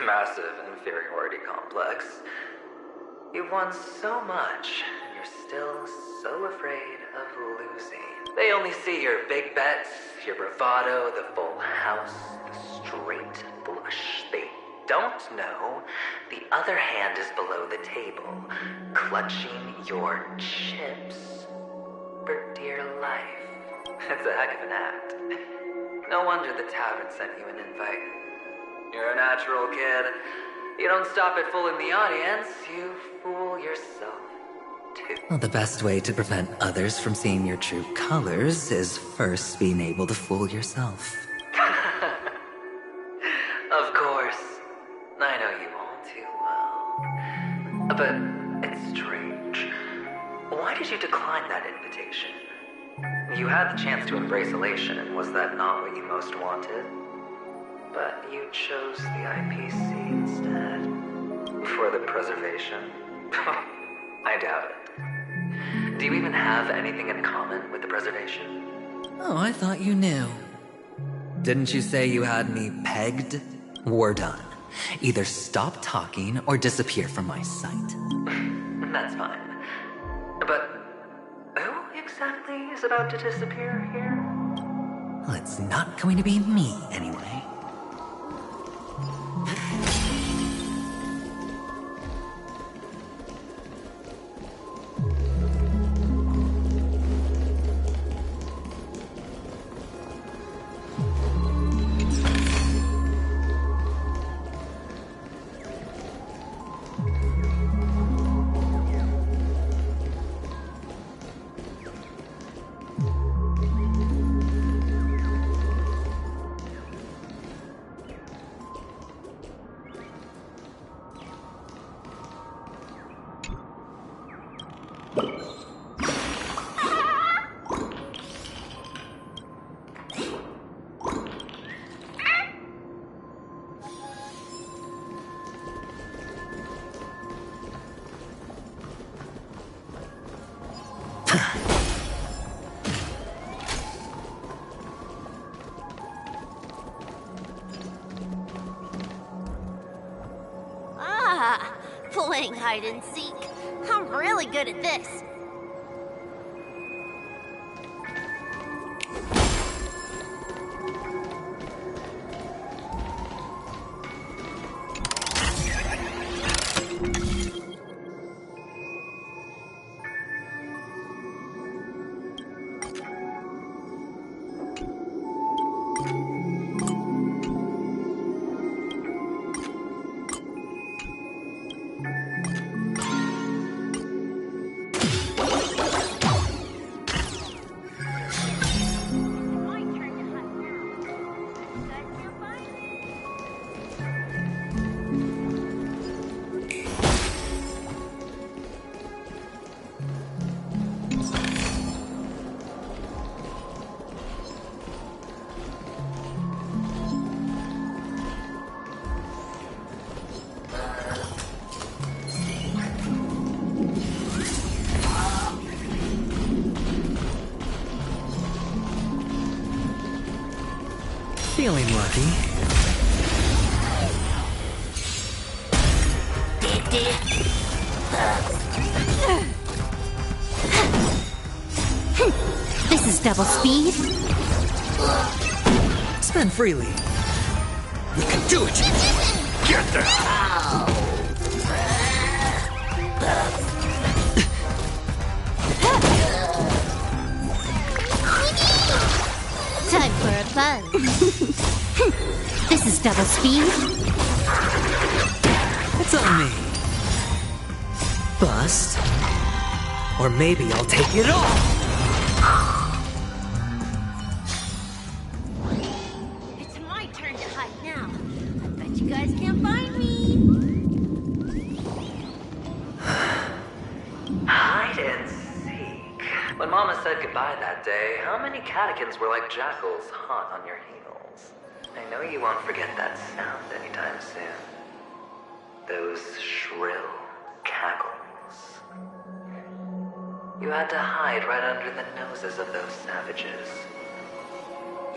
massive inferiority complex. You've won so much, and you're still so afraid of losing. They only see your big bets, your bravado, the full house, the straight flush. They don't know the other hand is below the table, clutching your chips for dear life. It's a heck of an act. No wonder the tavern sent you an invite. You're a natural kid. You don't stop at fooling the audience, you fool yourself too. Well, the best way to prevent others from seeing your true colors is first being able to fool yourself. Of course. I know you all too well. But it's strange. Why did you decline that invitation? You had the chance to embrace elation, and was that not what you most wanted? But you chose the IPC instead. For the preservation. I doubt it. Do you even have anything in common with the preservation? Oh, I thought you knew. Didn't you say you had me pegged? We're done. Either stop talking or disappear from my sight. That's fine. But who exactly is about to disappear here? Well, it's not going to be me, anyway. Playing hide and seek. I'm really good at this. Feeling lucky. This is double speed. Spend freely. We can do it! Get there! Time for a fun. This is double speed. It's on me. Bust. Or maybe I'll take it all. It's my turn to hide now. I bet you guys can't find me. Hide and seek. When Mama said goodbye that day, how many catechins were like jackals hot on your heels? I know you won't forget that sound anytime soon. Those shrill cackles. You had to hide right under the noses of those savages.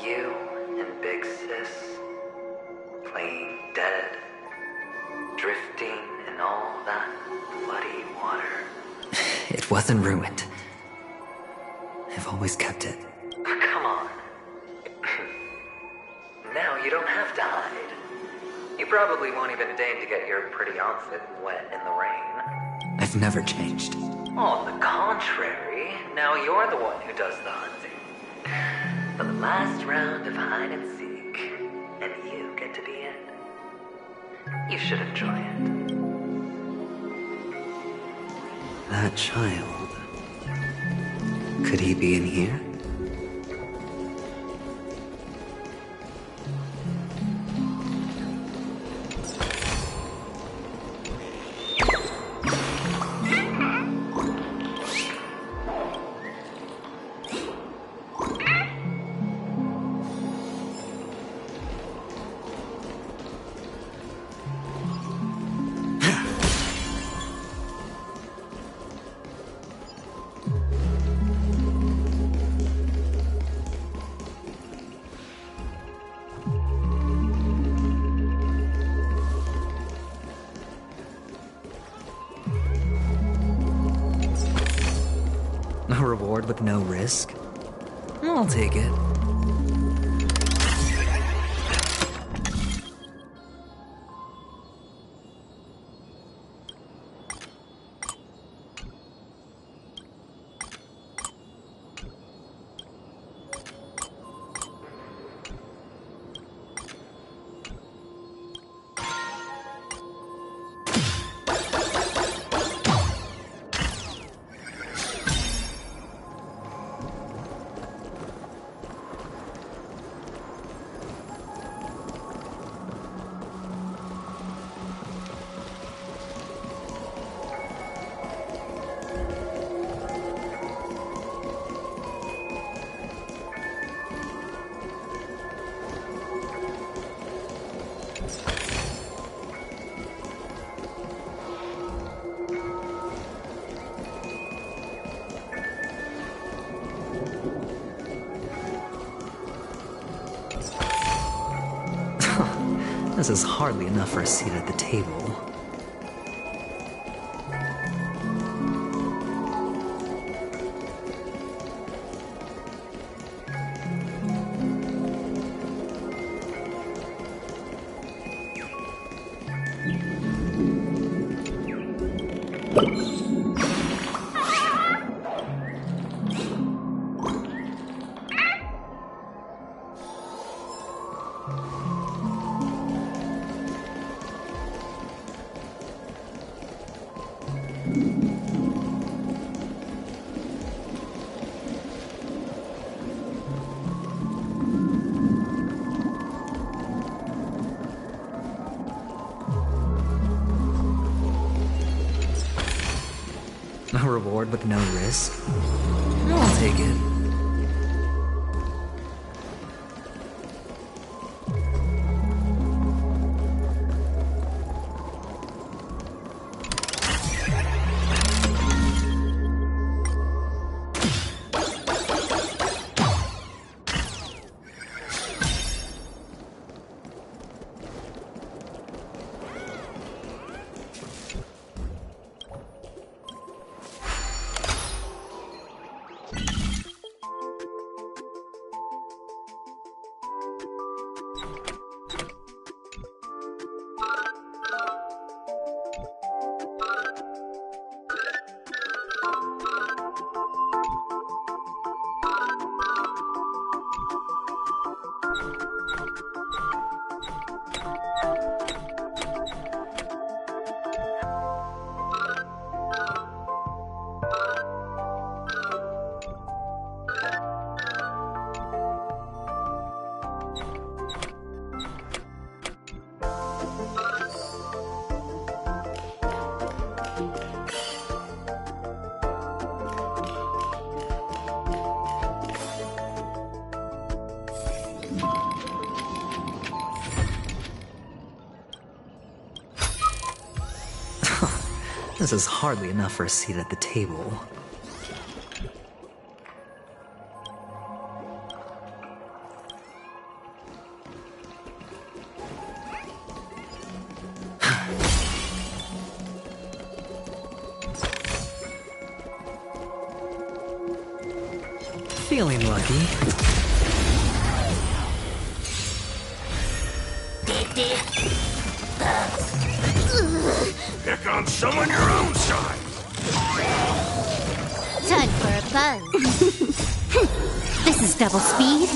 You and Big Sis, playing dead, drifting in all that bloody water. It wasn't ruined. I've always kept it. Come on. Now you don't have to hide. You probably won't even deign to get your pretty outfit wet in the rain. I've never changed. On the contrary, now you're the one who does the hunting. For the last round of hide and seek, and you get to be it. You should enjoy it. That child. Could he be in here? A reward with no risk? I'll take it. This is hardly enough for a seat at the table. A reward with no risk? I'll take it. This is hardly enough for a seat at the table. Feeling lucky. Pick on someone your own size. Time for a buzz. This is double speed.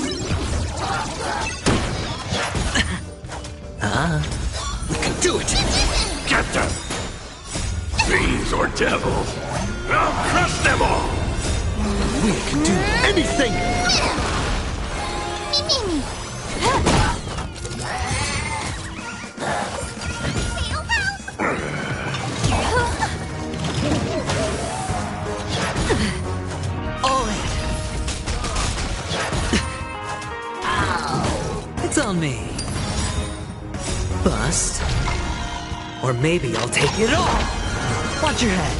We can do it. Get them. Fiends or devils. I'll crush them all. We can do anything. It's on me. Bust. Or maybe I'll take it all. Watch your head.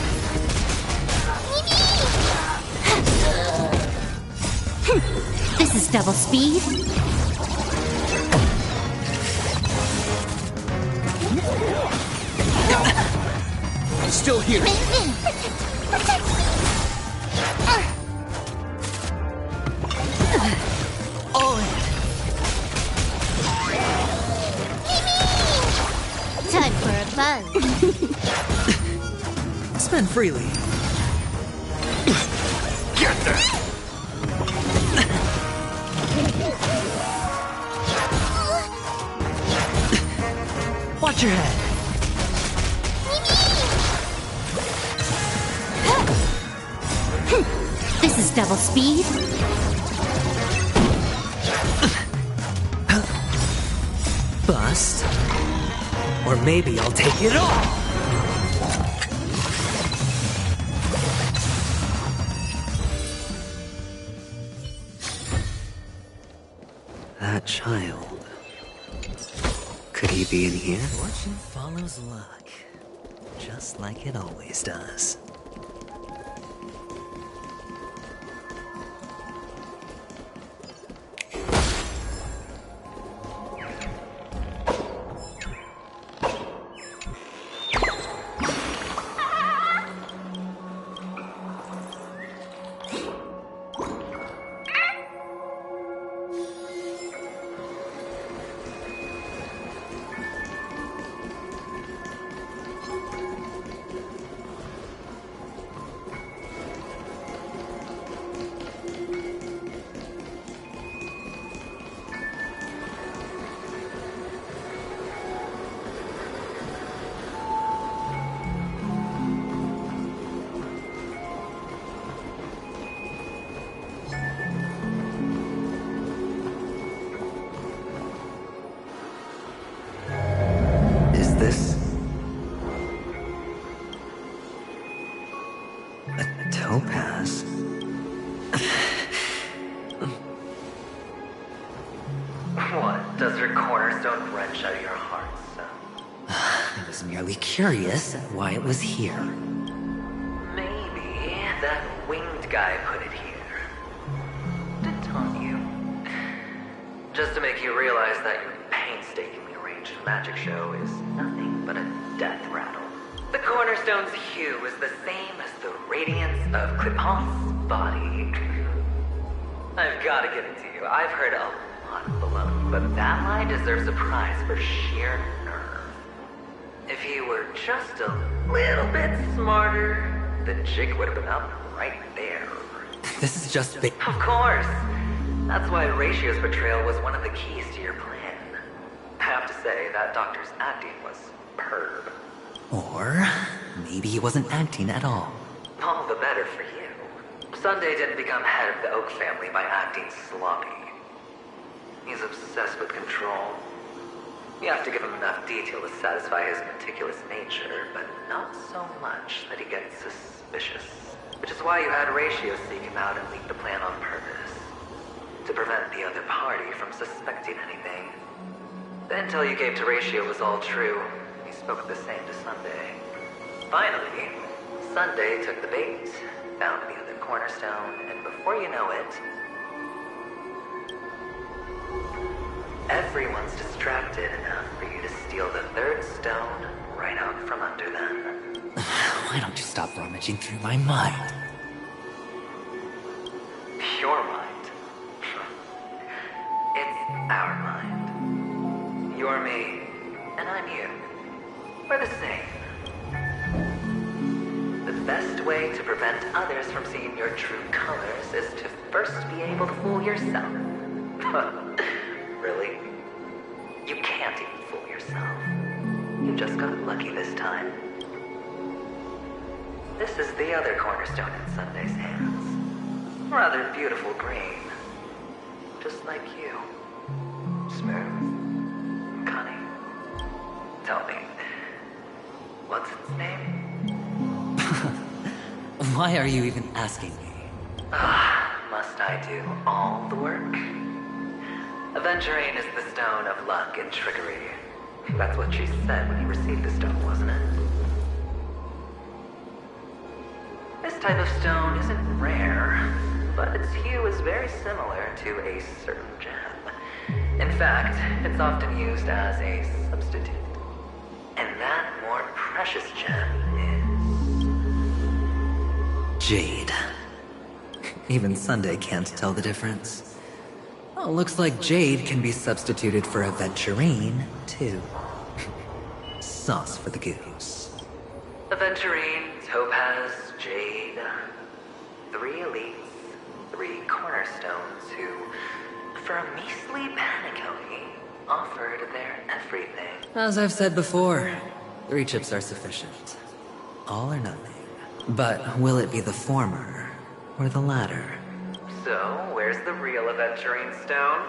This is double speed. Still here. All in. Time for a buzz. Spend freely. Get them. Watch your head. This is double speed. Bust. Or maybe I'll take it all. That child. Could he be in here? Fortune follows luck. Just like it always does. This? A topaz? What? Does your cornerstone wrench out your heart, son? I was merely curious why it was here. Maybe that winged guy put it here. To taunt you. Just to make you realize that your painstakingly arranged magic show is nothing but a death rattle. The cornerstone's hue is the same as the radiance of Cliphont's body. I've got to give it to you. I've heard a lot of baloney, but that line deserves a prize for sheer nerve. If you were just a little bit smarter, the jig would have been up right there. This is just big. Of course. That's why Ratio's betrayal was one of the keys to your plan. I have to say, that doctor's acting was superb. Or maybe he wasn't acting at all. All the better for you. Sunday didn't become head of the Oak family by acting sloppy. He's obsessed with control. You have to give him enough detail to satisfy his meticulous nature, but not so much that he gets suspicious. Which is why you had Ratio seek him out and leak the plan on purpose. To prevent the other party from suspecting anything. The intel you gave to Ratio was all true. He spoke the same to Sunday. Finally, Sunday took the bait, found the other cornerstone, and before you know it, everyone's distracted enough for you to steal the third stone right out from under them. Why don't you stop rummaging through my mind? Your mind. It's our mind. You're me, and I'm you. We're the same. The best way to prevent others from seeing your true colors is to first be able to fool yourself. Really? You can't even fool yourself. You just got lucky this time. This is the other cornerstone in Sunday's hands. Rather beautiful green. Just like you. Smooth. Cunning. Tell me, what's its name? Why are you even asking me? Must I do all the work? Aventurine is the stone of luck and trickery. That's what she said when you received the stone, wasn't it? This type of stone isn't rare, but its hue is very similar to a certain gem. In fact, it's often used as a substitute. And that more precious gem is... Jade. Even Sunday can't tell the difference. Oh, looks like Jade can be substituted for Aventurine, too. Sauce for the goose. Aventurine, Topaz, Jade. 3 elites, 3 cornerstones who, for a measly penny, offered their everything. As I've said before, 3 chips are sufficient. All or nothing. But will it be the former or the latter? So, where's the real Aventurine stone?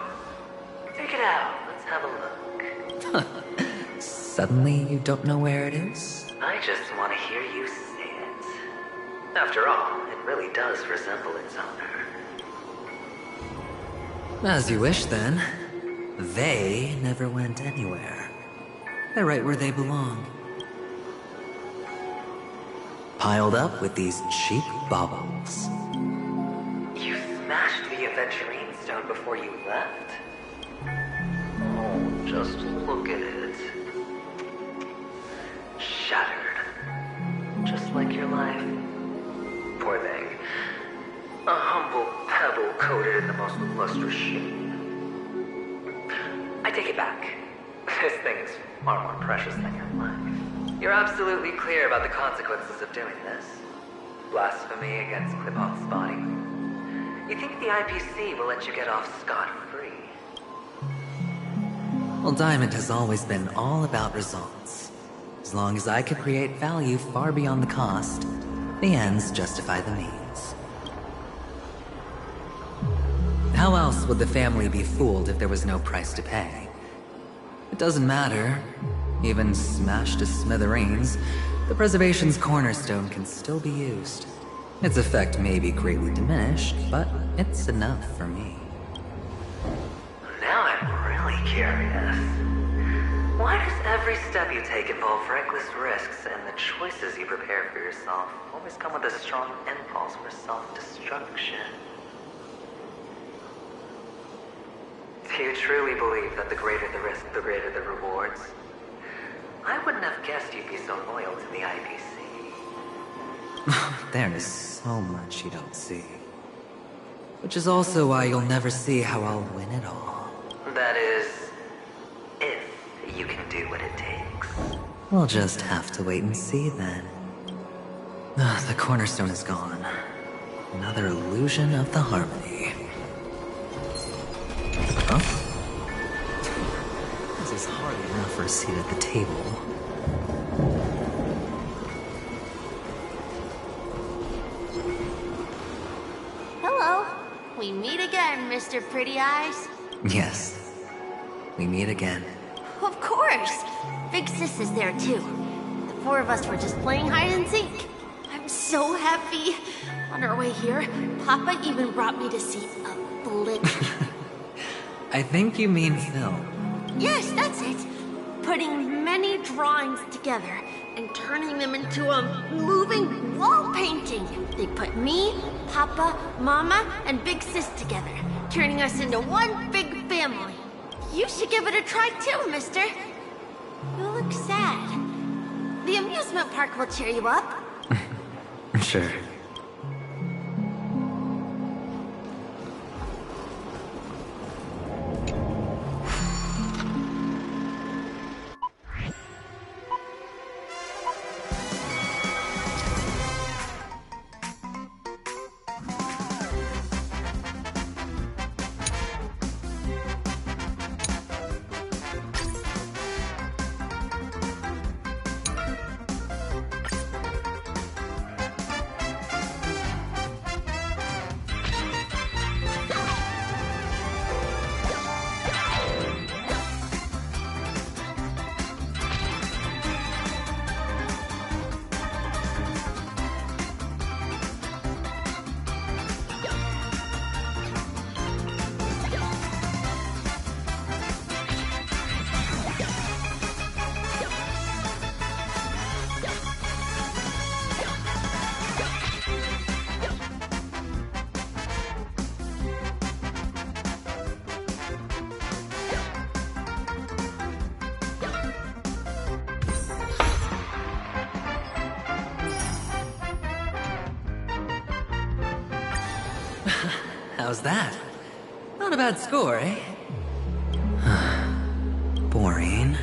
Take it out, let's have a look. Suddenly you don't know where it is? I just want to hear you say it. After all, it really does resemble its owner. As you wish, then. They never went anywhere. They're right where they belong. Piled up with these cheap baubles. You smashed the Aventurine stone before you left? Oh, just look at it. Shattered. Just like your life. Poor thing. A humble pebble coated in the most lustrous sheen. I take it back. This thing's far more precious than your life. You're absolutely clear about the consequences of doing this. Blasphemy against Clipoth's body. You think the IPC will let you get off scot-free? Well, Diamond has always been all about results. As long as I could create value far beyond the cost, the ends justify the means. How else would the family be fooled if there was no price to pay? It doesn't matter. Even smashed to smithereens, the preservation's cornerstone can still be used. Its effect may be greatly diminished, but it's enough for me. Now I'm really curious. Why does every step you take involve reckless risks, and the choices you prepare for yourself always come with a strong impulse for self-destruction? Do you truly believe that the greater the risk, the greater the rewards? I wouldn't have guessed you'd be so loyal to the IPC. There is so much you don't see. Which is also why you'll never see how I'll win it all. That is, if you can do what it takes. We'll just have to wait and see then. The cornerstone is gone. Another illusion of the harmony. Huh? This is hardly enough for a seat at the table. Hello. We meet again, Mr. Pretty Eyes. Yes. We meet again. Of course. Big Sis is there too. The 4 of us were just playing hide and seek. I'm so happy. On our way here, Papa even brought me to see a blip. I think you mean Phil. Yes, that's it. Putting many drawings together and turning them into a moving wall painting. They put me, Papa, Mama, and Big Sis together, turning us into one big family. You should give it a try too, mister. You look sad. The amusement park will cheer you up. Sure. How's that? Not a bad score, eh? Boring.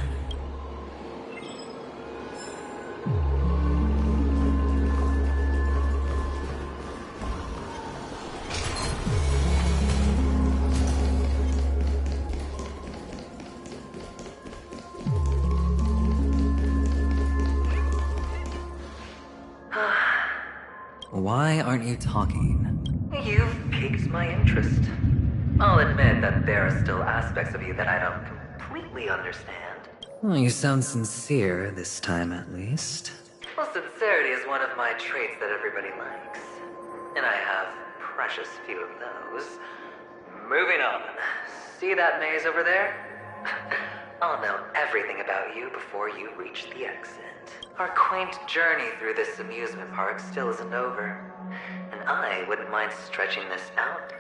Why aren't you talking? You've piqued my interest. I'll admit that there are still aspects of you that I don't completely understand. Well, you sound sincere, this time at least. Well, sincerity is one of my traits that everybody likes. And I have precious few of those. Moving on. See that maze over there? I'll know everything about you before you reach the exit. Our quaint journey through this amusement park still isn't over. And I wouldn't mind stretching this out